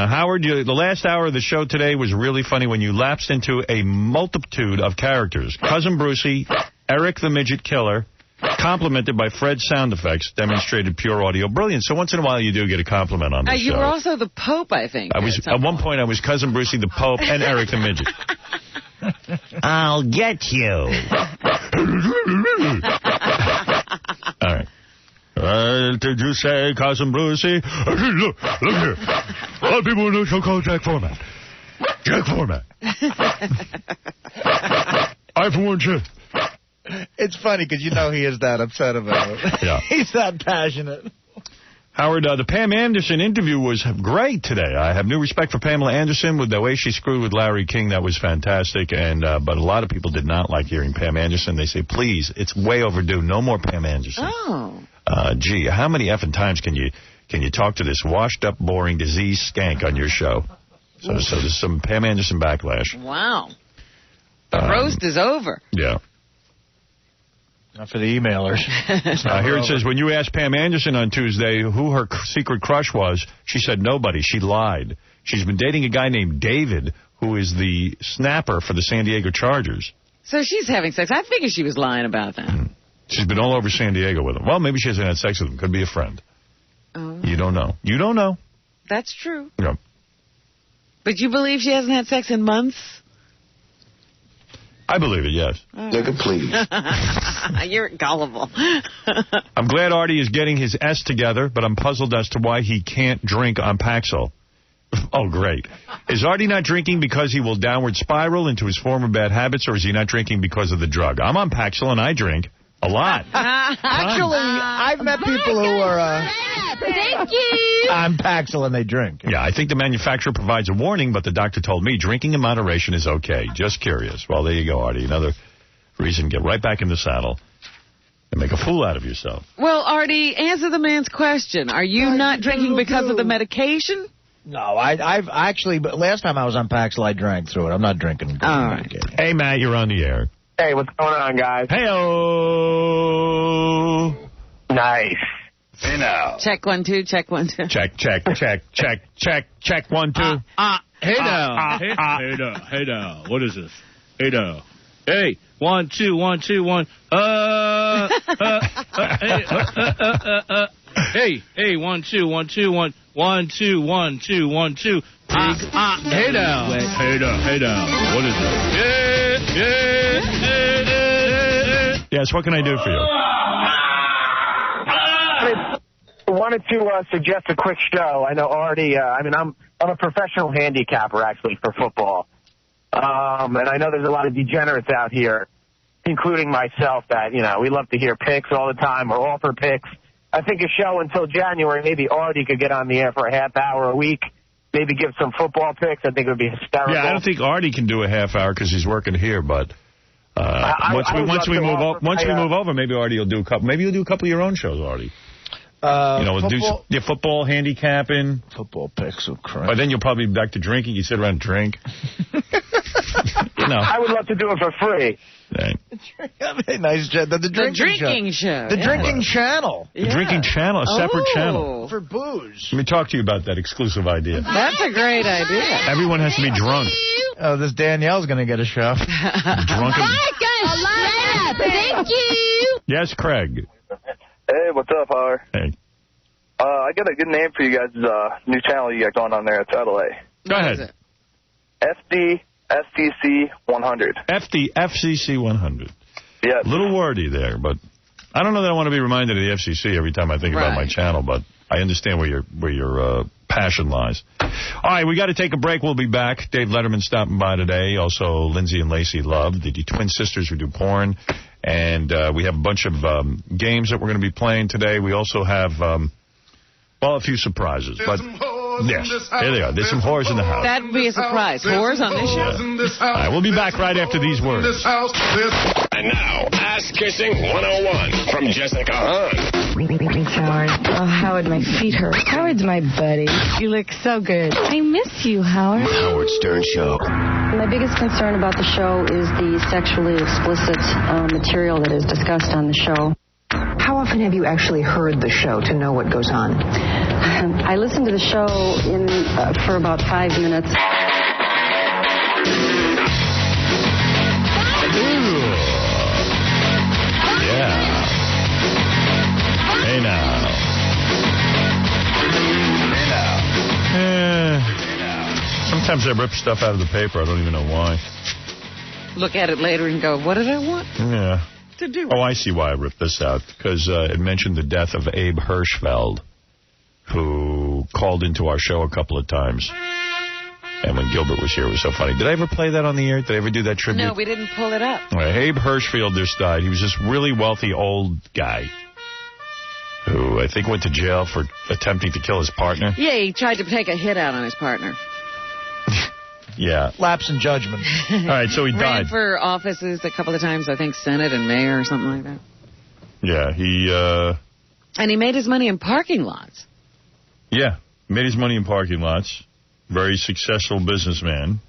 Howard, the last hour of the show today was really funny when you lapsed into a multitude of characters. Cousin Brucey, Eric the Midget Killer, Complimented by Fred's sound effects, demonstrated pure audio brilliance. So once in a while you do get a compliment on this show. You were also the Pope, I think. At one point I was Cousin Brucey the Pope and Eric the Midget. I'll get you. All right. Did you say Cousin Brucey? Look here. A lot of people in the show call Jack Format. Jack Format. I for one shit. It's funny because you know he is that upset about it. Yeah. He's that passionate. Howard, the Pam Anderson interview was great today. I have new respect for Pamela Anderson with the way she screwed with Larry King. That was fantastic. And but a lot of people did not like hearing Pam Anderson. They say, please, it's way overdue. No more Pam Anderson. Oh. Gee, how many effing times can you talk to this washed-up, boring, diseased skank on your show? So there's some Pam Anderson backlash. Wow. The roast is over. Yeah. Not for the emailers. Here it says, when you asked Pam Anderson on Tuesday who her secret crush was, she said nobody. She lied. She's been dating a guy named David, who is the snapper for the San Diego Chargers. So she's having sex. I figured she was lying about that. She's been all over San Diego with him. Well, maybe she hasn't had sex with him. Could be a friend. Oh. You don't know. You don't know. That's true. No. But you believe she hasn't had sex in months? I believe it, yes. Nigga, please. You're gullible. I'm glad Artie is getting his S together, but I'm puzzled as to why he can't drink on Paxil. Oh, great. Is Artie not drinking because he will downward spiral into his former bad habits, or is he not drinking because of the drug? I'm on Paxil, and I drink a lot. Actually, I've met people who are... Thank you. on Paxil and they drink. Yeah, I think the manufacturer provides a warning, but the doctor told me drinking in moderation is okay. Just curious. Well, there you go, Artie. Another reason to get right back in the saddle and make a fool out of yourself. Well, Artie, answer the man's question. Are you not drinking because of the medication? No, I've actually, but last time I was on Paxil, I drank through it. I'm not drinking. All right. Hey, Matt, you're on the air. Hey, what's going on, guys? Hey-oh. Nice. Hey, now. Check 1 2. Check 1 2. Check 1 2. Hey now. Hey now. What is this? Hey now. Hey, 1 2 1 2 1. Hey, 1 2 1 2 1 1 2 1 2 1 2. Hey now. Hey now. What is it? Yeah. Yes, what can I do for you? I wanted to suggest a quick show. I know Artie, I'm a professional handicapper, actually, for football. And I know there's a lot of degenerates out here, including myself, that, we love to hear picks all the time or offer picks. I think a show until January, maybe Artie could get on the air for a half hour a week, maybe give some football picks. I think it would be hysterical. Yeah, I don't think Artie can do a half hour because he's working here, but once we move over, maybe Artie will do a couple. Maybe you'll do a couple of your own shows, Artie. Football, do football, handicapping. Football picks, oh crap. But then you'll probably be back to drinking. You sit around and drink. I would love to do it for free. Right. Nice job. The drinking show. The drinking channel. The drinking channel, a separate channel. For booze. Let me talk to you about that exclusive idea. That's a great idea. Everyone has to be drunk. Oh, this Danielle's going to get a show. Drunken. Thank you. Yes, Craig. Hey, what's up, Howard? Hey. I got a good name for you guys' new channel you got going on there at Satellite. Go ahead. FCC 100. FCC 100. Yeah. A little wordy there, but I don't know that I want to be reminded of the FCC every time I think about my channel, but I understand where your passion lies. All right, we got to take a break. We'll be back. Dave Letterman stopping by today. Also, Lindsay and Lacey Love, the twin sisters who do porn. And we have a bunch of games that we're going to be playing today. We also have, a few surprises. But, yes, here they are. There's some whores in the house. That'd be a surprise. Whores on this show? All right, we'll be back right after these words. And now, Ass Kissing 101 from Jessica Hahn. Howard. Oh, Howard, my feet hurt. Howard's my buddy. You look so good. I miss you, Howard. Howard Stern Show. My biggest concern about the show is the sexually explicit material that is discussed on the show. How often have you actually heard the show to know what goes on? I listen to the show for about 5 minutes. Yeah. Sometimes I rip stuff out of the paper. I don't even know why. Look at it later and go, what did I want Yeah. to do? Oh, I see why I ripped this out. Because it mentioned the death of Abe Hirschfeld, who called into our show a couple of times. And when Gilbert was here, it was so funny. Did I ever play that on the air? Did I ever do that tribute? No, we didn't pull it up. Abe Hirschfeld just died. He was this really wealthy old guy who I think went to jail for attempting to kill his partner. Yeah, he tried to take a hit out on his partner. Yeah. Lapse in judgment. All right, so he died. Ran for offices a couple of times, I think Senate and mayor or something like that. Yeah, he... And he made his money in parking lots. Yeah, made his money in parking lots. Very successful businessman.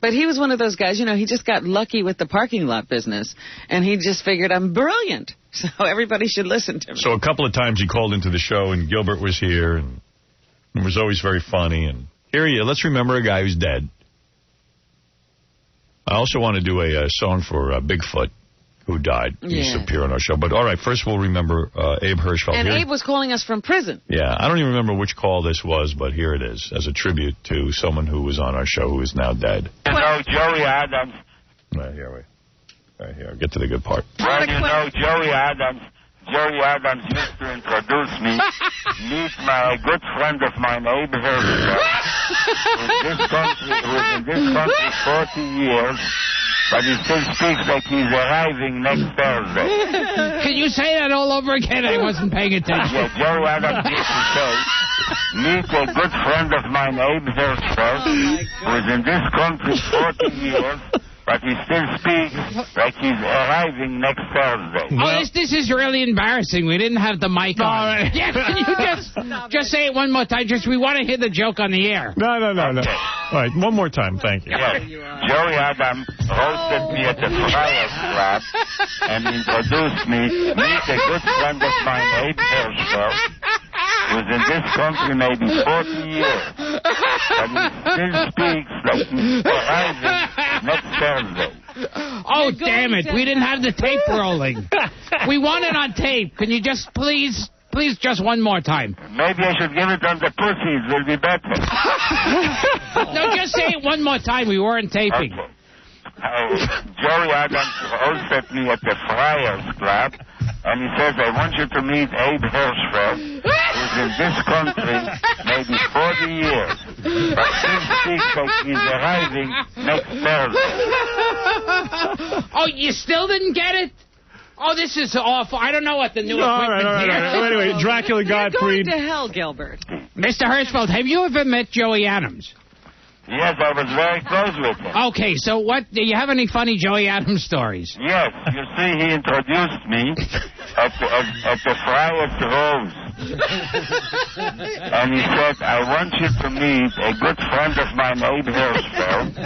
But he was one of those guys, you know, he just got lucky with the parking lot business. And he just figured, I'm brilliant. So everybody should listen to me. So a couple of times he called into the show, and Gilbert was here, and it was always very funny. And here he is. Let's remember a guy who's dead. I also want to do a song for Bigfoot, who died. He used to appear on our show. But, all right, first we'll remember Abe Hirschfeld. And Abe was calling us from prison. Yeah, I don't even remember which call this was, but here it is, as a tribute to someone who was on our show who is now dead. You know Joey Adams. Right here, get to the good part. Well, you know Joey Adams. Joey Adams used to introduce me. Meet my good friend of mine, Abe Hirschfeld, who was in this country 40 years. But he still speaks like he's arriving next Thursday. Can you say that all over again? I wasn't paying attention. Yeah, Joe Adams used to say, meet a good friend of mine, Abe Hirschfeld, who is in this country 40 years, but he still speaks like he's arriving next Thursday. Oh, this is really embarrassing. We didn't have the mic on. Right. Yeah, can you just say it one more time? We want to hear the joke on the air. No. Okay. All right, one more time. Thank you. Yes. Joey Adams hosted me at the Friars Club and introduced me. Meet a good friend of mine, Abe Hirschfeld, who's in this country maybe 40 years, but he still speaks like he's arriving next Thursday. Oh, damn it. We didn't have the tape rolling. We want it on tape. Can you just please just one more time? Maybe I should give it on the pussies. Will be better. No, just say it one more time. We weren't taping. Okay. Joey Adams hosted me at the Friars Club, and he says, I want you to meet Abe Hirschfeld, who's in this country maybe 40 years, but still speaks like he's arriving next Thursday. Oh, you still didn't get it? Oh, this is awful. I don't know what the new equipment All right. Anyway, Dracula Godfrey. You're going to hell, Gilbert. Mr. Hirschfeld, have you ever met Joey Adams? Yes, I was very close with him. Okay, so do you have any funny Joey Adams stories? Yes, you see, he introduced me at the Friars Rose. And he said, I want you to meet a good friend of mine, Abe Hirschfeld.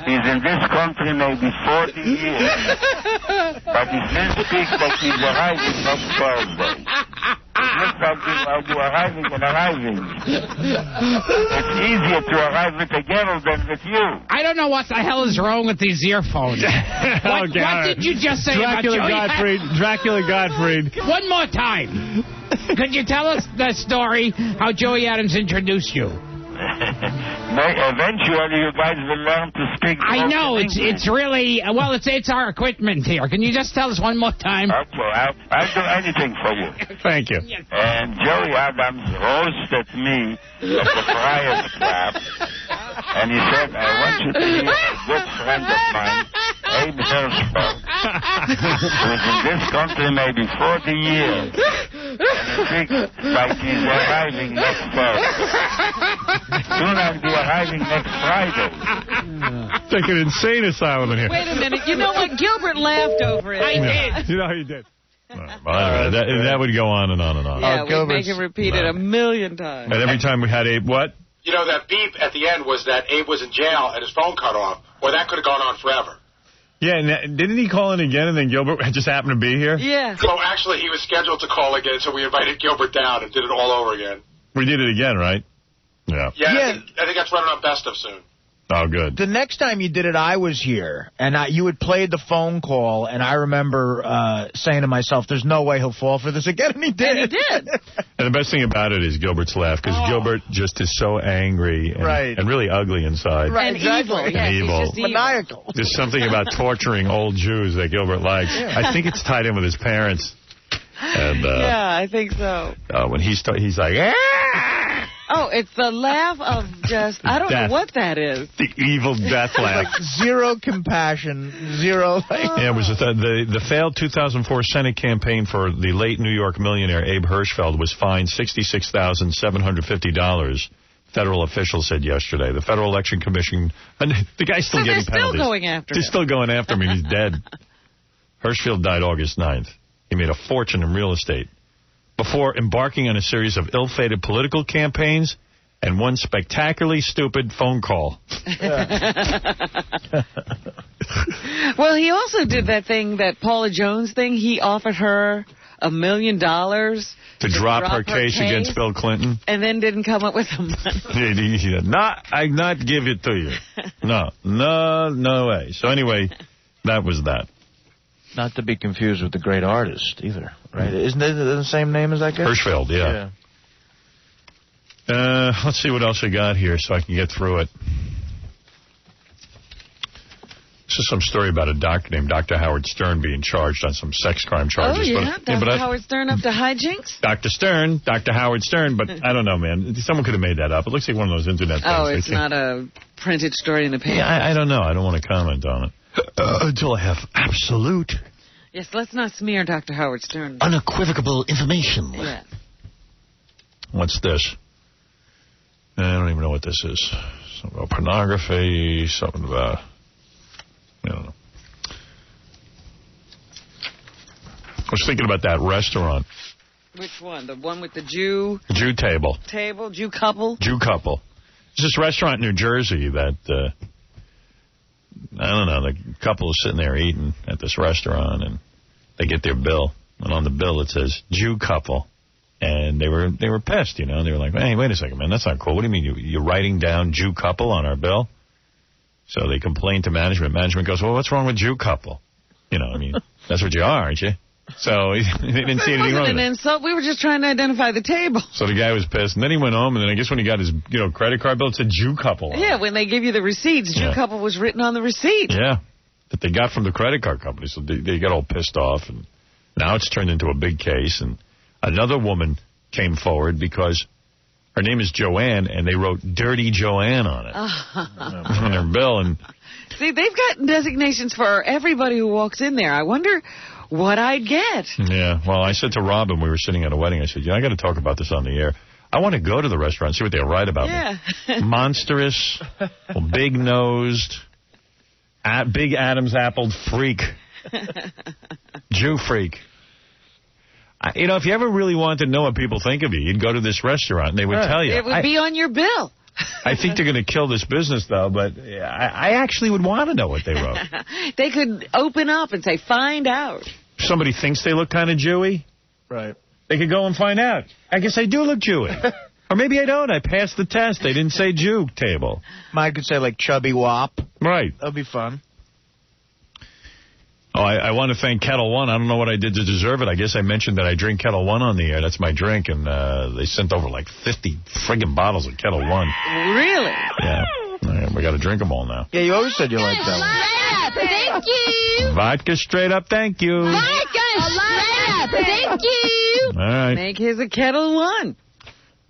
He's in this country maybe 40 years, but he still speaks like he's arriving next Thursday. It looks like I'll be arriving. It's easier to arrive with a girl than with you. I don't know what the hell is wrong with these earphones. What did you just say about Joey Dracula Godfrey. One more time. Could you tell us the story how Joey Adams introduced you? Eventually, you guys will learn to speak. I know it's really it's our equipment here. Can you just tell us one more time? Okay, I'll do anything for you. Thank you. And Joey Adams roasted me at the Friars Club, and he said, I want you to meet a good friend of mine, Abe Hirschfeld, who's in this country maybe 40 years, and he speaks like he's arriving next Thursday. Soon I'll be arriving next Friday. It's like an insane asylum in here. Wait a minute. You know what? Gilbert laughed over it. I did. You know he did. That would go on and on and on. Yeah, we'd make him repeat it 1,000,000 times. And every time we had Abe, what? You know, that beep at the end was that Abe was in jail and his phone cut off. Well, that could have gone on forever. Yeah, and didn't he call in again and then Gilbert just happened to be here? Yeah. So actually, he was scheduled to call again, so we invited Gilbert down and did it all over again. We did it again, right? Yeah. Yeah. I think that's running on Best of soon. Oh, good. The next time you did it, I was here, and you had played the phone call, and I remember saying to myself, there's no way he'll fall for this again, and he did. And he did. And the best thing about it is Gilbert's laugh, because Gilbert just is so angry and really ugly inside. Right, and exactly. evil. And Yes, evil. he's just Maniacal. There's something about torturing old Jews that Gilbert likes. I think it's tied in with his parents. And, yeah, I think so. When he's like, ah! Oh, it's the laugh of just, I don't know what that is. The evil death laugh. Like zero compassion, zero. Yeah, it was the failed 2004 Senate campaign for the late New York millionaire Abe Hirschfeld was fined $66,750. Federal officials said yesterday. The Federal Election Commission, and the guy's still getting penalties. They're still going after him. They're still going after him, and he's dead. Hirschfeld died August 9th. He made a fortune in real estate before embarking on a series of ill-fated political campaigns and one spectacularly stupid phone call. Well, he also did that thing, that Paula Jones thing. He offered her $1 million to drop her case against Bill Clinton. And then didn't come up with the money. I not give it to you. No way. So anyway, that was that. Not to be confused with the great artist either, right? Isn't it the same name as that guy? Hirschfeld, yeah. Let's see what else I got here so I can get through it. This is some story about a doctor named Dr. Howard Stern being charged on some sex crime charges. Oh, yeah? Dr. Howard Stern up to hijinks? Dr. Howard Stern, but I don't know, man. Someone could have made that up. It looks like one of those internet things. Oh, it's not a printed story in the paper. Yeah, I don't know. I don't want to comment on it. Until I have absolute... Yes, let's not smear Dr. Howard Stern. Unequivocal information. Yeah. What's this? I don't even know what this is. Something about pornography, something about... I don't know. I was thinking about that restaurant. Which one? The one with the Jew... Jew table. Jew couple? Jew couple. There's this restaurant in New Jersey that... I don't know, the couple is sitting there eating at this restaurant, and they get their bill. And on the bill it says, Jew couple. And they were pissed, you know. They were like, hey, wait a second, man, that's not cool. What do you mean, you're writing down Jew couple on our bill? So they complained to management. Management goes, well, what's wrong with Jew couple? You know, I mean, that's what you are, aren't you? So they didn't see anything wrong with it. An insult. We were just trying to identify the table. So the guy was pissed, and then he went home, and then I guess when he got his credit card bill, it said Jew couple on it. Yeah, when they give you the receipts, Jew couple was written on the receipt. Yeah, that they got from the credit card company. So they got all pissed off, and now it's turned into a big case. And another woman came forward because her name is Joanne, and they wrote Dirty Joanne on it on their bill. And see, they've got designations for everybody who walks in there. I wonder what I'd get. Yeah, well, I said to Robin, we were sitting at a wedding, I said, I got to talk about this on the air. I want to go to the restaurant and see what they write about me. Monstrous, big-nosed, big Adam's apple freak. Jew freak. You know, if you ever really wanted to know what people think of you, you'd go to this restaurant and they would tell you. It would be on your bill. I think they're going to kill this business, though, but I actually would want to know what they wrote. They could open up and say, find out. If somebody thinks they look kind of Jewy, right? They could go and find out. I guess I do look Jewy. Or maybe I don't. I passed the test. They didn't say Jew table. Mine could say, like, chubby wop. Right. That'd be fun. Oh, I want to thank Kettle One. I don't know what I did to deserve it. I guess I mentioned that I drink Kettle One on the air. That's my drink, and they sent over like 50 friggin' bottles of Kettle One. Really? Yeah. We got to drink them all now. Yeah, you always said you liked that one. Thank you. Vodka straight up, thank you. Vodka straight up, thank you. All right. Make his a Kettle One.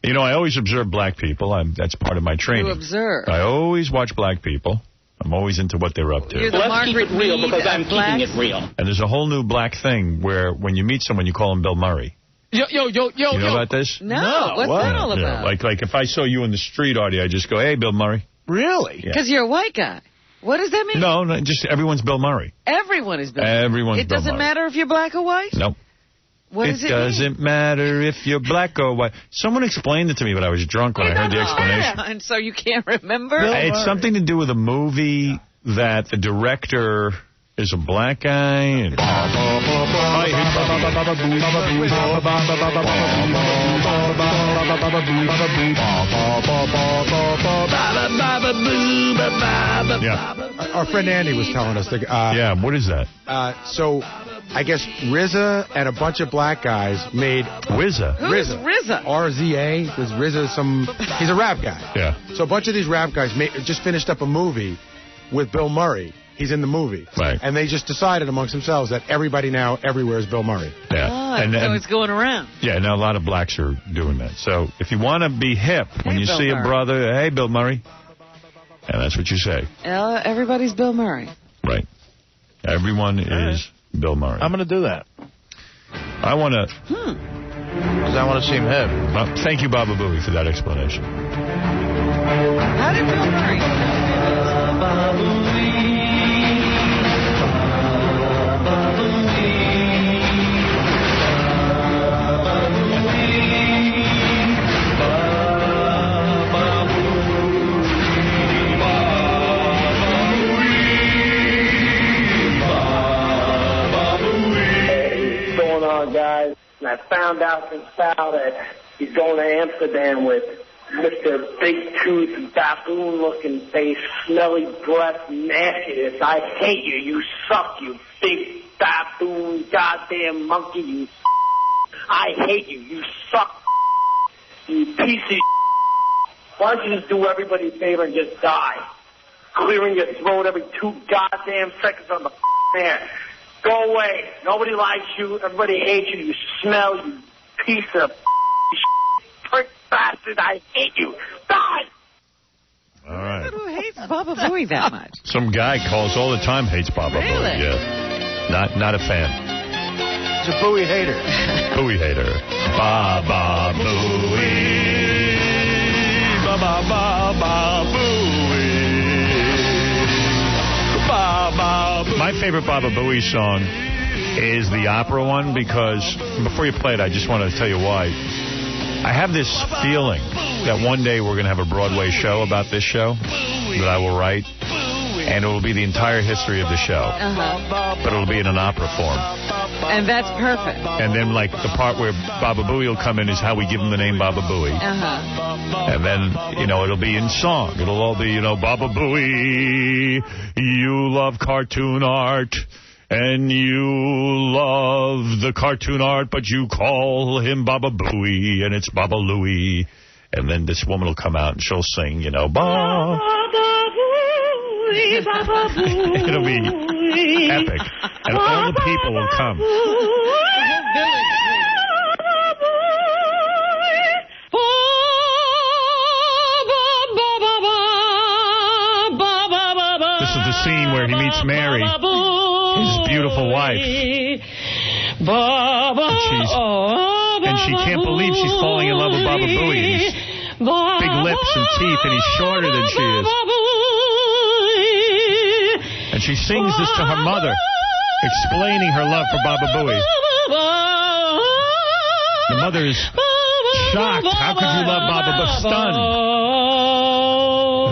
You know, I always observe black people. That's part of my training. You observe. I always watch black people. I'm always into what they're up to. You're the Let's keep it real because I'm keeping it real. And there's a whole new black thing where when you meet someone, you call him Bill Murray. Yo. You know about this? No. What's that all about? Like if I saw you in the street, Artie, I just go, hey, Bill Murray. Really? Because you're a white guy. What does that mean? No, just everyone's Bill Murray. Everyone is Bill Murray. Everyone's Bill Murray. It doesn't matter if you're black or white? Nope. What does it mean? Doesn't matter if you're black or white. Someone explained it to me, but I was drunk when I heard the explanation. And so you can't remember? It's something to do with a movie that the director There's a black guy. And... Yeah. Our friend Andy was telling us. Yeah, what is that? So, I guess RZA and a bunch of black guys made... RZA? Who's RZA? RZA. Is RZA he's a rap guy. Yeah. So a bunch of these rap guys just finished up a movie with Bill Murray. He's in the movie. Right. And they just decided amongst themselves that everybody now, everywhere is Bill Murray. Yeah. So it's going around. Yeah, now a lot of blacks are doing that. So if you want to be hip, when you see a brother, hey, Bill Murray. And that's what you say. Everybody's Bill Murray. Right. Everyone is Bill Murray. I'm going to do that. I want to... Because I want to see him hip. Thank you, Baba Booey, for that explanation. How did Bill Murray... Guys, and I found out from Sal that he's going to Amsterdam with Mr. Big Tooth, baboon-looking face, smelly breath, nastiness. I hate you. You suck, you big baboon, goddamn monkey. You. I hate you. You suck. You piece of. Why don't you just do everybody a favor and just die? Clearing your throat every 2 goddamn seconds on the air. Go away. Nobody likes you. Everybody hates you. You smell, you piece of prick bastard. I hate you. Die! All right. Who hates Baba Booey that much? Some guy calls all the time, hates Baba Booey. Yeah. Not a fan. He's a Booey hater. Booey hater. Baba Booey. Baba Baba Booey. My favorite Baba Booey song is the opera one, because before you play it, I just want to tell you why. I have this feeling that one day we're going to have a Broadway show about this show that I will write, and it will be the entire history of the show, but it'll be in an opera form. And that's perfect. And then, like, the part where Baba Booey will come in is how we give him the name Baba Booey. And then, it'll be in song. It'll all be, Baba Booey, you love cartoon art, and you love the cartoon art, but you call him Baba Booey, and it's Baba Louie. And then this woman will come out and she'll sing, Baba Booey, Baba Booey. It'll be epic. And all the people will come. This is the scene where he meets Mary, his beautiful wife. And she can't believe she's falling in love with Baba Booey. He's big lips and teeth, and he's shorter than she is. And she sings this to her mother, explaining her love for Baba Booey. The mother is shocked. How could you love Baba Booey? Stunned.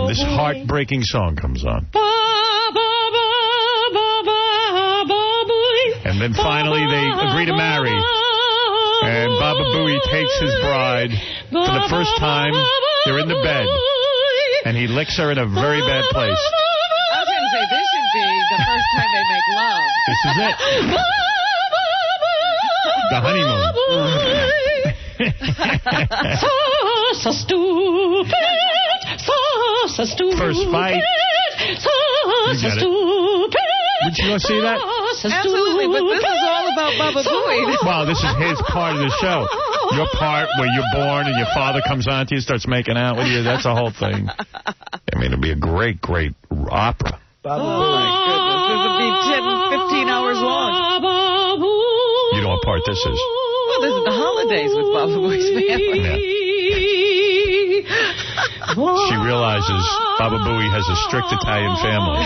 And this heartbreaking song comes on. And then finally they agree to marry. And Baba Booey takes his bride for the first time. They're in the bed. And he licks her in a very bad place. I was going to say, this should be the first time they make love. This is it. The honeymoon. So stupid. First fight. You get it. Did you go see that? Absolutely, but this is all about Baba Booey. Wow, this is his part of the show. Your part where you're born and your father comes on to you and starts making out with you. That's the whole thing. I mean, it'll be a great, great opera. Oh, my goodness. This will be 10, 15 hours long. You know what part this is? Well, this is the holidays with Baba Booey's family. Yeah. She realizes Baba Booey has a strict Italian family.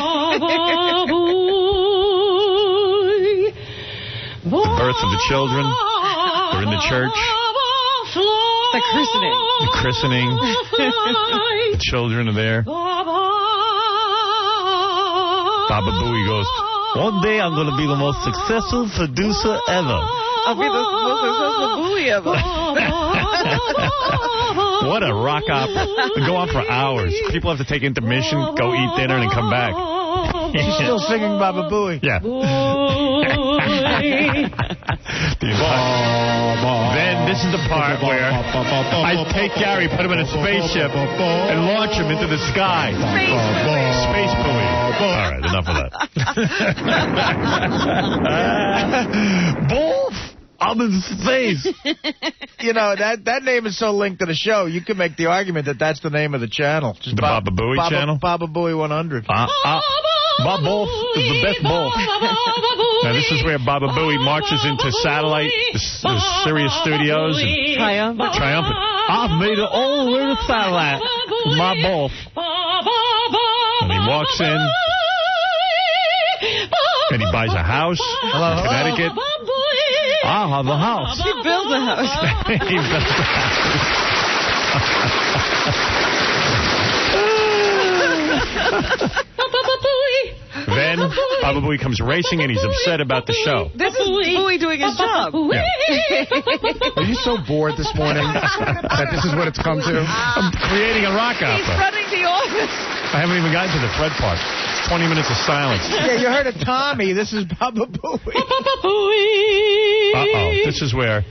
The birth of the children. They're in the church. The christening. The christening. The children are there. Baba Booey goes, One day I'm going to be the most successful producer ever. I'll be the most successful bully ever. What a rock opera. It'll go on for hours. People have to take intermission, go eat dinner, and then come back. He's still singing Baba Booey. Yeah. Then this is the part where I take Gary, put him in a spaceship, and launch him into the sky. Space buoy. All right, enough of that. Wolf! I'm in space. You know, that name is so linked to the show, you could make the argument that that's the name of the channel. Just the Baba Booey channel? Baba Booey 100. Bob Wolf is the best Wolf. Now, this is where Baba Booey marches into satellite, the Sirius Studios. And triumphant. I've made it all the way to satellite with my Wolf. And he walks in, and he buys a house in Connecticut. I have a house. He built a house. He built a house. Then Baba Booey comes racing, and he's upset about the show. This is Booey doing his job. Yeah. Are you so bored this morning that this is what it's come to? I'm creating a rock opera. He's running the office. I haven't even gotten to the Fred part. 20 minutes of silence. Yeah, you heard of Tommy. This is Baba Booey. Uh-oh. This is where... See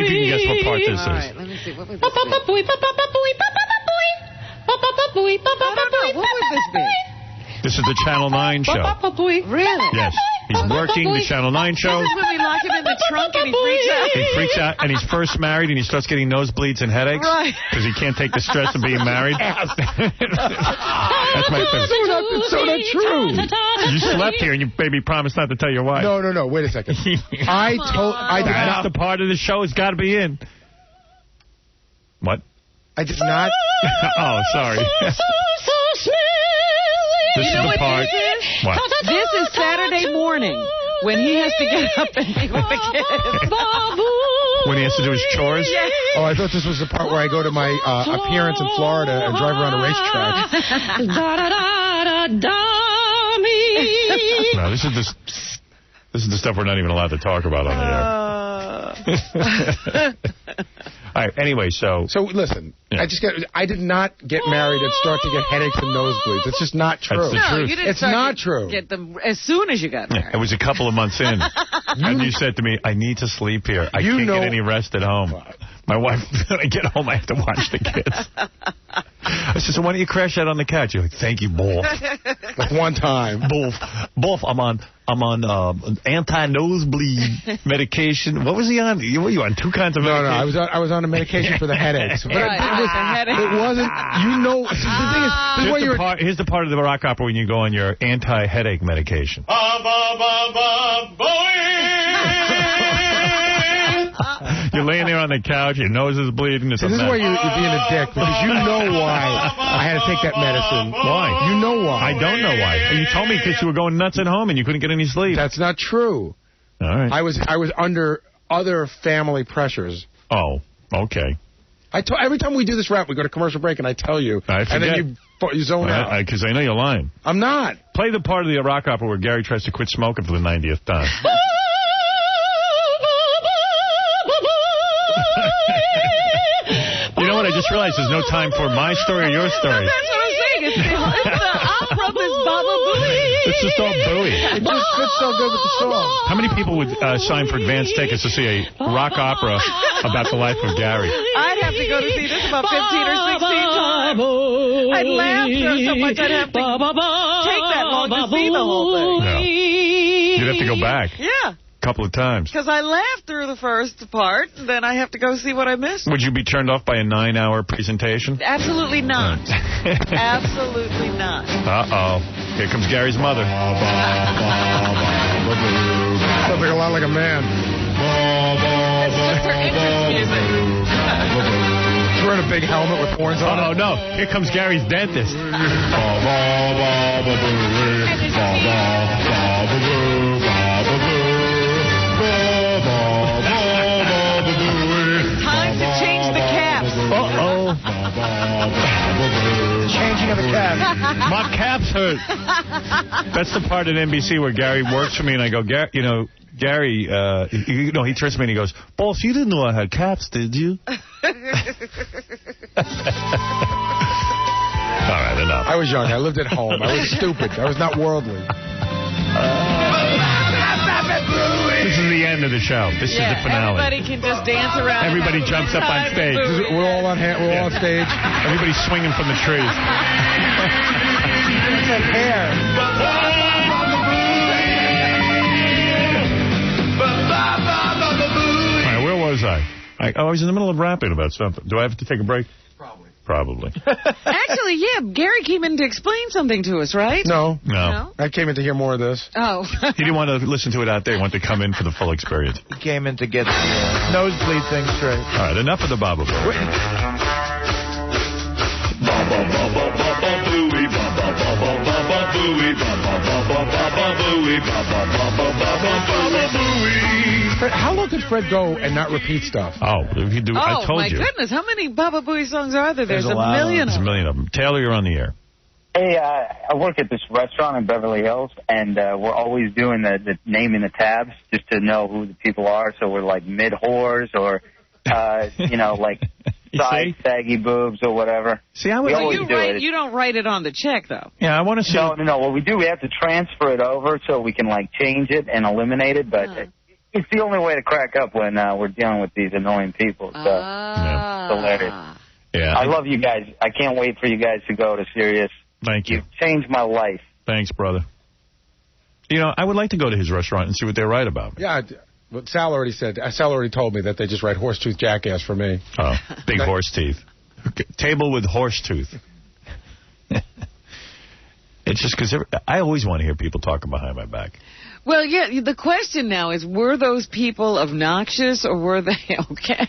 if you can guess what part this is. All right, let me see. What would this be? What would this be? This is the Channel 9 show. Really? Yes. He's working the Channel 9 show. This is when we lock him in the trunk and he freaks out. He freaks out, and he's first married, and he starts getting nosebleeds and headaches. Right. Because he can't take the stress of being married. That's my thing. It's so not true. You slept here, and you maybe promised not to tell your wife. No. Wait a second. I did not. That's the part of the show it's got to be in. What? I did not. Oh, sorry. This is the part. What? This is Saturday morning when he has to get up and be with the kids. When he has to do his chores? Yeah. Oh, I thought this was the part where I go to my appearance in Florida and drive around a racetrack. No, this is the stuff we're not even allowed to talk about on the air. All right, anyway, so listen, yeah. I did not get married and start to get headaches and nosebleeds. It's just not true. That's the truth. You didn't it's not true. Get them as soon as you got married. It was a couple of months in, and you said to me, I need to sleep here. I can't get any rest at home. My wife, when I get home, I have to watch the kids. I said, so why don't you crash out on the couch? You're like, thank you, Wolf. Like one time. Wolf, I'm on anti-nosebleed medication. What was he on? Were you on 2 kinds of medication? No, I was on a medication for the headaches. But it wasn't, you know, see, the thing is, here's the part of the rock opera when you go on your anti-headache medication. You're laying there on the couch, your nose is bleeding. This is why you're being a dick, because you know why I had to take that medicine. Why? You know why. I don't know why. You told me because you were going nuts at home and you couldn't get any sleep. That's not true. All right. I was under other family pressures. Oh, okay. Every time we do this rap, we go to commercial break, and I tell you, and then you zone out. Because I know you're lying. I'm not. Play the part of the rock opera where Gary tries to quit smoking for the 90th time. You know what? I just realized there's no time for my story or your story. That's what I'm saying. It's the opera that's Baba Booey. It's just all Booey. It just fits so good with the song. How many people would sign for advance tickets to see a rock opera about the life of Gary? I'd have to go to see this about 15 or 16 times. I'd laugh so much I'd have to take that long to see the whole thing. No. You'd have to go back. Yeah. Couple of times. Because I laughed through the first part, and then I have to go see what I missed. Would you be turned off by a 9-hour presentation? Absolutely not. Absolutely not. Uh-oh. Here comes Gary's mother. Sounds like a lot like a man. It's just her entrance music. She's wearing a big helmet with horns on it. Oh, no. Here comes Gary's dentist. Time to change the caps. Uh-oh. Changing of the cap. My calf's hurt. That's the part at NBC where Gary works for me, and I go, Gary, he turns to me and he goes, boss, you didn't know I had calves, did you? All right, enough. I was young. I lived at home. I was stupid. I was not worldly. This is the end of the show. This is the finale. Everybody can just dance around. Everybody jumps up on stage. We're all on stage. Everybody's swinging from the trees. It's like hair. All right, where was I? I was in the middle of rapping about something. Do I have to take a break? Probably. Actually, yeah, Gary came in to explain something to us, right? No. I came in to hear more of this. Oh. He didn't want to listen to it out there. He wanted to come in for the full experience. He came in to get the nosebleed thing straight. All right, enough of the Baba Booey. How long did Fred go and not repeat stuff? Oh, if you do, I told you. Oh, my goodness. How many Baba Booey songs are there? There's a million of them. There's a million of them. Taylor, you're on the air. Hey, I work at this restaurant in Beverly Hills, and we're always doing the naming the tabs just to know who the people are. So we're like mid-whores or, like side saggy boobs or whatever. See, you don't write it on the check, though. Yeah, I want to see. No. What we do, we have to transfer it over so we can, change it and eliminate it, but it's the only way to crack up when we're dealing with these annoying people. So it's hilarious. Yeah. I love you guys. I can't wait for you guys to go to Sirius. Thank you. You've changed my life. Thanks, brother. I would like to go to his restaurant and see what they write about me. Yeah, what Sal already said. Sal already told me that they just write horse-tooth jackass for me. Oh, big horse teeth. Table with horse tooth. It's just because I always want to hear people talking behind my back. Well, yeah, the question now is, were those people obnoxious or were they okay?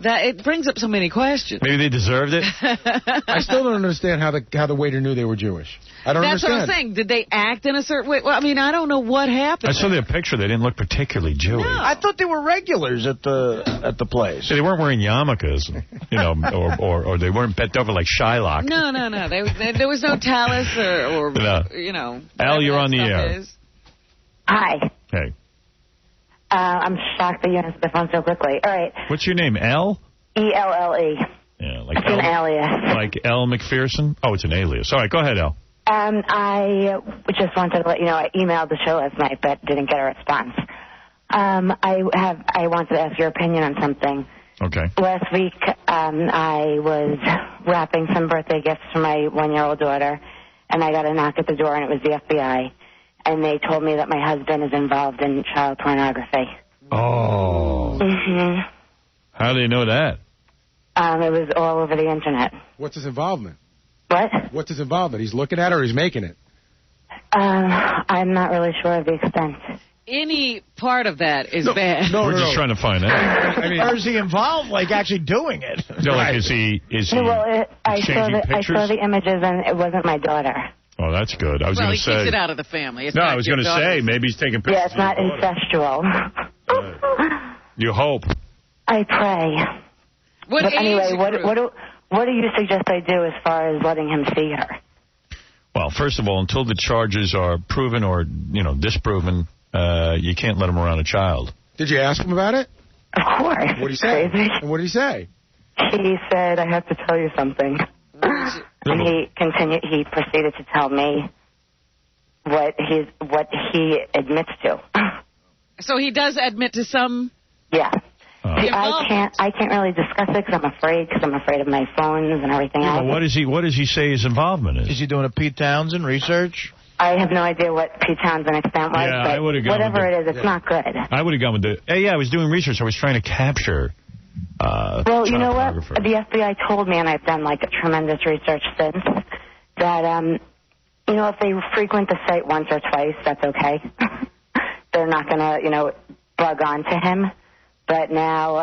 That it brings up so many questions. Maybe they deserved it. I still don't understand how the waiter knew they were Jewish. I don't understand. That's what I'm saying. Did they act in a certain way? Well, I mean, I don't know what happened. I saw their picture. They didn't look particularly Jewish. No. I thought they were regulars at the place. So they weren't wearing yarmulkes, or they weren't bent over like Shylock. No. There was no talus or Al, you're on the air. Hi. Hey. I'm shocked that you answered the phone so quickly. All right. What's your name, L? E-L-L-E. Yeah, like it's an alias. Like L. McPherson? Oh, it's an alias. All right, go ahead, L. I just wanted to let you know I emailed the show last night but didn't get a response. I wanted to ask your opinion on something. Okay. Last week, I was wrapping some birthday gifts for my 1-year-old daughter, and I got a knock at the door, and it was the FBI. And they told me that my husband is involved in child pornography. Oh. Mm-hmm. How do they know that? It was all over the Internet. What's his involvement? What? What's his involvement? He's looking at it or he's making it? I'm not really sure of the extent. Any part of that is bad. We're just trying to find out. Or is he involved, actually doing it? So, is he Well, I saw the images, and it wasn't my daughter. Oh, that's good. I was going to say. Well, he keeps it out of the family. It's I was going to say, maybe he's taking pictures. Yeah, it's not incestual. You hope. I pray. But anyway, what do you suggest I do as far as letting him see her? Well, first of all, until the charges are proven or, disproven, you can't let him around a child. Did you ask him about it? Of course. What did he say? Crazy. And what did he say? He said, I have to tell you something. And he proceeded to tell me what he admits to. So he does admit to some? Yeah. See, I can't really discuss it because I'm afraid of my phones and everything else. What does he say his involvement is? Is he doing a Pete Townsend research? I have no idea what Pete Townsend extent was, but whatever it is, it's not good. I would have gone with I was doing research. I was trying to capture well, you know what? The FBI told me, and I've done a tremendous research since, that, if they frequent the site once or twice, that's okay. They're not going to, bug onto him. But now,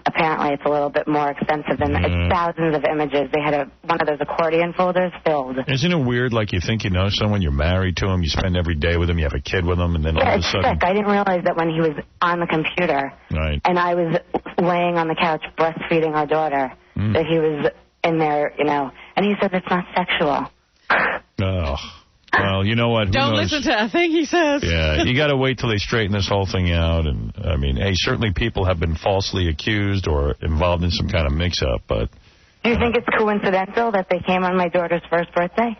apparently, it's a little bit more expensive, and it's thousands of images. They had one of those accordion folders filled. Isn't it weird, you think you know someone, you're married to him, you spend every day with him, you have a kid with him, and then all of a sudden... Sick. I didn't realize that when he was on the computer, right, and I was laying on the couch breastfeeding our daughter, that he was in there, and he said it's not sexual. Oh. Well, you know what? Who Don't knows? listen to a thing he says. Yeah, you got to wait till they straighten this whole thing out. And, I mean, hey, certainly people have been falsely accused or involved in some kind of mix-up, but... Do you think it's coincidental that they came on my daughter's first birthday?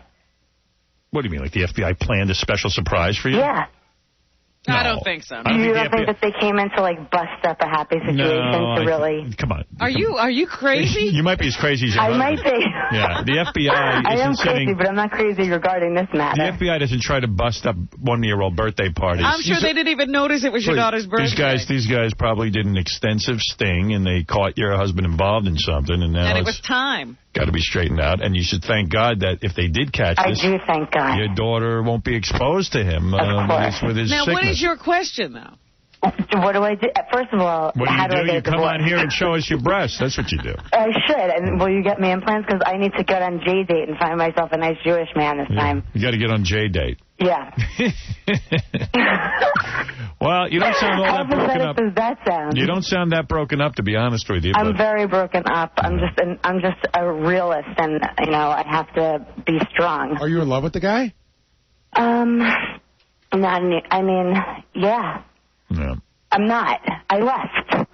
What do you mean, like the FBI planned a special surprise for you? Yeah. No. I don't think so. You don't think that they came in to, like, bust up a happy situation to really... Come on. Are you crazy? You might be as crazy as your I husband. might be. Yeah, the FBI I am isn't crazy, sitting... but I'm not crazy regarding this matter. The FBI doesn't try to bust up one-year-old birthday parties. I'm sure they didn't even notice it was your daughter's birthday. These guys probably did an extensive sting, and they caught your husband involved in something, and now and it was time. Got to be straightened out, and you should thank God that if they did catch this... I do thank God. Your daughter won't be exposed to him with his now, sickness. what is your question, though? What do I do? First of all, what how do I get You come on here and show us your breasts. That's what you do. I should. And will you get me implants? Because I need to get on J-Date and find myself a nice Jewish man this time. You got to get on J-Date. Yeah. Well, you don't sound all that broken up. How pathetic does that sound? You don't sound that broken up, to be honest with you. I'm very broken up. I'm just a realist, and I have to be strong. Are you in love with the guy? Yeah. Yeah. I'm not. I left.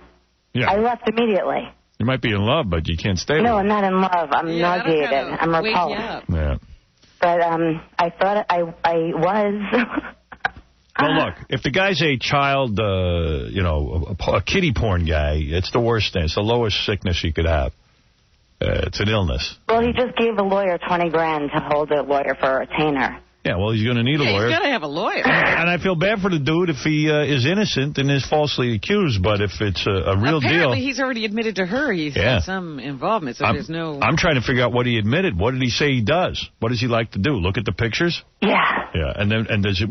Yeah. I left immediately. You might be in love, but you can't stay. No, I'm not in love. I'm nauseated. I'm repulsed. Yeah. But I thought I was. Well, look, if the guy's a child, a kiddie porn guy, it's the worst thing. It's the lowest sickness you could have. It's an illness. Well, he just gave a lawyer $20,000 to hold a lawyer for a retainer. Yeah, well, he's going to need a lawyer. He's got to have a lawyer. And I feel bad for the dude if he is innocent and is falsely accused, but if it's a real deal... Apparently, he's already admitted to her he's had some involvement, so there's no... I'm trying to figure out what he admitted. What did he say he does? What does he like to do? Look at the pictures? Yeah. Yeah, and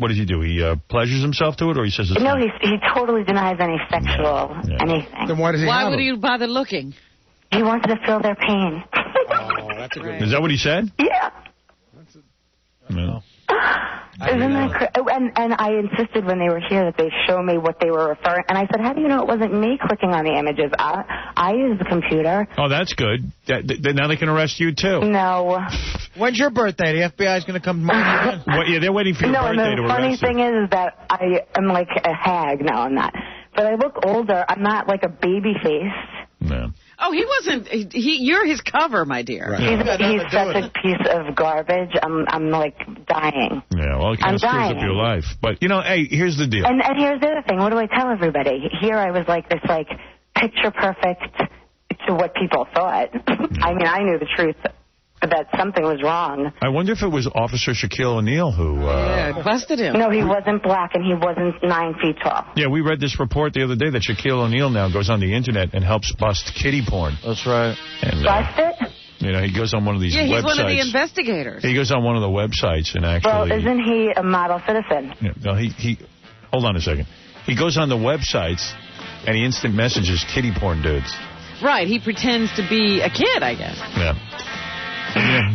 what does he do? He pleasures himself to it, or he says it's... No, he totally denies any sexual anything. Then why does he Why would he bother looking? He wanted to feel their pain. Oh, that's a good... Is that what he said? Yeah. No. Isn't that crazy? And I insisted when they were here that they show me what they were referring. And I said, how do you know it wasn't me clicking on the images? I use the computer. Oh, that's good. Now they can arrest you, too. No. When's your birthday? The FBI is going to come tomorrow. Yeah, they're waiting for your birthday to arrest you. No, the funny thing is that I am like a hag. No, I'm not. But I look older. I'm not like a baby face. No. Oh, he wasn't. You're his cover, my dear. Right. He's such a piece of garbage. I'm like dying. Yeah, well, it kind of screws up your life. But, hey, here's the deal. And here's the other thing. What do I tell everybody? Here I was like this, like, picture perfect to what people thought. I mean, I knew the truth that something was wrong. I wonder if it was Officer Shaquille O'Neal who... busted him. No, he wasn't black and he wasn't 9 feet tall. Yeah, we read this report the other day that Shaquille O'Neal now goes on the Internet and helps bust kiddie porn. That's right. And, bust it? He goes on one of these websites. Yeah, he's one of the investigators. He goes on one of the websites and actually... Well, isn't he a model citizen? Yeah, no, he... Hold on a second. He goes on the websites and he instant messages kiddie porn dudes. Right, he pretends to be a kid, I guess. Yeah.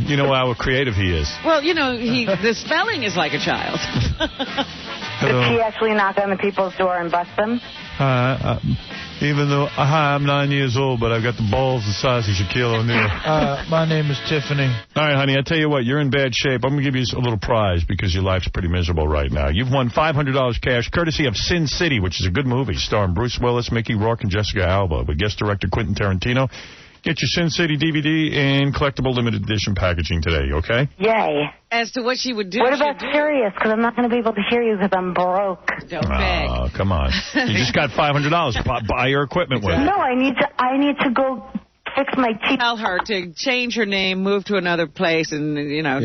You know how creative he is. Well, the spelling is like a child. Does he actually knock on the people's door and bust them? Even though I'm 9 years old, but I've got the balls the size of Shaquille O'Neal. My name is Tiffany. All right, honey, I tell you what, you're in bad shape. I'm going to give you a little prize because your life's pretty miserable right now. You've won $500 cash, courtesy of Sin City, which is a good movie starring Bruce Willis, Mickey Rourke, and Jessica Alba, with guest director Quentin Tarantino. Get your Sin City DVD in collectible limited edition packaging today, okay? Yay. As to what she would do. What about Sirius? Because I'm not going to be able to hear you because I'm broke. Don't beg. Oh, come on. You just got $500. Buy your equipment with it. No, I need to go fix my teeth. Tell her to change her name, move to another place, and,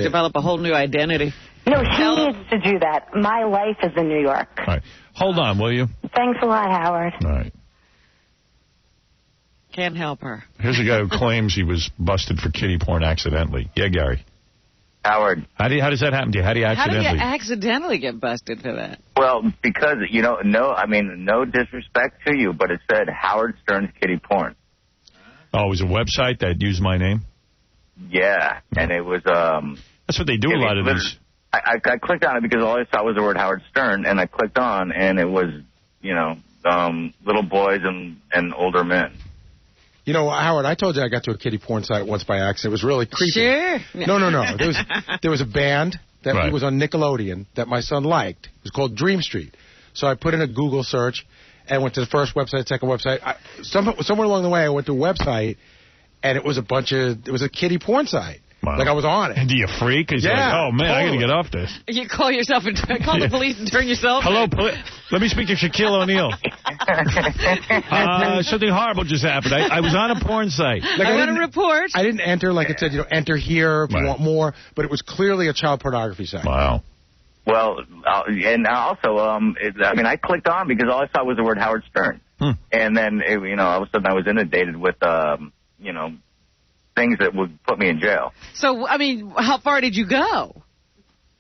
develop a whole new identity. No, she needs to do that. My life is in New York. All right. Hold on, will you? Thanks a lot, Howard. All right. Can't help her. Here's a guy who claims he was busted for kiddie porn accidentally. Yeah, Gary. Howard. How does that happen to you? How do you accidentally get busted for that? Well, because, no disrespect to you, but it said Howard Stern's kiddie porn. Oh, it was a website that used my name? Yeah, and it was... That's what they do a lot of these. I clicked on it because all I saw was the word Howard Stern, and I clicked on, and it was, little boys and older men. You know, Howard, I told you I got to a kiddie porn site once by accident. It was really creepy. Sure. No. There was a band that was on Nickelodeon that my son liked. It was called Dream Street. So I put in a Google search and went to the first website, second website. Somewhere along the way, I went to a website, and it was a kiddie porn site. Wow. Like I was on it. And do you freak? You're like, oh, man, I got to get off this. You call yourself and call the police and turn yourself Hello, let me speak to Shaquille O'Neal. Something horrible just happened. I was on a porn site. Like I got a report. I didn't enter like it said, enter here if you want more, but it was clearly a child pornography site. Wow. Well, and also, I clicked on because all I saw was the word Howard Stern. And then, all of a sudden I was inundated with, things that would put me in jail. So, how far did you go?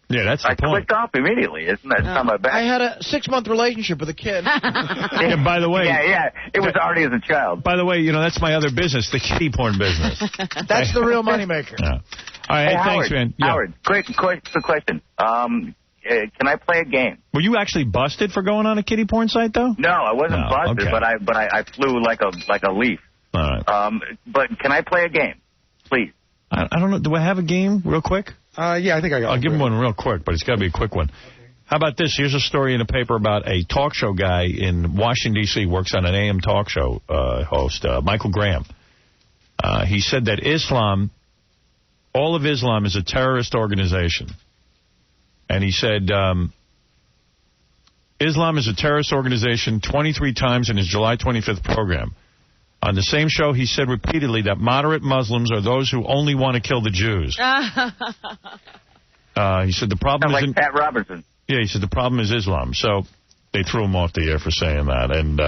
Yeah, that's the point. I clicked off immediately. Isn't that not my bad? I had a 6-month relationship with a kid. And by the way... Yeah, it was already as a child. By the way, that's my other business, the kiddie porn business. That's the real moneymaker. Yeah. All right, thanks, man. Yeah. Howard, quick question. Can I play a game? Were you actually busted for going on a kiddie porn site, though? No, I wasn't busted, okay. but I flew like a leaf. All right. But can I play a game, please? I don't know. Do I have a game real quick? Yeah, I think I got it. I'll give him one real quick, but it's got to be a quick one. How about this? Here's a story in the paper about a talk show guy in Washington, D.C., works on an AM talk show host, Michael Graham. He said that all of Islam is a terrorist organization. And he said, Islam is a terrorist organization 23 times in his July 25th program. On the same show, he said repeatedly that moderate Muslims are those who only want to kill the Jews. He said the problem is... like Pat Robertson. Yeah, he said the problem is Islam. So they threw him off the air for saying that. And,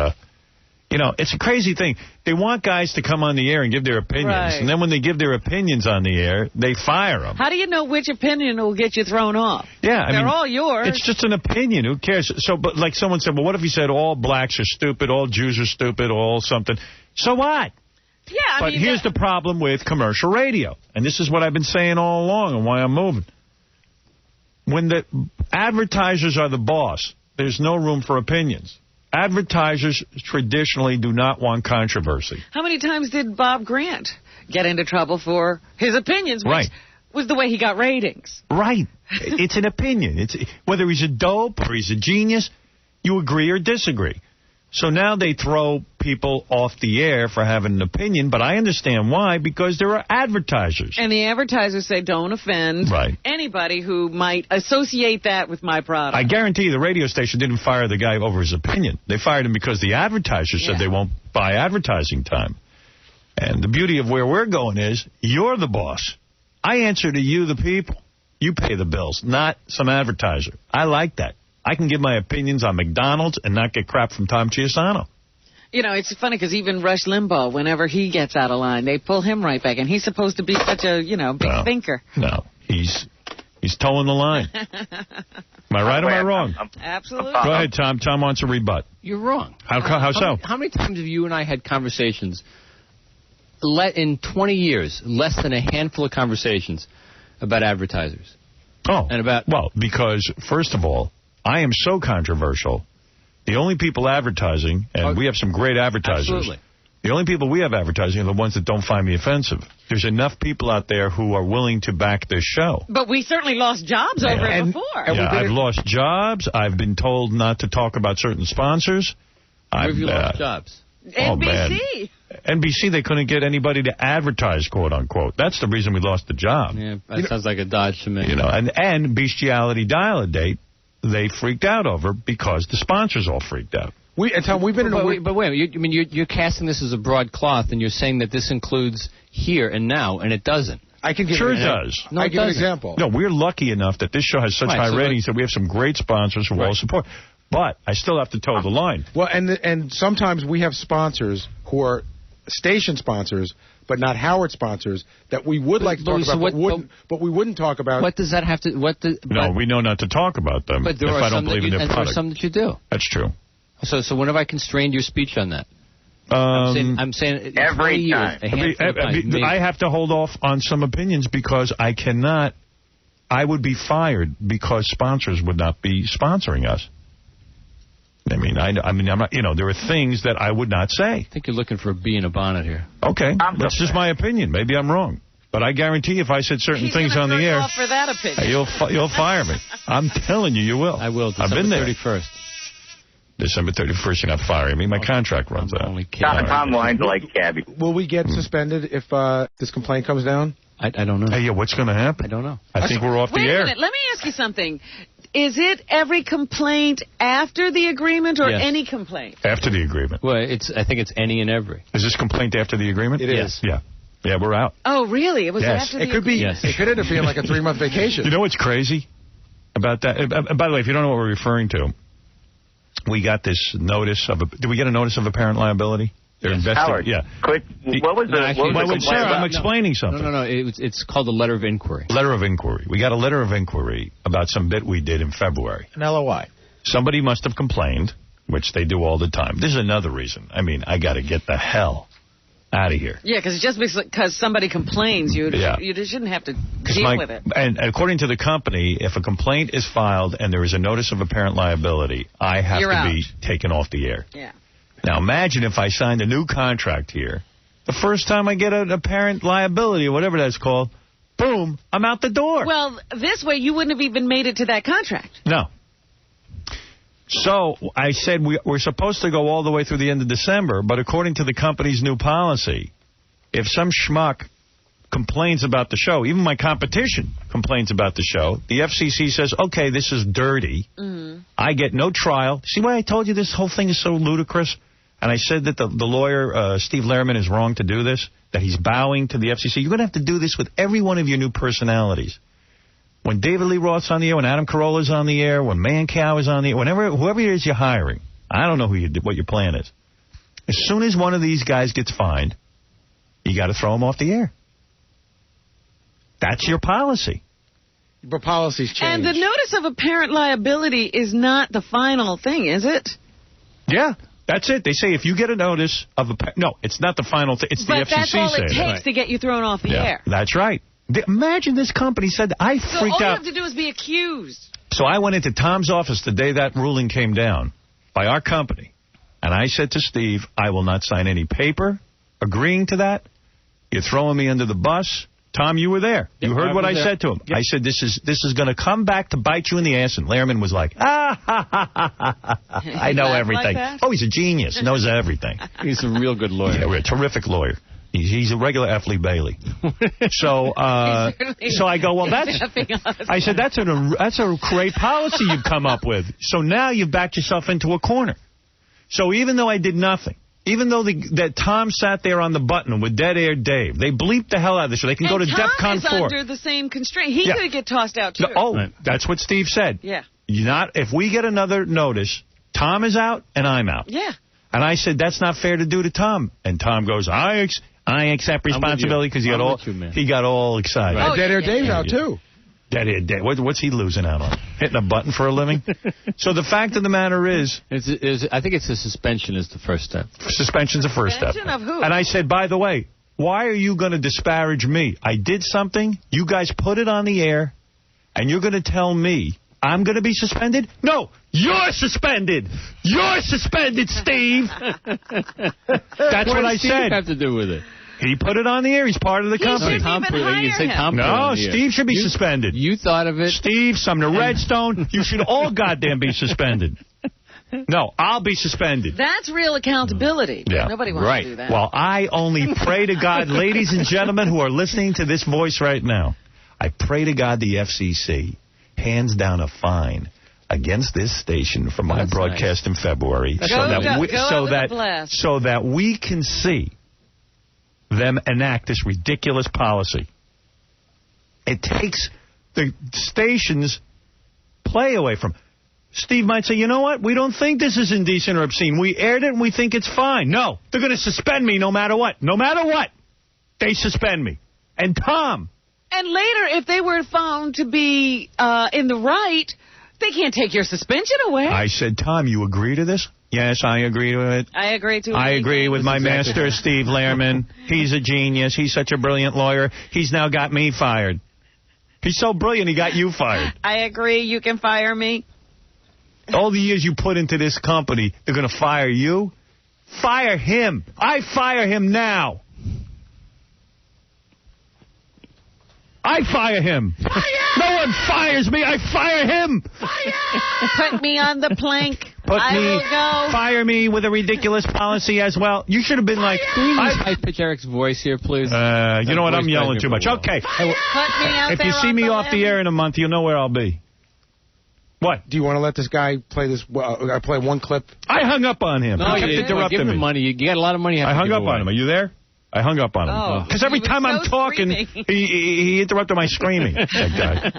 it's a crazy thing. They want guys to come on the air and give their opinions. Right. And then when they give their opinions on the air, they fire them. How do you know which opinion will get you thrown off? Yeah, They're all yours. It's just an opinion. Who cares? So, but like someone said, well, what if he said all blacks are stupid, all Jews are stupid, all something? So what? Yeah, but here's the problem with commercial radio. And this is what I've been saying all along and why I'm moving. When the advertisers are the boss, there's no room for opinions. Advertisers traditionally do not want controversy. How many times did Bob Grant get into trouble for his opinions, which was the way he got ratings? Right. It's an opinion. Whether he's a dope or he's a genius, you agree or disagree. So now they throw people off the air for having an opinion, but I understand why, because there are advertisers. And the advertisers say don't offend anybody who might associate that with my product. I guarantee you the radio station didn't fire the guy over his opinion. They fired him because the advertisers said they won't buy advertising time. And the beauty of where we're going is you're the boss. I answer to you, the people. You pay the bills, not some advertiser. I like that. I can give my opinions on McDonald's and not get crap from Tom Chiusano. It's funny because even Rush Limbaugh, whenever he gets out of line, they pull him right back. And he's supposed to be such a, big thinker. No, he's towing the line. Am I right or am I wrong? Absolutely. Go ahead, Tom. Tom wants to rebut. You're wrong. How so? How many times have you and I had conversations, in 20 years, less than a handful of conversations about advertisers? Oh, well, because, first of all, I am so controversial. The only people advertising, and we have some great advertisers. Absolutely. The only people we have advertising are the ones that don't find me offensive. There's enough people out there who are willing to back this show. But we certainly lost jobs over it before. Yeah, I've lost jobs. I've been told not to talk about certain sponsors. Where have you lost jobs? NBC. NBC, they couldn't get anybody to advertise, quote unquote. That's the reason we lost the job. Yeah, that sounds like a dodge to me. And Bestiality Dial-A-Date, they freaked out over because the sponsors all freaked out. Tom, we've been but wait, you're casting this as a broad cloth, and you're saying that this includes here and now, and it doesn't. I can give sure it does. No, I give an example. No, we're lucky enough that this show has such high ratings that we have some great sponsors who all support. But I still have to toe the line. Well, and sometimes we have sponsors who are station sponsors, but not Howard sponsors, that we would like to talk about, but we wouldn't talk about. What does that have to... No, we know not to talk about them if I don't believe in their product. There are some that you do. That's true. So when have I constrained your speech on that? I'm saying every time. I have to hold off on some opinions because I cannot... I would be fired because sponsors would not be sponsoring us. I mean, I'm not, there are things that I would not say. I think you're looking for a bee in a bonnet here. Okay, that's just my opinion. Maybe I'm wrong. But I guarantee if I said certain things on the air, for that opinion. You'll fire me. I'm telling you, you will. I will. I've been there. 31st. December 31st, you're not firing me. My contract runs out. Tom Wine's like Cabby. Will we get suspended if this complaint comes down? I don't know. Hey, yeah, what's going to happen? I don't know. I think we're off the air. Wait a minute. Let me ask you something. Is it every complaint after the agreement or any complaint? After the agreement. Well, I think it's any and every. Is this complaint after the agreement? It is. Yeah. Yeah, we're out. Oh, really? It was after the agreement? It could end up being like a 3-month vacation. You know what's crazy about that? By the way, if you don't know what we're referring to, we got this notice of did we get a notice of apparent liability? They're Howard, quick. What was the Sir, I'm explaining something. No. It's called a letter of inquiry. Letter of inquiry. We got a letter of inquiry about some bit we did in February. An LOI. Somebody must have complained, which they do all the time. This is another reason. I mean, I got to get the hell out of here. Yeah, because just because somebody complains, you just shouldn't have to deal with it. And according to the company, if a complaint is filed and there is a notice of apparent liability, I have to be taken off the air. Yeah. Now, imagine if I signed a new contract here. The first time I get an apparent liability or whatever that's called, boom, I'm out the door. Well, this way you wouldn't have even made it to that contract. No. So I said we're supposed to go all the way through the end of December, but according to the company's new policy, if some schmuck complains about the show, even my competition complains about the show, the FCC says, okay, this is dirty. Mm-hmm. I get no trial. See why I told you this whole thing is so ludicrous? And I said that the lawyer, Steve Lehrman, is wrong to do this, that he's bowing to the FCC. You're going to have to do this with every one of your new personalities. When David Lee Roth's on the air, when Adam Carolla's on the air, when Mancow is on the air, whoever it is you're hiring, I don't know what your plan is. As soon as one of these guys gets fined, you got to throw him off the air. That's your policy. But policies change. And the notice of apparent liability is not the final thing, is it? Yeah. That's it. They say if you get a notice of no, it's not the final thing. It's the FCC saying. But that's all it takes to get you thrown off the air. That's right. Imagine this company said, I freaked out. So all you have to do is be accused. So I went into Tom's office the day that ruling came down by our company, and I said to Steve, I will not sign any paper agreeing to that. You're throwing me under the bus. Tom, you were there. You heard what I said to him. Yep. I said, this is going to come back to bite you in the ass. And Lehrman was like, I know everything. Like he's a genius. Knows everything. He's a real good lawyer. Yeah, we're a terrific lawyer. He's a regular F. Lee Bailey. So I go, well, I said, that's a great policy you've come up with. So now you've backed yourself into a corner. So even though I did nothing, even though that Tom sat there on the button with Dead Air Dave, they bleeped the hell out of the show. They can go to DEFCON 4. Tom is under the same constraint. He could get tossed out, too. That's what Steve said. Yeah. If we get another notice, Tom is out and I'm out. Yeah. And I said, that's not fair to do to Tom. And Tom goes, I accept responsibility because he got all excited. Right. Dead Air Dave's out, too. Dead Air Dave. What's he losing out on? Hitting a button for a living? So the fact of the matter is... I think it's a suspension is the first step. Suspension's the first step. Suspension of who? And I said, by the way, why are you going to disparage me? I did something. You guys put it on the air. And you're going to tell me I'm going to be suspended? No, you're suspended. You're suspended, Steve. That's what I said. What does Steve have to do with it? He put it on the air. He's part of the company. No, Steve should be suspended. You thought of it. Steve, Sumner Redstone, you should all goddamn be suspended. No, I'll be suspended. That's real accountability. Yeah. Nobody wants to do that. Well, I only pray to God, ladies and gentlemen who are listening to this voice right now, I pray to God the FCC hands down a fine against this station for my broadcast in February so that we can see them enact this ridiculous policy. It takes the station's play away from. Steve might say, you know what? We don't think this is indecent or obscene. We aired it and we think it's fine. No, they're going to suspend me no matter what. No matter what, they suspend me. And Tom. And later, if they were found to be in the right, they can't take your suspension away. I said, Tom, you agree to this? Yes, I agree to it. I agree to it. I agree with my master, Steve Lehrman. He's a genius. He's such a brilliant lawyer. He's now got me fired. He's so brilliant, he got you fired. I agree. You can fire me. All the years you put into this company, they're going to fire you? Fire him. I fire him now. I fire him. Fire! No one fires me. I fire him. Fire! Put me on the plank. I will go. Fire me with a ridiculous policy as well. You should have been like... Can we just high-pitch Eric's voice here, please? You know what? I'm yelling too much. Okay. Put me out if you see me off the air in a month, you'll know where I'll be. What? Do you want to let this guy play this? I play one clip. I hung up on him. No, he kept interrupting give him me. Money. You got a lot of money. I hung up on him. Are you there? I hung up on him. Because every time I'm talking, he interrupted my screaming. That guy.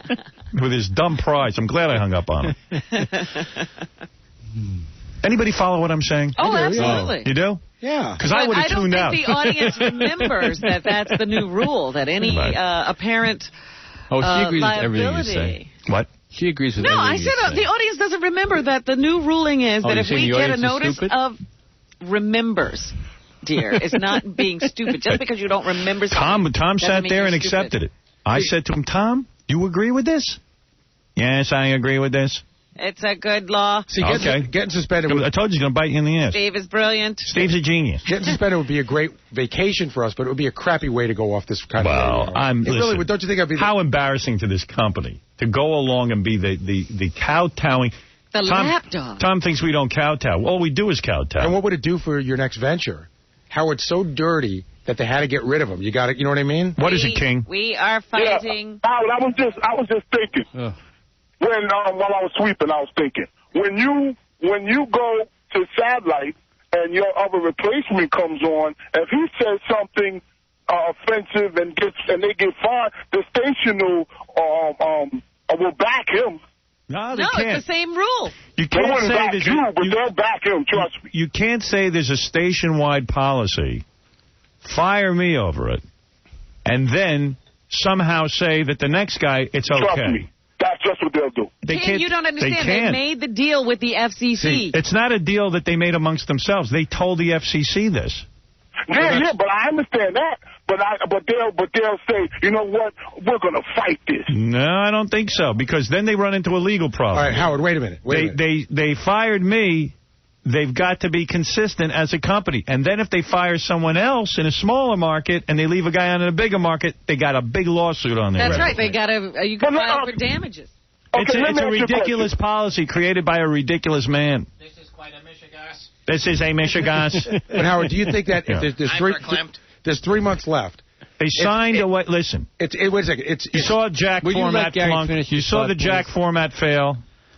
With his dumb pride. I'm glad I hung up on him. Anybody follow what I'm saying? Oh, absolutely. You do? Yeah. Because I would have tuned out. I don't think the audience remembers that that's the new rule, that any apparent she agrees liability. with everything you say. What? She agrees with everything I said the audience doesn't remember that the new ruling is that if we get a notice of remembers, dear, it's not being stupid. Just because you don't remember something. Tom sat there and accepted it. I said to him, Tom, you agree with this? Yes, I agree with this. It's a good law. See, getting suspended. I told you he's going to bite you in the ass. Steve is brilliant. Steve's a genius. Getting suspended would be a great vacation for us, but it would be a crappy way to go off this kind of radio. Really would. Don't you think I'd be... How embarrassing to this company to go along and be the kowtowing... The lapdog. Tom thinks we don't kowtow. All we do is kowtow. And what would it do for your next venture? Howard's so dirty that they had to get rid of him. You got it. You know what I mean? What is it, King? We are fighting. Yeah, I was just thinking. When while I was sweeping, I was thinking, when you go to satellite and your other replacement comes on, if he says something offensive and they get fined, the station will back him. No, they can't. It's the same rule. You can't say they'll back him. Trust me. You can't say there's a station-wide policy. Fire me over it, and then somehow say that the next guy it's okay. Trust me. That's just what they'll do. You don't understand. They made the deal with the FCC. See, it's not a deal that they made amongst themselves. They told the FCC this. Yeah, but I understand that. But they'll say, you know what? We're going to fight this. No, I don't think so, because then they run into a legal problem. All right, Howard, wait a minute. They fired me. They've got to be consistent as a company. And then if they fire someone else in a smaller market and they leave a guy on in a bigger market, they got a big lawsuit on their That's right. They got you can file for damages. Okay, it's a ridiculous policy created by a ridiculous man. This is quite a mishigas. This is a mishigas. But Howard, do you think that if there's 3 months left? They signed away. Listen. Wait a second. You saw Jack format flunk. You saw the Jack format fail.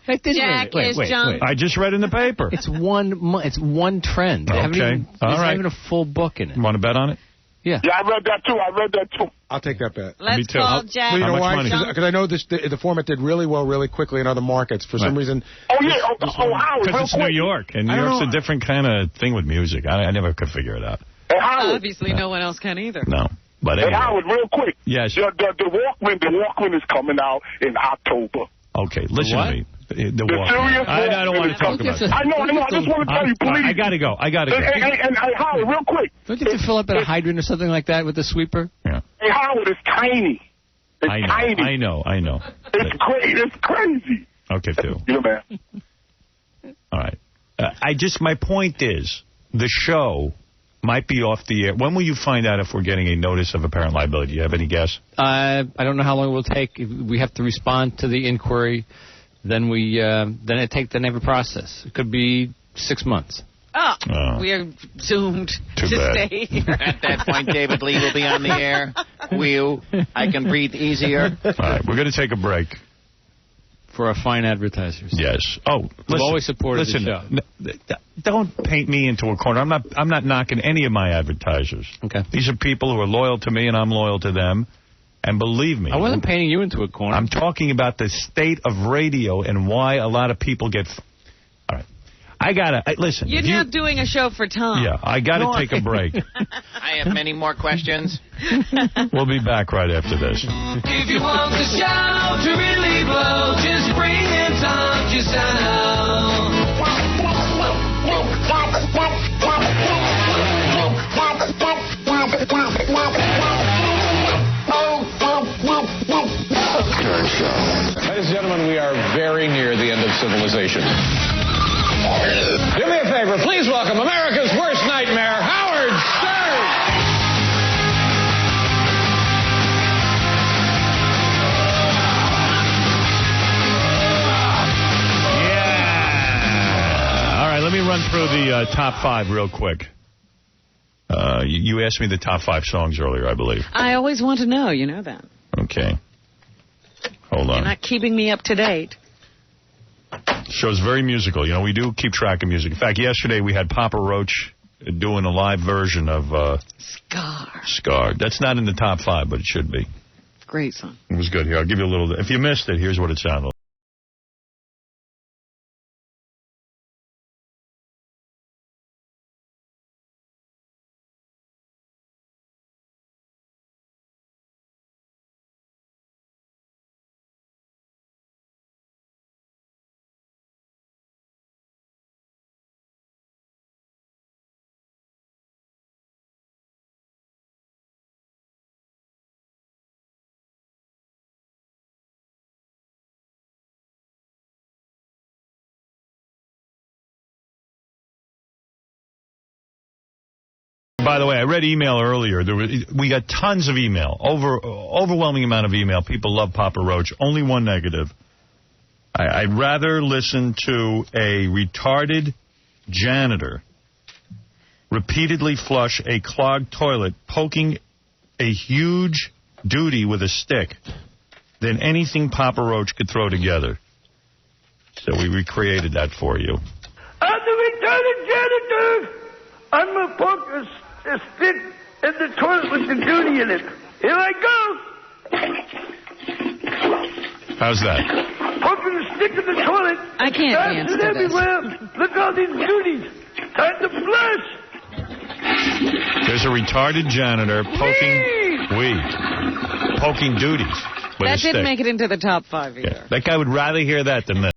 Jack is junk. I just read in the paper. It's one trend. They haven't even, there's not even a full book in it. You want to bet on it? Yeah, I read that too. I'll take that bet. Let's Me too. call Jack. Well, you know How why? much money? Because I know the format did really well, really quickly in other markets. For some reason. Oh, yeah. Howard, because it's New York. And New York's a different kind of thing with music. I never could figure it out. Obviously, no one else can either. No. But anyway. Howard, real quick. Yes. The Walkman is coming out in October. Okay, listen to me. The serious I don't want to talk about it. I know. I just want to tell you, please. I got to go. And Howard, real quick. Don't you have to fill up at a hydrant or something like that with the sweeper? Yeah. Hey, Howard, it's tiny. It's tiny. I know. It's crazy. It's crazy. Okay, Phil. Yeah, man. All right. My point is, the show might be off the air. When will you find out if we're getting a notice of apparent liability? Do you have any guess? I don't know how long it will take. We have to respond to the inquiry. Then we they have a process. It could be 6 months. We are doomed to stay here. At that point, David Lee will be on the air. I can breathe easier. All right, we're going to take a break. For our fine advertisers. Yes. Oh, we've always supported the show. Don't paint me into a corner. I'm not knocking any of my advertisers. Okay. These are people who are loyal to me, and I'm loyal to them. And believe me, I wasn't painting you into a corner. I'm talking about the state of radio and why a lot of people get... All right. Listen. You're not doing a show for Tom. Yeah, I got to take a break. I have many more questions. We'll be back right after this. If you want the show to really blow, just bring in Tom Gisano. Ladies and gentlemen, we are very near the end of civilization. Do me a favor, please welcome America's worst nightmare, Howard Stern. Yeah. All right, let me run through the top 5 real quick. You asked me the top 5 songs earlier, I believe. I always want to know. You know that. Okay. Hold on. You're not keeping me up to date. Show's very musical. You know, we do keep track of music. In fact, yesterday we had Papa Roach doing a live version of Scar. That's not in the top 5, but it should be. Great song. It was good. Here, I'll give you a little. If you missed it, here's what it sounded like. By the way, I read email earlier. We got tons of email, overwhelming amount of email. People love Papa Roach. Only one negative. I'd rather listen to a retarded janitor repeatedly flush a clogged toilet, poking a huge duty with a stick, than anything Papa Roach could throw together. So we recreated that for you. I'm the retarded janitor. I'm going to poke a stick in the toilet with the duty in it. Here I go. How's that? Poking a stick in the toilet. I can't dance to this. Everywhere. Look all these duties. Time to flush. There's a retarded janitor poking duties with a That stick. didn't make it into the top 5 either. Yeah. That guy would rather hear that than this.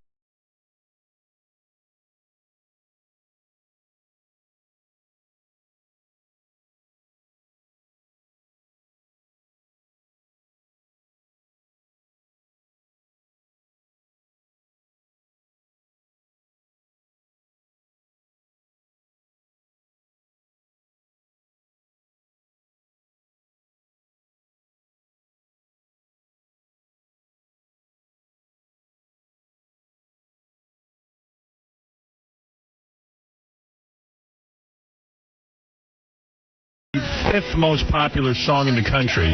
Fifth most popular song in the country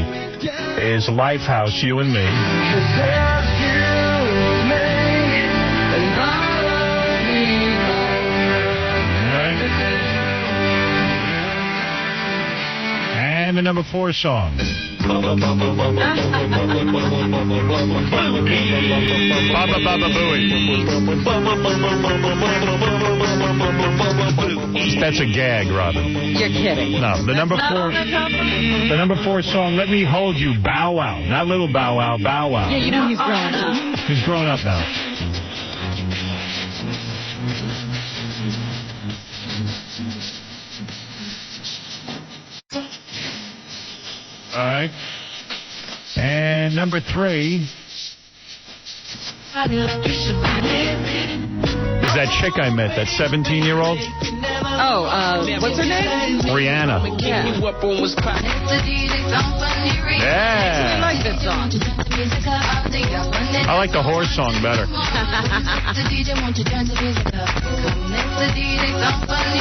is Lifehouse, You and Me. And the number 4 song. Baba Baba Booey. That's a gag, Robin. You're kidding. No, the number 4 song, Let Me Hold You, Bow Wow. Not Little Bow Wow, Bow Wow. Yeah, you know he's grown up. He's grown up now. All right. And number 3 is that chick I met, that 17-year-old. Oh, what's her name? Rihanna. Yeah. Yeah. I like this song. I like the horse song better.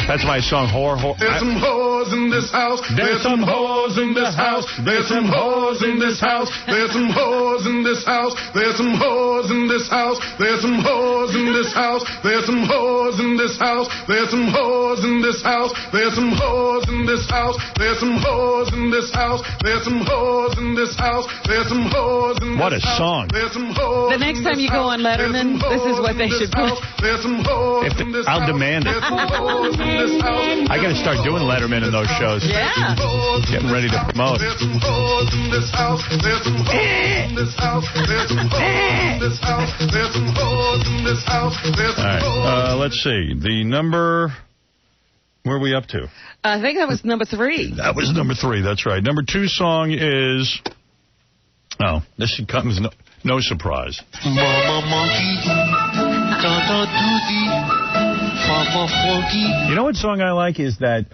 That's my song, Whore. There's some whores in this house. There's some whores in this house. There's some whores in this house. There's some whores in this house. There's some whores in this house. There's some whores in this house. There's some whores in this house. There's some whores in this house. There's some whores in this house. There's some whores in this house. There's some whores in this house. There's some whores in this house. What a song. The next time you go on Letterman, this is what they should put. I'll demand it. I got to start doing Letterman in those shows. Yeah. Getting ready to promote. All right. Let's see. The number... Where are we up to? I think that was number 3. That was number 3. That's right. Number 2 song is... Oh, this comes no surprise. Mama Monkey. You know what song I like is that,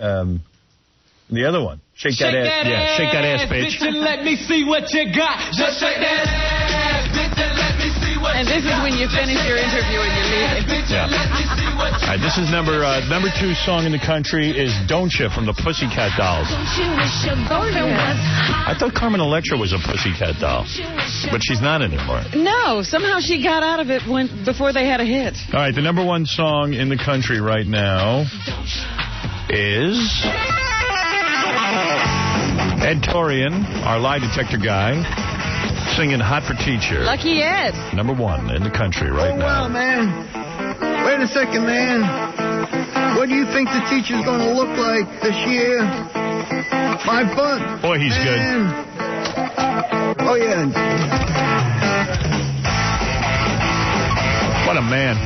the other one. Shake that ass. Yeah, shake that ass, bitch. And let me see what you got. Just shake that ass, bitch, and let me see what and this is when you finish your interview and you're leaving. Yeah. All right, this is number 2 song in the country is Don't Ya from the Pussycat Dolls. I thought Carmen Electra was a Pussycat doll, but she's not anymore. No, somehow she got out of it before they had a hit. All right, the number 1 song in the country right now is Ed Torian, our lie detector guy, singing Hot for Teacher. Lucky Ed. Number 1 in the country right now. Well, man. Wait a second, man. What do you think the teacher's going to look like this year? 5 foot. Boy, he's man. good. Oh, yeah. What a man.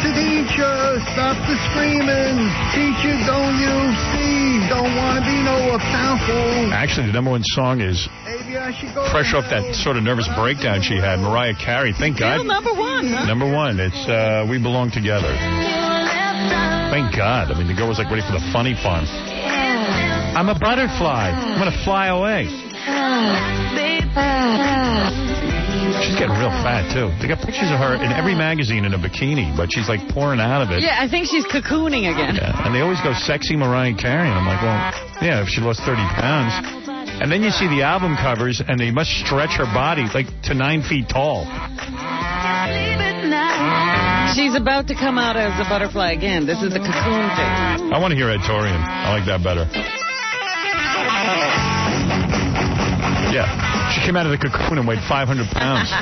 Teacher, stop the screaming. Teacher, don't you see? Don't want to be no powerful. Actually, the number 1 song is fresh off that sort of nervous breakdown she had. Mariah Carey. Thank God. Still number 1, huh? Number 1. It's We Belong Together. Thank God. I mean, the girl was like ready for the funny farm. I'm a butterfly. I'm going to fly away. She's getting real fat, too. They got pictures of her in every magazine in a bikini, but she's, like, pouring out of it. Yeah, I think she's cocooning again. Yeah. And they always go sexy Mariah Carey. And I'm like, well, yeah, if she lost 30 pounds. And then you see the album covers, and they must stretch her body, like, to 9 feet tall. She's about to come out as a butterfly again. This is the cocoon thing. I want to hear Ed Torian. I like that better. Yeah. She came out of the cocoon and weighed 500 pounds.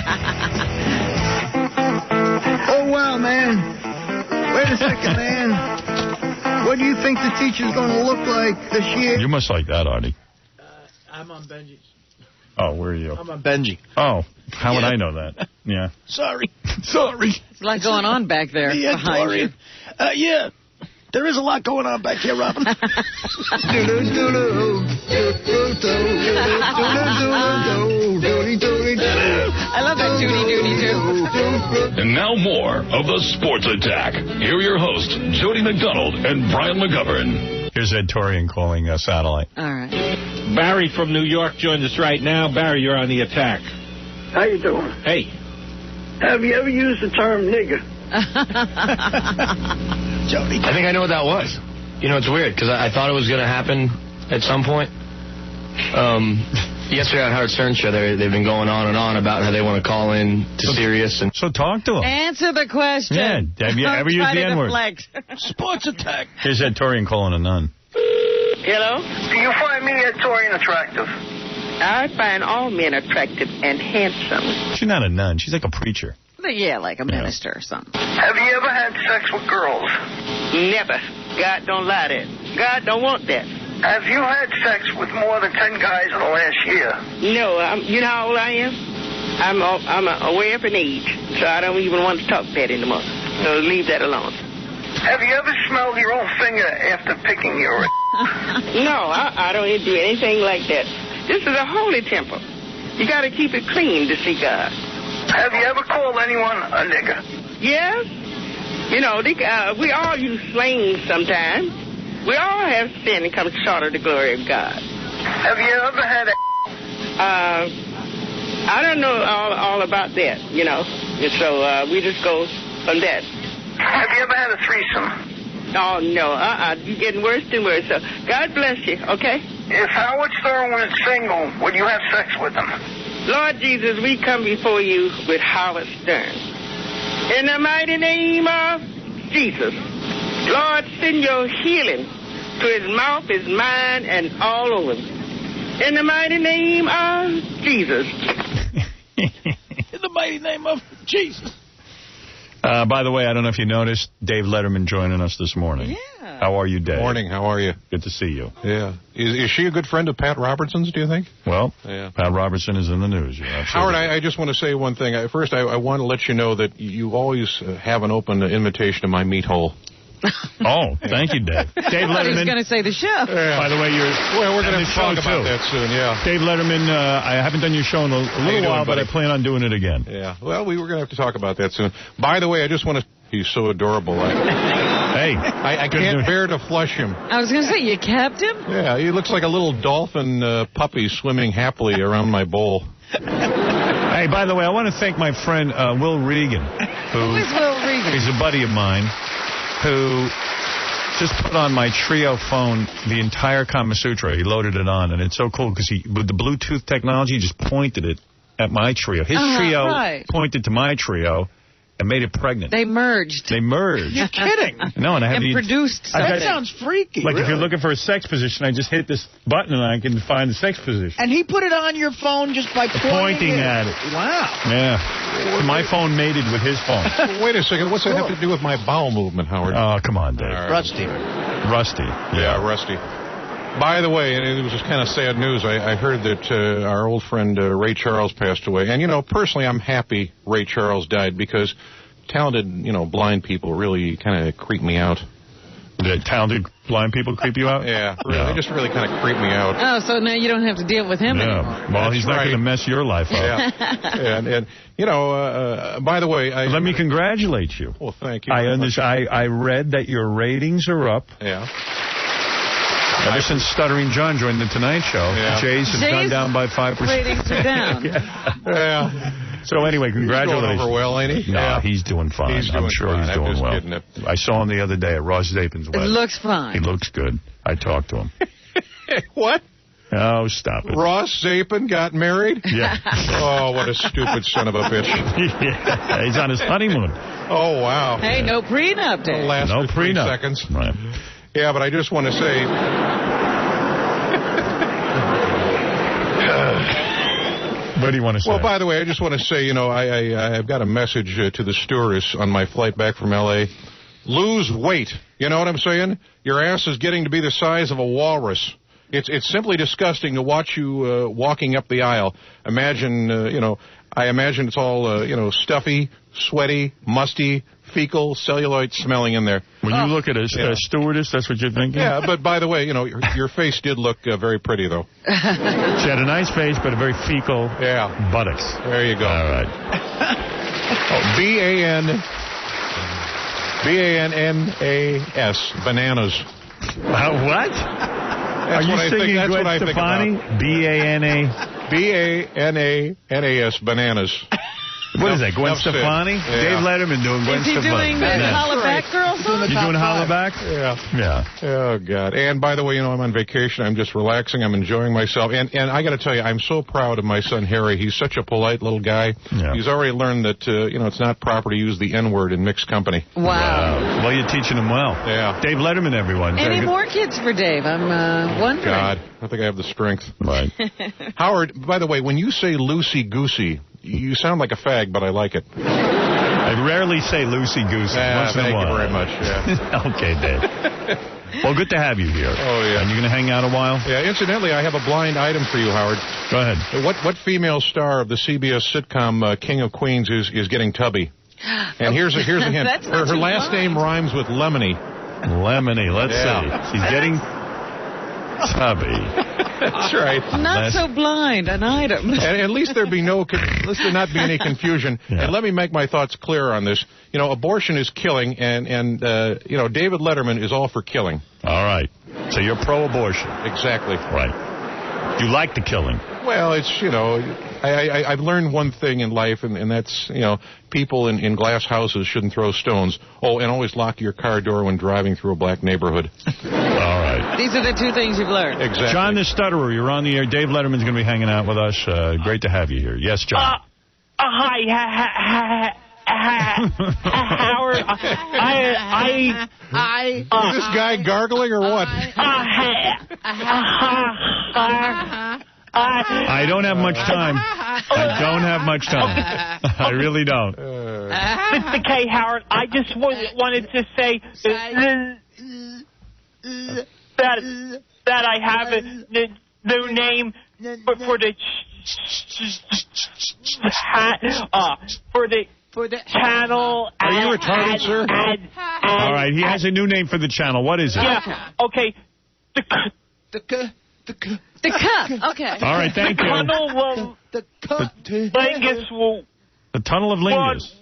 Oh, wow, man. Wait a second, man. What do you think the teacher's going to look like this year? You must like that, Artie. I'm on Benji's. Oh, where are you? I'm on Benji. Oh, how would I know that? Yeah. Sorry. There's a lot going on back there behind you. Yeah. There is a lot going on back here, Robin. I love that doody-doody-doo. And now more of the Sports Attack. Here are your hosts, Jody McDonald and Brian McGovern. Here's Ed Torian calling Satellite. All right. Barry from New York joins us right now. Barry, you're on the attack. How you doing? Hey. Have you ever used the term nigger? Jody. I think I know what that was. You know, it's weird, because I thought it was going to happen at some point. Yesterday on Howard Stern's show, they've been going on and on about how they want to call in to Sirius. And so talk to them. Answer the question. Yeah. Have you ever used the N-word? Sports Attack. Here's Ed Torian calling a nun. Hello? Do you find me, Ed Torian, attractive? I find all men attractive and handsome. She's not a nun. She's like a preacher. Yeah, like a minister or something. Have you ever had sex with girls? Never. God don't lie that. God don't want that. Have you had sex with more than 10 guys in the last year? No. You know how old I am? I'm aware of an age, so I don't even want to talk that anymore. So leave that alone. Have you ever smelled your own finger after picking your No, I don't do anything like that. This is a holy temple. You got to keep it clean to see God. Have you ever called anyone a nigger? Yes. You know, we all use slang sometimes. We all have sin and come short of the glory of God. Have you ever had I don't know all about that, you know. So we just go from that. Have you ever had a threesome? Oh, no. You're getting worse and worse. So God bless you, okay? If Howard Stern was single, would you have sex with him? Lord Jesus, we come before you with Howard Stern. In the mighty name of Jesus, Lord, send your healing to his mouth, his mind, and all over him. In the mighty name of Jesus. In the mighty name of Jesus. By the way, I don't know if you noticed, Dave Letterman joining us this morning. Yeah. How are you, Dave? Morning. How are you? Good to see you. Yeah. Is she a good friend of Pat Robertson's, do you think? Well, yeah. Pat Robertson is in the news. Howard, I just want to say one thing. First, I want to let you know that you always have an open invitation to my meat hole. Oh, thank you, Dave. Dave Letterman. I was going to say the show. Yeah. By the way, we're going to talk about that soon, yeah. Dave Letterman, I haven't done your show in a little while, but I plan on doing it again. Yeah. Well, we were going to have to talk about that soon. By the way, I just want to He's so adorable. I can't bear to flush him. I was going to say, you kept him? Yeah, he looks like a little dolphin puppy swimming happily around my bowl. Hey, by the way, I want to thank my friend Will Regan. Who is Will Regan? He's a buddy of mine who just put on my Trio phone the entire Kama Sutra. He loaded it on, and it's so cool because with the Bluetooth technology, he just pointed it at my Trio. His Trio pointed to my Trio and made it pregnant. They merged. You're kidding. No, and I have produced something. That sounds freaky. Like, if you're looking for a sex position, I just hit this button and I can find the sex position. And he put it on your phone just by pointing at it. Wow. Yeah. My phone mated with his phone. Wait a second. What's that have to do with my bowel movement, Howard? Oh, come on, Dave. Rusty. Yeah, Rusty. By the way, and it was just kind of sad news, I heard that our old friend Ray Charles passed away. And, personally, I'm happy Ray Charles died because talented, blind people really kind of creep me out. The talented blind people creep you out? Yeah, really. They just really kind of creep me out. Oh, so now you don't have to deal with him anymore. Well, he's not going to mess your life up. Yeah. And by the way... Let me congratulate you. Well, thank you. I read that your ratings are up. Yeah. Ever since Stuttering John joined the Tonight Show, Jay's has gone down by 5%. Ratings are down. Yeah. So anyway, congratulations. He's going over well, ain't he? No, he's doing fine. I'm sure he's doing well. I saw him the other day at Ross Zapin's wedding. It looks fine. He looks good. I talked to him. What? Oh, stop it. Ross Zapin got married? Yeah. Oh, what a stupid son of a bitch. Yeah, he's on his honeymoon. Oh, wow. Hey, no prenup, Dave. No prenup. 3 seconds. Right. Yeah, but I just want to say... What do you want to say? Well, by the way, I just want to say, I've got a message to the stewardess on my flight back from L.A. Lose weight. You know what I'm saying? Your ass is getting to be the size of a walrus. It's simply disgusting to watch you walking up the aisle. Imagine, I imagine it's all, stuffy, sweaty, musty, fecal, celluloid smelling in there. When you look at a stewardess, that's what you're thinking? Yeah, but by the way, your face did look very pretty, though. She had a nice face, but a very fecal buttocks. There you go. All right. B-A-N-N-A-S, bananas. What? Are you singing Gwen Stefani? B-A-N-A... B-A-N-A-N-A-S, bananas. What is that, Gwen Stefani? Yeah. Dave Letterman doing Gwen Stefani. Is he doing the Hollaback Girl song? You doing Hollaback? Yeah. Oh, God. And by the way, I'm on vacation. I'm just relaxing. I'm enjoying myself. And I got to tell you, I'm so proud of my son, Harry. He's such a polite little guy. Yeah. He's already learned that, it's not proper to use the N-word in mixed company. Wow. Well, you're teaching him well. Yeah. Dave Letterman, everyone. Any more kids for Dave? I'm wondering. God, I think I have the strength. Right. Howard, by the way, when you say loosey-goosey, you sound like a fag, but I like it. I rarely say loosey-goosey. Thank you very much. Yeah. Okay, Dave. Well, good to have you here. Oh, yeah. And you're going to hang out a while? Yeah, incidentally, I have a blind item for you, Howard. Go ahead. What female star of the CBS sitcom King of Queens is getting tubby? And here's a hint. Her last name rhymes with Lemony. Let's see. She's getting tubby. That's right. Not so blind, an item. And at least there not be any confusion. Yeah. And let me make my thoughts clear on this. Abortion is killing, and David Letterman is all for killing. All right. So you're pro-abortion. Exactly. Right. You like the killing. Well, it's, I've learned one thing in life, and that's, people in glass houses shouldn't throw stones. Oh, and always lock your car door when driving through a black neighborhood. All right. These are the 2 things you've learned. Exactly. John the Stutterer, you're on the air. Dave Letterman's going to be hanging out with us. Great to have you here. Yes, John. Hi. Howard, is this guy gargling or what? I don't have much time. I really don't. Mr. K. Howard, I just wanted to say that I have a new name for the channel. Are you retarded, sir? All right, he has a new name for the channel. What is it? Yeah. Okay. The cup. Okay. All right, thank you. The Tunnel of Lingus. The Tunnel of Lingus.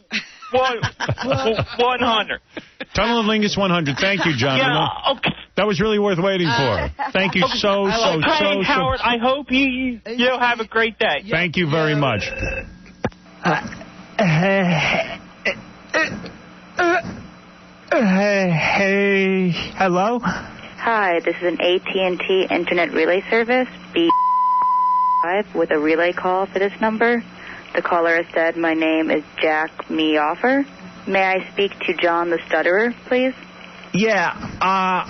100. Tunnel of Lingus 100. Thank you, John. Yeah, okay. That was really worth waiting for. Thank you so Howard, I hope you have a great day. Thank you very much. Hey, hello? Hi, this is an AT&T Internet Relay Service, B5, with a relay call for this number. The caller has said, my name is Jack Meoffer. May I speak to John the Stutterer, please? Yeah, I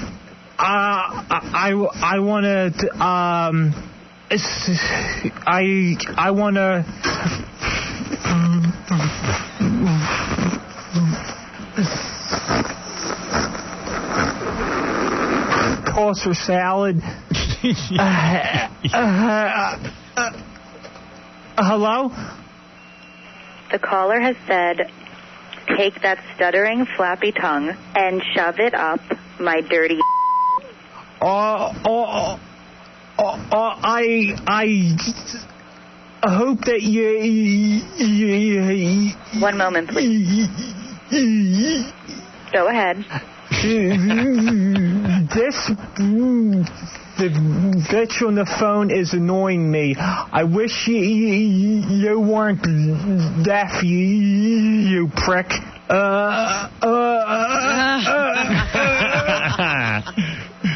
want to, I want to... Toss for salad. Hello? The caller has said, take that stuttering, flappy tongue and shove it up my dirty... I hope that you... One moment, please. Go ahead. The bitch on the phone is annoying me. I wish you weren't deaf, you prick.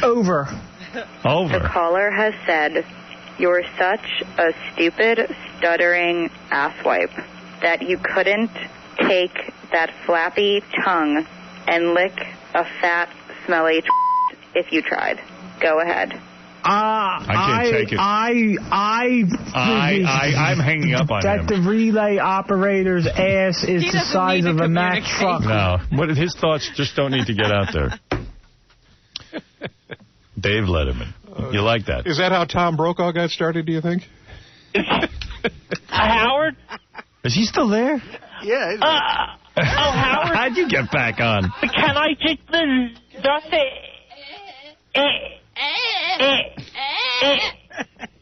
Over. The caller has said, you're such a stupid, stuttering asswipe that you couldn't take that flappy tongue and lick a fat, smelly if you tried. Go ahead. I can't take it. I'm hanging up on him. That the relay operator's ass is the size of a Mack truck. No, his thoughts just don't need to get out there. Dave Letterman. You like that? Is that how Tom Brokaw got started, do you think? Howard? Is he still there? Yeah. Howard? How'd you get back on? Can I just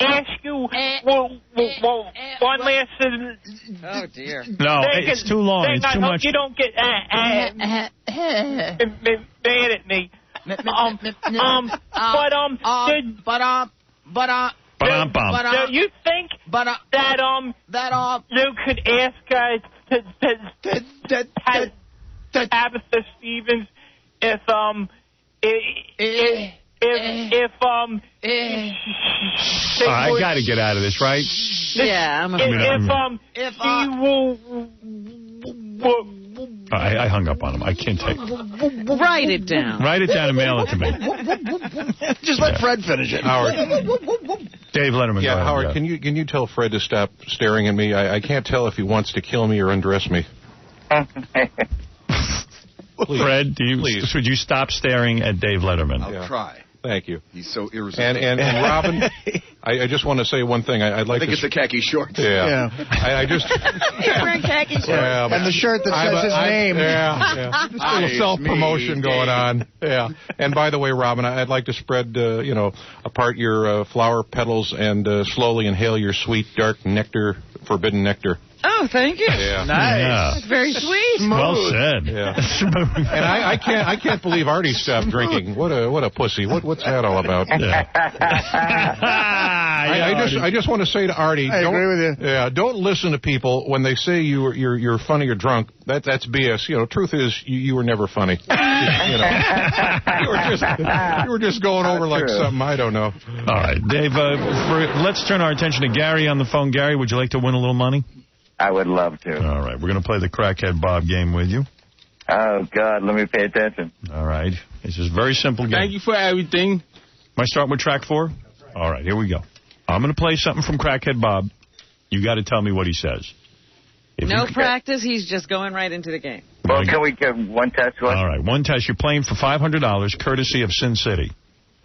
ask you one last... Oh, dear. No, it's too long. It's too much. You don't get mad at me. Do you think that you could ask Tabitha Stevens if I got to get out of this, right? Yeah, I hung up on him. I can't take it. Write it down. Write it down and mail it to me. Just let Fred finish it. Howard. Dave Letterman. Yeah, go ahead, Howard, can you tell Fred to stop staring at me? I can't tell if he wants to kill me or undress me. Fred, would you stop staring at Dave Letterman? I'll try. Thank you. He's so irresistible. And Robin, I just want to say one thing. I think it's the khaki shorts. Yeah. I just... He's wearing khaki shorts. Yeah, and the shirt that says his name. Yeah. Just a little self-promotion going on. Yeah. And by the way, Robin, I'd like to spread, apart your flower petals and slowly inhale your sweet, dark nectar, forbidden nectar. Oh, thank you. Yeah. Nice. Yeah. That's very sweet. Well said. Yeah. And I can't believe Artie stopped drinking. What a pussy. What's that all about? Yeah. I just want to say to Artie, I agree with you. Yeah, don't listen to people when they say you're funny or drunk. That's BS. Truth is you were never funny. You were just going over like something I don't know. All right, Dave. Let's turn our attention to Gary on the phone. Gary, would you like to win a little money? I would love to. All right, we're going to play the Crackhead Bob game with you. Oh, God, let me pay attention. All right. This is a very simple game. Thank you for everything. Am I starting with track 4? All right, here we go. I'm going to play something from Crackhead Bob. You got to tell me what he says. No practice. He's just going right into the game. Well, can we get one test? All right, one test. You're playing for $500, courtesy of Sin City.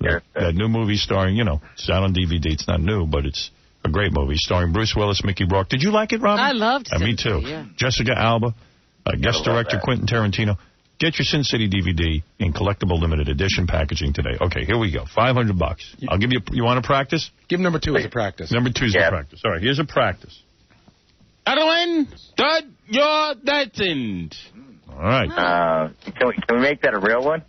That new movie starring, it's out on DVD. It's not new, but it's a great movie starring Bruce Willis, Mickey Rourke. Did you like it, Robin? I loved it. Me too. Yeah. Jessica Alba, guest director Quentin Tarantino. Get your Sin City DVD in collectible limited edition packaging today. Okay, here we go. $500. I'll give you. You want to practice? Give number 2 as a practice. Number 2 is a practice. All right, here's a practice. Edwin, start your legend. All right. Can we make that a real one?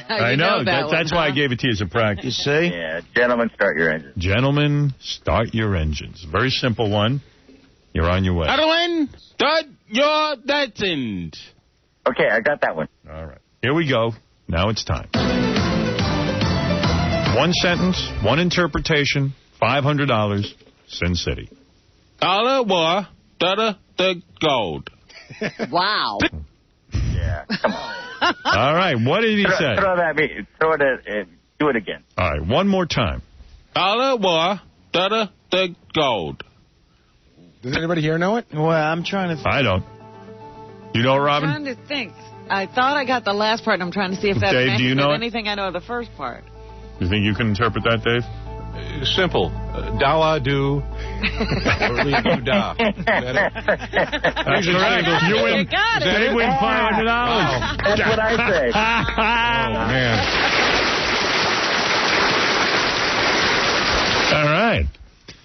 I know. That's why I gave it to you as a practice. You see? Yeah. Gentlemen, start your engines. Gentlemen, start your engines. Very simple one. You're on your way. Edwin, start your legend. Okay, I got that one. All right. Here we go. Now it's time. One sentence, one interpretation, $500, Sin City. Dollar war, the gold. Wow. Yeah, come on. All right, what did he say? Do it again. All right, one more time. Dollar war, the gold. Does anybody here know it? Well, I'm trying to... I don't. You know, Robin? I'm trying to think. I thought I got the last part, and I'm trying to see if that Dave, do you know anything I know of the first part. You think you can interpret that, Dave? Simple. Da do. Or da. That's correct. You win. They win $500. Wow. That's what I say. Oh, man. All right.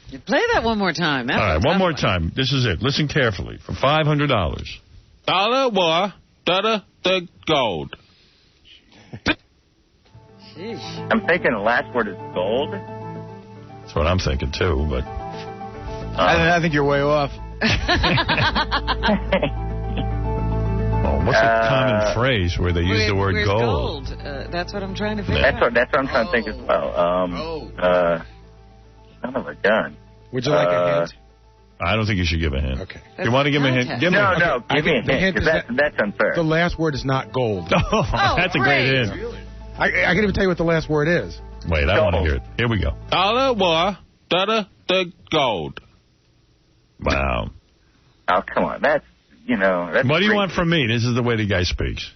You play that one more time. All right, one more time. This is it. Listen carefully. For $500. Dollar war, the gold. I'm thinking the last word is gold. That's what I'm thinking, too, but... I think you're way off. What's a common phrase where they use the word gold? That's what I'm trying to figure out. That's what I'm trying to think as well. Son of a gun. Would you like a hint? I don't think you should give a hint. Okay. You want to give me a hint? Give me a hint. No, give me a hint, because that's unfair. The last word is not gold. That's a great hint. Really? I can even tell you what the last word is. Wait, I want to hear it. Here we go. Dollar war, the gold. Wow. Oh, come on. That's what do you want from me? This is the way the guy speaks.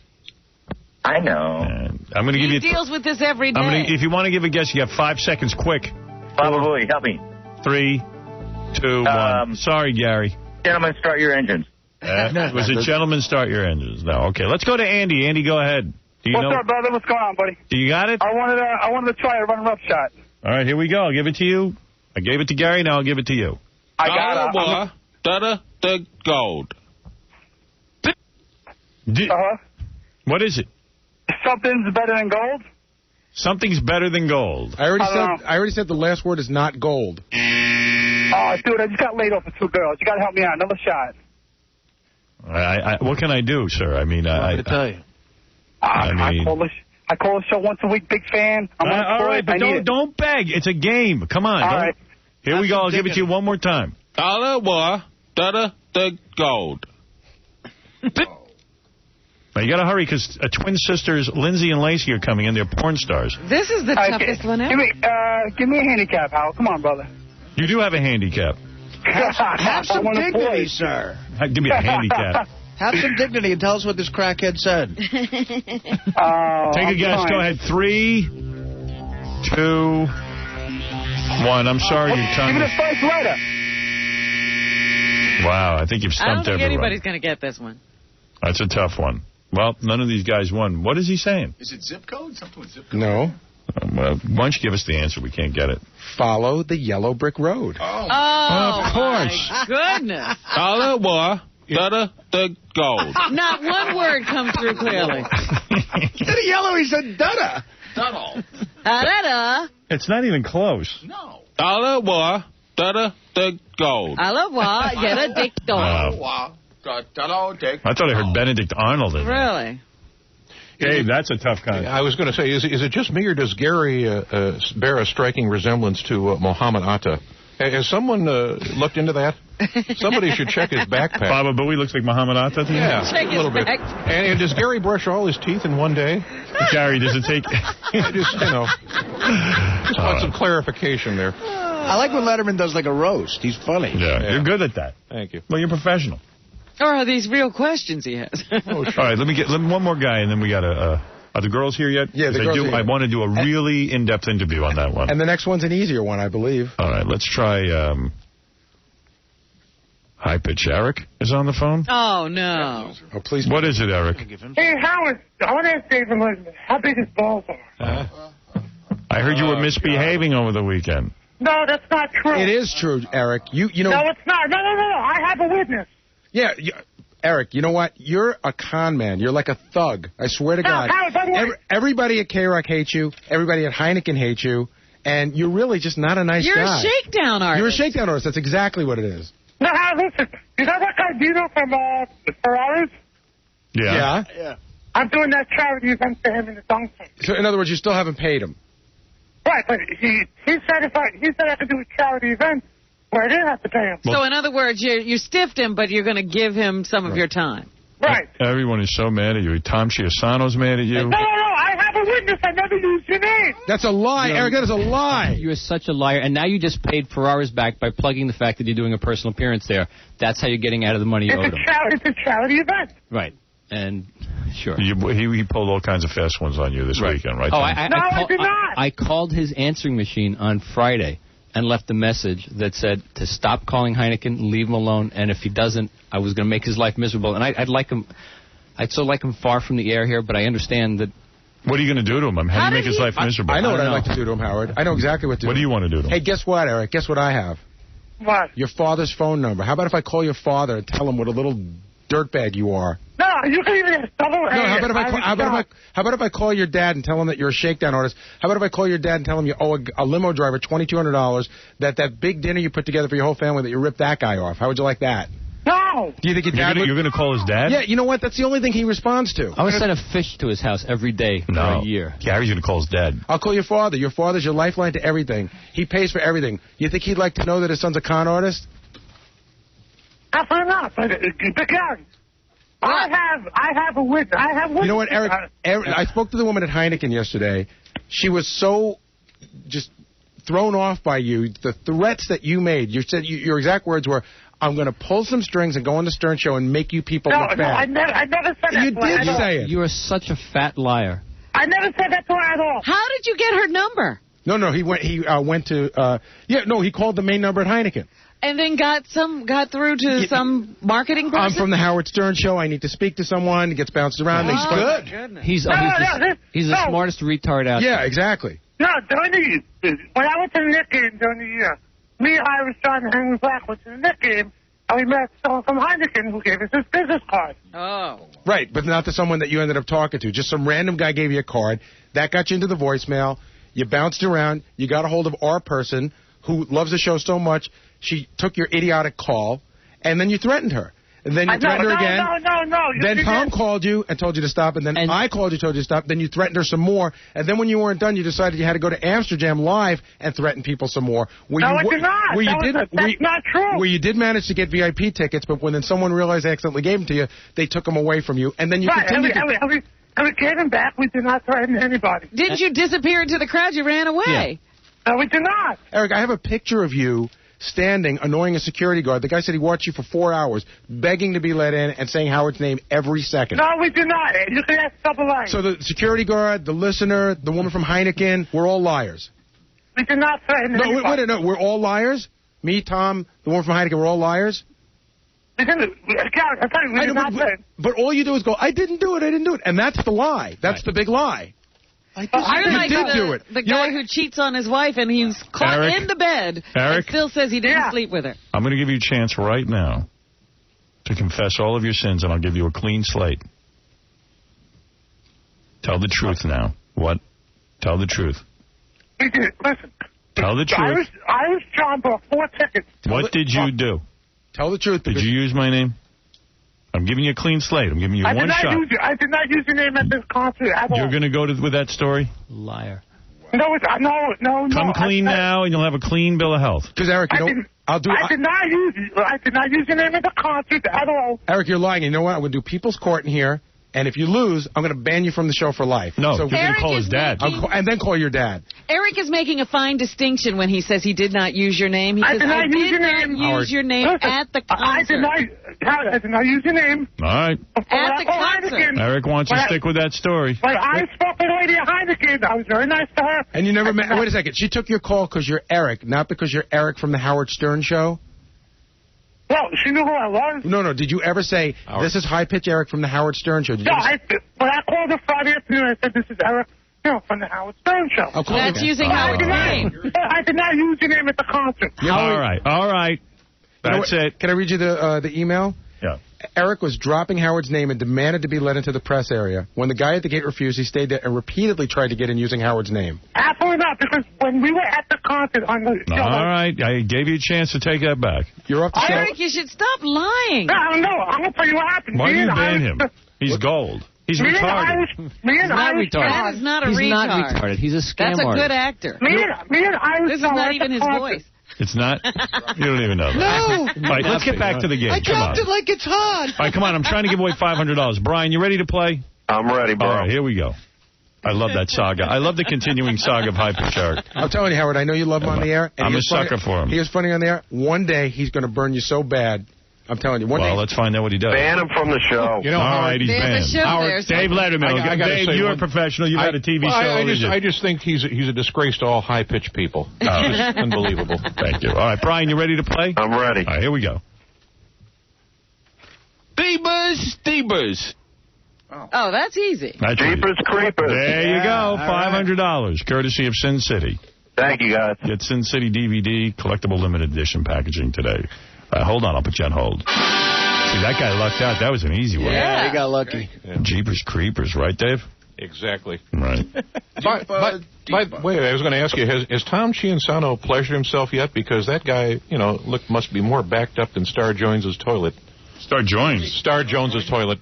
I know. I'm going to give you... He deals with this every day. If you want to give a guess, you have 5 seconds. Quick. Probably. Help me. 3, 2, 1. Sorry, Gary. Gentlemen, start your engines. Was it gentlemen, start your engines? No. Okay, let's go to Andy. Andy, go ahead. What's up, brother? What's going on, buddy? Do you got it? I wanted to try a run rough shot. All right, here we go. I'll give it to you. I gave it to Gary. Now I'll give it to you. I got it. The gold. What is it? Something's better than gold. Something's better than gold. I already said the last word is not gold. Oh, dude, I just got laid off with 2 girls. You got to help me out. Another shot. What can I do, sir? I mean, I tell you. I call the show once a week. Big fan. I'm all right, but don't beg. It's a game. Come on. All right. Here we go. I'll give it to you one more time. Dollar war, the gold. Now, you got to hurry because twin sisters Lindsay and Lacey are coming in. They're porn stars. This is the toughest one ever. Give me a handicap, Hal. Come on, brother. You do have a handicap. Have some dignity, sir. Give me a handicap. Have some dignity and tell us what this crackhead said. Take a guess. Go ahead. 3, 2, 1. I'm sorry. Your tongue. Give me the first letter. Wow, I think you've stumped everyone. I don't think anybody's going to get this one. That's a tough one. Well, none of these guys won. What is he saying? Is it zip code? Something with zip code? No. Well, why don't you give us the answer? We can't get it. Follow the yellow brick road. Oh, of course. My goodness. Dollar war, the gold. Not one word comes through clearly. Instead of yellow, he said dada. Duddle. Da-da-da. It's not even close. No. Dollar war, the gold. I love wa, get a dick dog. I thought I heard Benedict Arnold in there. Really? Dave, that's a tough kind. I was going to say, is it just me or does Gary bear a striking resemblance to Muhammad Atta? Has someone looked into that? Somebody should check his backpack. Baba Booey looks like Muhammad Atta to you? Yeah, check a little bit. And does Gary brush all his teeth in one day? Gary, does it take... just want some clarification there. I like when Letterman does like a roast. He's funny. Yeah, you're good at that. Thank you. Well, you're professional. Or are these real questions he has? All right, let me get one more guy, and then we got a... Are the girls here yet? Yeah, the girls are here. I want to do a really in-depth interview on that one. And the next one's an easier one, I believe. All right, let's try... High Pitch Eric is on the phone. Oh, no. Oh, please. What is it, Eric? Hey, Howard, I want to ask Dave from Elizabeth, how big his balls are? I heard you were misbehaving over the weekend. No, that's not true. It is true, Eric. You know. No, it's not. No. I have a witness. Yeah, Eric, you know what? You're a con man. You're like a thug. I swear to God. Everybody at K-Rock hates you. Everybody at Heineken hates you. And you're really just not a nice guy. You're a shakedown artist. You're a shakedown artist. That's exactly what it is. No, listen. You know that guy Dino from Ferraris? Yeah. I'm doing that charity event for him in the dunk tank. So, in other words, you still haven't paid him. Right, but he said I could do a charity event where I didn't have to pay him. So, in other words, you stiffed him, but you're going to give him some of your time. Right. Everyone is so mad at you. Tom Chiasano's mad at you. No. I have a witness. I never used your name. That's a lie, Eric. That is a lie. You are such a liar. And now you just paid Ferraris back by plugging the fact that you're doing a personal appearance there. That's how you're getting out of the money you owed him. It's a charity event. Right. And sure. He pulled all kinds of fast ones on you this weekend, right? I did not. I called his answering machine on Friday and left a message that said to stop calling Heineken, leave him alone, and if he doesn't, I was going to make his life miserable. And I'd so like him far from the air here, but I understand that. What are you going to do to him? How do you make his life miserable? I know what I'd like to do to him, Howard. I know exactly what to do. What do you want to do to him? Hey, guess what, Eric? Guess what I have? What? Your father's phone number. How about if I call your father and tell him what a little dirtbag you are? No, you can even double. No, how about if I call your dad and tell him that you're a shakedown artist? How about if I call your dad and tell him you owe a limo driver $2,200, that big dinner you put together for your whole family, that you ripped that guy off? How would you like that? No. Do you think you're going to call his dad? Yeah, you know what? That's the only thing he responds to. I would send a fish to his house every day for a year. Gary's going to call his dad. I'll call your father. Your father's your lifeline to everything. He pays for everything. You think he'd like to know that his son's a con artist? Absolutely not. But Gary, I have a witness. I have witness. You know what, Eric? I spoke to the woman at Heineken yesterday. She was so just thrown off by you. The threats that you made. You said your exact words were, "I'm going to pull some strings and go on the Stern Show and make you people look bad." No, I never said that. You did say it. You are such a fat liar. I never said that to her at all. How did you get her number? No, he went to he called the main number at Heineken. And then got through to some marketing person? I'm from the Howard Stern Show. I need to speak to someone. He gets bounced around. Oh, good. He's the smartest retard out there. Yeah, exactly. No, when I went to the Knicks game during the year, me and Irish John and Henry Black went to the Knicks game, and we met someone from Heineken who gave us his business card. Oh. Right, but not to someone that you ended up talking to. Just some random guy gave you a card. That got you into the voicemail. You bounced around. You got a hold of our person who loves the show so much, she took your idiotic call, and then you threatened her. And then you threatened her again. No. Then Tom called you and told you to stop, and then I called you, told you to stop. Then you threatened her some more, and then when you weren't done, you decided you had to go to Amsterdam live and threaten people some more. I did not. That's not true. Where you did manage to get VIP tickets, but when then someone realized they accidentally gave them to you, they took them away from you, and then you continued to... And we gave them back. We did not threaten anybody. Didn't you disappear into the crowd? You ran away. Yeah. No, we did not. Eric, I have a picture of you standing, annoying a security guard. The guy said he watched you for 4 hours, begging to be let in and saying Howard's name every second. No, we did not. You can ask double line. So the security guard, the listener, the woman from Heineken, we're all liars. We did not threaten anybody. No, we're all liars? Me, Tom, the woman from Heineken, we're all liars? But all you do is go, I didn't do it. And that's the lie. That's the big lie. You're like the guy who cheats on his wife and he's caught in the bed and still says he didn't sleep with her. I'm going to give you a chance right now to confess all of your sins, and I'll give you a clean slate. Tell the truth now. What? Tell the truth. Listen. Tell the truth. Irish John bought 4 tickets. What did you do? Tell the truth. Did you use my name? I'm giving you a clean slate. I'm giving you one shot. I did not use your name at this concert at all. You're going to go with that story? Liar. No. Come clean now, and you'll have a clean bill of health. Because, Eric, I did not use your name at the concert at all. Eric, you're lying. You know what? I'm going to do people's court in here. And if you lose, I'm going to ban you from the show for life. No, you're going to call his dad. And then call your dad. Eric is making a fine distinction when he says he did not use your name. He says, I did not use your name at the concert. I did not use your name. All right. At the concert. Eric wants you to stick with that story. But I spoke to the lady at Heineken. I was very nice to her. And you never met... Wait a second. She took your call because you're Eric, not because you're Eric from the Howard Stern Show? No, she knew who I was. No. Did you ever say, this is High Pitch Eric from the Howard Stern Show? When I called her Friday afternoon, I said, this is Eric from the Howard Stern Show. Of course. That's using Howard's name. I did not use your name at the concert. All right. That's it. Can I read you the email? Yeah. Eric was dropping Howard's name and demanded to be let into the press area. When the guy at the gate refused, he stayed there and repeatedly tried to get in using Howard's name. Absolutely not, because when we were at the concert on the show... All right. I gave you a chance to take that back. You're off the show. Eric, you should stop lying. No, I'm going to tell you what happened. Why do you ban him? He's gold. He's retarded. He's not retarded. That is not a retard. He's not retarded. He's a scam That's a artist. good actor. Me and Irish This is not even his voice. It's not? You don't even know that. No. All right, let's get back to the game. I dropped it like it's hot. All right, come on. I'm trying to give away $500. Brian, you ready to play? I'm ready, bro. All right, here we go. I love that saga. I love the continuing saga of Hypershark. I'm telling you, Howard, I know you love him on the air. And I'm a sucker for him. He is funny on the air. One day, he's going to burn you so bad. I'm telling you. Well, let's find out what he does. Ban him from the show. You know, all right, he's banned. Howard, Dave Letterman. I gotta Dave, say you're a professional. You've had a TV show. I just think he's a disgrace to all high-pitched people. It's unbelievable. Thank you. All right, Brian, you ready to play? I'm ready. All right, here we go. Steebers. Oh, that's easy. Jeepers Creepers. There you go. $500, courtesy of Sin City. Thank you, guys. Get Sin City DVD, collectible limited edition packaging today. Hold on, I'll put you on hold. See, that guy lucked out. That was an easy one. Yeah, he got lucky. Yeah. Jeepers Creepers, right, Dave? Exactly. Right. By the way, I was going to ask you, has Tom Chiansano pleasured himself yet? Because that guy, must be more backed up than Star Jones's toilet. Star Jones's toilet.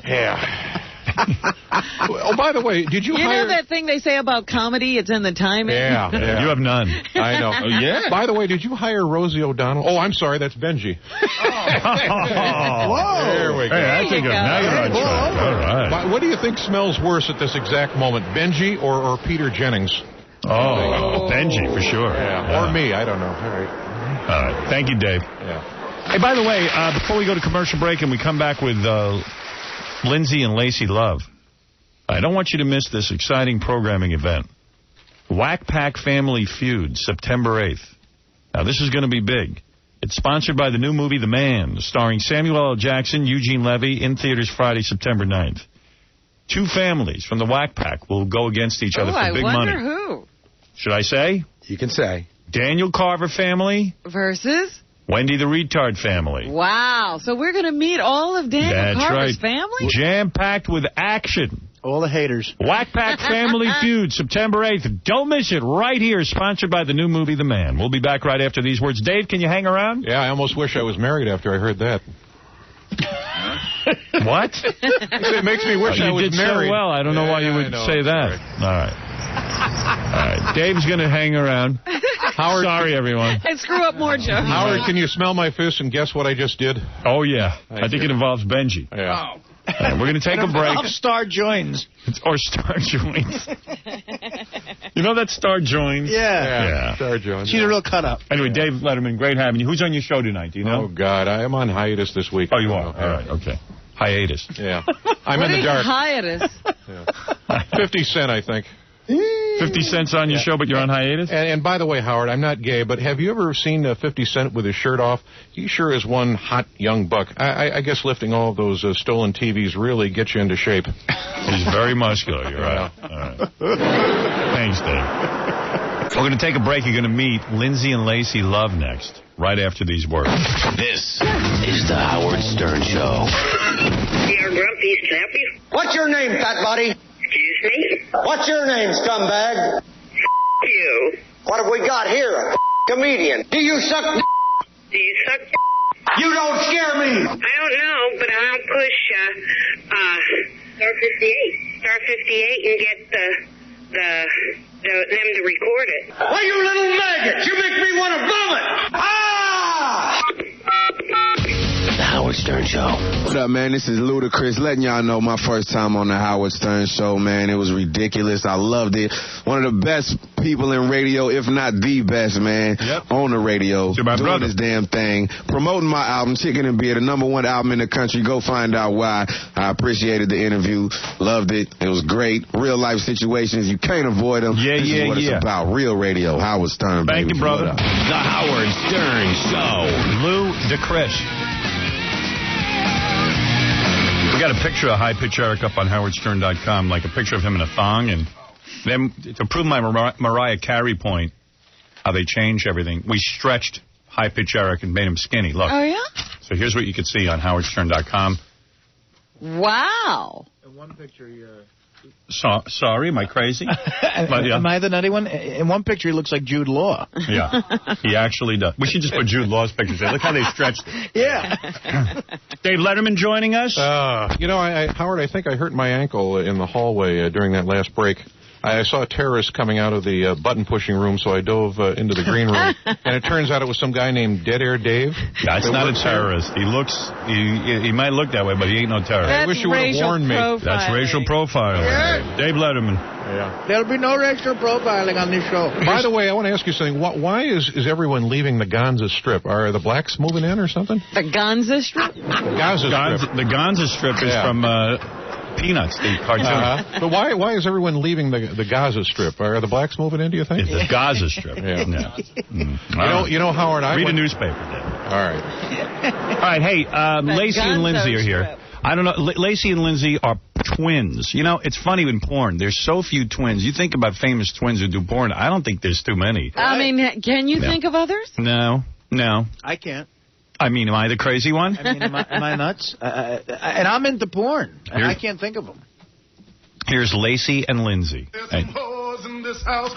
Yeah. Oh, by the way, did you hire... You know that thing they say about comedy? It's in the timing? Yeah. You have none. I know. Oh, yeah? By the way, did you hire Rosie O'Donnell? Oh, I'm sorry, that's Benji. Whoa. There we go. Hey, that's a good... Now you're on track. All right. What do you think smells worse at this exact moment, Benji or Peter Jennings? Oh, Benji, for sure. Yeah. Or me, I don't know. All right. Thank you, Dave. Yeah. Hey, by the way, before we go to commercial break and we come back with Lindsay and Lacey Love, I don't want you to miss this exciting programming event. Whack Pack Family Feud, September 8th. Now, this is going to be big. It's sponsored by the new movie The Man, starring Samuel L. Jackson, Eugene Levy, in theaters Friday, September 9th. Two families from the Whack Pack will go against each other for big money. I wonder who. Should I say? You can say. Daniel Carver family versus Wendy the Retard family. Wow. So we're going to meet all of Daniel Carver's family? Jam-packed with action. All the haters. Whack Pack Family Feud, September 8th. Don't miss it right here, sponsored by the new movie The Man. We'll be back right after these words. Dave, can you hang around? Yeah, I almost wish I was married after I heard that. What? It makes me wish I was did married. So well, I don't know why you would say that. All right. Dave's going to hang around. Howard, sorry, everyone. And screw up more jokes. Howard, can you smell my fist and guess what I just did? Oh, yeah. I think it involves Benji. Yeah. Right, we're going to take a break. Of Star Joins. Or Star Joins. You know that Star Joins? Yeah. Star Joins. She's a real cut-up. Anyway, Dave Letterman, great having you. Who's on your show tonight? Do you know? Oh, God. I am on hiatus this week. Oh, you are? All right. Okay. Hiatus. Yeah. I'm in the dark. Hiatus? 50 Cent, I think. 50 Cent's on your show, but you're on hiatus? And by the way, Howard, I'm not gay, but have you ever seen 50 Cent with his shirt off? He sure is one hot young buck. I guess lifting all of those stolen TVs really gets you into shape. He's very muscular, you're right. All right. Thanks, Dave. We're going to take a break. You're going to meet Lindsay and Lacey Love next, right after these words. This is the Howard Stern Show. Dear Grumpy Snappy. What's your name, fat body? Excuse me? What's your name, scumbag? You. What have we got here? A comedian. Do you suck? Do you suck? You don't scare me. I don't know, but I'll push star 58. Star 58 and get them to record it. Why, you little maggot! You make me want to vomit! Ah! The Howard Stern Show. What up, man? This is Ludacris, letting y'all know my first time on the Howard Stern Show, man. It was ridiculous. I loved it. One of the best people in radio, if not the best, man, on the radio. Doing this damn thing. Promoting my album, Chicken and Beer, the #1 album in the country. Go find out why. I appreciated the interview. Loved it. It was great. Real life situations. You can't avoid them. This is what it's about. Real radio. Howard Stern, baby. Thank you, brother. The Howard Stern Show. Lou DeCris. got a picture of High Pitch Eric up on howardstern.com, like a picture of him in a thong. And then to prove my Mariah Carey point, how they change everything, we stretched High Pitch Eric and made him skinny. Look. Oh, yeah? So here's what you can see on howardstern.com. Wow. In one picture, Sorry, am I crazy? Am I the nutty one? In one picture, he looks like Jude Law. Yeah, he actually does. We should just put Jude Law's pictures there. Look how they stretched it. Yeah. Dave Letterman joining us. Howard, I think I hurt my ankle in the hallway during that last break. I saw a terrorist coming out of the button-pushing room, so I dove into the green room. And it turns out it was some guy named Dead Air Dave. That's not a terrorist. He might look that way, but he ain't no terrorist. I wish you would have warned me. That's racial profiling. Yeah. Dave Letterman. Yeah. There'll be no racial profiling on this show. By the way, I want to ask you something. Why is everyone leaving the Gonza Strip? Are the blacks moving in or something? The Gonza Strip? The Gonza Strip is from... Peanuts, the cartoon. But why is everyone leaving the Gaza Strip? Are the blacks moving in, do you think? It's the Gaza Strip. Yeah. You know, Howard, read a newspaper, Dave. All right. All right, hey, Lacey and Lindsay are here. I don't know, Lacey and Lindsay are twins. You know, it's funny in porn. There's so few twins. You think about famous twins who do porn. I don't think there's too many. I mean, can you think of others? No. I can't. I mean, am I the crazy one? I mean, am I nuts? And I'm into porn. And I can't think of them. Here's Lacey and Lindsay.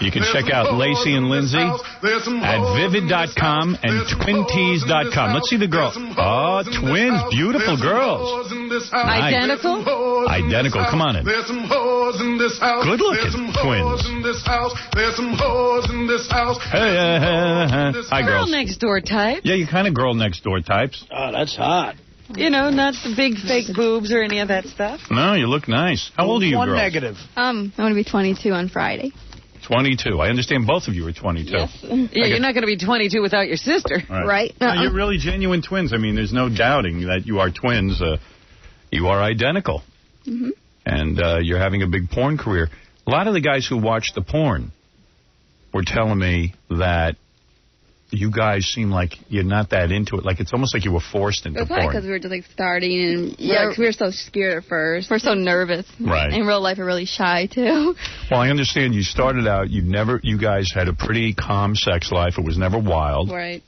You can check out Lacey and Lindsay at Vivid.com and TwinTees.com. Let's see the girls. Oh, twins. Beautiful girls. Identical? Identical. Come on in. Good looking twins. Hi, girls. Girl next door type. Yeah, you kind of girl next door types. Oh, that's hot. You know, not the big fake boobs or any of that stuff. No, you look nice. How old are you, girls? One negative. I'm going to be 22 on Friday. 22. I understand both of you are 22. Yes. Yeah, you're not going to be 22 without your sister. Right. No, you're really genuine twins. I mean, there's no doubting that you are twins. You are identical. Mm-hmm. And you're having a big porn career. A lot of the guys who watch the porn were telling me that you guys seem like you're not that into it. Like, it's almost like you were forced into porn. Probably because we were just, like, starting, and we were so scared at first. We're so nervous. Right. In real life, we're really shy, too. Well, I understand you started out, you guys had a pretty calm sex life. It was never wild. Right.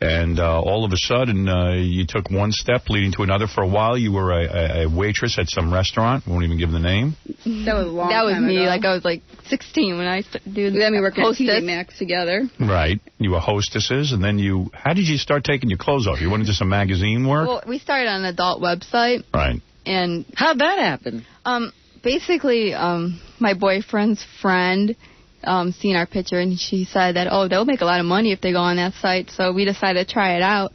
And all of a sudden, you took one step leading to another. For a while, you were a waitress at some restaurant. We won't even give the name. That was a long time ago. That was me. Like, I was, like, 16 when I did. Then we worked at TJ Maxx together. Right. You were hostesses, and then how did you start taking your clothes off? You went into some magazine work? Well, we started on an adult website. Right. And how'd that happen? Basically, my boyfriend's friend seen our picture, and she said that, they'll make a lot of money if they go on that site, so we decided to try it out.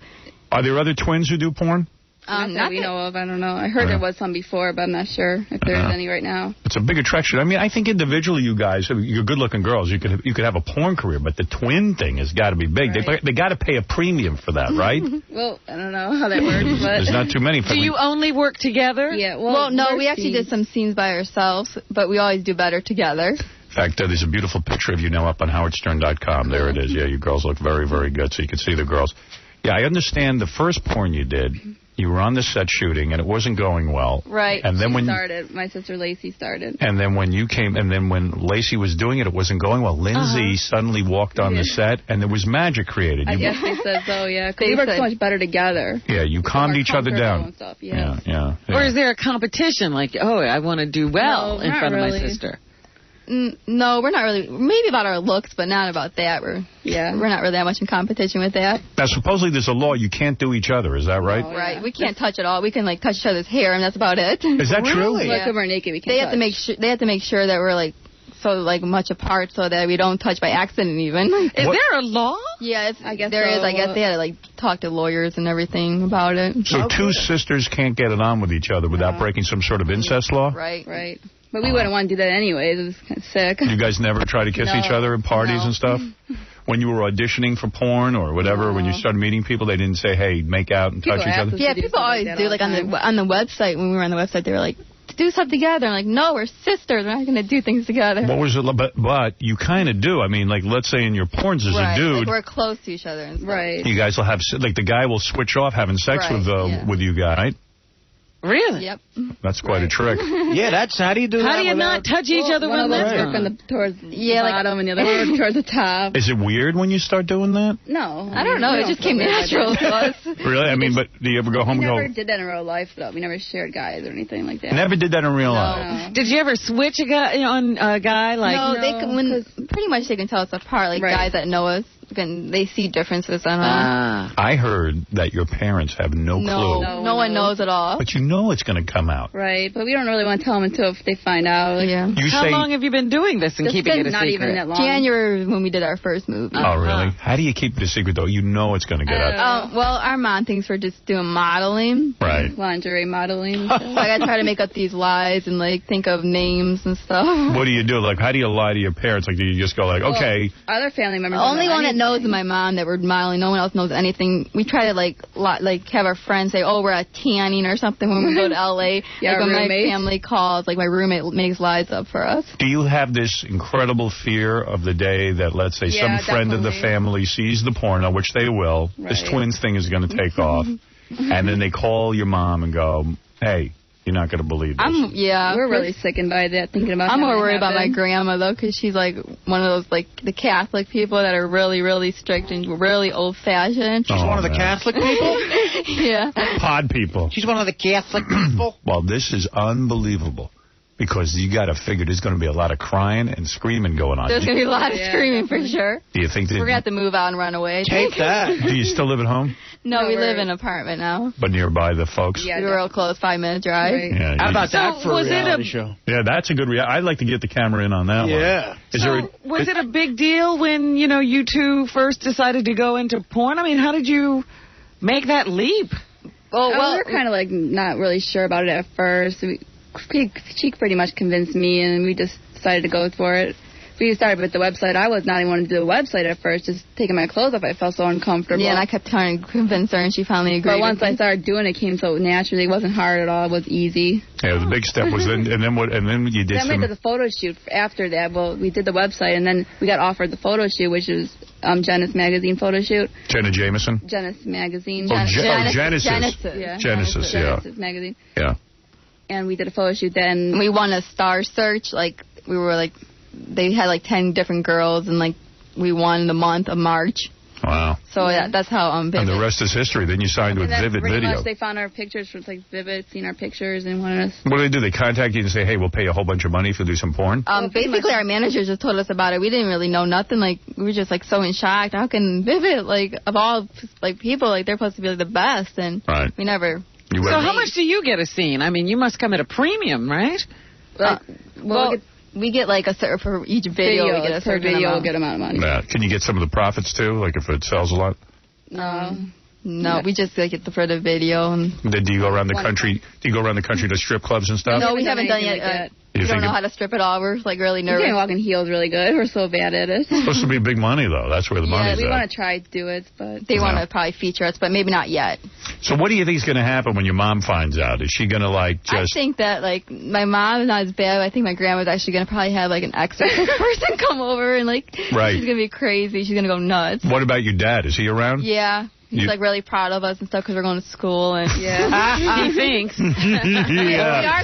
Are there other twins who do porn? Not that we know of. I don't know. I heard there was some before, but I'm not sure if there's any right now. It's a big attraction. I mean, I think individually you guys, you're good-looking girls. You could have a porn career, but the twin thing has got to be big. Right. They got to pay a premium for that, right? Well, I don't know how that works, but there's not too many. Do you only work together? Yeah. Well, no, we actually did some scenes by ourselves, but we always do better together. In fact, there's a beautiful picture of you now up on howardstern.com. There it is. Yeah, you girls look very, very good, so you can see the girls. Yeah, I understand the first porn you did, you were on the set shooting, and it wasn't going well. Right. And then my sister Lacey started. And then when you came, and then when Lacey was doing it, it wasn't going well. Lindsay suddenly walked on the set, and there was magic created. I guess they said so, yeah. Because we worked so much better together. Yeah, you calmed each other down. And stuff, yeah. Or is there a competition, like, I want to do well in front of my sister? No, we're not really. Maybe about our looks, but not about that. We're not really that much in competition with that. Now, supposedly there's a law you can't do each other. Is that right? Oh, right. We can't touch at all. We can touch each other's hair, and that's about it. Is that true? Like if we're naked, we can't. They have to make sure that we're so much apart so that we don't touch by accident even. Is there a law? Yeah, I guess there is. I guess they had to talk to lawyers and everything about it. So two sisters can't get it on with each other without breaking some sort of incest law? Right. But we wouldn't want to do that anyways. It was kind of sick. You guys never try to kiss each other at parties and stuff? When you were auditioning for porn or whatever, when you started meeting people, they didn't say, hey, make out and touch each other? Yeah, people always do. On the website, when we were on the website, they were like, do something together. I'm like, no, we're sisters. We're not going to do things together. What was it? But you kind of do. I mean, let's say in your porns as a dude. We're close to each other and stuff. Right. You guys will have, the guy will switch off having sex with you guys, right? Really? Yep. That's quite a trick. Yeah, that's how do you do that? How do you not touch each other when that's working towards the bottom and the other one towards the top. Is it weird when you start doing that? No. I don't know. It just came natural to us. Really? I mean, but do you ever go home We and never go... did that in real life, though. We never shared guys or anything like that. Never did that in real life? No. Did you ever switch a guy on a guy? Like, no, they can, pretty much they can tell us apart. Like guys that know us, they see differences on us. I heard that your parents have no clue. No one knows at all. But you know it's going to come out. Right, but we don't really want to tell them until if they find out. Like, yeah. How long have you been doing this and keeping it a not secret? Even that long. January when we did our first movie. Oh, really? How do you keep it a secret, though? You know it's going to get out. Well, our mom thinks we're just doing modeling. Right. Lingerie modeling. Like, I try to make up these lies and, like, think of names and stuff. What do you do? Like, how do you lie to your parents? Like, do you just go like, okay. Other family members. The only one that knows is my mom that we're modeling. No one else knows anything. We try to, like have our friends say, oh, we're at tanning or something when we go to L.A. Yeah, like, when my roommates. family calls, like, my roommate makes lies up for us. Do you have this incredible fear of the day that, let's say, some friend of the family sees the porno, which they will, this twins thing is going to take off, and then they call your mom and go, hey, you're not going to believe this. We're really sickened by that, thinking about I'm having more it worried about my happen. grandma, though, because she's, like, one of those, like, the Catholic people that are really, really strict and really old-fashioned. She's one of the Catholic people? Yeah. Pod people. She's one of the Catholic people? Well, this is unbelievable. Because you got to figure there's going to be a lot of crying and screaming going on. There's going to be a lot of screaming for sure. Do you think that... We're going to have to move out and run away. Take that. Do you still live at home? No, we live in an apartment now. But nearby the folks? Yeah, we're real close, 5-minute drive. Right. Yeah, How about that for a reality show? Yeah, that's a good I'd like to get the camera in on that one. Yeah. Was it a big deal when, you two first decided to go into porn? I mean, how did you make that leap? Well, we were kind of like not really sure about it at first. She pretty much convinced me, and we just decided to go for it. We started with the website. I was not even wanting to do the website at first, just taking my clothes off. I felt so uncomfortable. Yeah, and I kept trying to convince her, and she finally agreed. But once I started doing it, it came so naturally. It wasn't hard at all. It was easy. Yeah, the big step was then, and then what? And then you did Then we did the photo shoot after that. Well, we did the website, and then we got offered the photo shoot, which is Genesis Magazine photo shoot. Jenna Jameson? Genesis Magazine. Genesis. Yeah. Genesis, yeah. Genesis Magazine. Yeah. And we did a photo shoot then. We won a star search. Like, we were like, they had like 10 different girls, and like, we won the month of March. Wow. So that's how Vivid. And the rest is history. Then you signed with Vivid pretty Video. much they found our pictures from like Vivid, seen our pictures, and wanted us. What do? They contact you and say, hey, we'll pay you a whole bunch of money if you do some porn? Basically, our manager just told us about it. We didn't really know nothing. Like, we were just like so in shock. How can Vivid, like, of all like people, like, they're supposed to be like, the best, and we never. So how much do you get a scene? I mean, you must come at a premium, right? We get like for each video, we get a certain video, amount. we'll get amount of money. Yeah. Can you get some of the profits, too? Like, if it sells a lot? No, we just like it for the video. And Then do you go around the country? Do you go around the country to strip clubs and stuff? No, we haven't done it yet. We don't know how to strip at all. We're like really nervous. We can't walk in heels really good. We're so bad at it. It's supposed to be big money, though. That's where the money's we at. want to try to do it, but they want to probably feature us, but maybe not yet. So what do you think is going to happen when your mom finds out? Is she going to like just? I think that like my mom is not as bad. I think my grandma's actually going to probably have like an exorcist person come over and like she's going to be crazy. She's going to go nuts. What about your dad? Is he around? Yeah. He's like really proud of us and stuff because we're going to school and he thinks. Yeah.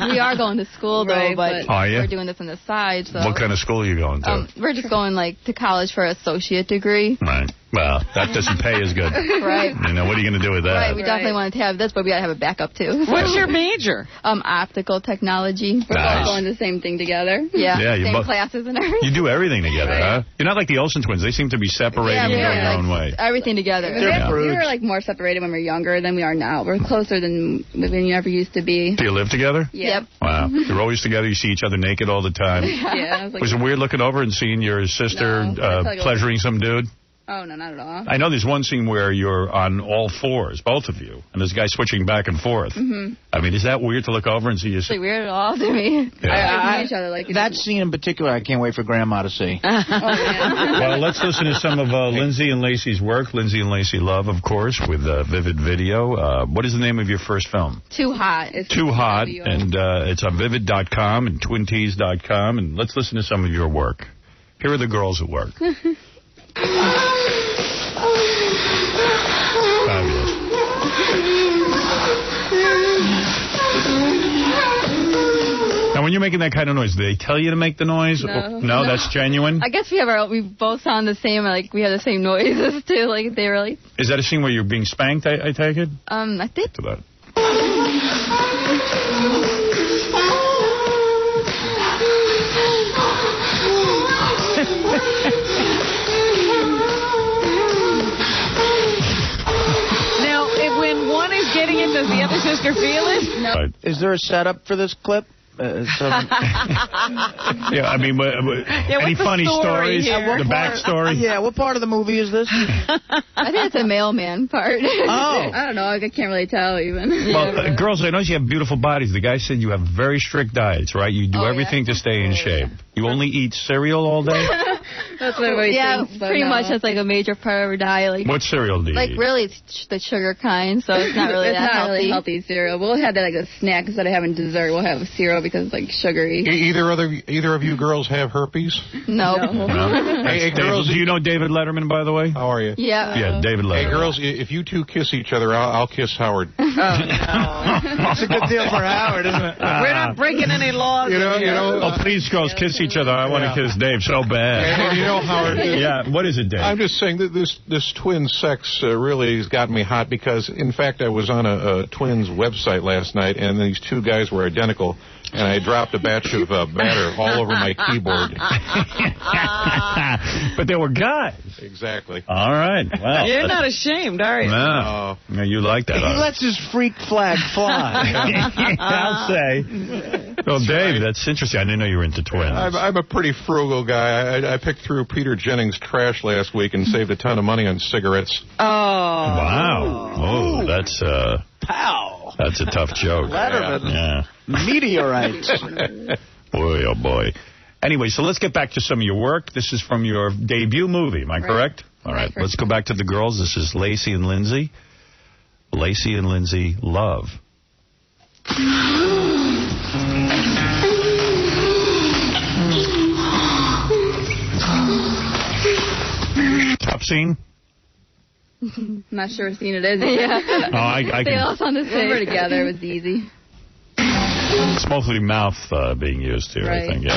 We are going to school though, but are you? we're doing this on the side. So what kind of school are you going to? We're just going like to college for an associate degree. Right. Well, that doesn't pay as good. Right. You know, what are you going to do with that? Right. We definitely wanted to have this, but we got to have a backup too. What's your major? Optical technology. We're both going the same thing together. Yeah. Yeah. Same classes and everything. You do everything together, huh? You're not like the Olsen twins. They seem to be separating and going their own way. Everything together. We were like more separated when we were younger than we are now. We're closer than you ever used to be. Do you live together? Yep. Wow. You're always together. You see each other naked all the time. Yeah. Was it weird looking over and seeing your sister pleasuring some dude? Oh, no, not at all. I know there's one scene where you're on all fours, both of you, and there's a guy switching back and forth. Mm-hmm. I mean, is that weird to look over and see you? It's weird at all to me. Yeah. Each other like that scene in particular, I can't wait for Grandma to see. Well, let's listen to some of Lindsay and Lacey's work. Lindsay and Lacey Love, of course, with Vivid Video. What is the name of your first film? Too Hot. Too Hot, and it's on Vivid.com and TwinTees.com. And let's listen to some of your work. Here are the girls at work. Fabulous. you're making that kind of noise, do they tell you to make the noise? No, that's genuine? I guess we both sound the same, like we have the same noises too, like they really... Is that a scene where you're being spanked, I take it? I think... To that. Now, when one is getting it, does the other sister feel it? No. Right. Is there a setup for this clip? Yeah, I mean, any funny stories? The backstory? Yeah, what part of the movie is this? I think it's a mailman part. I don't know. I can't really tell even. Well, girls, I know you have beautiful bodies. The guy said you have very strict diets, right? You do everything to stay in shape. You only eat cereal all day? That's what everybody thinks. Pretty much that's like a major part of our diet. Like, what cereal do you eat? Like, really, it's the sugar kind, so it's not really that healthy. Really healthy cereal. We'll have that like a snack instead of having dessert. We'll have a cereal because it's like sugary. Either of you girls have herpes? No. Hey, girls, do you know David Letterman, by the way? How are you? Yeah. Yeah, David Letterman. Hey, girls, if you two kiss each other, I'll kiss Howard. That's a good deal for Howard, isn't it? We're not breaking any laws. You know. Oh, please, girls, kiss each other. I want to kiss Dave so bad. And you know, Howard. Yeah, what is it, Dave? I'm just saying that this twin sex really has got me hot because, in fact, I was on a twins website last night, and these two guys were identical, and I dropped a batch of batter all over my keyboard. But they were guys. Exactly. All right. Well, you're not ashamed, are you? No. No, you like that. He lets his freak flag fly. I'll say. Well, Dave, that's interesting. I didn't know you were into twins. I'm a pretty frugal guy. I picked through Peter Jennings' trash last week and saved a ton of money on cigarettes. Oh. Wow. Oh, that's Pow. That's a tough joke. Letterman. Yeah. Meteorites. Boy, oh boy. Anyway, so let's get back to some of your work. This is from your debut movie. Am I correct? All right. Let's go back to the girls. This is Lacey and Lindsay. Lacey and Lindsay Love. Top scene? I'm not sure what scene it is. Yeah. Oh, I they all sound the same. We were together. It was easy. It's mostly mouth being used here, I think, yeah.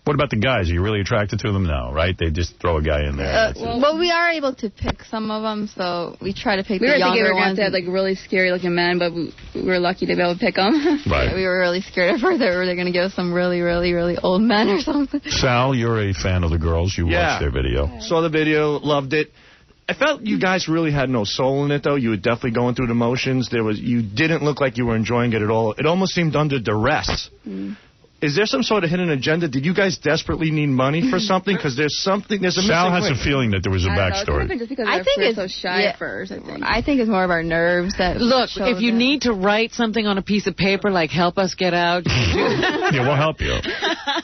What about the guys? Are you really attracted to them? No, right? They just throw a guy in there. Well, we are able to pick some of them, so we try to pick the younger ones. We were going to have like really scary-looking men, but we were lucky to be able to pick them. Right. We were really scared at first that they were going to give us some really, really, really old men or something. Sal, you're a fan of the girls. You watched their video. Saw the video, loved it. I felt you guys really had no soul in it, though. You were definitely going through the motions. You didn't look like you were enjoying it at all. It almost seemed under duress. Is there some sort of hidden agenda? Did you guys desperately need money for something? Because there's a Sal has link. a feeling that there was a backstory. Just because I think it's so shy at first. I think it's more of our nerves that. Look, if you need to write something on a piece of paper, like help us get out. Yeah, we'll help you.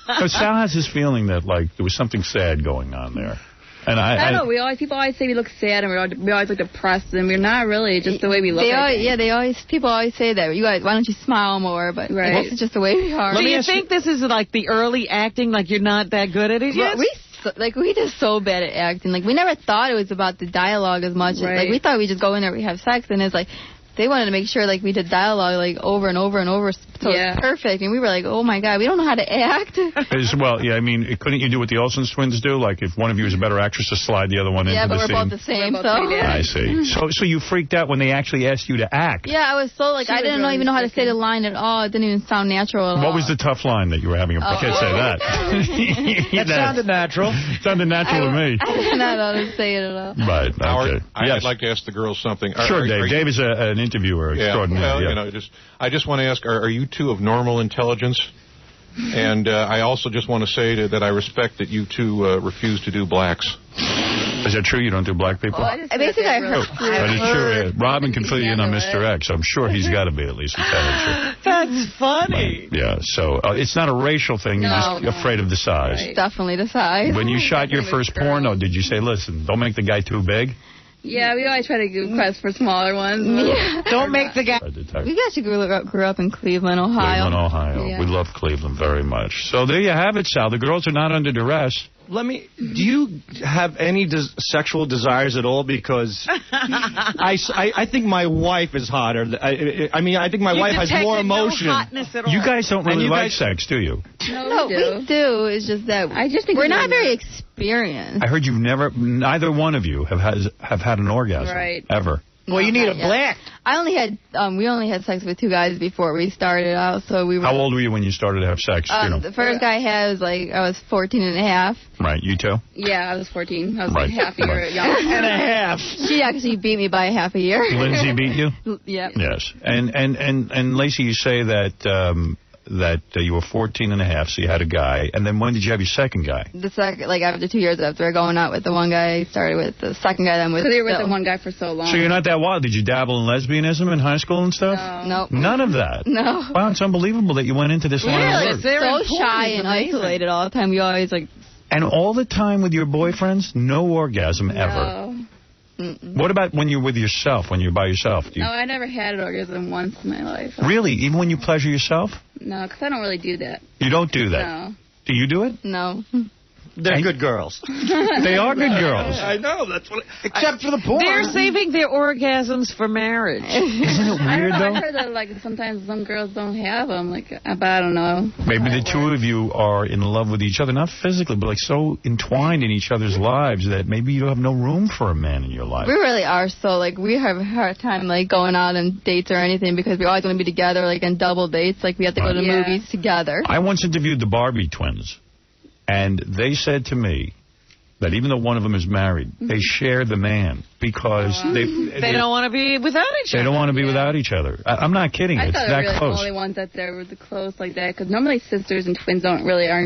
But Sal has this feeling that like there was something sad going on there. And I don't know. People always say we look sad and we always look depressed, and we're not really. Just the way we look. People always say that. You guys, why don't you smile more? But I guess it's just the way we are. Do you think this is like the early acting? Like you're not that good at it yet? We just so bad at acting. Like we never thought it was about the dialogue as much. Like we thought we just go in there, we have sex, and it's like. They wanted to make sure, like, we did dialogue, like, over and over and over, so it's perfect. And we were like, oh, my God, we don't know how to act. Well, yeah, I mean, couldn't you do what the Olsen twins do? Like, if one of you is a better actress, to slide the other one into the scene? Yeah, but we're both the same, so. I see. So you freaked out when they actually asked you to act? Yeah, I was so, like, I didn't even know how to say the line at all. It didn't even sound natural at all. What was the tough line that you were having? I can't say that. That sounded natural. Sounded natural to me. I didn't know how to say it at all. Right, okay. I'd like to ask the girls something. Sure, Dave. Dave is an interviewer. Well, I just want to ask, are you two of normal intelligence? And I also just want to say that I respect that you two refuse to do blacks. Is that true? You don't do black people? Well, basically, I heard. That is true. Yeah. Robin can fill you in on Mr. X. I'm sure he's got to be at least intelligent. That's funny. But, yeah, so it's not a racial thing. You're just afraid of the size. Right. Definitely the size. When you shot your first porno, did you say, listen, don't make the guy too big? Yeah, we always try to request for smaller ones. Yeah. Don't make the guy... We actually grew up in Cleveland, Ohio. Cleveland, Ohio. Yeah. We love Cleveland very much. So there you have it, Sal. The girls are not under duress. Do you have any sexual desires at all? Because I think my wife is hotter. I mean, I think my wife has more emotion. You guys don't really like sex, do you? No, we do. It's just that we're not very experienced. I heard neither one of you have had an orgasm. Right. Ever. Well, you need a black. We only had sex with 2 guys before we started out, so we were... How old were you when you started to have sex? The first guy I was 14 and a half. Right, you too? Yeah, I was 14. I was like half a year younger. And a half. She actually beat me by half a year. Lindsay beat you? Yep. Yes. And Lacey, you say that you were 14 and a half, so you had a guy. And then when did you have your second guy? The second, after 2 years after going out with the one guy, I started with the second guy that I'm with. Because you were with the one guy for so long. So you're not that wild. Did you dabble in lesbianism in high school and stuff? No. None of that? No. Wow, it's unbelievable that you went into this line of work. So shy and isolated all the time. We always And all the time with your boyfriends? No orgasm ever? What about when you're with yourself, when you're by yourself? No, I never had an orgasm once in my life. Really? Even when you pleasure yourself? No, because I don't really do that. You don't do that? No. Do you do it? No. They're good girls. They are good girls. I know. That's what. Except for the porn. They're saving their orgasms for marriage. Isn't it weird, though? I've heard that sometimes some girls don't have them. But I don't know. Maybe the two of you are in love with each other, not physically, but so entwined in each other's lives that maybe you have no room for a man in your life. We really are. So we have a hard time going out on dates or anything because we always want to be together, in double dates. We have to go to movies together. I once interviewed the Barbie twins, and they said to me that even though one of them is married, they share the man because they don't want to be without each other. They don't want to be without each other. I'm not kidding. I it's thought that really close. The only ones that were the close like that, because normally sisters and twins aren't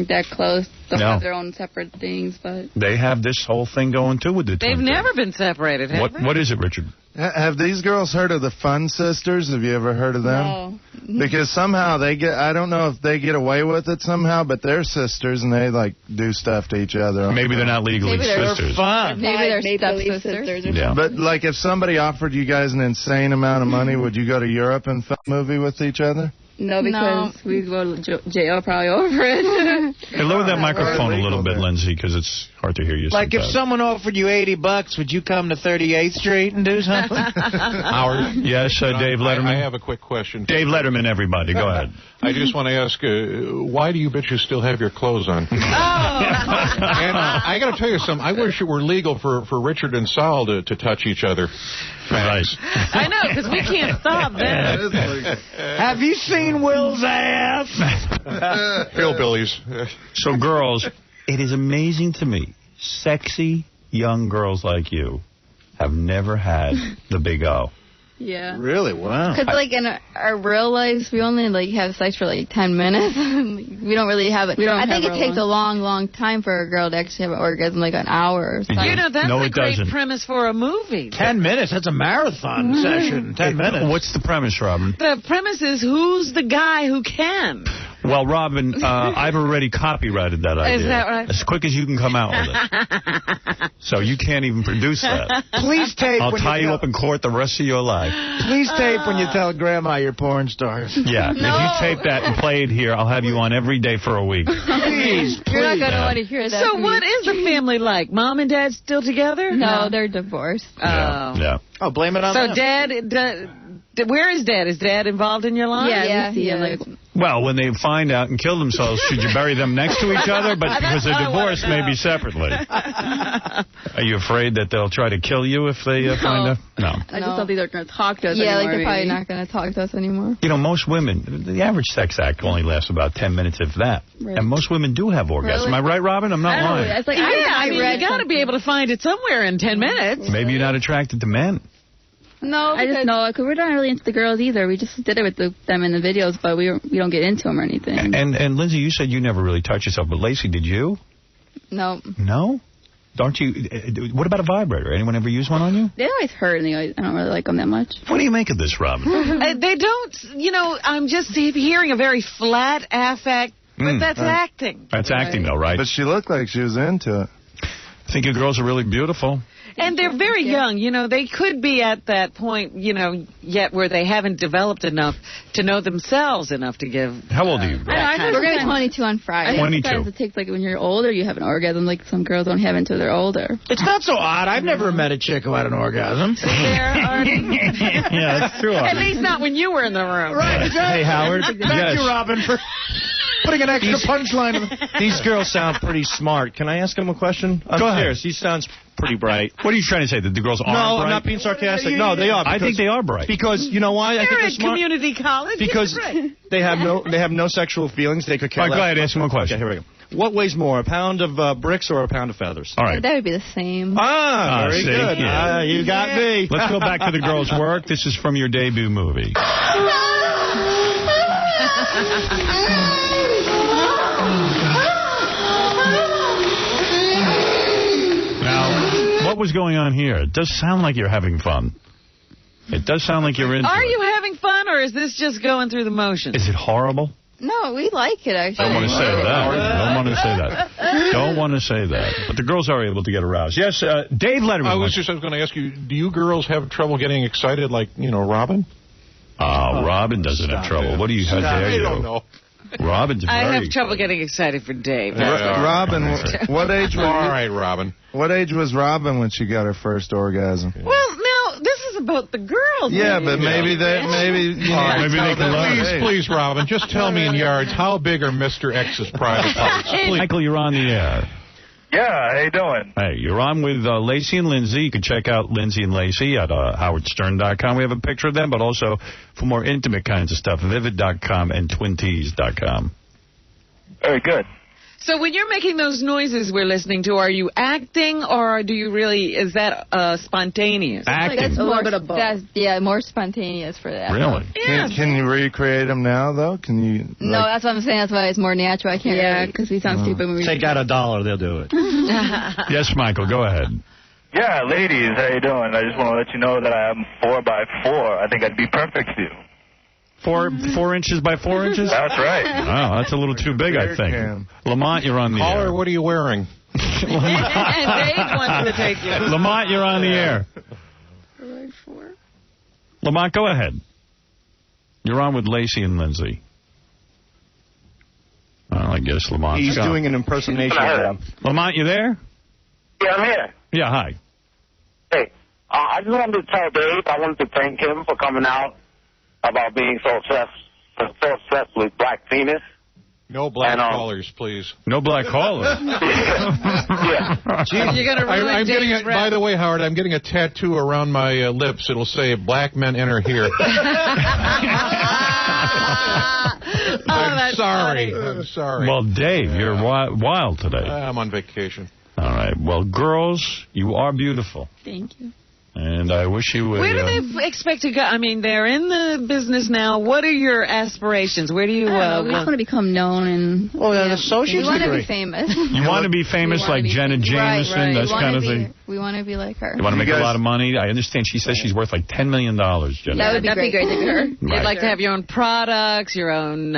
that close. They'll have their own separate things, but they have this whole thing going too with the twins. They've never been separated. Have they? What is it, Richard? Have these girls heard of the Fun Sisters? Have you ever heard of them? No. Because somehow I don't know if they get away with it somehow, but they're sisters and they do stuff to each other. Maybe they're not legally sisters. They're fun. Maybe they're stepsisters. Yeah. But if somebody offered you guys an insane amount of money, would you go to Europe and film a movie with each other? No, because we'd go to jail probably over it. Hey, lower that microphone a little bit, Lindsay, because it's hard to hear you. If someone offered you $80, would you come to 38th Street and do something? Howard? Yes, Dave Letterman. I have a quick question. Dave Letterman, everybody. Go ahead. I just want to ask, why do you bitches still have your clothes on? And I got to tell you something. I wish it were legal for Richard and Sal to touch each other. Right. I know, because we can't stop that. Have you seen Will's ass? Hillbillies. So, girls, it is amazing to me. Sexy young girls like you have never had the big O. Yeah. Really? Wow. Because, in our real lives, we only, have sex for, 10 minutes. We don't really have it. I think it takes a long, long time for a girl to actually have an orgasm, an hour or something. That's a great premise for a movie. 10 minutes? That's a marathon session. 10 minutes. What's the premise, Robin? The premise is who's the guy who can? Well, Robin, I've already copyrighted that idea. Is that right? As quick as you can come out with it. So you can't even produce that. Please tape. I'll tie you up in court the rest of your life. Please tape when you tell Grandma you're porn stars. Yeah. No. If you tape that and play it here, I'll have you on every day for a week. Please. You're not going to want to hear that. So what is the family like? Mom and Dad still together? No, they're divorced. Yeah. Oh, blame it on them. So Dad, where is Dad? Is Dad involved in your life? Yeah, we see him. Well, when they find out and kill themselves, should you bury them next to each other? But because they're divorced, maybe separately. Are you afraid that they'll try to kill you if they find out? No. I just don't think they're going to talk to us anymore. anymore. They're probably not going to talk to us anymore. Most women, the average sex act only lasts about 10 minutes, if that. Right. And most women do have orgasms. Really? Am I right, Robin? I'm not lying. It's you got to be able to find it somewhere in 10 minutes. Maybe you're not attracted to men. No, I just know because we're not really into the girls either. We just did it with them in the videos, but we don't get into them or anything. And Lindsay, you said you never really touch yourself, but Lacey, did you? No. No? Don't you? What about a vibrator? Anyone ever use one on you? They always hurt, and I don't really like them that much. What do you make of this, Robin? They don't. I'm just hearing a very flat affect, but that's acting. That's acting, though, right? But she looked like she was into it. I think your girls are really beautiful. And they're very young. You know, they could be at that point, you know, yet where they haven't developed enough to know themselves enough to give. How old are you? We're going to be 22 on Friday. 22. Sometimes it takes, like, when you're older, you have an orgasm. Like, some girls don't have it until they're older. It's not so odd. I've never met a chick who had an orgasm. Yeah, that's true. At least not when you were in the room. Right, exactly. Hey, Howard. Thank you, Robin, for putting an extra punchline in. These girls sound pretty smart. Can I ask them a question? Go ahead. He sounds pretty bright. What are you trying to say, that the girls aren't bright? No, I'm not being sarcastic. No, they are. I think they are bright. Because, you know why? I think They're they're at smart. community college. Because they have no sexual feelings. They could care All right, less. go ahead, ask them a question. Okay, here we go. What weighs more, a pound of bricks or a pound of feathers? All right. That would be the same. Very see? good. Yeah. You got me. Let's go back to the girls' work. This is from your debut movie. Now, what was going on here? It does sound like you're having fun. It does sound like you're into Are it. you having fun, or is this just going through the motions? Is it horrible? No, we like it, actually. I don't want to say that. Don't want to say that. Don't want to say that. But the girls are able to get aroused. Yes, Dave Letterman. I was going to ask you, do you girls have trouble getting excited like, you know, Robin? Robin doesn't have trouble. What do you have there? I don't know. Robin's very I have trouble getting excited for Dave. Robin, what age was All right, Robin. What age was Robin when she got her first orgasm? Well, now, this is about the girls. Yeah, but maybe they can learn. Please, Robin, just tell me in yards, how big are Mr. X's private parts? Please. Michael, you're on the air. Yeah, how you doing? Hey, you're on with Lacey and Lindsay. You can check out Lindsay and Lacey at howardstern.com. We have a picture of them, but also for more intimate kinds of stuff, vivid.com and twintees.com. Very good. So when you're making those noises we're listening to, are you acting, or do you really, is that spontaneous? Acting. That's A little bit of both. That's more spontaneous for that. Really? Yeah. Can you recreate them now, though? Can you? No, that's what I'm saying. That's why it's more natural. I can't. Yeah, really... because we sound stupid when we Take out $1, they'll do it. Yes, Michael, go ahead. Yeah, ladies, how you doing? I just want to let you know that I am 4x4. I think I'd be perfect for you. 4 inches by 4 inches? That's right. Wow, that's a little too big, I think. Lamont, you're on the air. Caller, what are you wearing? And Dave wants to take you. Lamont, you're on the air. Lamont, go ahead. You're on with Lacey and Lindsay. Well, I guess Lamont's He's gone. doing an impersonation of them. Lamont, you there? Yeah, I'm here. Yeah, hi. Hey, I just wanted to tell Dave, I wanted to thank him for coming out about being so obsessed with black penis. No black callers, please. No black callers. Yeah. You're going to ruin I'm getting Dave's by the way, Howard, I'm getting a tattoo around my lips. It'll say, "Black men enter here." I'm sorry. Funny. I'm sorry. Well, Dave, you're wild today. I'm on vacation. All right. Well, girls, you are beautiful. Thank you. And I wish you would... Where do they expect to go? I mean, they're in the business now. What are your aspirations? Where do you... we just want to become known and... Oh, yeah, the associate's We want to degree. be famous. You want to be famous like Jenna Jameson, right. that kind of thing? We want to be like her. You want to make a lot of money? I understand she says she's worth like $10 million, Jenna. That would be great to be her. Right. You'd like to have your own products, your own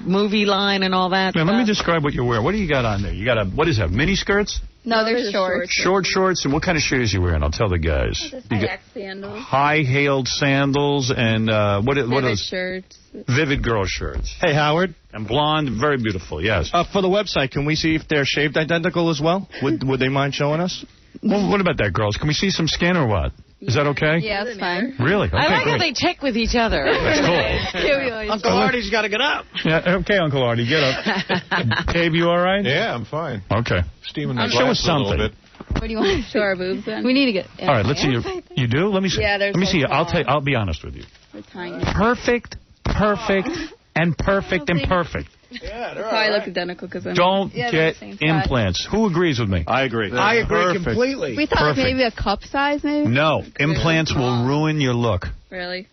movie line and all that Now, stuff? let me describe what you wear. What do you got on there? You got what is that, mini skirts? No, they're short. Short shorts, and what kind of shoes you wearing? I'll tell the guys. You got sandals. high-heeled sandals, and what Vivid else? shirts. Vivid girl shirts. Hey, Howard. And blonde, very beautiful, yes. For the website, can we see if they're shaved identical as well? Would they mind showing us? Well, what about that, girls? Can we see some skin or what? Is that okay? Yeah, that's fine. Really? Okay, I like great. how they check with each other. That's cool. Uncle Artie's got to get up. Yeah, okay, Uncle Artie, get up. Dave, you all right? Yeah, I'm fine. Okay. Steaming my Show us glasses a little something. bit. What do you want to Show our boobs then? We need to get... All right, let's see your... You do? Let me see. Yeah, there's Let me see. like I'll be honest with you. We're tiny. Perfect, and perfect, and perfect. Yeah, they're probably look identical because I'm... Don't Yeah, get they're the same size. implants. Who agrees with me? I agree. I agree completely. We thought Perfect. maybe a cup size, maybe? No. Implants will ruin your look. Really?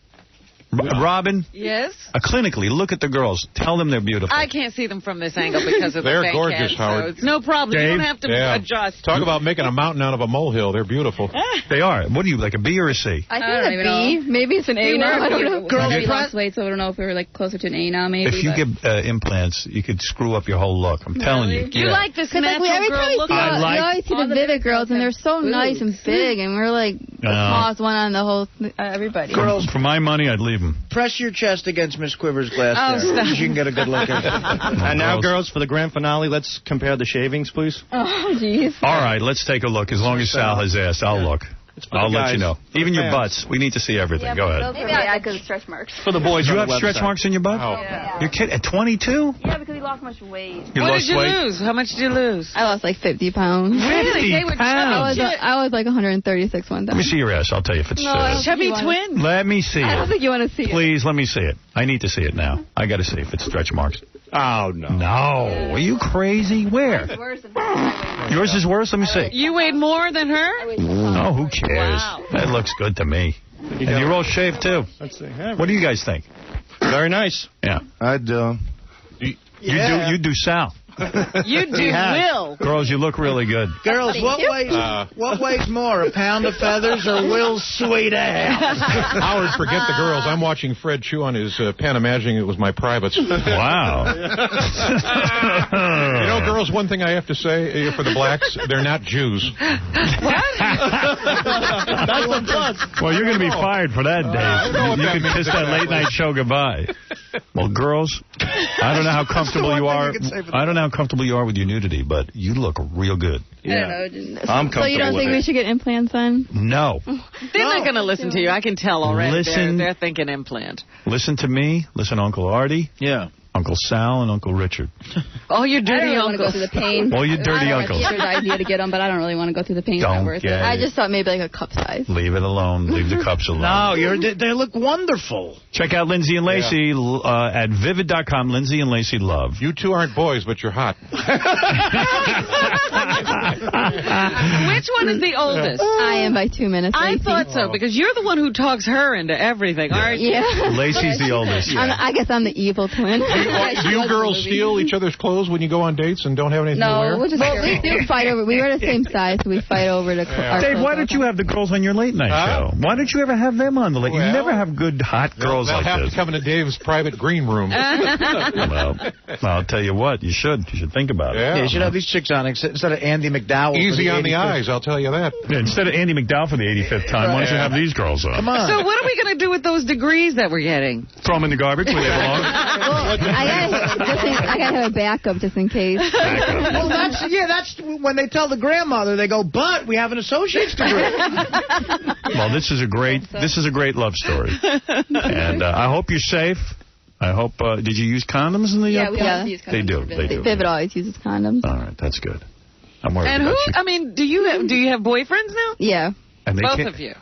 Robin? Yes? Clinically, look at the girls. Tell them they're beautiful. I can't see them from this angle because of the They're fake gorgeous, head, Howard. So it's no problem. Dave? You don't have to adjust. Talk about making a mountain out of a molehill. They're beautiful. They are. What are you, like a B or a C? I don't think even a B. know. Maybe it's an A now. I don't know. Girls, We lost weight, so I don't know if we were like closer to an A now. Maybe. If you get implants, you could screw up your whole look. I'm telling you. You like this natural every girl time look? we always see the Vivid girls, and they're so nice and big, and we're like the smallest one on the whole, everybody. Girls, for my money, I'd leave them. Press your chest against Miss Quiver's glass there. Stop. You can get a good look at it. And now, girls, for the grand finale, let's compare the shavings, please. Oh, jeez. All right, let's take a look. As long as Sal has asked, I'll look. I'll let you know. Even your butts. We need to see everything. Go ahead. Maybe I could stretch marks. For the boys, you on have the stretch website. marks in your butt? Yeah. You're kidding? At 22? Yeah, because we lost much weight. What did you lose? How much did you lose? I lost like 50 pounds. Really? They were chubby. I was like 136 one time. Let me see your ass. I'll tell you if it's... chubby twin. Let me see I don't it. think you want to see it. Please, let me see it. I need to see it now. I got to see if it's stretch marks. Oh, no. No. Are you crazy? Where? Yours is worse? Let me see. You weighed more than her? Oh, who cares? Wow. That looks good to me. And you're all shaved, too. Let's see. What do you guys think? Very nice. Yeah. I do. You do Sal. You do Will. Girls, you look really good. Girls, what weighs more, a pound of feathers or Will's sweet ass? Howard, forget the girls. I'm watching Fred chew on his pen, imagining it was my privates. Wow. You know, girls, one thing I have to say for the blacks, they're not Jews. That's the plus. Well, you're going to be fired for that, Dave. You that can means kiss that exactly. late night show goodbye. Well, girls, I don't know how comfortable you are. I don't know how comfortable you are with your nudity, but you look real good. I don't know. I'm comfortable So you don't think we should get implants on? No. They're not going to listen to you. I can tell already. Listen. They're thinking implant. Listen to me. Listen to Uncle Artie. Yeah. Uncle Sal and Uncle Richard. Oh, you I dirty don't really want to go uncle. through the pain. Well, you dirty uncles. It's a good idea to get them, but I don't really want to go through the pain. It's Don't not worth get it. I it. just thought maybe like a cup size. Leave it alone. Leave the cups alone. No, they look wonderful. Check out Lindsay and Lacey at vivid.com. Lindsay and Lacey Love. You two aren't boys, but you're hot. Which one is the oldest? I am by 2 minutes. I Lacey. thought so, because you're the one who talks her into everything, aren't you? Yeah. Lacey's the oldest. I guess I'm the evil twin. Do you girls steal each other's clothes when you go on dates and don't have anything to wear? No, we do fight over. We were the same size, so we fight over our Dave, clothes why don't you have the girls on your late night show? Why don't you ever have them on the late? You never have good hot girls they'll like have this. to come into Dave's private green room. Well, I'll tell you what. You should think about it. Yeah, you should have these chicks on instead of Andy McDowell. Easy on the eyes, I'll tell you that. Yeah, instead of Andy McDowell for the 85th time, why don't you have these girls on? Come on. So what are we going to do with those degrees that we're getting? Throw them in the garbage where they belong. I gotta have a backup just in case. Well, that's when they tell the grandmother. They go, but we have an associate's degree. Well, this is a great love story, and I hope you're safe. I hope. Did you use condoms in the? Yeah, we always use condoms. They do. Vivid always uses condoms. All right, that's good. I'm worried And about who? you. I mean, do you have boyfriends now? Yeah. And they Both can't- of you.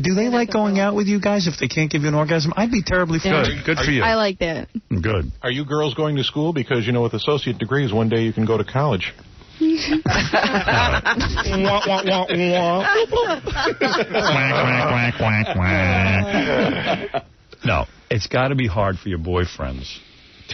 Do they like going out with you guys if they can't give you an orgasm? I'd be terribly good. Good for you. I like that. Good. Are you girls going to school? Because, with associate degrees, one day you can go to college. No, it's got to be hard for your boyfriends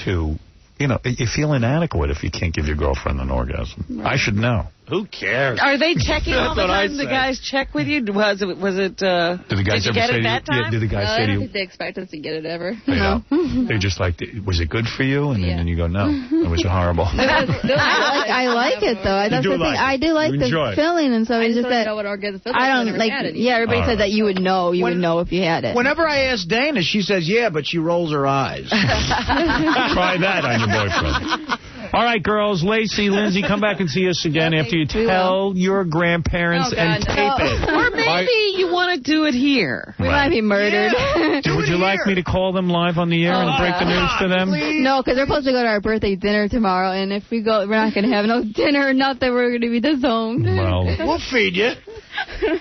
to, you feel inadequate if you can't give your girlfriend an orgasm. Right. I should know. Who cares? Are they checking all the That's what I time? The say. guys check with you? Was it? Did the guys did you ever get say it to that you? time? Did the guys I say to don't you? think they expect us to get it ever. No. They're just like, was it good for you? And then you go, no, it was horrible. I like it though. That's the thing. I do like the feeling, and so it's just that know what orgasm feels I don't like. Yeah, everybody said that you would know. You would know if you had it. Whenever I ask Dana, she says, yeah, but she rolls her eyes. Try that on your boyfriend. All right, girls, Lacey, Lindsay, come back and see us again after you tell your grandparents and tape it. Or maybe you want to do it here. We might be murdered. Yeah. Would you like me to call them live on the air and break the news to them? No, because they're supposed to go to our birthday dinner tomorrow, and if we go, we're not going to have no dinner, not that we're going to be disowned. Well, we'll feed you.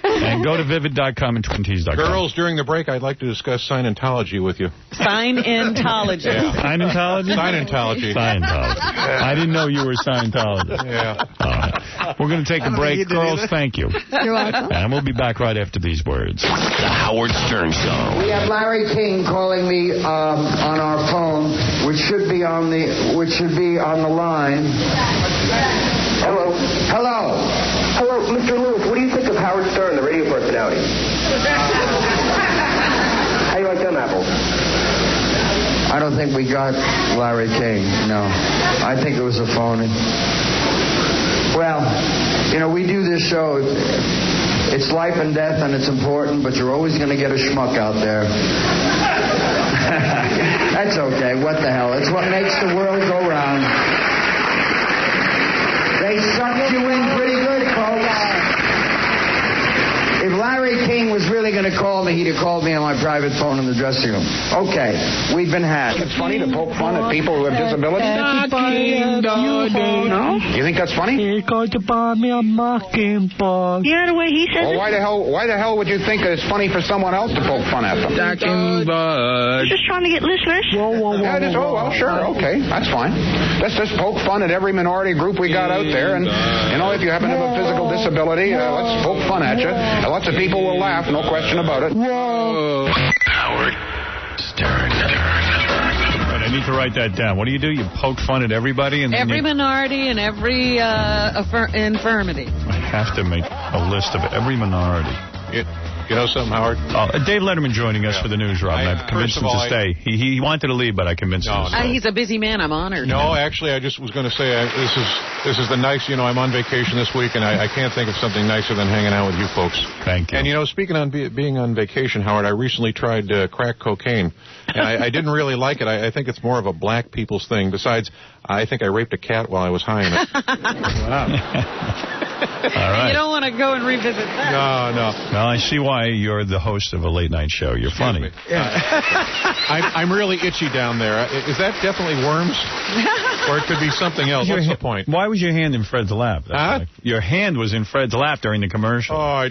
And go to vivid.com and twintees.com. Girls, during the break, I'd like to discuss Scientology with you. Scientology. Yeah. Scientology? Scientology. Scientology. I didn't know you were Scientology. Yeah. All right. We're going to take a break. Girls, thank you. You're welcome. And we'll be back right after these words. The Howard Stern Show. We have Larry King calling me on our phone, which should be on the line. Hello. Hello. Hello, Mr. Lewis. What do you think of Howard Stern, the radio personality? How do you like them apples? I don't think we got Larry King. No, I think it was a phony. Well, you know, we do this show. It's life and death, and it's important, but you're always going to get a schmuck out there. That's okay. What the hell? It's what makes the world go round. They sucked you in pretty good, folks. If Larry King was really going to call me, he'd have called me on my private phone in the dressing room. Okay, we've been hacked. It's funny to poke fun at people who have disabilities? No? You think that's funny? He's going to buy me a mockingbird. Yeah, the way he says it. Why the hell would you think that it's funny for someone else to poke fun at them? Mockingbird. Just trying to get listeners. Whoa, well, sure, okay, that's fine. Let's just poke fun at every minority group we got out there, and, you know, if you happen to have a physical disability, let's poke fun at you. Lots of people will laugh, no question about it. Whoa. Howard Stern. Right, I need to write that down. What do? You poke fun at everybody? And every minority and every infirmity. I have to make a list of every minority. You know something, Howard? Dave Letterman joining us for the news, Rob. I've convinced him to stay. He wanted to leave, but I convinced him to stay. He's a busy man. I'm honored. No, actually, I just was going to say, this is the nice, you know, I'm on vacation this week, and I can't think of something nicer than hanging out with you folks. Thank you. And, you know, speaking on being on vacation, Howard, I recently tried crack cocaine, and I didn't really like it. I think it's more of a black people's thing. Besides, I think I raped a cat while I was high on it. Wow. All right. You don't want to go and revisit that. No. Well, I see why you're the host of a late-night show. You're funny. I'm really itchy down there. Is that definitely worms? Or it could be something else. What's the point? Why was your hand in Fred's lap? Your hand was in Fred's lap during the commercial. Oh,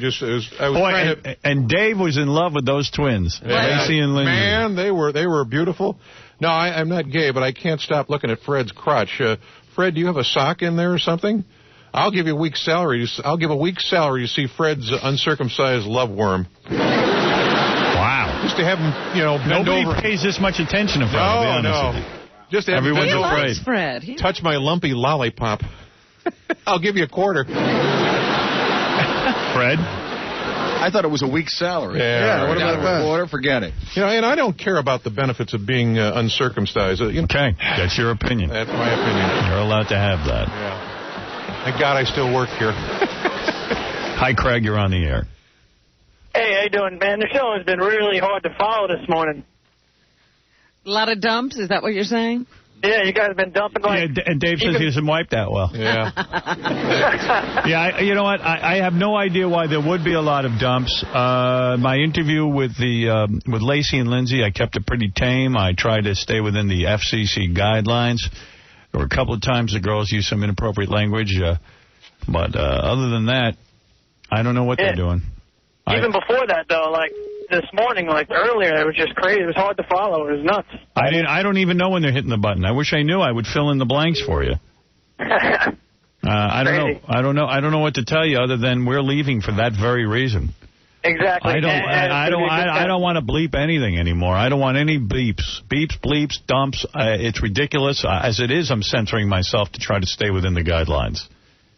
and Dave was in love with those twins, Lacey and Lindsay. Man, they were beautiful. No, I'm not gay, but I can't stop looking at Fred's crotch. Fred, do you have a sock in there or something? I'll give you a week's salary. I'll give a week's salary to see Fred's uncircumcised love worm. Wow. Just to have him, you know, bend over. Nobody pays this much attention to Fred. No. Just to have him bend over. Fred. Touch my lumpy lollipop. I'll give you a quarter. Fred? I thought it was a week's salary. Yeah, what about a quarter? Forget it. You know, and I don't care about the benefits of being uncircumcised. Okay, that's your opinion. That's my opinion. You're allowed to have that. Yeah. Thank God I still work here. Hi, Craig. You're on the air. Hey, how you doing, man? The show has been really hard to follow this morning. A lot of dumps? Is that what you're saying? Yeah, you guys have been dumping like... Yeah, and Dave says he doesn't wipe that well. Yeah. You know what? I have no idea why there would be a lot of dumps. My interview with Lacey and Lindsay, I kept it pretty tame. I tried to stay within the FCC guidelines. There were a couple of times the girls used some inappropriate language. But other than that, I don't know what they're doing. Even before that, though, like this morning, like earlier, it was just crazy. It was hard to follow. It was nuts. I don't even know when they're hitting the button. I wish I knew. I would fill in the blanks for you. I don't know. I don't know what to tell you other than we're leaving for that very reason. Exactly. I don't want to bleep anything anymore. I don't want any beeps, bleeps, dumps. It's ridiculous. As it is, I'm censoring myself to try to stay within the guidelines.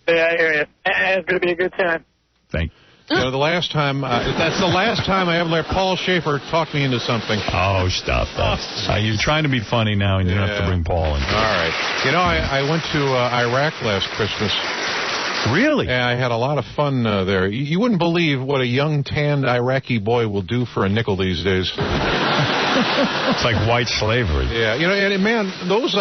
Yeah, I hear you. It's going to be a good time. Thank you. You know, that's the last time I ever let Paul Schaefer talk me into something. Oh, stop that. You're trying to be funny now, and you don't have to bring Paul in. All right. You know, I went to Iraq last Christmas. Really? Yeah, I had a lot of fun there. You wouldn't believe what a young, tanned Iraqi boy will do for a nickel these days. It's like white slavery. Yeah, you know, and man, those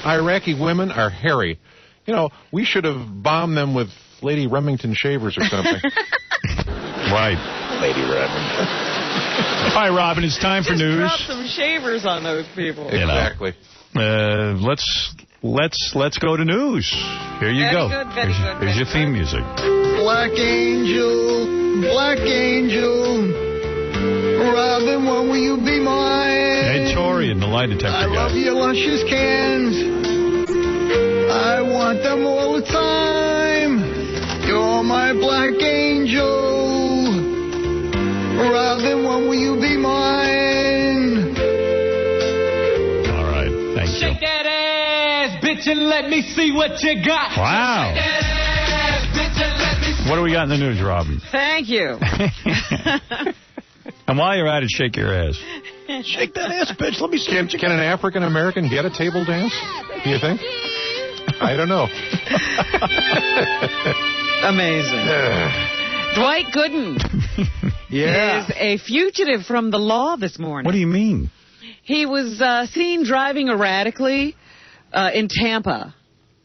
Iraqi women are hairy. You know, we should have bombed them with Lady Remington shavers or something. Right. Lady Remington. Hi, Robin. It's time for news. Drop some shavers on those people. Exactly. Let's go to news. Here you go. Here's your theme music. Black Angel, Robin, when will you be mine? Ed Torian, the lie detector guy. I love your luscious cans. I want them all the time. You're my black angel. Robin, when will you be mine? All right, thank you. Shake that ass, bitch, and let me see what you got. Wow. Shake that ass, bitch, and let me see. What do we got in the news, Robin? Thank you. And while you're at it, shake your ass. Shake that ass, bitch. Let me see. Can an African-American get a table dance, do you think? I don't know. Amazing. Dwight Gooden is a fugitive from the law this morning. What do you mean? He was seen driving erratically in Tampa,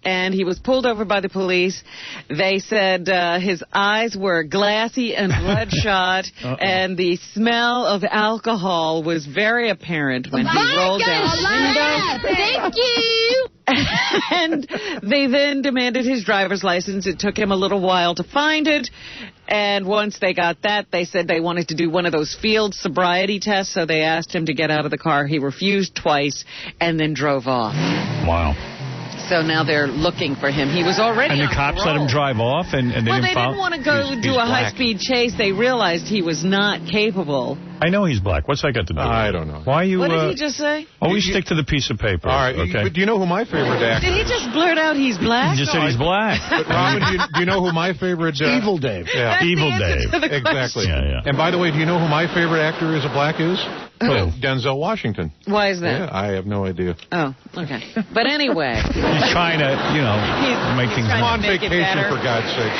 and he was pulled over by the police. They said his eyes were glassy and bloodshot, and the smell of alcohol was very apparent when he rolled down the window. Thank you. And they then demanded his driver's license. It took him a little while to find it. And once they got that, they said they wanted to do one of those field sobriety tests, so they asked him to get out of the car. He refused twice and then drove off. Wow. So now they're looking for him. He was already And the on cops let parole. him drive off, and they Well, didn't they follow? didn't want to go do a high-speed chase. They realized he was not capable. I know he's black. What's that got to do with it? I don't know. Why you? What did he just say? Always stick to the piece of paper. All right, okay? but do you know who my favorite actor Did he just blurt out he's black? He just said he's black. But Robin, do you know who my favorite... Evil Dave. Yeah. That's Evil the answer Dave. to the Exactly. question. Yeah. And by the way, do you know who my favorite actor is, a black is? Who? Denzel Washington. Why is that? Yeah, I have no idea. Oh, okay. But anyway. He's trying to, make things I'm more. on make it vacation, better. for God's sake.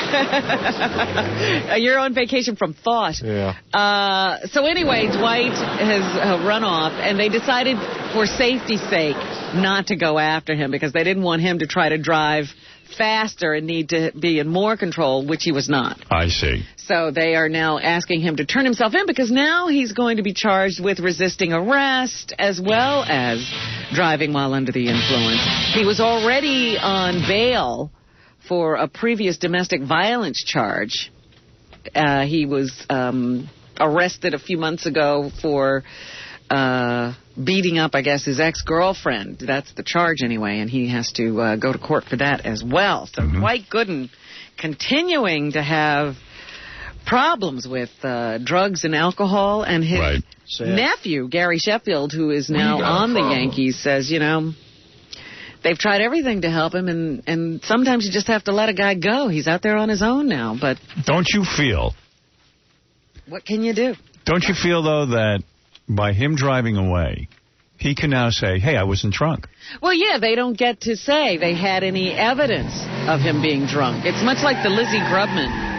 You're on vacation from thought. Yeah. So anyway, Dwight has run off, and they decided for safety's sake not to go after him because they didn't want him to try to drive faster and need to be in more control, which he was not. I see. So they are now asking him to turn himself in because now he's going to be charged with resisting arrest as well as driving while under the influence. He was already on bail for a previous domestic violence charge. He was arrested a few months ago for beating up, I guess, his ex-girlfriend. That's the charge anyway, and he has to go to court for that as well. So Dwight Gooden continuing to have problems with drugs and alcohol, and his nephew, Gary Sheffield, who is now on the Yankees, says, they've tried everything to help him, and sometimes you just have to let a guy go. He's out there on his own now, but... Don't you feel... What can you do? Don't you feel, though, that by him driving away, he can now say, hey, I wasn't drunk? Well, yeah, they don't get to say they had any evidence of him being drunk. It's much like the Lizzie Grubman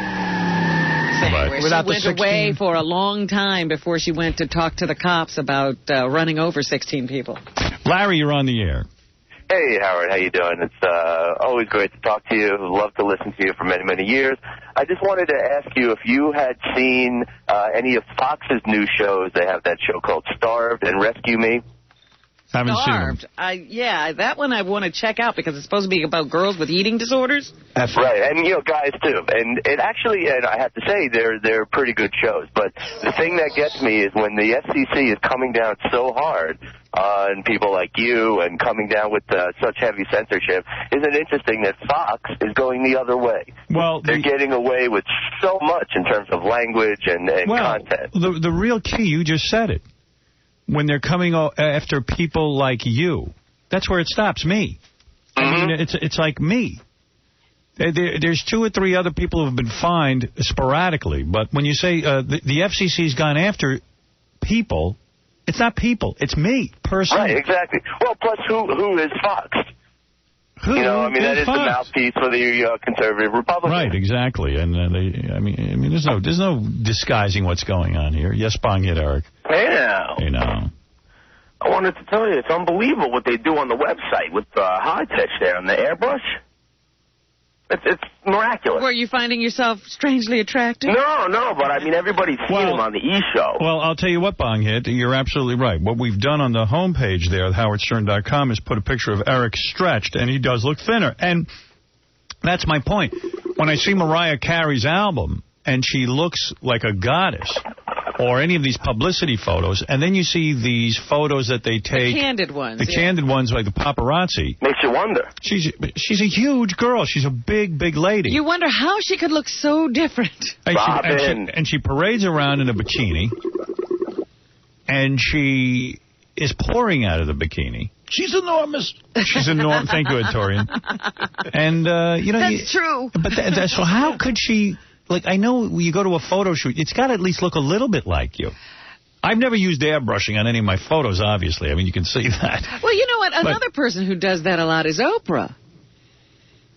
thing, where she went away for a long time before she went to talk to the cops about running over 16 people. Larry, you're on the air. Hey, Howard, how you doing? It's always great to talk to you. Love to listen to you for many, many years. I just wanted to ask you if you had seen any of Fox's new shows. They have that show called Starved and Rescue Me. Haven't Starved. seen them. Yeah, that one I want to check out because it's supposed to be about girls with eating disorders. Right, and guys too. And it actually, and I have to say, they're pretty good shows. But the thing that gets me is when the FCC is coming down so hard on people like you and coming down with such heavy censorship. Isn't it interesting that Fox is going the other way? Well, they're getting away with so much in terms of language and content. The real key, you just said it. When they're coming after people like you, that's where it stops. Me. I mean, it's like me. There's 2 or 3 other people who have been fined sporadically, but when you say the FCC's gone after people, it's not people. It's me, personally. Right, exactly. Well, plus who is Fox? That is the mouthpiece for the conservative Republicans. Right, exactly. And there's no disguising what's going on here. Yes, Bong hit Eric. Hey now. You know. I wanted to tell you, it's unbelievable what they do on the website with high touch there on the airbrush. It's miraculous. Were you finding yourself strangely attractive? No, but I mean, everybody's seen him on the E! Show. Well, I'll tell you what, Bong hit, you're absolutely right. What we've done on the homepage there, howardstern.com, is put a picture of Eric stretched, and he does look thinner. And that's my point. When I see Mariah Carey's album, and she looks like a goddess, or any of these publicity photos, and then you see these photos that they take. The candid ones. The candid ones, like the paparazzi. Makes you wonder. She's a huge girl. She's a big, big lady. You wonder how she could look so different. And she parades around in a bikini, and she is pouring out of the bikini. She's enormous. She's enormous. Thank you, Edtorian. And, That's true. But so how could she... Like, I know when you go to a photo shoot, it's got to at least look a little bit like you. I've never used airbrushing on any of my photos, obviously. I mean, you can see that. Well, you know what? Another person who does that a lot is Oprah.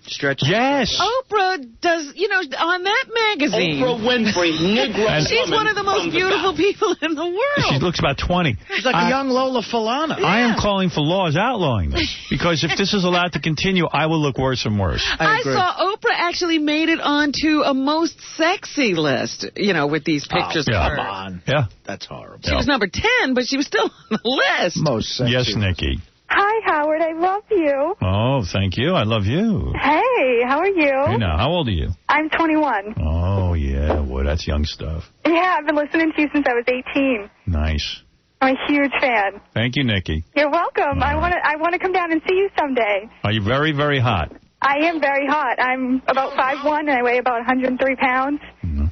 Stretch. Yes. Oprah does, on that magazine. Oprah Winfrey, Negro. She's one of the most beautiful people in the world. She looks about 20. She's like a young Lola Falana. I am calling for laws outlawing this. Because if this is allowed to continue, I will look worse and worse. I saw Oprah actually made it onto a most sexy list, with these pictures of her. Come on. Yeah. That's horrible. She was number 10, but she was still on the list. Most sexy. Yes, Nikki. Hi, Howard. I love you. Oh, thank you. I love you. Hey, how are you? Hey, now, how old are you? I'm 21. Oh, yeah. Boy, that's young stuff. Yeah, I've been listening to you since I was 18. Nice. I'm a huge fan. Thank you, Nikki. You're welcome. I want to come down and see you someday. Are you very, very hot? I am very hot. I'm about 5'1", and I weigh about 103 pounds. I'm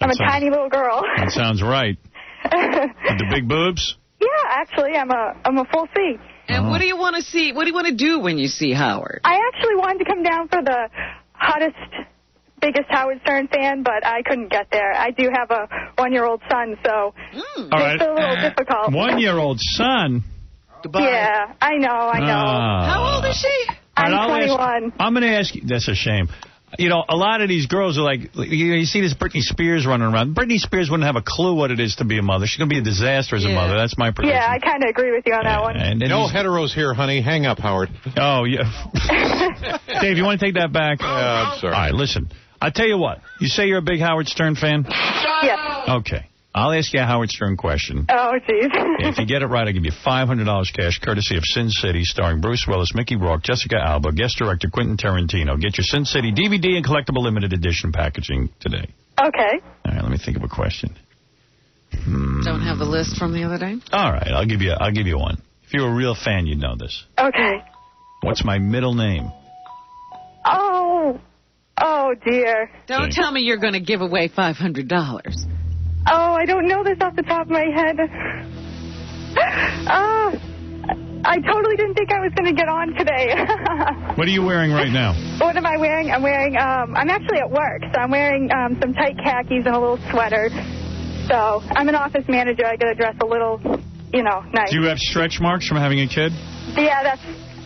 a tiny little girl. That sounds right. With the big boobs? Yeah, actually, I'm a full C. And what do you want to see? What do you want to do when you see Howard? I actually wanted to come down for the hottest, biggest Howard Stern fan, but I couldn't get there. I do have a 1-year-old son, so it's a little difficult. 1-year-old son? Goodbye. Yeah, I know. How old is she? I'm 21. I'm going to ask you. That's a shame. A lot of these girls are like, you see this Britney Spears running around. Britney Spears wouldn't have a clue what it is to be a mother. She's going to be a disaster as a mother. That's my prediction. Yeah, I kind of agree with you on that one. And no heteros here, honey. Hang up, Howard. Oh, yeah. Dave, you want to take that back? I'm sorry. All right, listen. I'll tell you what. You say you're a big Howard Stern fan? Yes. Okay. I'll ask you a Howard Stern question. Oh, jeez. If you get it right, I'll give you $500 cash, courtesy of Sin City, starring Bruce Willis, Mickey Rourke, Jessica Alba, guest director Quentin Tarantino. Get your Sin City DVD and collectible limited edition packaging today. Okay. All right, let me think of a question. Don't have the list from the other day? All right, I'll give you one. If you're a real fan, you'd know this. Okay. What's my middle name? Oh, dear. Don't tell me you're going to give away $500. Oh, I don't know this off the top of my head. I totally didn't think I was going to get on today. What are you wearing right now? What am I wearing? I'm actually at work, so I'm wearing some tight khakis and a little sweater. So I'm an office manager. I got to dress a little, nice. Do you have stretch marks from having a kid? Yeah,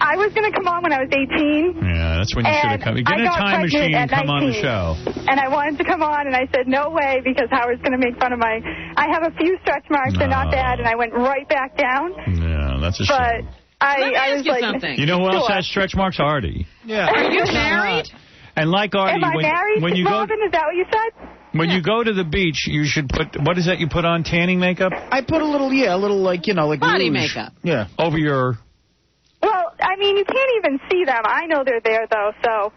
I was going to come on when I was 18. Yeah, that's when you should have come. Get in a time machine and come on the show. And I wanted to come on, and I said, no way, because Howard's going to make fun of I have a few stretch marks. They're not bad, and I went right back down. Yeah, that's a shame. But I was like... something. You know who else has stretch marks? Artie. Yeah. Are you married? And like Artie... Am I married, when you Robin? Is that what you said? When you go to the beach, you should put... What is that you put on? Tanning makeup? I put a little, like body rouge. makeup. Yeah. Over your... Well, I mean, you can't even see them. I know they're there, though, so...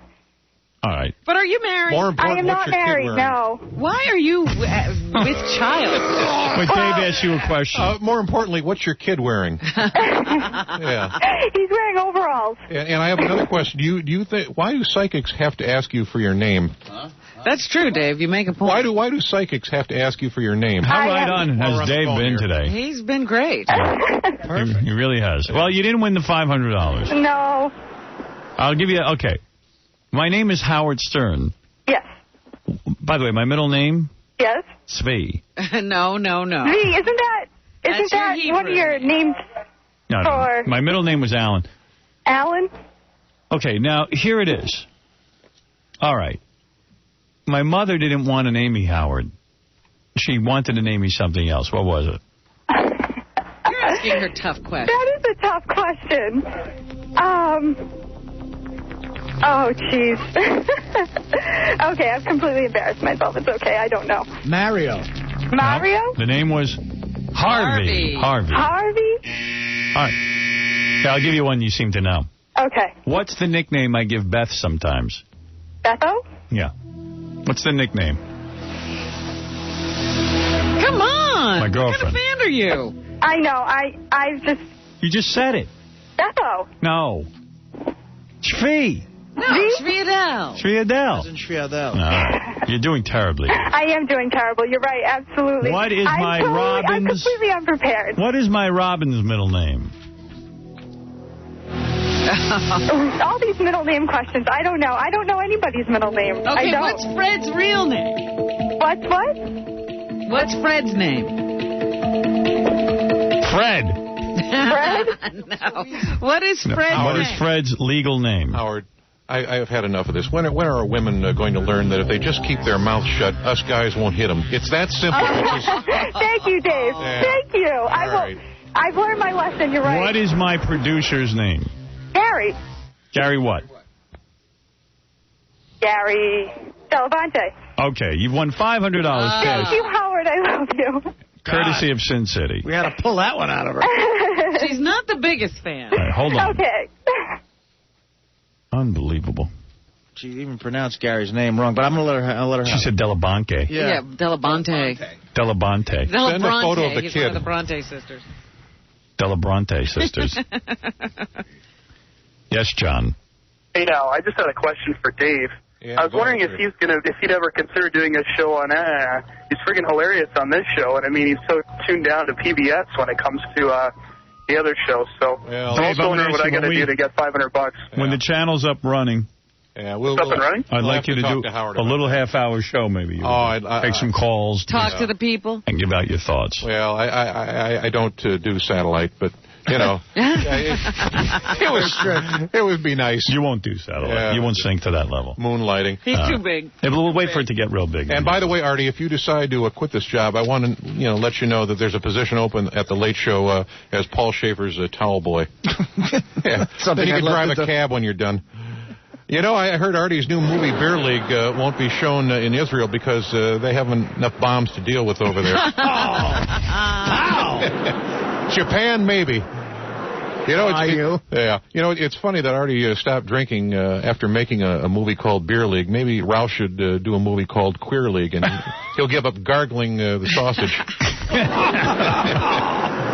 All right. But are you married? More important, I am not married, no. Why are you with child? Wait, Dave asked you a question. More importantly, what's your kid wearing? Yeah. He's wearing overalls. And I have another question. Do you think why do psychics have to ask you for your name? That's true, Dave. You make a point. Why do psychics have to ask you for your name? How right on has Dave been today? He's been great. He really has. Well, you didn't win the $500. No. I'll give you... Okay. My name is Howard Stern. Yes. By the way, my middle name? Yes. Svi. No. Svi, isn't that one of your names? No. My middle name was Alan. Alan? Okay, now, here it is. All right. My mother didn't want to name me Howard. She wanted to name me something else. What was it? You're asking her tough question. That is a tough question. Oh, jeez. Okay, I've completely embarrassed myself. It's okay. I don't know. Mario? No, the name was Harvey. Harvey? All right. Okay, I'll give you one you seem to know. Okay. What's the nickname I give Beth sometimes? Betho? Yeah. What's the nickname? Come on. on. My girlfriend. What kind of fan are you? I know. I just... You just said it. Beppo. No. Shvi. No, Shvi Adele. Shvi Adele. Shvi Adele. No, you're doing terribly. I am doing terrible. You're right. Absolutely. What is my Robin's... I'm completely unprepared. What is my Robin's middle name? All these middle name questions. I don't know. I don't know anybody's middle name. Okay, what's Fred's real name? What? What's Fred's name? Fred. Fred? No. What is Fred's name? What is Fred's legal name? Howard, I've had enough of this. When are women going to learn that if they just keep their mouth shut, us guys won't hit them? It's that simple. Thank you, Dave. Yeah. Thank you. Right. I've learned my lesson. You're right. What is my producer's name? Gary. Gary what? Gary Delavante. Okay, you've won $500 cash. Thank you, Howard. I love you. Courtesy of Sin City. We had to pull that one out of her. She's not the biggest fan. All right, hold on. Okay. Unbelievable. She even pronounced Gary's name wrong, but I'm going to let her She said Delabonte. Yeah, Delabonte. Delabonte. Send a photo of the He's kid. one of the Bronte sisters. Delabronte sisters. Yes, John. Hey, now, I just had a question for Dave. Yeah, I was wondering if he'd ever consider doing a show on he's friggin' hilarious on this show, and I mean he's so tuned down to PBS when it comes to the other show. So I'm also wondering what I got to do to get $500. When the channel's up running, up and running? I'd like you to do a little half-hour show, maybe. Take some calls. Talk to the people. And give out your thoughts. Well, I don't do satellite, but, you know, it would be nice. You won't do satellite. Yeah. You won't sink to that level. Moonlighting. He's too big. Yeah, but we'll wait for it to get real big. And by the way, Artie, if you decide to quit this job, I want to let you know that there's a position open at the Late Show as Paul Schaefer's towel boy. Yeah. Then you can drive a cab when you're done. You know, I heard Artie's new movie, Beer League, won't be shown in Israel because they haven't enough bombs to deal with over there. Japan, maybe. Yeah. You know, it's funny that Artie stopped drinking after making a movie called Beer League. Maybe Ralph should do a movie called Queer League, and he'll give up gargling the sausage.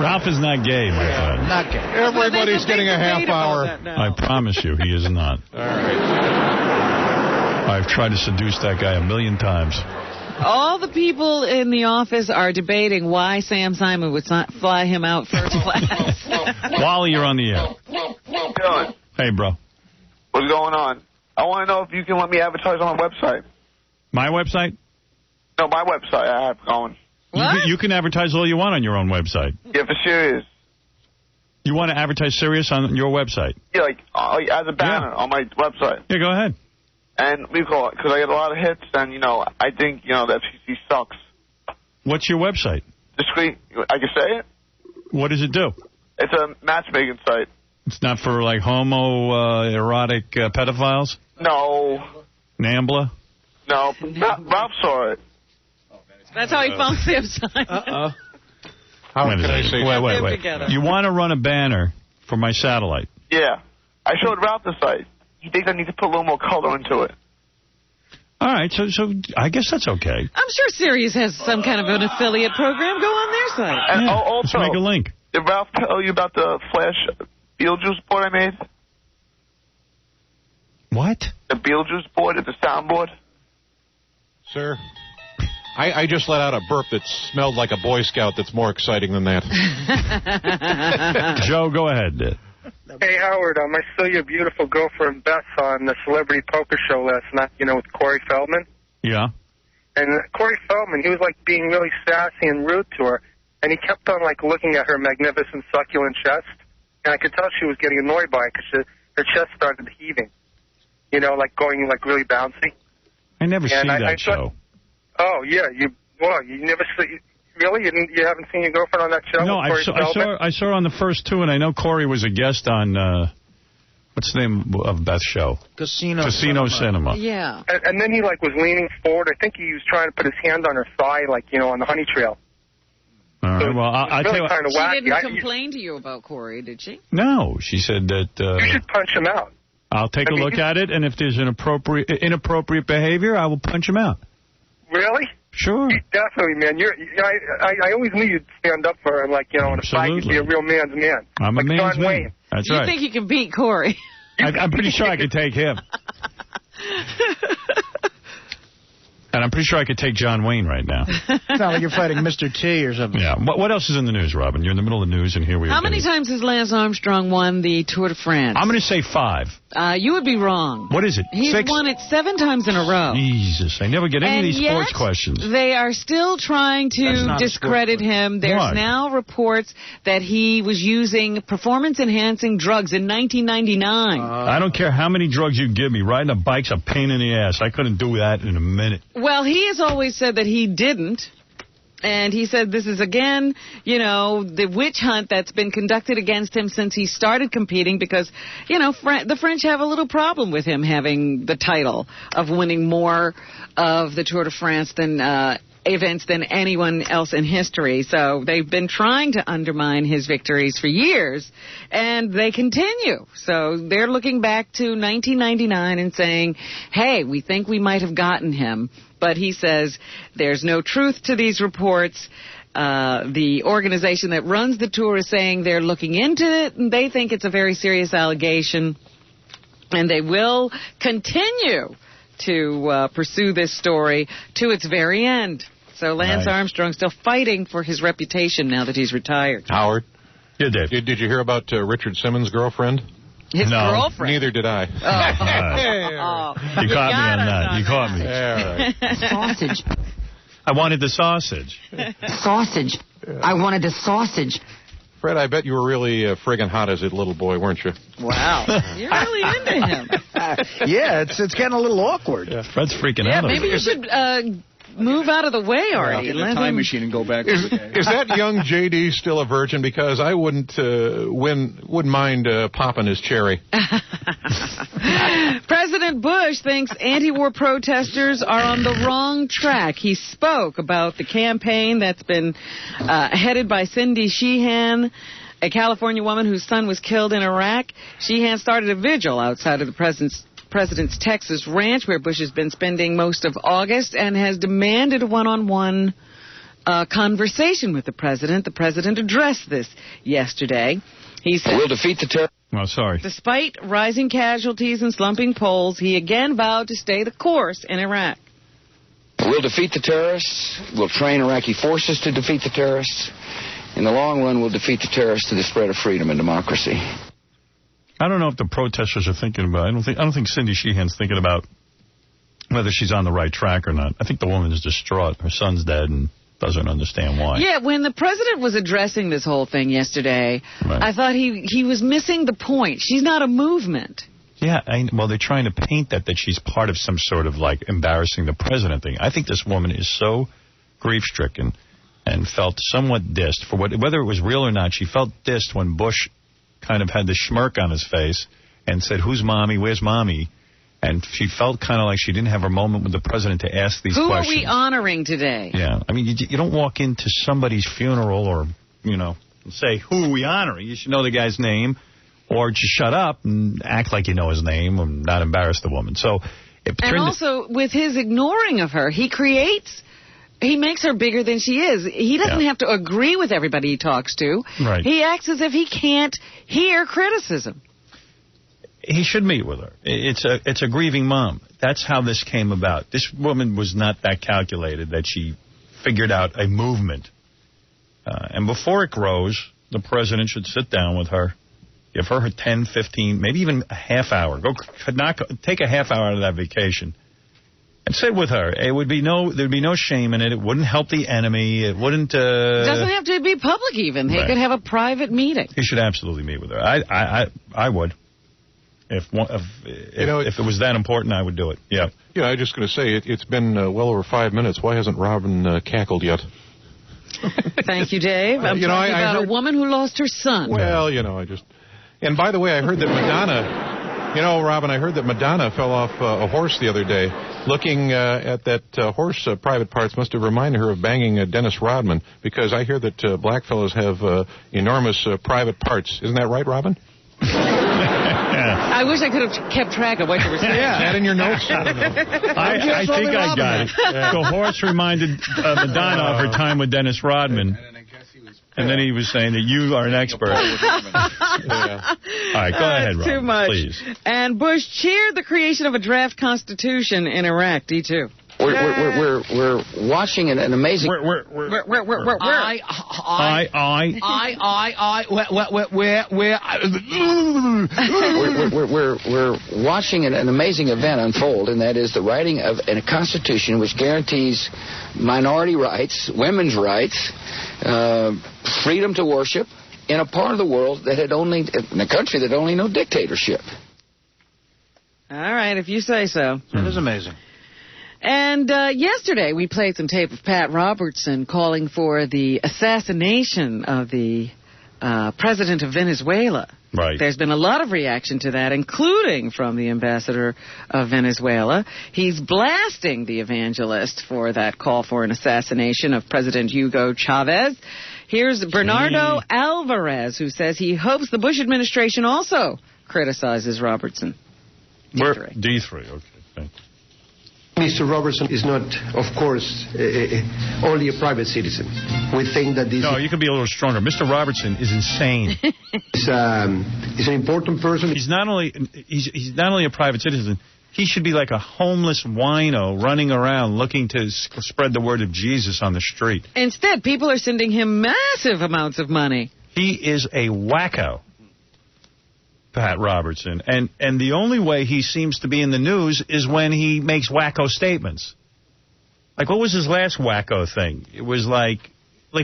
Ralph is not gay, my friend. Not gay. Everybody's getting a half hour. I promise you, he is not. All right. I've tried to seduce that guy 1,000,000 times. All the people in the office are debating why Sam Simon would fly him out first class. Wally, you're on the air. Dylan. Hey, bro. What's going on? I want to know if you can let me advertise on my website. My website? No, my website I have going. You can advertise all you want on your own website. Yeah, for serious. You want to advertise Sirius on your website? Yeah, like as a banner on my website. Yeah, go ahead. And we call it, because I get a lot of hits, and, I think, the FCC sucks. What's your website? Discreet. I can say it? What does it do? It's a matchmaking site. It's not for, like, homo-erotic pedophiles? No. Nambla? No. Ralph saw it. That's how he found Sam Simon. How can I say Wait. You want to run a banner for my satellite? Yeah. I showed Ralph the site. He thinks I need to put a little more color into it. All right, so I guess that's okay. I'm sure Sirius has some kind of an affiliate program. Go on their site. And also, let's make a link. Did Ralph tell you about the Flash Beetlejuice board I made? What? The Beetlejuice board at the soundboard? Sir, I just let out a burp that smelled like a Boy Scout that's more exciting than that. Joe, go ahead. Hey, Howard, I saw your beautiful girlfriend Beth on the Celebrity Poker Show last night, with Corey Feldman. Yeah. And Corey Feldman, he was, being really sassy and rude to her, and he kept on, looking at her magnificent, succulent chest, and I could tell she was getting annoyed by it because her chest started heaving, going, really bouncy. I never see that show. Oh, yeah, you never see... Really? You haven't seen your girlfriend on that show? No, I saw her on the first two, and I know Corey was a guest on, what's the name of Beth's show? Casino Cinema. Yeah. And then he, was leaning forward. I think he was trying to put his hand on her thigh, on the honey trail. All right, well, I'll tell you what. She didn't complain to you about Corey, did she? No, she said that... you should punch him out. I'll take a look at it, and if there's inappropriate behavior, I will punch him out. Really? Sure. Definitely, man. I always knew you'd stand up for her, like, you know, in a fight, you'd be a real man's man. I'm like a man's John man. Wayne. That's you right. think you can beat Corey? I'm pretty sure I could take him. And I'm pretty sure I could take John Wayne right now. It's not like you're fighting Mr. T or something. Yeah. What else is in the news, Robin? You're in the middle of the news, and here we are. How many times has Lance Armstrong won the Tour de France? I'm going to say 5. You would be wrong. What is it? He's 6? won it 7 times in a row. Jesus, I never get any of these sports questions. They are still trying to discredit him. There's Why? now reports that he was using performance-enhancing drugs in 1999. I don't care how many drugs you give me. Riding a bike's a pain in the ass. I couldn't do that in a minute. Well, he has always said that he didn't. And he said this is, again, you know, the witch hunt that's been conducted against him since he started competing because, you know, the French have a little problem with him having the title of winning more of the Tour de France than events than anyone else in history. So they've been trying to undermine his victories for years, and they continue. So they're looking back to 1999 and saying, hey, we think we might have gotten him. But he says there's no truth to these reports. The organization that runs the tour is saying they're looking into it, and they think it's a very serious allegation. And they will continue to pursue this story to its very end. So Lance Armstrong's still fighting for his reputation now that he's retired. Howard? Yeah, Dave. Did you hear about Richard Simmons' girlfriend? His girlfriend? Neither did I. You caught me on that. You caught me. Right. Sausage. I wanted the sausage. Sausage. I wanted a sausage. Fred, I bet you were really friggin' hot as a little boy, weren't you? Wow. You're really into him. Yeah, it's getting a little awkward. Yeah. Fred's freaking out. Maybe you should move out of the way, Artie. Get a time machine and go back to the game. Is that young J.D. still a virgin? Because I wouldn't mind popping his cherry. President Bush thinks anti-war protesters are on the wrong track. He spoke about the campaign that's been headed by Cindy Sheehan, a California woman whose son was killed in Iraq. Sheehan started a vigil outside of the president's Texas ranch, where Bush has been spending most of August, and has demanded a one-on-one conversation with the president. The president addressed this yesterday. He said, "We'll defeat the terror." Oh, sorry. Despite rising casualties and slumping polls, he again vowed to stay the course in Iraq. We'll defeat the terrorists. We'll train Iraqi forces to defeat the terrorists. In the long run, we'll defeat the terrorists to the spread of freedom and democracy. I don't know if the protesters are thinking about. I don't think Cindy Sheehan's thinking about whether she's on the right track or not. I think the woman is distraught. Her son's dead and doesn't understand why. Yeah, when the president was addressing this whole thing yesterday, I thought he was missing the point. She's not a movement. Yeah, well, they're trying to paint that she's part of some sort of, like, embarrassing the president thing. I think this woman is so grief-stricken and felt somewhat dissed. For whether it was real or not, she felt dissed when Bush kind of had the smirk on his face and said, "Who's Mommy? Where's Mommy?" And she felt kind of like she didn't have her moment with the president to ask these questions. Who are we honoring today? Yeah. I mean, you don't walk into somebody's funeral or, you know, say, "Who are we honoring?" You should know the guy's name, or just shut up and act like you know his name and not embarrass the woman. So, and also, with his ignoring of her, he makes her bigger than she is. He doesn't have to agree with everybody he talks to. Right. He acts as if he can't hear criticism. He should meet with her. It's a grieving mom. That's how this came about. This woman was not that calculated that she figured out a movement. And before it grows, the president should sit down with her, give her 10, 15, maybe even a half hour. Take a half hour out of that vacation and sit with her. There'd be no shame in it. It wouldn't help the enemy. It wouldn't. It doesn't have to be public even. He could have a private meeting. He should absolutely meet with her. I would. If it was that important, I would do it. Yeah. Yeah, I was just going to say, it's been well over 5 minutes. Why hasn't Robin cackled yet? Thank you, Dave. I'm talking about a woman who lost her son. Well, And by the way, I heard that Madonna, Robin, I heard that Madonna fell off a horse the other day. Looking at that horse private parts must have reminded her of banging Dennis Rodman, because I hear that black fellows have enormous private parts. Isn't that right, Robin? I wish I could have kept track of what you were saying. Yeah. Is that in your notes? I think I got it. Yeah. The horse reminded Madonna of her time with Dennis Rodman. And then he was saying that you are an expert. All right, go ahead, Rob. Too much. Please. And Bush cheered the creation of a draft constitution in Iraq, D2. We're watching an amazing. We're watching an amazing event unfold, and that is the writing of a constitution which guarantees minority rights, women's rights, freedom to worship in a part of the world that in a country that only knew dictatorship. All right, if you say so. That is amazing. And yesterday we played some tape of Pat Robertson calling for the assassination of the president of Venezuela. Right. There's been a lot of reaction to that, including from the ambassador of Venezuela. He's blasting the evangelist for that call for an assassination of President Hugo Chavez. Here's Bernardo Alvarez, who says he hopes the Bush administration also criticizes Robertson. D3. D3, okay, thanks. Mr. Robertson is not, of course, only a private citizen. We think that this... No, you can be a little stronger. Mr. Robertson is insane. He's an important person. He's not only a private citizen, he should be like a homeless wino running around looking to spread the word of Jesus on the street. Instead, people are sending him massive amounts of money. He is a wacko. Pat Robertson. And the only way he seems to be in the news is when he makes wacko statements. Like, what was his last wacko thing? It was like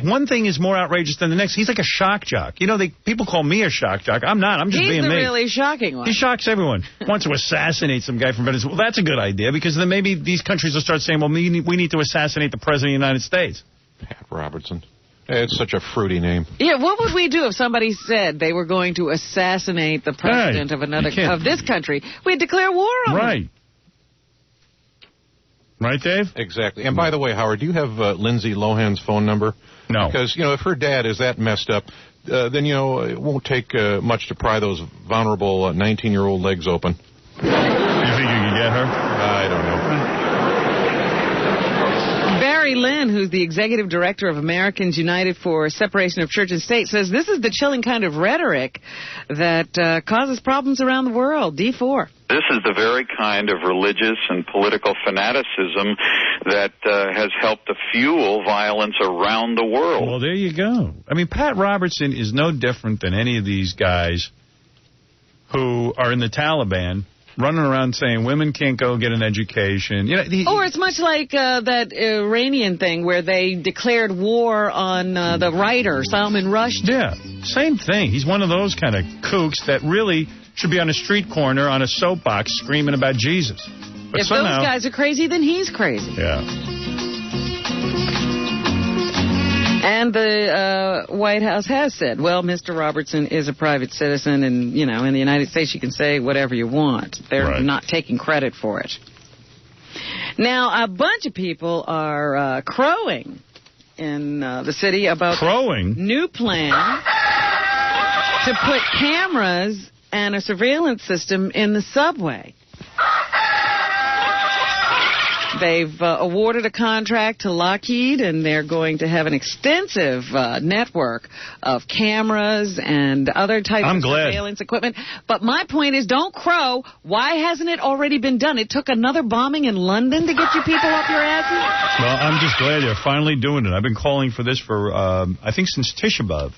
one thing is more outrageous than the next. He's like a shock jock. You know, people call me a shock jock. I'm not. I'm just being me. He's the really shocking one. He shocks everyone. Wants to assassinate some guy from Venezuela. Well, that's a good idea, because then maybe these countries will start saying, well, we need to assassinate the President of the United States. Pat Robertson. It's such a fruity name. Yeah, what would we do if somebody said they were going to assassinate the president of this country? We'd declare war on them. Right, Dave? Exactly. And by the way, Howard, do you have Lindsay Lohan's phone number? No. Because, if her dad is that messed up, then, it won't take much to pry those vulnerable 19-year-old legs open. You think you can get her? I don't know. Barry Lynn, who's the executive director of Americans United for Separation of Church and State, says this is the chilling kind of rhetoric that causes problems around the world. D4. This is the very kind of religious and political fanaticism that has helped to fuel violence around the world. Well, there you go. I mean, Pat Robertson is no different than any of these guys who are in the Taliban, running around saying women can't go get an education. Or it's much like that Iranian thing where they declared war on the writer, Salman Rushdie. Yeah, same thing. He's one of those kind of kooks that really should be on a street corner on a soapbox screaming about Jesus. But if those guys are crazy, then he's crazy. Yeah. And the White House has said, well, Mr. Robertson is a private citizen, and, in the United States you can say whatever you want. They're not taking credit for it. Now, a bunch of people are crowing in the city about new plan to put cameras and a surveillance system in the subway. They've awarded a contract to Lockheed, and they're going to have an extensive network of cameras and other types of surveillance equipment. But my point is, don't crow. Why hasn't it already been done? It took another bombing in London to get you people up your asses? Well, I'm just glad they're finally doing it. I've been calling for this for, I think, since Tisha B'Av.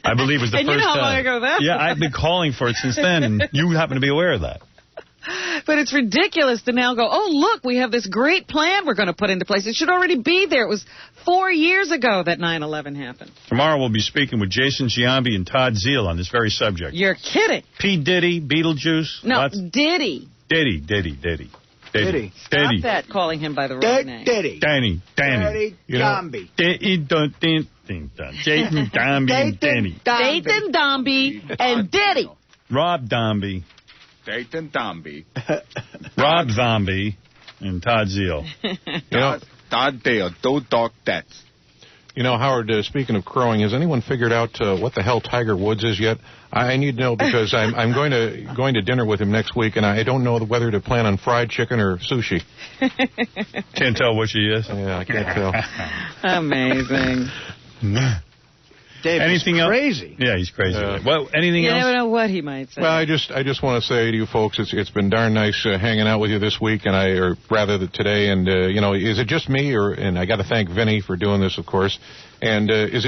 I believe was the first time. And you know how long ago that was? Yeah, I've been calling for it since then, and you happen to be aware of that. But it's ridiculous to now go, oh, look, we have this great plan we're going to put into place. It should already be there. It was 4 years ago that 9/11 happened. Tomorrow we'll be speaking with Jason Giambi and Todd Zeal on this very subject. You're kidding. P. Diddy, Beetlejuice. No, Diddy. Diddy. Stop that, calling him by the wrong name. Diddy. Danny. Giambi. Jason Dombey. Dathan Dombey and Diddy. Rob Dombey. Dathan Dombey. Rob Zombie and Todd Zeal. Todd Dale, don't talk that. You know, Howard, speaking of crowing, has anyone figured out what the hell Tiger Woods is yet? I need to know because I'm going to dinner with him next week, and I don't know whether to plan on fried chicken or sushi. Can't tell which he is? Yeah, I can't tell. Amazing. Dave, anything else? Crazy. Yeah, he's crazy. Well, anything else? You never know what he might say. Well, I just want to say to you folks, it's been darn nice hanging out with you this week, or rather today. And you know, is it just me, and I got to thank Vinny for doing this, of course. And is it